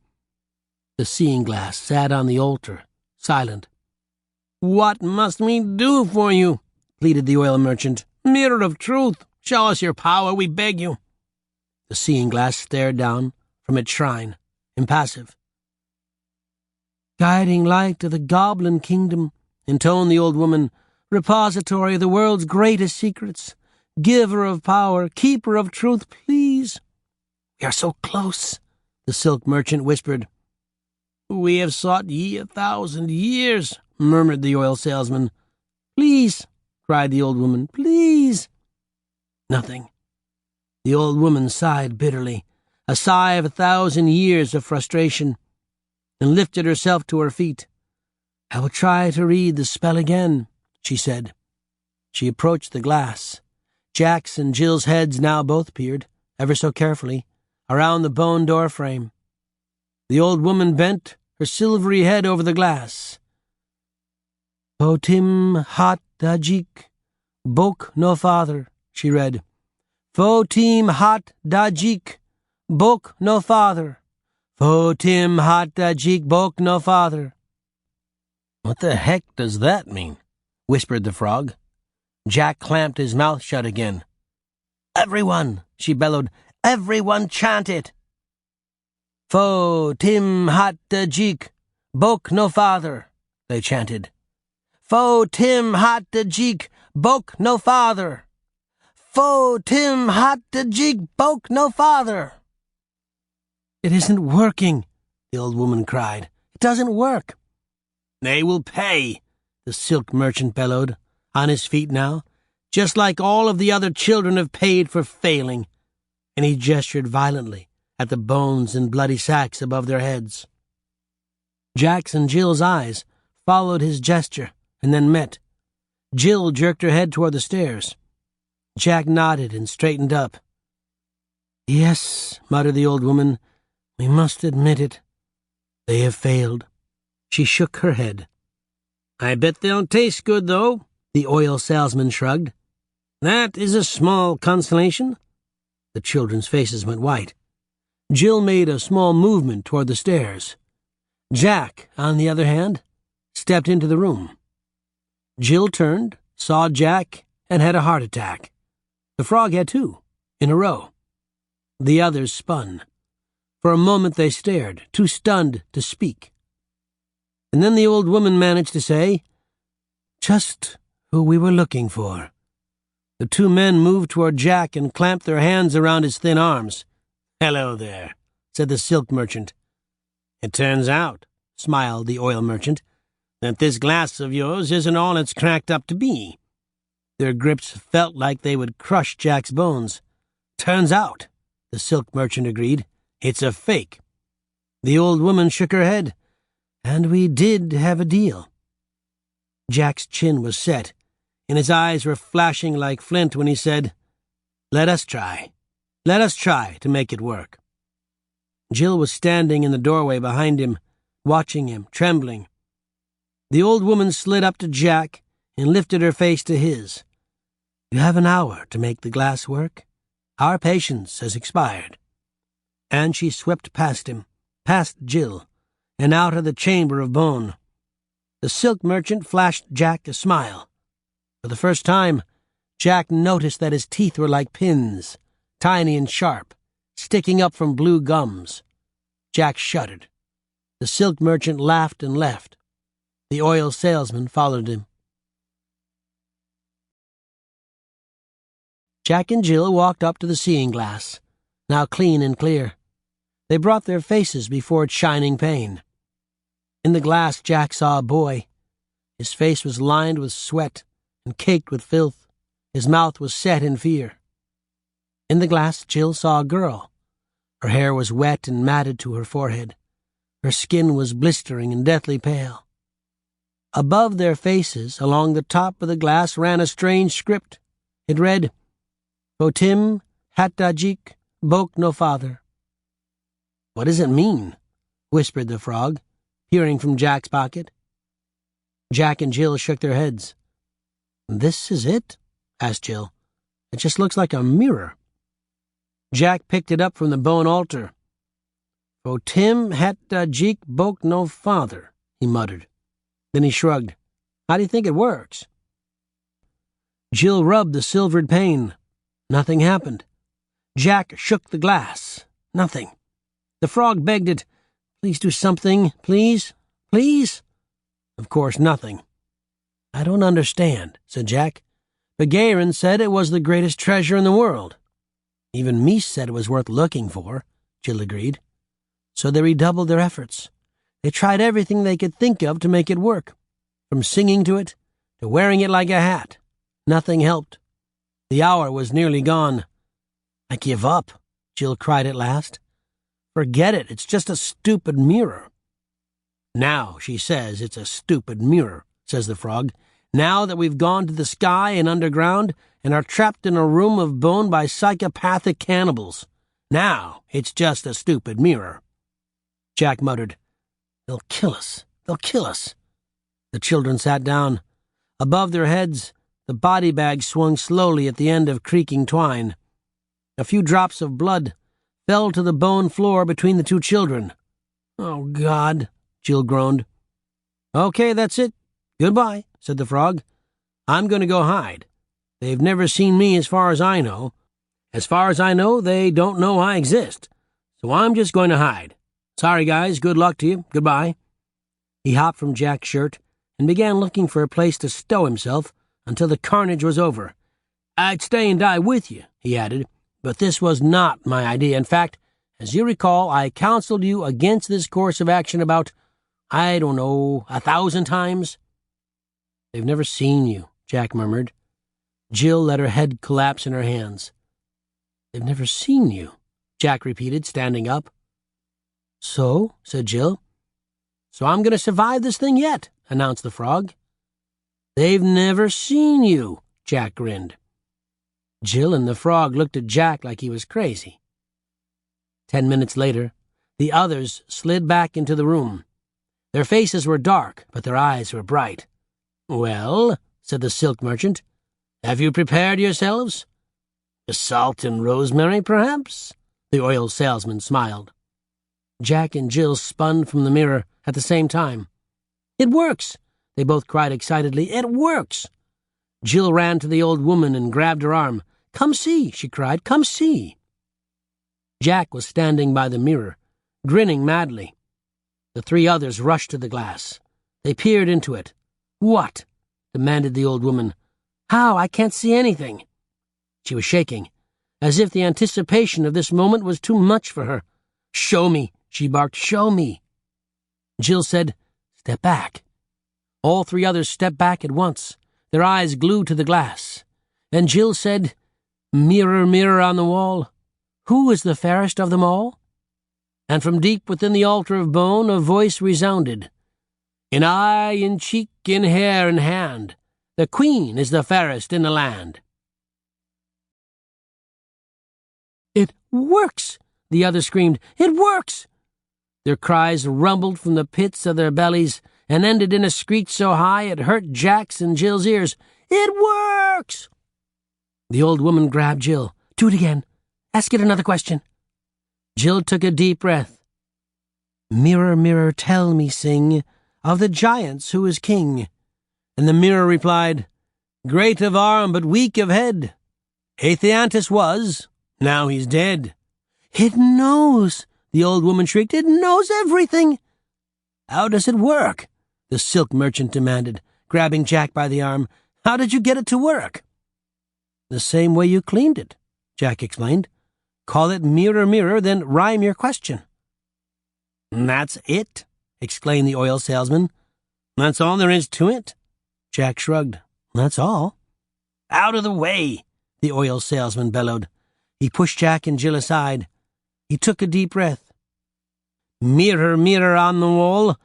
The seeing glass sat on the altar, silent. "What must we do for you?" pleaded the oil merchant. "Mirror of truth, show us your power, we beg you." The seeing glass stared down from its shrine, impassive. "Guiding light of the goblin kingdom," intoned the old woman, "repository of the world's greatest secrets, giver of power, keeper of truth, please." "We are so close," the silk merchant whispered. "We have sought ye 1,000 years," murmured the oil salesman. "Please," cried the old woman, "please." Nothing. The old woman sighed bitterly, a sigh of 1,000 years of frustration, and lifted herself to her feet. "I will try to read the spell again," she said. She approached the glass. Jack's and Jill's heads now both peered, ever so carefully, around the bone door frame. The old woman bent her silvery head over the glass. "Fotim hat dajik, bok no father," she read. "Fotim hat dajik, bok no father. Fotim hat dajik, bok no father." "What the heck does that mean?" whispered the frog. Jack clamped his mouth shut again. "Everyone," she bellowed, "everyone chant it." "Fotim hat dajik, bok no father," they chanted. "Fotim hat dajik, bok no father. Fotim hat dajik, bok no father." "It isn't working," the old woman cried. "It doesn't work." "They will pay," the silk merchant bellowed, on his feet now, "just like all of the other children have paid for failing," and he gestured violently at the bones and bloody sacks above their heads. Jack's and Jill's eyes followed his gesture and then met. Jill jerked her head toward the stairs. Jack nodded and straightened up. "Yes," muttered the old woman, "we must admit it. They have failed." She shook her head. "I bet they'll taste good, though," the oil salesman shrugged. "That is a small consolation." The children's faces went white. Jill made a small movement toward the stairs. Jack, on the other hand, stepped into the room. Jill turned, saw Jack, and had a heart attack. The frog had too, in a row. The others spun. For a moment they stared, too stunned to speak. And then the old woman managed to say, "Just who we were looking for." The two men moved toward Jack and clamped their hands around his thin arms. "Hello there," said the silk merchant. "It turns out," smiled the oil merchant, "that this glass of yours isn't all it's cracked up to be." Their grips felt like they would crush Jack's bones. "Turns out," the silk merchant agreed, "it's a fake." The old woman shook her head. "And we did have a deal." Jack's chin was set, and his eyes were flashing like flint when he said, "Let us try. Let us try to make it work." Jill was standing in the doorway behind him, watching him, trembling. The old woman slid up to Jack and lifted her face to his. "You have an hour to make the glass work. Our patience has expired." And she swept past him, past Jill, and out of the chamber of bone. The silk merchant flashed Jack a smile. For the first time, Jack noticed that his teeth were like pins, tiny and sharp, sticking up from blue gums. Jack shuddered. The silk merchant laughed and left. The oil salesman followed him. Jack and Jill walked up to the seeing glass, now clean and clear. They brought their faces before its shining pane. In the glass, Jack saw a boy. His face was lined with sweat and caked with filth. His mouth was set in fear. In the glass, Jill saw a girl. Her hair was wet and matted to her forehead. Her skin was blistering and deathly pale. Above their faces, along the top of the glass, ran a strange script. It read, "Fotim hattajik bok no father." "What does it mean?" whispered the frog, peering from Jack's pocket. Jack and Jill shook their heads. "This is it?" asked Jill. "It just looks like a mirror." Jack picked it up from the bone altar. "Fotim hattajik bok no father," he muttered. Then he shrugged. "How do you think it works?" Jill rubbed the silvered pane. Nothing happened. Jack shook the glass. Nothing. The frog begged it, "Please do something, please, please." Of course, nothing. "I don't understand," said Jack. "Begarin said it was the greatest treasure in the world." "Even Meese said it was worth looking for," Jill agreed. So they redoubled their efforts. They tried everything they could think of to make it work, from singing to it to wearing it like a hat. Nothing helped. The hour was nearly gone. "I give up," Jill cried at last. "Forget it, it's just a stupid mirror." "Now she says it's a stupid mirror," says the frog. "Now that we've gone to the sky and underground and are trapped in a room of bone by psychopathic cannibals. Now it's just a stupid mirror." Jack muttered, "They'll kill us. They'll kill us." The children sat down. Above their heads, the body bag swung slowly at the end of creaking twine. A few drops of blood fell to the bone floor between the two children. "Oh, God," Jill groaned. "Okay, that's it. Goodbye," said the frog. "I'm going to go hide. They've never seen me as far as I know. As far as I know, they don't know I exist. So I'm just going to hide. Sorry, guys. Good luck to you. Goodbye." He hopped from Jack's shirt and began looking for a place to stow himself until the carnage was over. "I'd stay and die with you," he added, "but this was not my idea. In fact, as you recall, I counseled you against this course of action about, 1,000 times. "They've never seen you," Jack murmured. Jill let her head collapse in her hands. "They've never seen you," Jack repeated, standing up. "So?" said Jill. "So I'm going to survive this thing yet," announced the frog. "They've never seen you," Jack grinned. Jill and the frog looked at Jack like he was crazy. 10 minutes later, the others slid back into the room. Their faces were dark, but their eyes were bright. "Well," said the silk merchant, "have you prepared yourselves?" "Salt and rosemary, perhaps?" The oil salesman smiled. Jack and Jill spun from the mirror at the same time. "It works!" they both cried excitedly. "It works!" Jill ran to the old woman and grabbed her arm. "Come see," she cried. "Come see." Jack was standing by the mirror, grinning madly. The three others rushed to the glass. They peered into it. "What?" demanded the old woman. "How? I can't see anything." She was shaking, as if the anticipation of this moment was too much for her. "Show me," she barked. "Show me." Jill said, "Step back." All three others stepped back at once, their eyes glued to the glass. And Jill said, "Mirror, mirror on the wall, who is the fairest of them all?" And from deep within the altar of bone a voice resounded, "In eye, in cheek, in hair, in hand, the queen is the fairest in the land." "It works!" the others screamed. "It works!" Their cries rumbled from the pits of their bellies and ended in a screech so high it hurt Jack's and Jill's ears. "It works!" The old woman grabbed Jill. "Do it again. Ask it another question." Jill took a deep breath. "Mirror, mirror, tell me, sing, of the giants who is king." And the mirror replied, "Great of arm but weak of head. Atheiantus was, now he's dead." "It knows!" the old woman shrieked. "It knows everything!" "How does it work?" the silk merchant demanded, grabbing Jack by the arm. "How did you get it to work?" "The same way you cleaned it," Jack explained. "Call it mirror, mirror, then rhyme your question." "That's it?" exclaimed the oil salesman. "That's all there is to it?" Jack shrugged. "That's all." "Out of the way!" the oil salesman bellowed. He pushed Jack and Jill aside. He took a deep breath. "Mirror, mirror on the wall,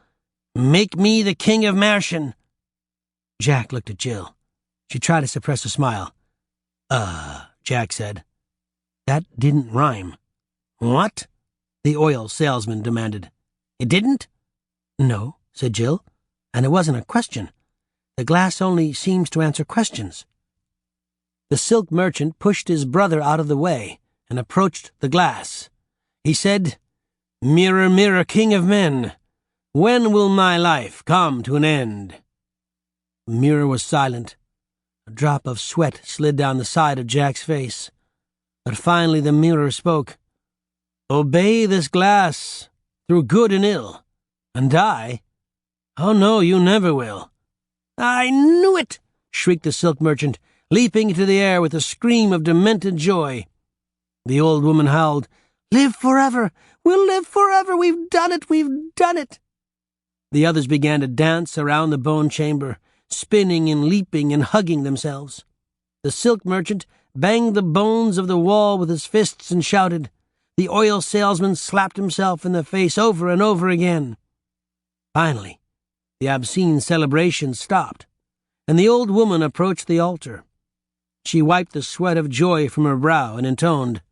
make me the king of Mershin." Jack looked at Jill. She tried to suppress a smile. Jack said. "That didn't rhyme." "What?" the oil salesman demanded. "It didn't?" "No," said Jill, "and it wasn't a question. The glass only seems to answer questions." The silk merchant pushed his brother out of the way and approached the glass. He said, "Mirror, mirror, king of men, when will my life come to an end?" The mirror was silent. A drop of sweat slid down the side of Jack's face. But finally the mirror spoke. "Obey this glass, through good and ill, and die? Oh no, you never will." "I knew it!" shrieked the silk merchant, leaping into the air with a scream of demented joy. The old woman howled, "Live forever! We'll live forever! We've done it! We've done it!" The others began to dance around the bone chamber, spinning and leaping and hugging themselves. The silk merchant banged the bones of the wall with his fists and shouted. The oil salesman slapped himself in the face over and over again. Finally, the obscene celebration stopped, and the old woman approached the altar. She wiped the sweat of joy from her brow and intoned,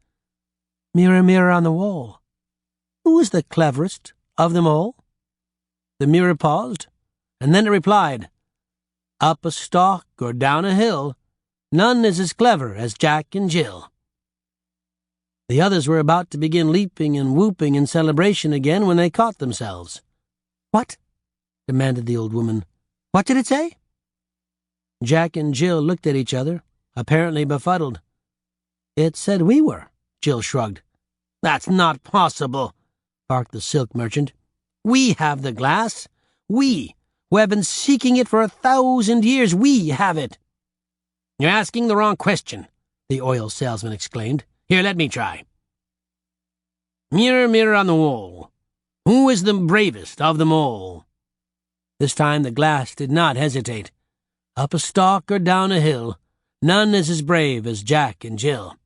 "Mirror, mirror on the wall, who is the cleverest of them all?" The mirror paused, and then it replied, "Up a stalk or down a hill, none is as clever as Jack and Jill." The others were about to begin leaping and whooping in celebration again when they caught themselves. "What?" demanded the old woman. "What did it say?" Jack and Jill looked at each other, apparently befuddled. "It said we were," Jill shrugged. "That's not possible," barked the silk merchant. "We have the glass. We, who have been seeking it for 1,000 years, we have it." "You're asking the wrong question," the oil salesman exclaimed. "Here, let me try. Mirror, mirror on the wall, who is the bravest of them all?" This time the glass did not hesitate. Up a stalk or down a hill, none is as brave as Jack and Jill.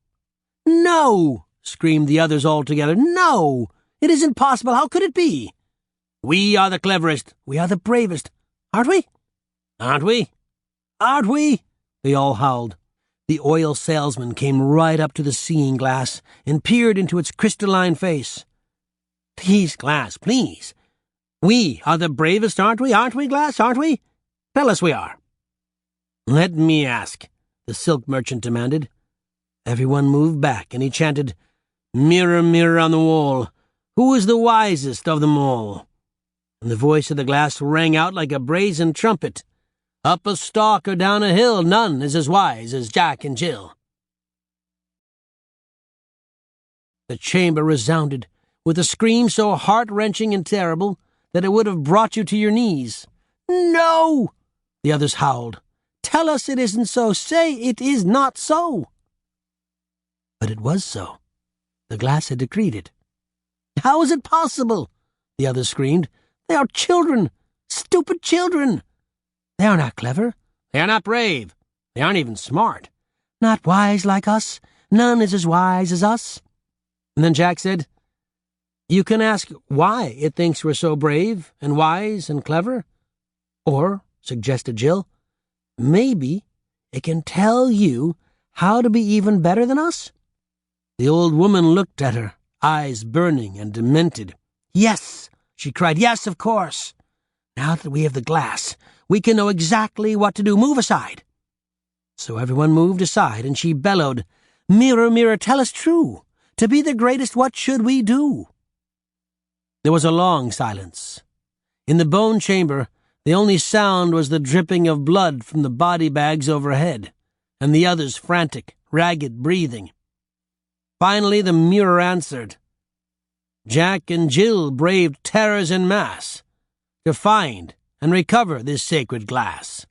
"No!" screamed the others all together. "No! It isn't possible. How could it be?" "We are the cleverest. We are the bravest. Aren't we? Aren't we? Aren't we?" they all howled. The oil salesman came right up to the seeing glass and peered into its crystalline face. "Please, glass, please. We are the bravest, aren't we? Aren't we, glass, aren't we? Tell us we are." "Let me ask," the silk merchant demanded. Everyone moved back, and he chanted, "Mirror, mirror on the wall, who is the wisest of them all?" And the voice of the glass rang out like a brazen trumpet. "Up a stalk or down a hill, none is as wise as Jack and Jill." The chamber resounded with a scream so heart-wrenching and terrible that it would have brought you to your knees. "No!" the others howled. "Tell us it isn't so. Say it is not so." But it was so. The glass had decreed it. "How is it possible?" the others screamed. "They are children, stupid children. They are not clever. They are not brave. They aren't even smart. Not wise like us. None is as wise as us." And then Jack said, "You can ask why it thinks we're so brave and wise and clever. Or," suggested Jill, "maybe it can tell you how to be even better than us." The old woman looked at her, eyes burning and demented. "Yes," she cried. "Yes, of course. Now that we have the glass, we can know exactly what to do. Move aside." So everyone moved aside, and she bellowed, "Mirror, mirror, tell us true. To be the greatest, what should we do?" There was a long silence. In the bone chamber, the only sound was the dripping of blood from the body bags overhead, and the others' frantic, ragged breathing. Finally the mirror answered. "Jack and Jill braved terrors en masse to find and recover this sacred glass.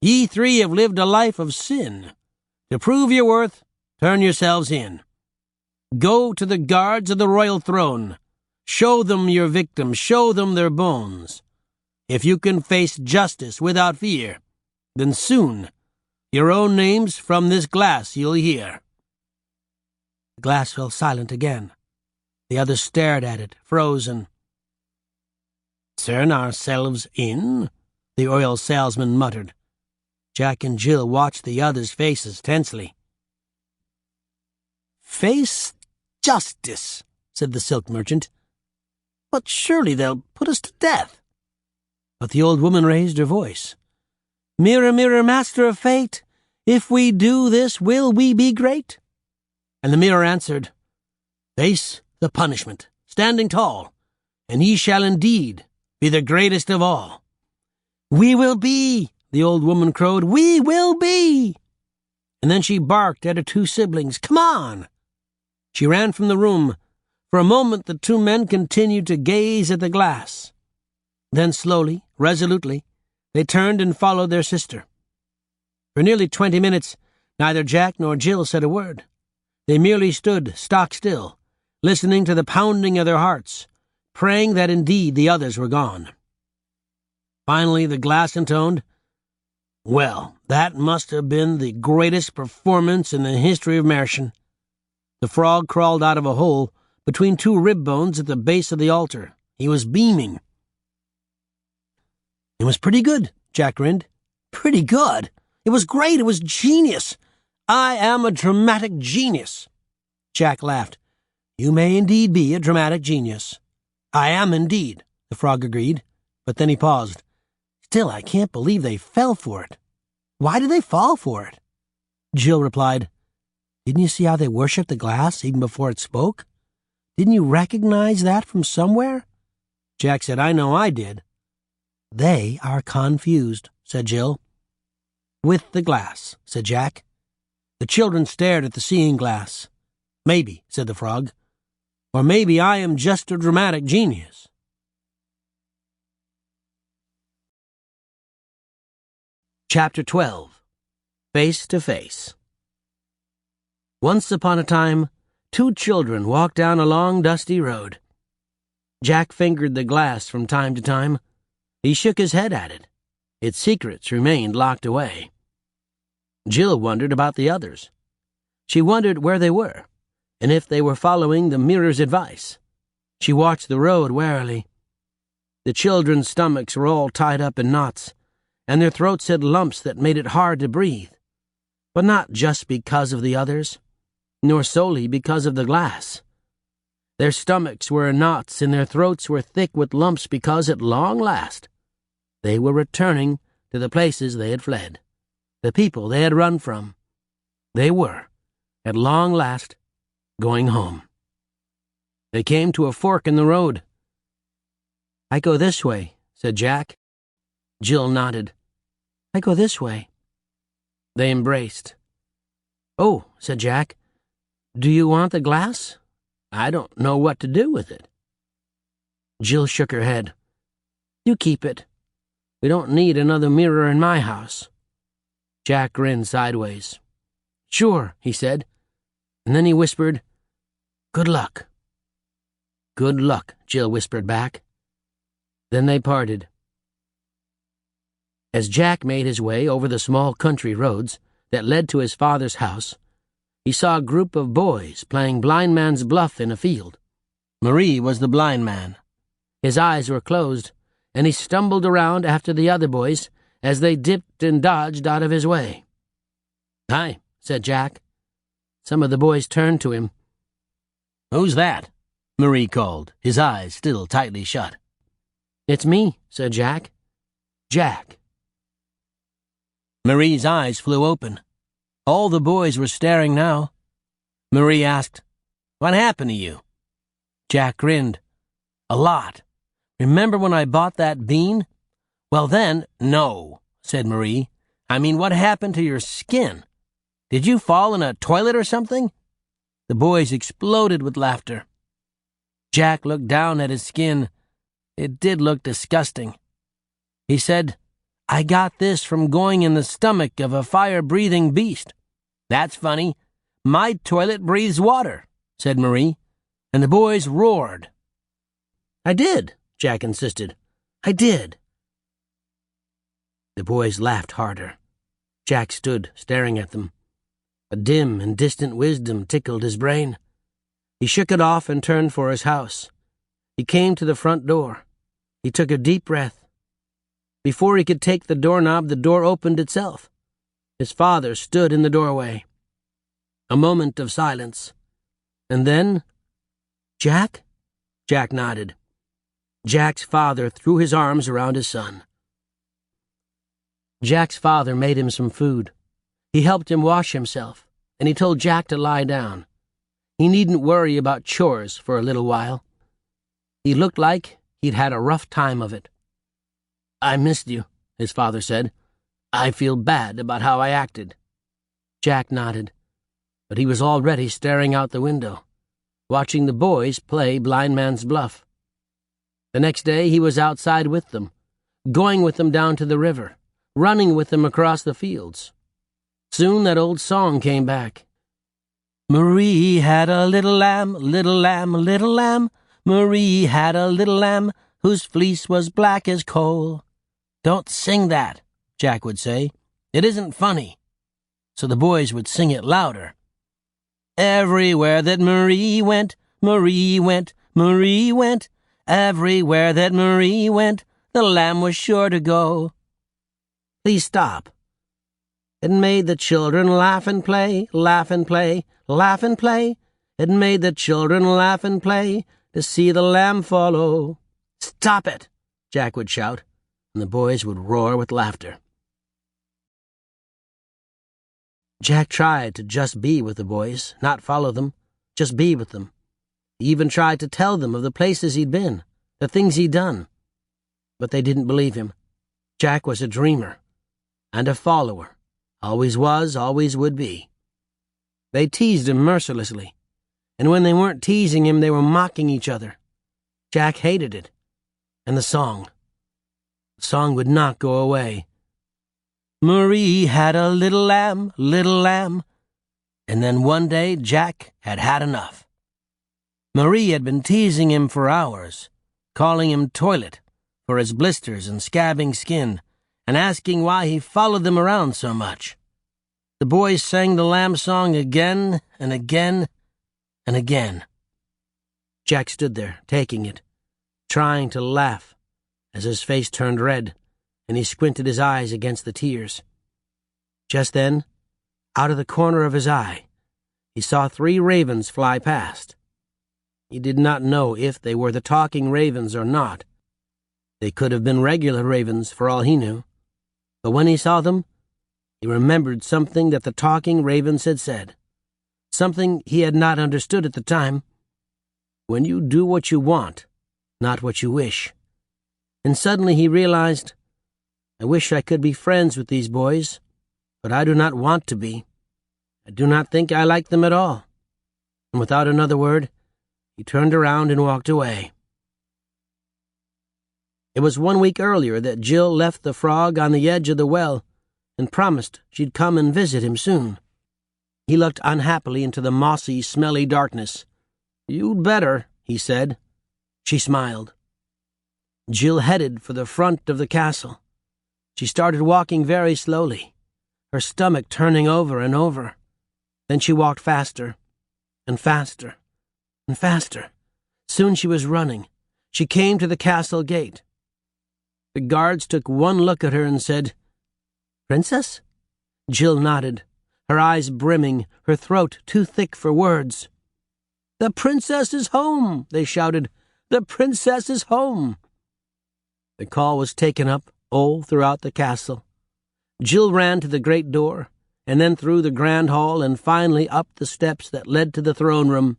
Ye three have lived a life of sin. To prove your worth, turn yourselves in. Go to the guards of the royal throne. Show them your victims, show them their bones. If you can face justice without fear, then soon your own names from this glass you'll hear." The glass fell silent again. The others stared at it, frozen. "Turn ourselves in?" the oil salesman muttered. Jack and Jill watched the others' faces tensely. "Face justice," said the silk merchant. "But surely they'll put us to death." But the old woman raised her voice. "Mirror, mirror, master of fate, if we do this, will we be great?" And the mirror answered, "Face the punishment, standing tall, and ye shall indeed be the greatest of all." "We will be," the old woman crowed. "We will be." And then she barked at her two siblings. "Come on." She ran from the room. For a moment the two men continued to gaze at the glass. Then slowly, resolutely, they turned and followed their sister. For nearly 20 minutes, neither Jack nor Jill said a word. They merely stood stock still, listening to the pounding of their hearts, praying that indeed the others were gone. Finally, the glass intoned, "Well, that must have been the greatest performance in the history of Märchen." The frog crawled out of a hole between two rib bones at the base of the altar. He was beaming. "It was pretty good," Jack grinned. "Pretty good? It was great. It was genius. I am a dramatic genius." Jack laughed. "You may indeed be a dramatic genius." "I am indeed," the frog agreed, but then he paused. "Still, I can't believe they fell for it." "Why did they fall for it?" Jill replied, "Didn't you see how they worshipped the glass even before it spoke? Didn't you recognize that from somewhere?" Jack said, "I know I did." "They are confused," said Jill. "With the glass," said Jack. The children stared at the seeing glass. "Maybe," said the frog. "Or maybe I am just a dramatic genius." Chapter 12. Face to Face. Once upon a time, two children walked down a long, dusty road. Jack fingered the glass from time to time. He shook his head at it. Its secrets remained locked away. Jill wondered about the others. She wondered where they were, and if they were following the mirror's advice. She watched the road warily. The children's stomachs were all tied up in knots, and their throats had lumps that made it hard to breathe. But not just because of the others, nor solely because of the glass. Their stomachs were in knots and their throats were thick with lumps because, at long last, they were returning to the places they had fled, the people they had run from. They were, at long last, going home. They came to a fork in the road. "I go this way," said Jack. Jill nodded. "I go this way." They embraced. "Oh," said Jack, "do you want the glass? I don't know what to do with it." Jill shook her head. "You keep it. We don't need another mirror in my house." Jack grinned sideways. "Sure," he said, and then he whispered, "Good luck." "Good luck," Jill whispered back. Then they parted. As Jack made his way over the small country roads that led to his father's house, he saw a group of boys playing blind man's bluff in a field. Marie was the blind man. His eyes were closed, and he stumbled around after the other boys as they dipped and dodged out of his way. "Hi," said Jack. Some of the boys turned to him. "Who's that?" Marie called, his eyes still tightly shut. "It's me," said Jack. "Jack." Marie's eyes flew open. All the boys were staring now. Marie asked, "What happened to you?" Jack grinned. "A lot. Remember when I bought that bean?" "Well then, no," said Marie. "I mean, what happened to your skin? Did you fall in a toilet or something?" The boys exploded with laughter. Jack looked down at his skin. It did look disgusting. He said, "I got this from going in the stomach of a fire-breathing beast." "That's funny. My toilet breathes water," said Marie, and the boys roared. "I did," Jack insisted. "I did." The boys laughed harder. Jack stood staring at them. A dim and distant wisdom tickled his brain. He shook it off and turned for his house. He came to the front door. He took a deep breath. Before he could take the doorknob, the door opened itself. His father stood in the doorway. A moment of silence. And then, "Jack?" Jack nodded. Jack's father threw his arms around his son. Jack's father made him some food. He helped him wash himself, and he told Jack to lie down. He needn't worry about chores for a little while. He looked like he'd had a rough time of it. "I missed you," his father said. "I feel bad about how I acted." Jack nodded, but he was already staring out the window, watching the boys play blind man's bluff. The next day he was outside with them, going with them down to the river, running with them across the fields. Soon that old song came back. "Marie had a little lamb, little lamb, little lamb. Marie had a little lamb whose fleece was black as coal." "Don't sing that," Jack would say. "It isn't funny." So the boys would sing it louder. Everywhere that Marie went, Marie went, Marie went. Everywhere that Marie went, the lamb was sure to go. Please stop. It made the children laugh and play, laugh and play, laugh and play. It made the children laugh and play to see the lamb follow. Stop it, Jack would shout, and the boys would roar with laughter. Jack tried to just be with the boys, not follow them, just be with them. He even tried to tell them of the places he'd been, the things he'd done. But they didn't believe him. Jack was a dreamer and a follower, always was, always would be. They teased him mercilessly, and when they weren't teasing him, they were mocking each other. Jack hated it. And the song would not go away. Marie had a little lamb, little lamb. And then one day Jack had had enough. Marie had been teasing him for hours, calling him toilet for his blisters and scabbing skin, and asking why he followed them around so much. The boys sang the lamb song again and again and again. Jack stood there, taking it, trying to laugh, as his face turned red, and he squinted his eyes against the tears. Just then, out of the corner of his eye, he saw 3 ravens fly past. He did not know if they were the talking ravens or not. They could have been regular ravens, for all he knew. But when he saw them, he remembered something that the talking ravens had said, something he had not understood at the time. When you do what you want, not what you wish. And suddenly he realized, I wish I could be friends with these boys, but I do not want to be. I do not think I like them at all. And without another word, he turned around and walked away. It was 1 week earlier that Jill left the frog on the edge of the well and promised she'd come and visit him soon. He looked unhappily into the mossy, smelly darkness. "You'd better," he said. She smiled. Jill headed for the front of the castle. She started walking very slowly, her stomach turning over and over. Then she walked faster and faster and faster. Soon she was running. She came to the castle gate. The guards took one look at her and said, "Princess?" Jill nodded, her eyes brimming, her throat too thick for words. "The princess is home!" they shouted. "The princess is home!" The call was taken up all throughout the castle. Jill ran to the great door, and then through the grand hall, and finally up the steps that led to the throne room.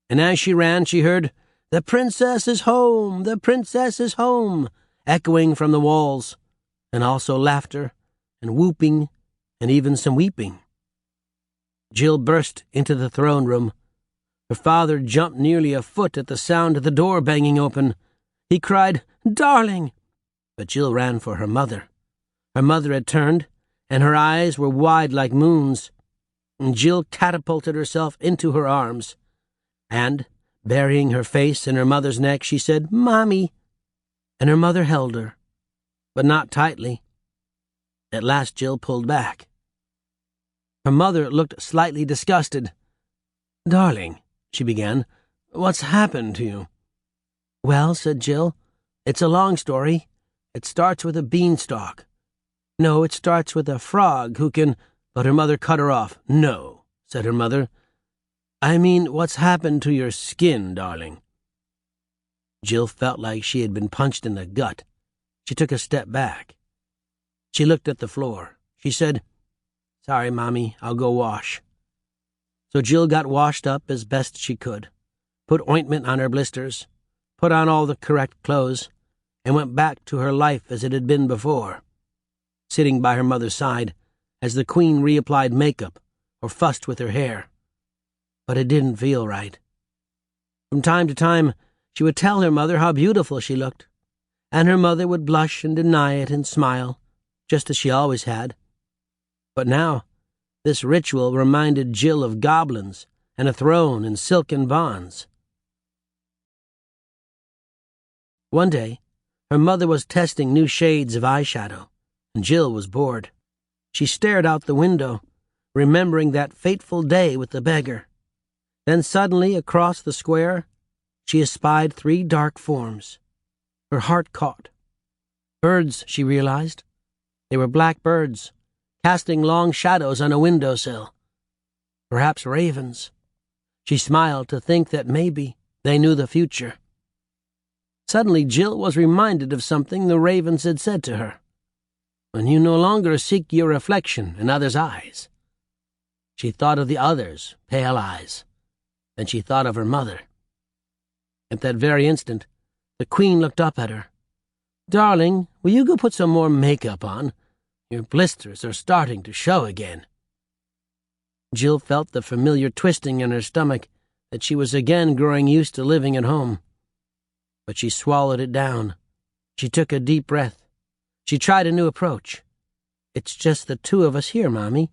And as she ran, she heard, "The princess is home! The princess is home!" echoing from the walls, and also laughter, and whooping, and even some weeping. Jill burst into the throne room. Her father jumped nearly a foot at the sound of the door banging open. He cried, "Darling!" But Jill ran for her mother. Her mother had turned, and her eyes were wide like moons. And Jill catapulted herself into her arms, and, burying her face in her mother's neck, she said, "Mommy," and her mother held her, but not tightly. At last Jill pulled back. Her mother looked slightly disgusted. "Darling," she began, "what's happened to you?" "Well," said Jill, "it's a long story. It starts with a beanstalk. No, it starts with a frog who can—" But her mother cut her off. "No," said her mother. "I mean, what's happened to your skin, darling?" Jill felt like she had been punched in the gut. She took a step back. She looked at the floor. She said, "Sorry, Mommy, I'll go wash." So Jill got washed up as best she could, put ointment on her blisters, put on all the correct clothes, and went back to her life as it had been before, sitting by her mother's side as the queen reapplied makeup or fussed with her hair. But it didn't feel right. From time to time, she would tell her mother how beautiful she looked, and her mother would blush and deny it and smile, just as she always had. But now, this ritual reminded Jill of goblins and a throne and silken bonds. One day, Her mother was testing new shades of eyeshadow, and Jill was bored. She stared out the window, remembering that fateful day with the beggar. Then suddenly, across the square, she espied 3 dark forms. Her heart caught. Birds, she realized. They were black birds, casting long shadows on a windowsill. Perhaps ravens. She smiled to think that maybe they knew the future. Suddenly Jill was reminded of something the ravens had said to her. When you no longer seek your reflection in others' eyes. She thought of the others' pale eyes. Then she thought of her mother. At that very instant, the Queen looked up at her. "Darling, will you go put some more makeup on? Your blisters are starting to show again." Jill felt the familiar twisting in her stomach that she was again growing used to living at home. But she swallowed it down. She took a deep breath. She tried a new approach. "It's just the 2 of us here, Mommy,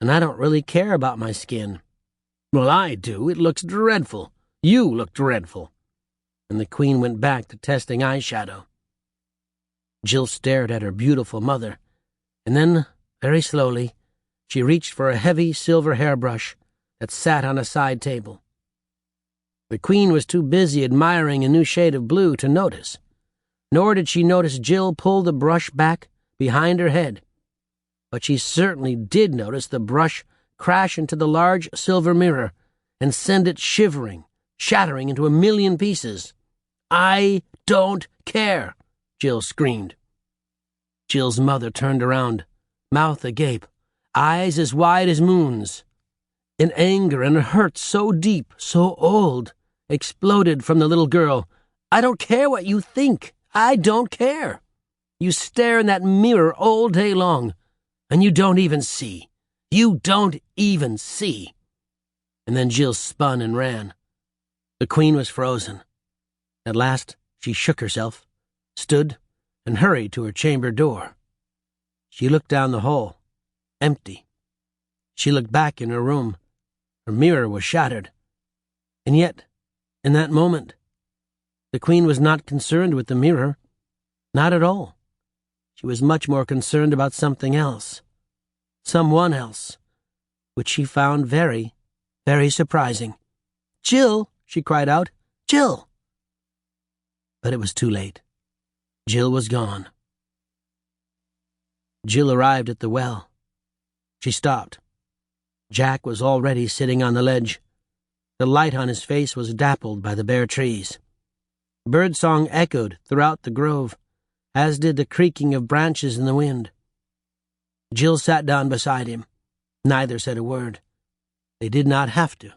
and I don't really care about my skin." "Well, I do. It looks dreadful. You look dreadful." And the Queen went back to testing eyeshadow. Jill stared at her beautiful mother, and then, very slowly, she reached for a heavy silver hairbrush that sat on a side table. The Queen was too busy admiring a new shade of blue to notice, nor did she notice Jill pull the brush back behind her head. But she certainly did notice the brush crash into the large silver mirror and send it shivering, shattering into a million pieces. "I don't care," Jill screamed. Jill's mother turned around, mouth agape, eyes as wide as moons. An anger and a hurt so deep, so old, exploded from the little girl. "I don't care what you think. I don't care. You stare in that mirror all day long, and you don't even see. You don't even see." And then Jill spun and ran. The Queen was frozen. At last she shook herself, stood, and hurried to her chamber door. She looked down the hall. Empty. She looked back in her room. Her mirror was shattered. And yet, in that moment, the Queen was not concerned with the mirror. Not at all. She was much more concerned about something else. Someone else, which she found very, very surprising. "Jill!" she cried out. "Jill!" But it was too late. Jill was gone. Jill arrived at the well. She stopped. Jack was already sitting on the ledge. The light on his face was dappled by the bare trees. Birdsong echoed throughout the grove, as did the creaking of branches in the wind. Jill sat down beside him. Neither said a word. They did not have to.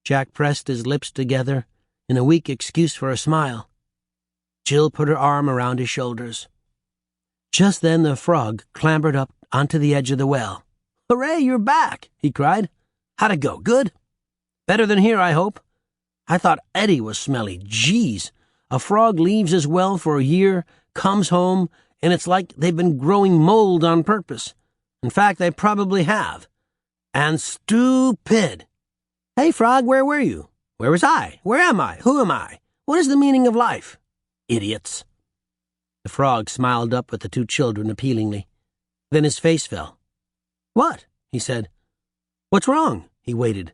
Jack pressed his lips together in a weak excuse for a smile. Jill put her arm around his shoulders. Just then the frog clambered up onto the edge of the well. "Hooray, you're back!" he cried. "How'd it go? Good? Better than here, I hope? I thought Eddie was smelly. Geez, a frog leaves his well for a year, comes home, and it's like they've been growing mold on purpose. In fact, they probably have. And stupid! Hey, frog, where were you? Where was I? Where am I? Who am I? What is the meaning of life? Idiots." The frog smiled up at the 2 children appealingly. Then his face fell. "What?" he said. "What's wrong?" He waited.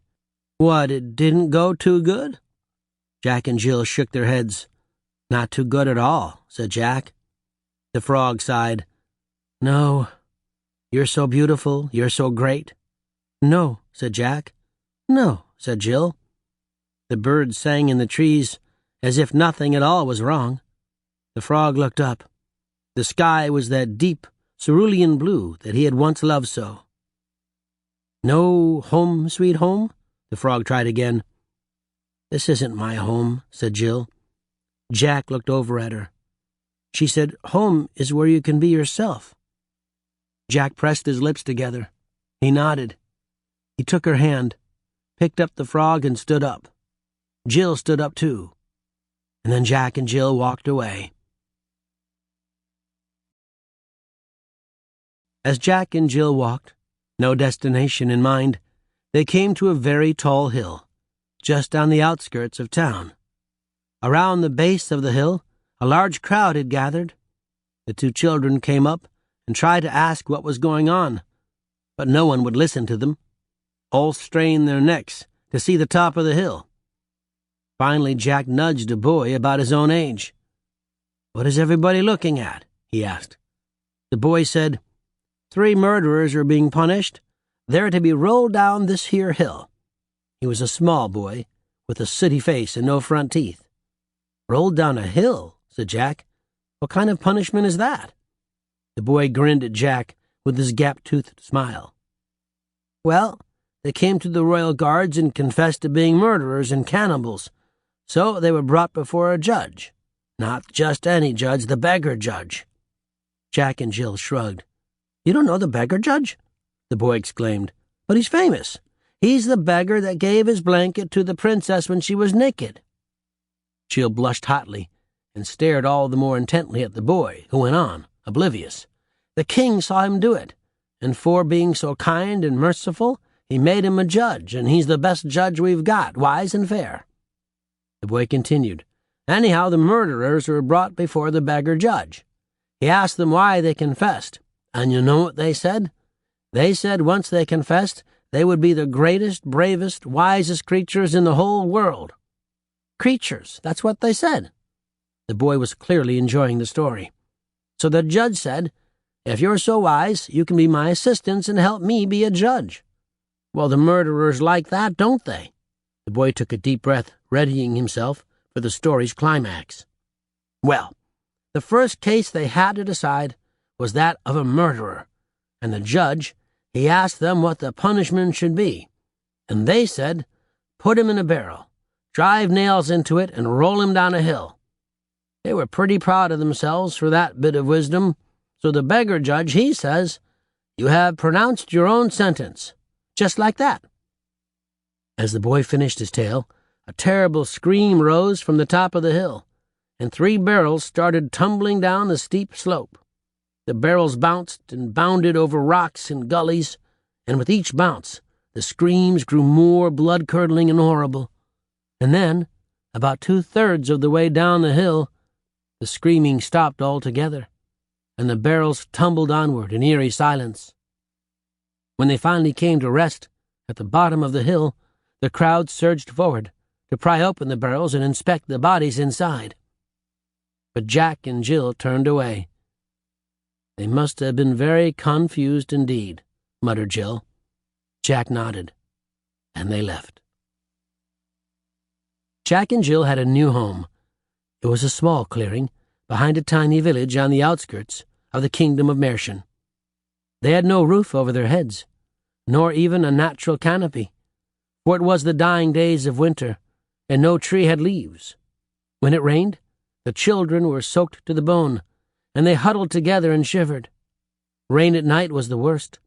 "What, it didn't go too good?" Jack and Jill shook their heads. "Not too good at all," said Jack. The frog sighed. "No. You're so beautiful, you're so great." "No," said Jack. "No," said Jill. The birds sang in the trees as if nothing at all was wrong. The frog looked up. The sky was that deep, cerulean blue that he had once loved so. "No home, sweet home?" the frog tried again. "This isn't my home," said Jill. Jack looked over at her. She said, "Home is where you can be yourself." Jack pressed his lips together. He nodded. He took her hand, picked up the frog, and stood up. Jill stood up too. And then Jack and Jill walked away. As Jack and Jill walked, no destination in mind, they came to a very tall hill, just on the outskirts of town. Around the base of the hill, A large crowd had gathered. The two children came up and tried to ask what was going on, but no one would listen to them. All strained their necks to see the top of the hill. Finally, Jack nudged a boy about his own age. "What is everybody looking at?" he asked. The boy said, "3 murderers are being punished. They're to be rolled down this here hill." He was a small boy, with a sooty face and no front teeth. "Rolled down a hill?" said Jack. "What kind of punishment is that?" The boy grinned at Jack with his gap-toothed smile. "Well, they came to the royal guards and confessed to being murderers and cannibals, so they were brought before a judge. Not just any judge, the beggar judge." Jack and Jill shrugged. "You don't know the beggar judge?" the boy exclaimed. "But he's famous. He's the beggar that gave his blanket to the princess when she was naked." Jill blushed hotly and stared all the more intently at the boy, who went on, oblivious. "The king saw him do it, and for being so kind and merciful, he made him a judge, and he's the best judge we've got, wise and fair." The boy continued. "Anyhow, the murderers were brought before the beggar judge. He asked them why they confessed, and you know what they said? They said once they confessed, they would be the greatest, bravest, wisest creatures in the whole world. Creatures, that's what they said." The boy was clearly enjoying the story. "So the judge said, 'If you're so wise, you can be my assistants and help me be a judge.' Well, the murderers like that, don't they?" The boy took a deep breath, readying himself for the story's climax. "Well, the first case they had to decide was that of a murderer, and the judge, he asked them what the punishment should be, and they said, 'Put him in a barrel, drive nails into it, and roll him down a hill.' They were pretty proud of themselves for that bit of wisdom, so the beggar judge, he says, 'You have pronounced your own sentence,' just like that." As the boy finished his tale, a terrible scream rose from the top of the hill, and 3 barrels started tumbling down the steep slope. The barrels bounced and bounded over rocks and gullies, and with each bounce, the screams grew more blood-curdling and horrible. And then, about 2/3 of the way down the hill, the screaming stopped altogether, and the barrels tumbled onward in eerie silence. When they finally came to rest at the bottom of the hill, the crowd surged forward to pry open the barrels and inspect the bodies inside. But Jack and Jill turned away. "They must have been very confused indeed," muttered Jill. Jack nodded, and they left. Jack and Jill had a new home. It was a small clearing behind a tiny village on the outskirts of the kingdom of Mercian. They had no roof over their heads, nor even a natural canopy, for it was the dying days of winter, and no tree had leaves. When it rained, the children were soaked to the bone, and they huddled together and shivered. Rain at night was the worst.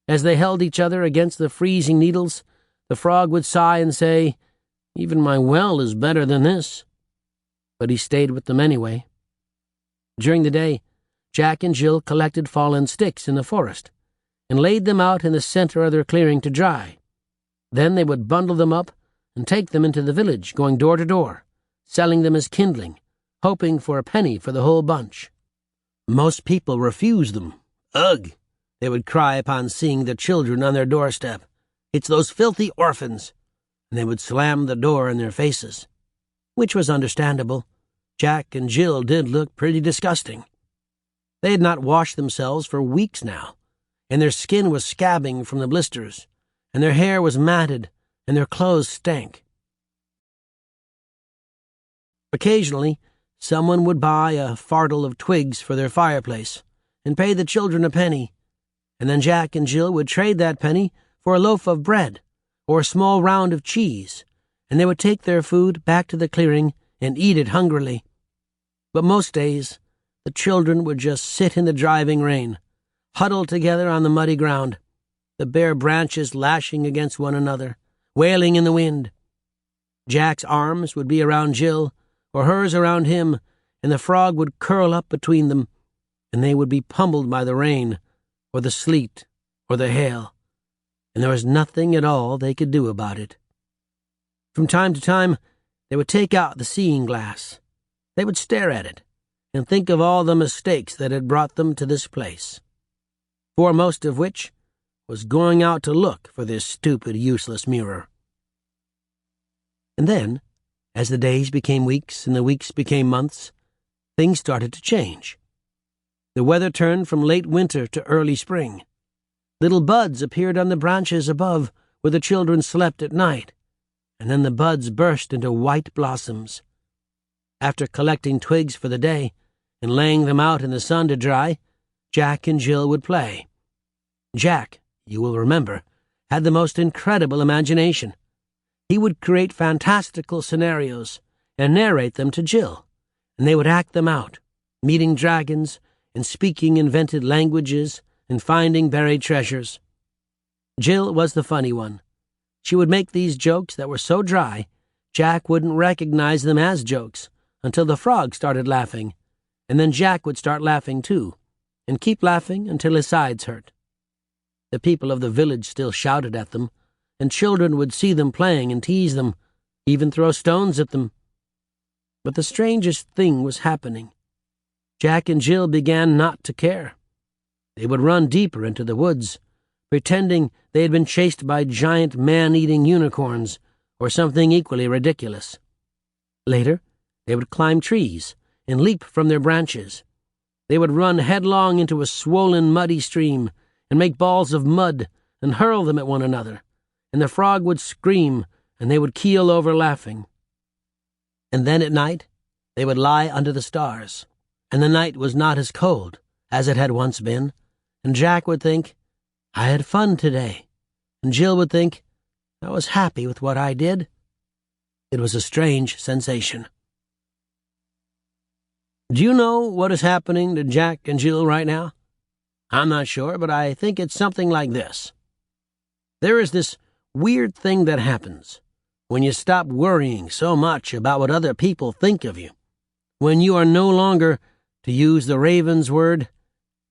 As they held each other against the freezing needles, the frog would sigh and say, "Even my well is better than this." But he stayed with them anyway. During the day, Jack and Jill collected fallen sticks in the forest and laid them out in the center of their clearing to dry. Then they would bundle them up and take them into the village, going door to door, selling them as kindling, hoping for a penny for the whole bunch. Most people refused them. "Ugh," they would cry upon seeing the children on their doorstep. "It's those filthy orphans," and they would slam the door in their faces. Which was understandable. Jack and Jill did look pretty disgusting. They had not washed themselves for weeks now, and their skin was scabbing from the blisters, and their hair was matted, and their clothes stank. Occasionally, someone would buy a fardel of twigs for their fireplace and pay the children a penny, and then Jack and Jill would trade that penny for a loaf of bread or a small round of cheese, and they would take their food back to the clearing and eat it hungrily. But most days, the children would just sit in the driving rain, huddled together on the muddy ground, the bare branches lashing against one another, wailing in the wind. Jack's arms would be around Jill, or hers around him, and the frog would curl up between them, and they would be pummeled by the rain, or the sleet, or the hail, and there was nothing at all they could do about it. From time to time, they would take out the seeing glass. They would stare at it, and think of all the mistakes that had brought them to this place, foremost of which was going out to look for this stupid, useless mirror. And then, as the days became weeks and the weeks became months, things started to change. The weather turned from late winter to early spring. Little buds appeared on the branches above where the children slept at night, and then the buds burst into white blossoms. After collecting twigs for the day and laying them out in the sun to dry, Jack and Jill would play. Jack, you will remember, had the most incredible imagination. He would create fantastical scenarios and narrate them to Jill, and they would act them out, meeting dragons and speaking invented languages and finding buried treasures. Jill was the funny one. She would make these jokes that were so dry, Jack wouldn't recognize them as jokes until the frog started laughing, and then Jack would start laughing too, and keep laughing until his sides hurt. The people of the village still shouted at them, and children would see them playing and tease them, even throw stones at them. But the strangest thing was happening. Jack and Jill began not to care. They would run deeper into the woods, pretending they had been chased by giant man-eating unicorns or something equally ridiculous. Later, they would climb trees and leap from their branches. They would run headlong into a swollen, muddy stream and make balls of mud and hurl them at one another, and the frog would scream and they would keel over laughing. And then at night, they would lie under the stars, and the night was not as cold as it had once been, and Jack would think, I had fun today, and Jill would think, I was happy with what I did. It was a strange sensation. Do you know what is happening to Jack and Jill right now? I'm not sure, but I think it's something like this. There is this weird thing that happens when you stop worrying so much about what other people think of you, when you are no longer, to use the Raven's word,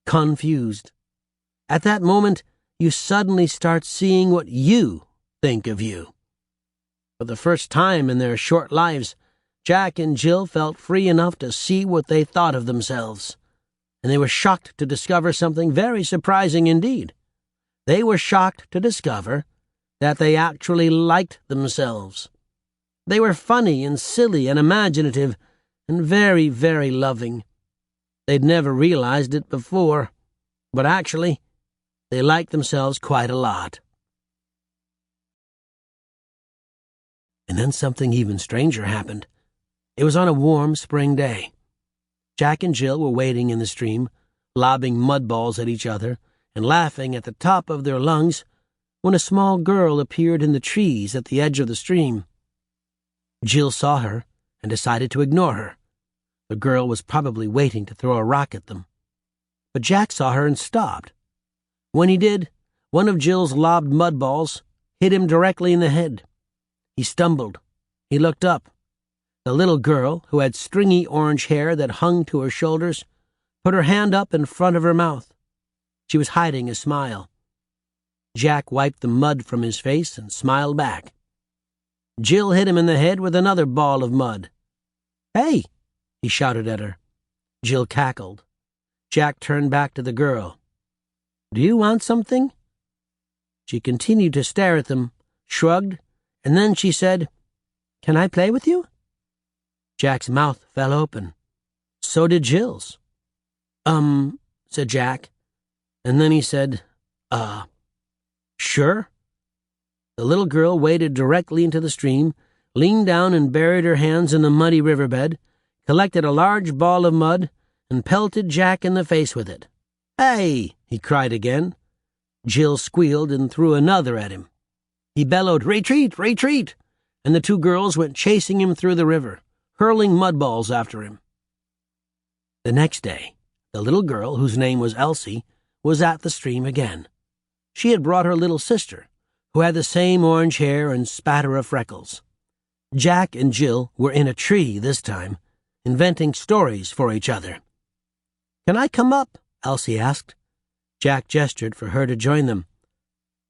confused. At that moment, you suddenly start seeing what you think of you. For the first time in their short lives, Jack and Jill felt free enough to see what they thought of themselves, and they were shocked to discover something very surprising indeed. They were shocked to discover that they actually liked themselves. They were funny and silly and imaginative and very, very loving. They'd never realized it before, but actually, they liked themselves quite a lot. And then something even stranger happened. It was on a warm spring day. Jack and Jill were wading in the stream, lobbing mud balls at each other and laughing at the top of their lungs when a small girl appeared in the trees at the edge of the stream. Jill saw her and decided to ignore her. The girl was probably waiting to throw a rock at them. But Jack saw her and stopped. When he did, one of Jill's lobbed mud balls hit him directly in the head. He stumbled. He looked up. The little girl, who had stringy orange hair that hung to her shoulders, put her hand up in front of her mouth. She was hiding a smile. Jack wiped the mud from his face and smiled back. Jill hit him in the head with another ball of mud. "Hey!" he shouted at her. Jill cackled. Jack turned back to the girl. "Do you want something?" She continued to stare at them, shrugged, and then she said, "Can I play with you?" Jack's mouth fell open. So did Jill's. Said Jack, and then he said, sure." The little girl waded directly into the stream, leaned down and buried her hands in the muddy riverbed, collected a large ball of mud, and pelted Jack in the face with it. "Hey!" he cried again. Jill squealed and threw another at him. He bellowed, "Retreat! Retreat!" and the two girls went chasing him through the river, hurling mud balls after him. The next day, the little girl, whose name was Elsie, was at the stream again. She had brought her little sister, who had the same orange hair and spatter of freckles. Jack and Jill were in a tree this time, inventing stories for each other. "Can I come up?" Elsie asked. Jack gestured for her to join them.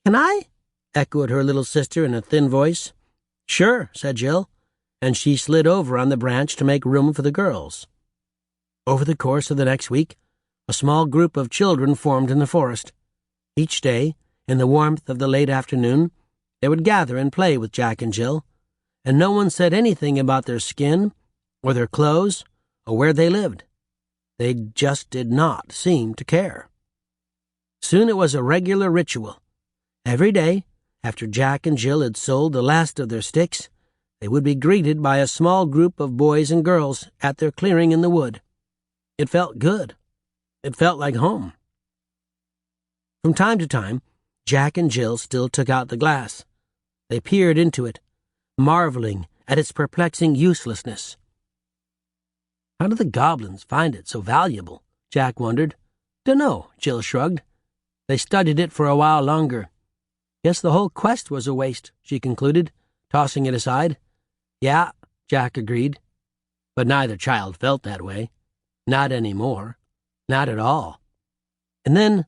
"Can I?" echoed her little sister in a thin voice. "Sure," said Jill, and she slid over on the branch to make room for the girls. Over the course of the next week, a small group of children formed in the forest. Each day, in the warmth of the late afternoon, they would gather and play with Jack and Jill, and no one said anything about their skin, or their clothes, or where they lived. They just did not seem to care. Soon it was a regular ritual. Every day, after Jack and Jill had sold the last of their sticks, they would be greeted by a small group of boys and girls at their clearing in the wood. It felt good. It felt like home. From time to time, Jack and Jill still took out the glass. They peered into it, marveling at its perplexing uselessness. How did the goblins find it so valuable? Jack wondered. Dunno, Jill shrugged. They studied it for a while longer. Guess the whole quest was a waste, she concluded, tossing it aside. Yeah, Jack agreed. But neither child felt that way. Not anymore. Not at all. And then,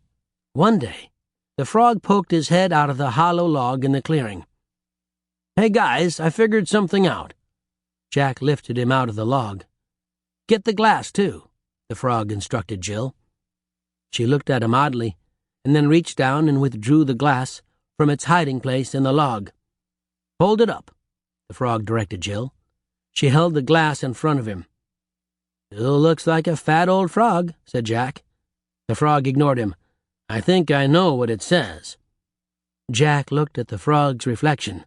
one day, the frog poked his head out of the hollow log in the clearing. Hey guys, I figured something out. Jack lifted him out of the log. Get the glass, too, the frog instructed Jill. She looked at him oddly, and then reached down and withdrew the glass from its hiding place in the log. Hold it up, the frog directed Jill. She held the glass in front of him. Still looks like a fat old frog, said Jack. The frog ignored him. I think I know what it says. Jack looked at the frog's reflection.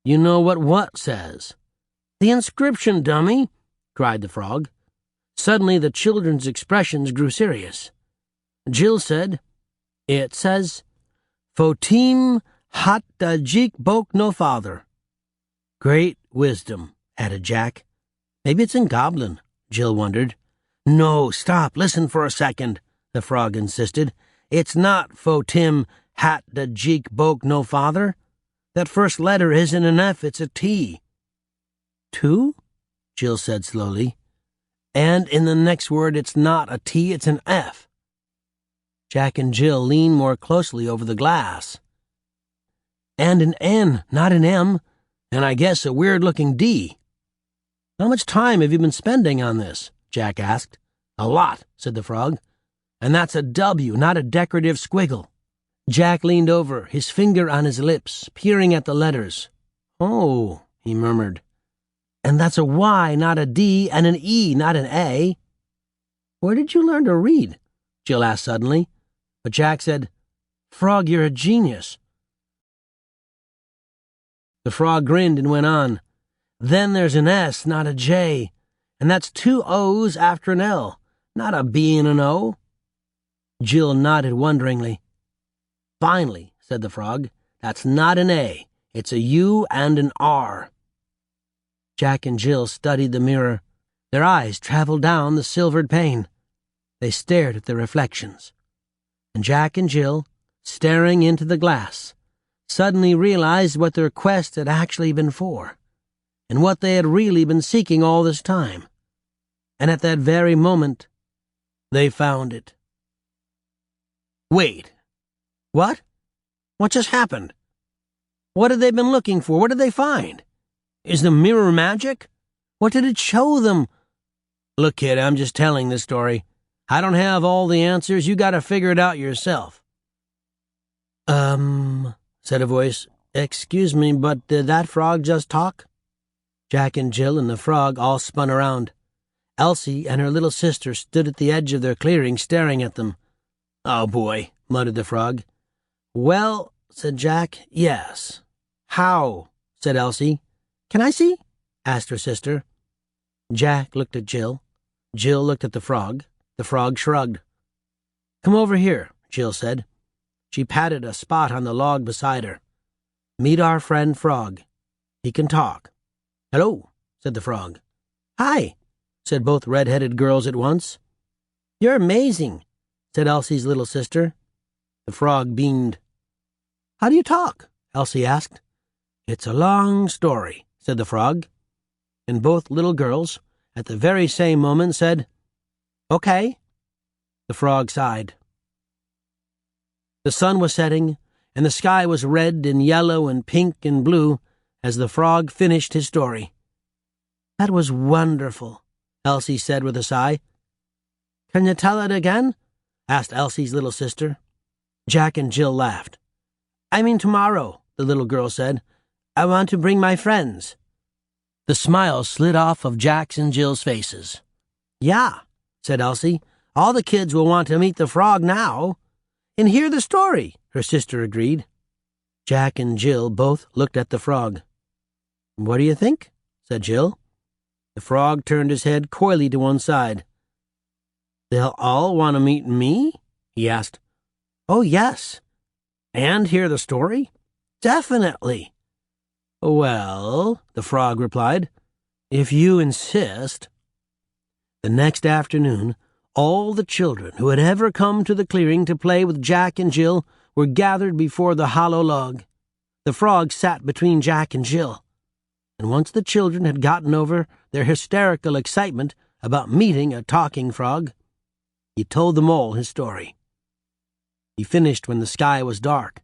You know what says? The inscription, dummy, cried the frog. Suddenly the children's expressions grew serious. Jill said, It says, Fotim hat da jik bok no father. Great wisdom, added Jack. Maybe it's in Goblin, Jill wondered. No, stop, listen for a second, the frog insisted. It's not Fotim hat da jik bok no father. That first letter isn't an F, it's a T. Two? Jill said slowly. And in the next word it's not a T, it's an F. Jack and Jill leaned more closely over the glass. And an N, not an M, and I guess a weird-looking D. How much time have you been spending on this? Jack asked. A lot, said the frog. And that's a W, not a decorative squiggle. Jack leaned over, his finger on his lips, peering at the letters. Oh, he murmured. And that's a Y, not a D, and an E, not an A. Where did you learn to read? Jill asked suddenly. But Jack said, Frog, you're a genius. The frog grinned and went on. Then there's an S, not a J, and that's two O's after an L, not a B and an O. Jill nodded wonderingly. Finally, said the frog, that's not an A, it's a U and an R. Jack and Jill studied the mirror. Their eyes traveled down the silvered pane. They stared at their reflections. And Jack and Jill, staring into the glass, suddenly realized what their quest had actually been for, and what they had really been seeking all this time. And at that very moment, they found it. Wait. What? What just happened? What had they been looking for? What did they find? Is the mirror magic? What did it show them? Look, kid, I'm just telling this story. I don't have all the answers. You gotta figure it out yourself. Said a voice. Excuse me, but did that frog just talk? Jack and Jill and the frog all spun around. Elsie and her little sister stood at the edge of their clearing staring at them. Oh, boy, muttered the frog. Well, said Jack, yes. How? Said Elsie. Can I see? Asked her sister. Jack looked at Jill. Jill looked at the frog. The frog shrugged. Come over here, Jill said. She patted a spot on the log beside her. Meet our friend Frog. He can talk. Hello, said the frog. Hi, said both red-headed girls at once. You're amazing, said Elsie's little sister. The frog beamed. How do you talk? Elsie asked. It's a long story, said the frog. And both little girls, at the very same moment, said, Okay. The frog sighed. The sun was setting, and the sky was red and yellow and pink and blue as the frog finished his story. That was wonderful, Elsie said with a sigh. Can you tell it again?" asked Elsie's little sister. Jack and Jill laughed. "I mean tomorrow," the little girl said. "I want to bring my friends." The smile slid off of Jack's and Jill's faces. "Yeah," said Elsie. "All the kids will want to meet the frog now." "And hear the story," her sister agreed. Jack and Jill both looked at the frog. "What do you think?" said Jill. The frog turned his head coyly to one side. "They'll all want to meet me?" he asked. "Oh, yes." "And hear the story?" "Definitely." "Well," the frog replied, "if you insist." The next afternoon, all the children who had ever come to the clearing to play with Jack and Jill were gathered before the hollow log. The frog sat between Jack and Jill, and once the children had gotten over their hysterical excitement about meeting a talking frog, he told them all his story. He finished when the sky was dark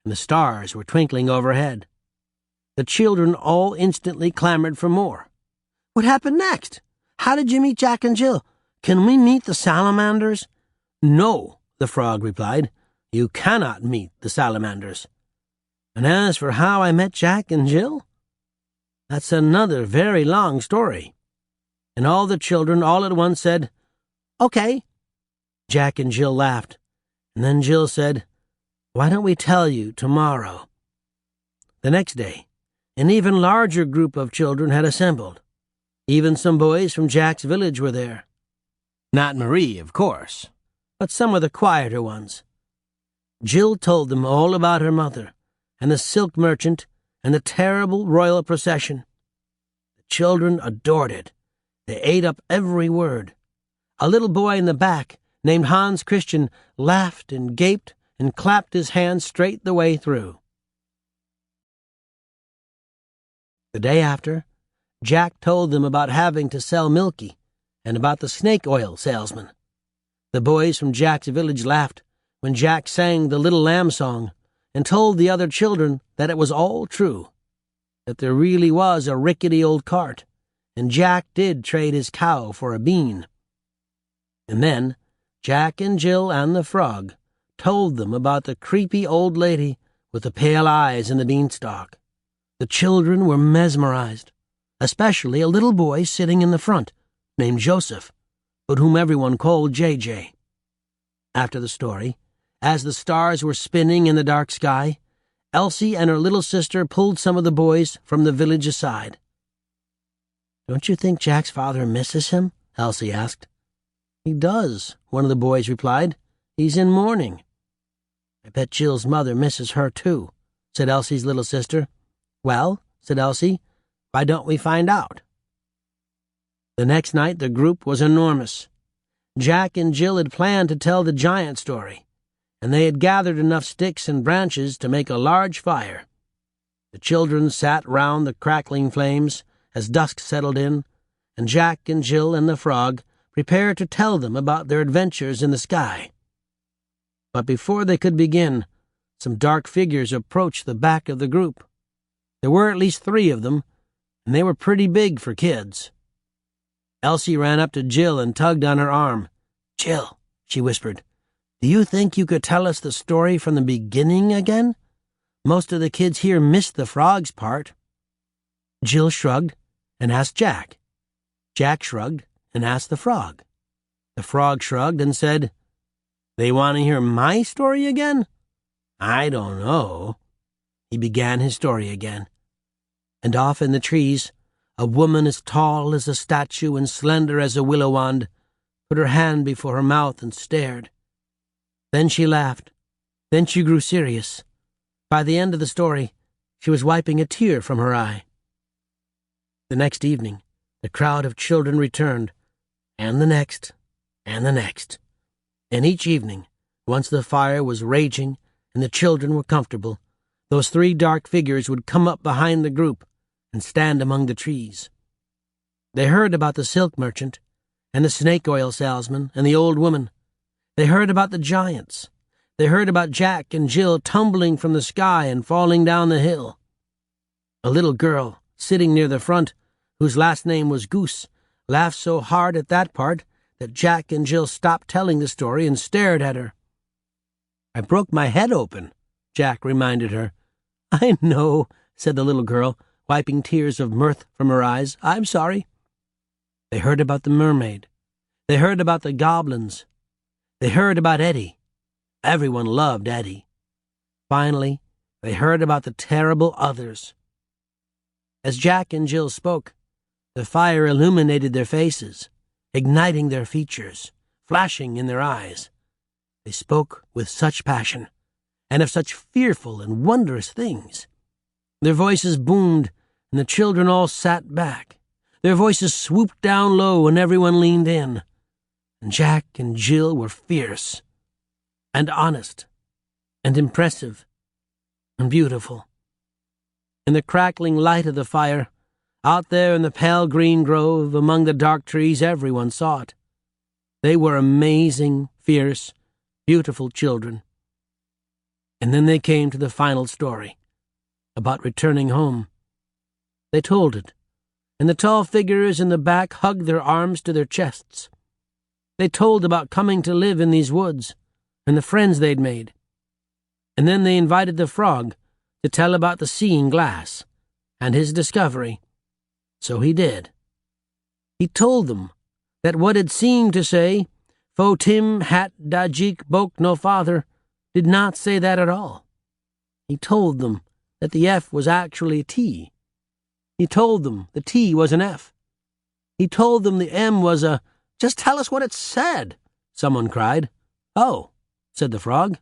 and the stars were twinkling overhead. The children all instantly clamored for more. "What happened next? How did you meet Jack and Jill? Can we meet the salamanders?" "No," the frog replied. "You cannot meet the salamanders. And as for how I met Jack and Jill, that's another very long story." And all the children all at once said, "Okay." Jack and Jill laughed, and then Jill said, "Why don't we tell you tomorrow?" The next day, an even larger group of children had assembled. Even some boys from Jack's village were there. Not Marie, of course, but some of the quieter ones. Jill told them all about her mother, and the silk merchant, and the terrible royal procession. The children adored it. They ate up every word. A little boy in the back, named Hans Christian, laughed and gaped and clapped his hands straight the way through. The day after, Jack told them about having to sell Milky and about the snake oil salesman. The boys from Jack's village laughed when Jack sang the Little Lamb song and told the other children that it was all true, that there really was a rickety old cart, and Jack did trade his cow for a bean. And then Jack and Jill and the frog told them about the creepy old lady with the pale eyes and the beanstalk. The children were mesmerized, especially a little boy sitting in the front, named Joseph, but whom everyone called J.J. After the story, as the stars were spinning in the dark sky, Elsie and her little sister pulled some of the boys from the village aside. "Don't you think Jack's father misses him?" Elsie asked. "He does," one of the boys replied. "He's in mourning." "I bet Jill's mother misses her, too," said Elsie's little sister. "Well," said Elsie, "why don't we find out?" The next night the group was enormous. Jack and Jill had planned to tell the giant story, and they had gathered enough sticks and branches to make a large fire. The children sat round the crackling flames as dusk settled in, and Jack and Jill and the frog prepared to tell them about their adventures in the sky. But before they could begin, some dark figures approached the back of the group. There were at least 3 of them, and they were pretty big for kids. Elsie ran up to Jill and tugged on her arm. "Jill," she whispered, "do you think you could tell us the story from the beginning again? Most of the kids here missed the frog's part." Jill shrugged and asked Jack. Jack shrugged and asked the frog. The frog shrugged and said, "They want to hear my story again? I don't know." He began his story again. And off in the trees, a woman as tall as a statue and slender as a willow wand put her hand before her mouth and stared. Then she laughed. Then she grew serious. By the end of the story, she was wiping a tear from her eye. The next evening, the crowd of children returned, and the next, and the next. And each evening, once the fire was raging and the children were comfortable, those 3 dark figures would come up behind the group and stand among the trees. They heard about the silk merchant and the snake oil salesman and the old woman. They heard about the giants. They heard about Jack and Jill tumbling from the sky and falling down the hill. A little girl, sitting near the front, whose last name was Goose, laughed so hard at that part that Jack and Jill stopped telling the story and stared at her. "I broke my head open," Jack reminded her. "I know," said the little girl, wiping tears of mirth from her eyes. "I'm sorry." They heard about the mermaid. They heard about the goblins. They heard about Eddie. Everyone loved Eddie. Finally, they heard about the terrible others. As Jack and Jill spoke, the fire illuminated their faces, igniting their features, flashing in their eyes. They spoke with such passion, and of such fearful and wondrous things. Their voices boomed, and the children all sat back. Their voices swooped down low, and everyone leaned in. And Jack and Jill were fierce, and honest, and impressive, and beautiful. In the crackling light of the fire, out there in the pale green grove, among the dark trees, everyone saw it. They were amazing, fierce, beautiful children. And then they came to the final story, about returning home. They told it, and the tall figures in the back hugged their arms to their chests. They told about coming to live in these woods, and the friends they'd made. And then they invited the frog to tell about the seeing glass, and his discovery. So he did. He told them that what had seemed to say, "Fo Tim hat dajik bok no father," did not say that at all. He told them that the F was actually a T. He told them the T was an F. He told them the M was a... "Just tell us what it said," someone cried. "Oh," said the frog.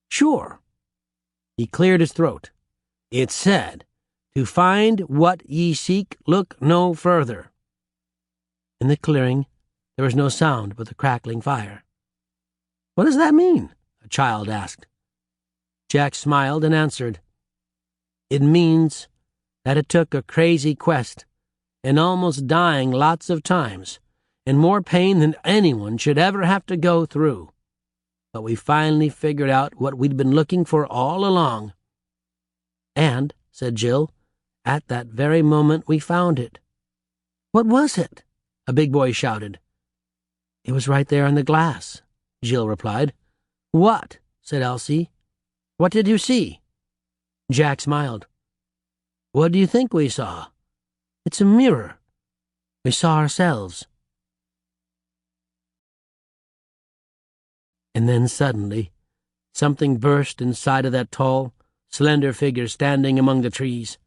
"Sure." He cleared his throat. "It said, 'To find what ye seek, look no further.'" In the clearing, there was no sound but the crackling fire. "What does that mean?" a child asked. Jack smiled and answered, "It means that it took a crazy quest, and almost dying lots of times, and more pain than anyone should ever have to go through. But we finally figured out what we'd been looking for all along. And," said Jill, "at that very moment we found it." "What was it?" a big boy shouted. "It was right there in the glass," Jill replied. "What?" said Elsie. "What did you see?" Jack smiled. "What do you think we saw?" "It's a mirror. We saw ourselves." And then suddenly, something burst inside of that tall, slender figure standing among the trees.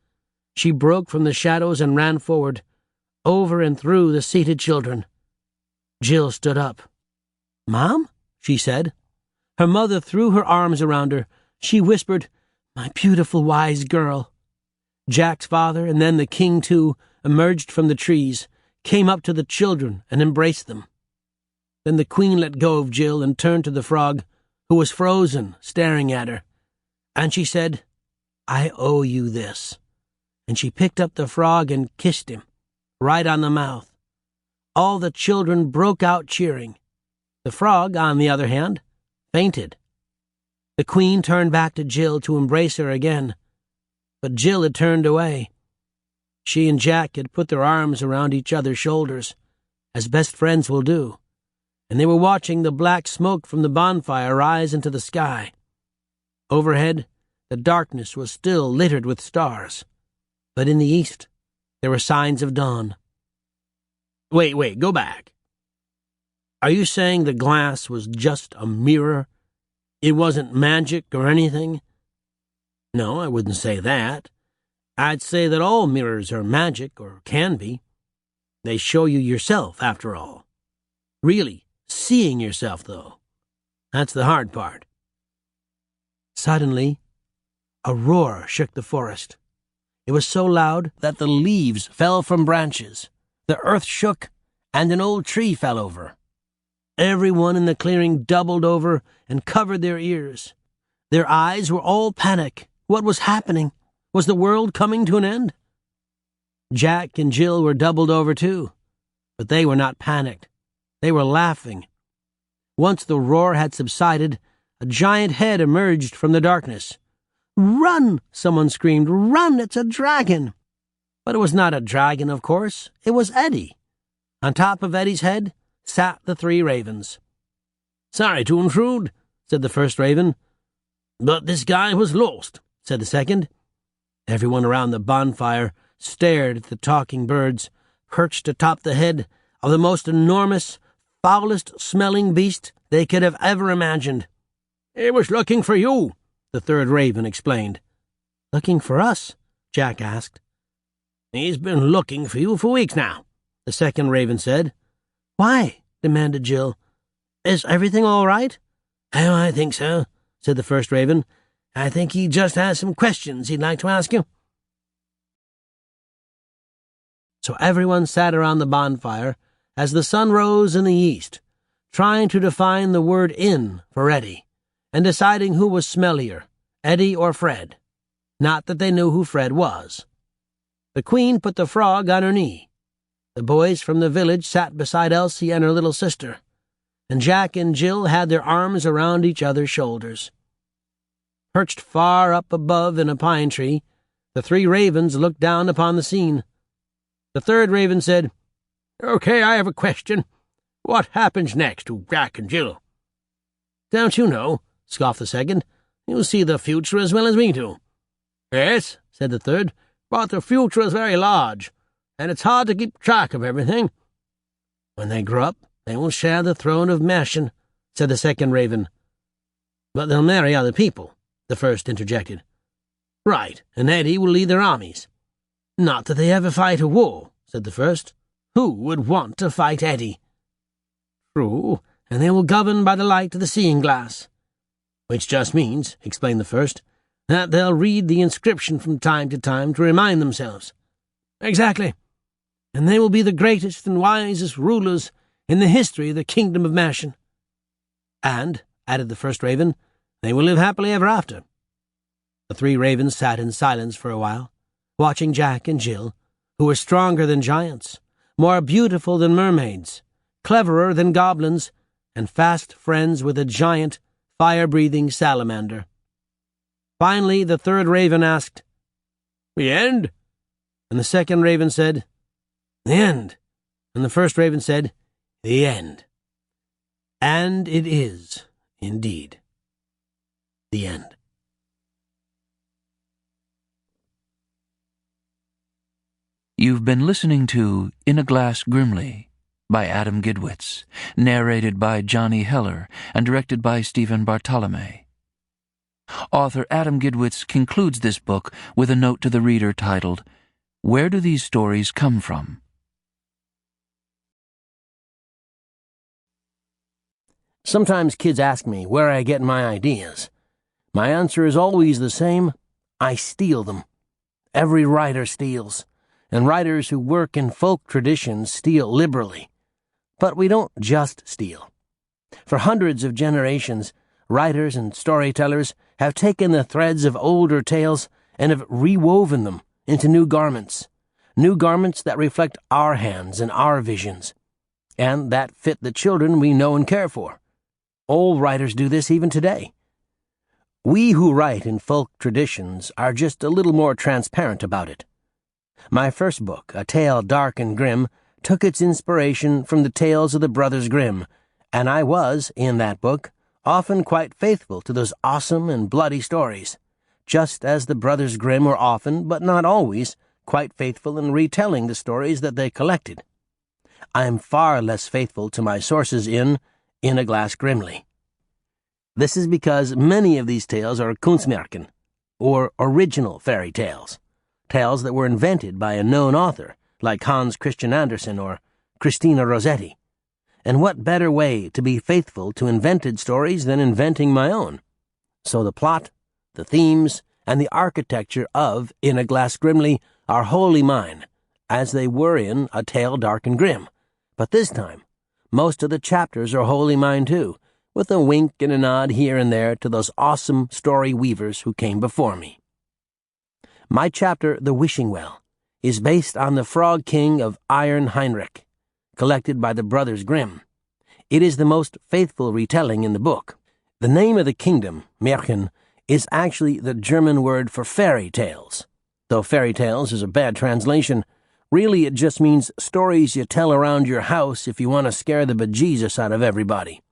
She broke from the shadows and ran forward, over and through the seated children. Jill stood up. "Mom?" she said. Her mother threw her arms around her. She whispered, "My beautiful, wise girl." Jack's father, and then the king too, emerged from the trees, came up to the children and embraced them. Then the queen let go of Jill and turned to the frog, who was frozen, staring at her. And she said, "I owe you this." And she picked up the frog and kissed him, right on the mouth. All the children broke out cheering. The frog, on the other hand, fainted. The queen turned back to Jill to embrace her again, but Jill had turned away. She and Jack had put their arms around each other's shoulders, as best friends will do, and they were watching the black smoke from the bonfire rise into the sky. Overhead, the darkness was still littered with stars, but in the east, there were signs of dawn. Wait, go back. Are you saying the glass was just a mirror? It wasn't magic or anything?" "No, I wouldn't say that. I'd say that all mirrors are magic, or can be. They show you yourself, after all. Really, seeing yourself, though. That's the hard part." Suddenly, a roar shook the forest. It was so loud that the leaves fell from branches, the earth shook, and an old tree fell over. Everyone in the clearing doubled over and covered their ears. Their eyes were all panic. What was happening? Was the world coming to an end? Jack and Jill were doubled over too, but they were not panicked. They were laughing. Once the roar had subsided, a giant head emerged from the darkness. "Run!" someone screamed. "Run! It's a dragon!" But it was not a dragon, of course. It was Eddie. On top of Eddie's head sat the three ravens. "Sorry to intrude," said the first raven. "But this guy was lost," said the second. Everyone around the bonfire stared at the talking birds, perched atop the head of the most enormous, foulest-smelling beast they could have ever imagined. "He was looking for you," the third raven explained. "Looking for us?" Jack asked. "He's been looking for you for weeks now," the second raven said. "Why?" demanded Jill. "Is everything all right?" "Oh, I think so," said the first raven. "I think he just has some questions he'd like to ask you." So everyone sat around the bonfire as the sun rose in the east, trying to define the word "in" for Eddie, and deciding who was smellier, Eddie or Fred. Not that they knew who Fred was. The Queen put the frog on her knee. The boys from the village sat beside Elsie and her little sister, and Jack and Jill had their arms around each other's shoulders. Perched far up above in a pine tree, the three ravens looked down upon the scene. The third raven said, "Okay, I have a question. What happens next to Jack and Jill?" "Don't you know?" scoffed the second. "You see the future as well as we do." "Yes," said the third, "but the future is very large, and it's hard to keep track of everything." "When they grow up, they will share the throne of Mercian," said the second raven. "But they'll marry other people," the first interjected. "Right, and Eddie will lead their armies." "Not that they ever fight a war," said the first. "Who would want to fight Eddie?" "True, and they will govern by the light of the seeing glass." "Which just means," explained the first, "that they'll read the inscription from time to time to remind themselves." "Exactly. And they will be the greatest and wisest rulers in the history of the kingdom of Mercian." "And," added the first raven, "they will live happily ever after." The three ravens sat in silence for a while, watching Jack and Jill, who were stronger than giants, more beautiful than mermaids, cleverer than goblins, and fast friends with a giant, fire-breathing salamander. Finally, the third raven asked, "The end?" And the second raven said, "The end." And the first raven said, "The end." And it is, indeed, the end. You've been listening to In a Glass Grimly by Adam Gidwitz, narrated by Johnny Heller and directed by Stephen Bartolome. Author Adam Gidwitz concludes this book with a note to the reader titled, "Where do these stories come from?" Sometimes kids ask me where I get my ideas. My answer is always the same: I steal them. Every writer steals, and writers who work in folk traditions steal liberally. But we don't just steal. For hundreds of generations, writers and storytellers have taken the threads of older tales and have rewoven them into new garments that reflect our hands and our visions, and that fit the children we know and care for. All writers do this even today. We who write in folk traditions are just a little more transparent about it. My first book, A Tale Dark and Grim, took its inspiration from the tales of the Brothers Grimm, and I was, in that book, often quite faithful to those awesome and bloody stories, just as the Brothers Grimm were often, but not always, quite faithful in retelling the stories that they collected. I am far less faithful to my sources in a Glass Grimly. This is because many of these tales are Kunstmärchen, or original fairy tales, tales that were invented by a known author, like Hans Christian Andersen or Christina Rossetti. And what better way to be faithful to invented stories than inventing my own? So the plot, the themes, and the architecture of In a Glass Grimly are wholly mine, as they were in A Tale Dark and Grim. But this time, most of the chapters are wholly mine too, with a wink and a nod here and there to those awesome story weavers who came before me. My chapter, The Wishing Well, is based on the Frog King of Iron Heinrich, collected by the Brothers Grimm. It is the most faithful retelling in the book. The name of the kingdom, Märchen, is actually the German word for fairy tales. Though fairy tales is a bad translation, Really, it just means stories you tell around your house if you want to scare the bejesus out of everybody.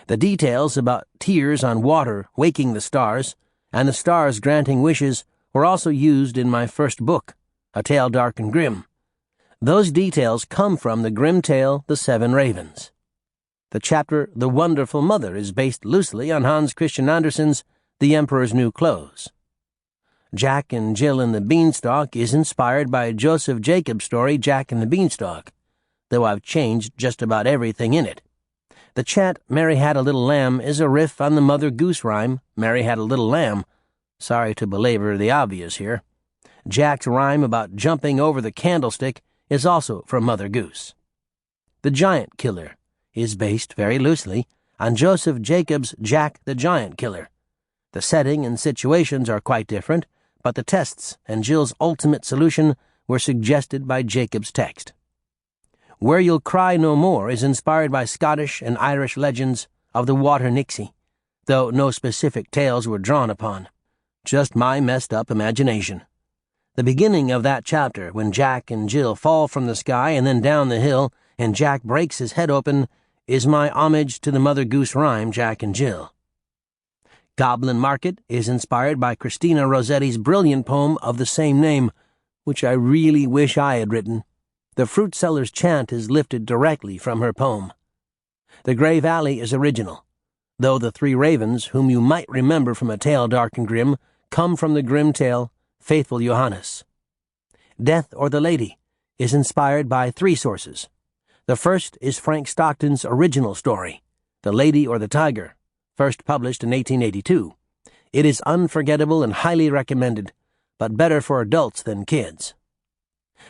The details about tears on water waking the stars, and the stars granting wishes, were also used in my first book, A Tale Dark and Grim. Those details come from the grim tale, The Seven Ravens. The chapter The Wonderful Mother is based loosely on Hans Christian Andersen's The Emperor's New Clothes. Jack and Jill in the Beanstalk is inspired by Joseph Jacobs' story Jack and the Beanstalk, though I've changed just about everything in it. The chant Mary Had a Little Lamb is a riff on the Mother Goose rhyme Mary Had a Little Lamb. Sorry to belabor the obvious here. Jack's rhyme about jumping over the candlestick is also from Mother Goose. The Giant Killer is based very loosely on Joseph Jacobs' Jack the Giant Killer. The setting and situations are quite different, but the tests and Jill's ultimate solution were suggested by Jacob's text. Where You'll Cry No More is inspired by Scottish and Irish legends of the Water Nixie, though no specific tales were drawn upon. Just my messed-up imagination. The beginning of that chapter, when Jack and Jill fall from the sky and then down the hill, and Jack breaks his head open, is my homage to the Mother Goose rhyme Jack and Jill. Goblin Market is inspired by Christina Rossetti's brilliant poem of the same name, which I really wish I had written. The fruit seller's chant is lifted directly from her poem. The Grey Valley is original, though the three ravens, whom you might remember from A Tale Dark and Grim, come from the grim tale Faithful Johannes. Death or the Lady is inspired by three sources. The first is Frank Stockton's original story, The Lady or the Tiger, first published in 1882. It is unforgettable and highly recommended, but better for adults than kids.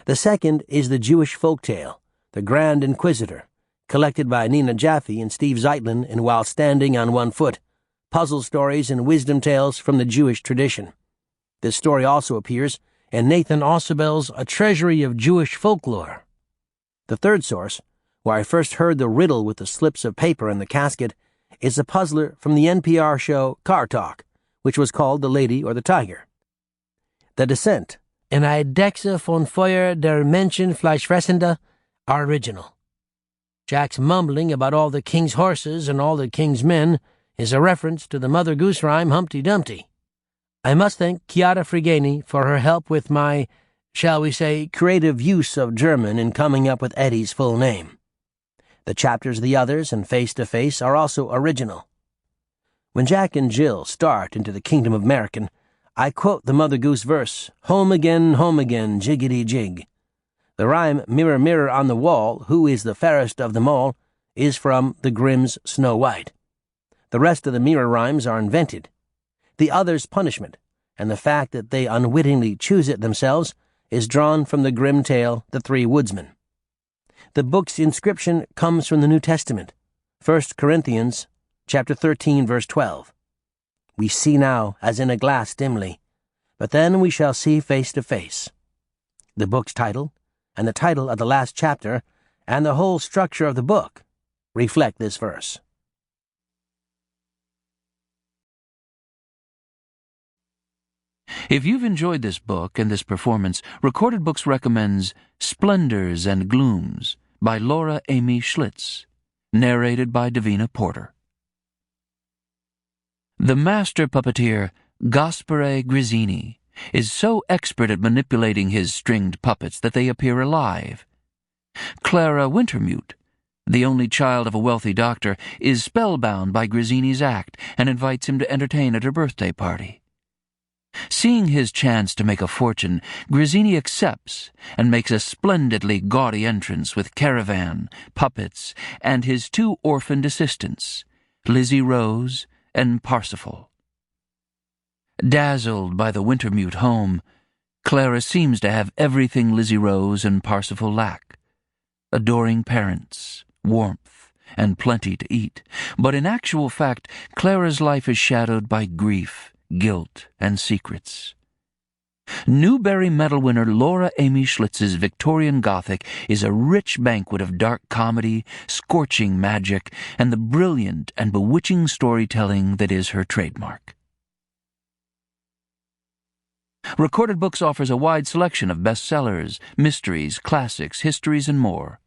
The second is the Jewish folk tale, The Grand Inquisitor, collected by Nina Jaffe and Steve Zeitlin in While Standing on One Foot, puzzle stories and wisdom tales from the Jewish tradition. This story also appears in Nathan Ausubel's A Treasury of Jewish Folklore. The third source, where I first heard the riddle with the slips of paper in the casket, is a puzzler from the NPR show Car Talk, which was called The Lady or the Tiger. The Descent and Eidechse von Feuer der Menschenfleischfressende are original. Jack's mumbling about all the king's horses and all the king's men is a reference to the Mother Goose rhyme Humpty Dumpty. I must thank Chiara Frigani for her help with my, shall we say, creative use of German in coming up with Eddie's full name. The chapters The Others and Face to Face are also original. When Jack and Jill start into the kingdom of American, I quote the Mother Goose verse, home again, jiggity jig. The rhyme, mirror, mirror on the wall, who is the fairest of them all, is from the Grimm's Snow White. The rest of the mirror rhymes are invented. The Others' punishment, and the fact that they unwittingly choose it themselves, is drawn from the grim tale The Three Woodsmen. The book's inscription comes from the New Testament, 1 Corinthians chapter 13, verse 12. We see now as in a glass dimly, but then we shall see face to face. The book's title, and the title of the last chapter, and the whole structure of the book reflect this verse. If you've enjoyed this book and this performance, Recorded Books recommends Splendors and Glooms by Laura Amy Schlitz, narrated by Davina Porter. The master puppeteer, Gaspare Grizzini, is so expert at manipulating his stringed puppets that they appear alive. Clara Wintermute, the only child of a wealthy doctor, is spellbound by Grizzini's act and invites him to entertain at her birthday party. Seeing his chance to make a fortune, Grizzini accepts and makes a splendidly gaudy entrance with caravan, puppets, and his two orphaned assistants, Lizzie Rose and Parsifal. Dazzled by the Wintermute home, Clara seems to have everything Lizzie Rose and Parsifal lack: adoring parents, warmth, and plenty to eat. But in actual fact, Clara's life is shadowed by grief, guilt, and secrets. Newbery Medal winner Laura Amy Schlitz's Victorian Gothic is a rich banquet of dark comedy, scorching magic, and the brilliant and bewitching storytelling that is her trademark. Recorded Books offers a wide selection of bestsellers, mysteries, classics, histories, and more.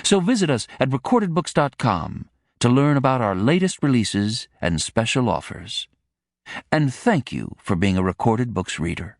So visit us at recordedbooks.com to learn about our latest releases and special offers. And thank you for being a Recorded Books reader.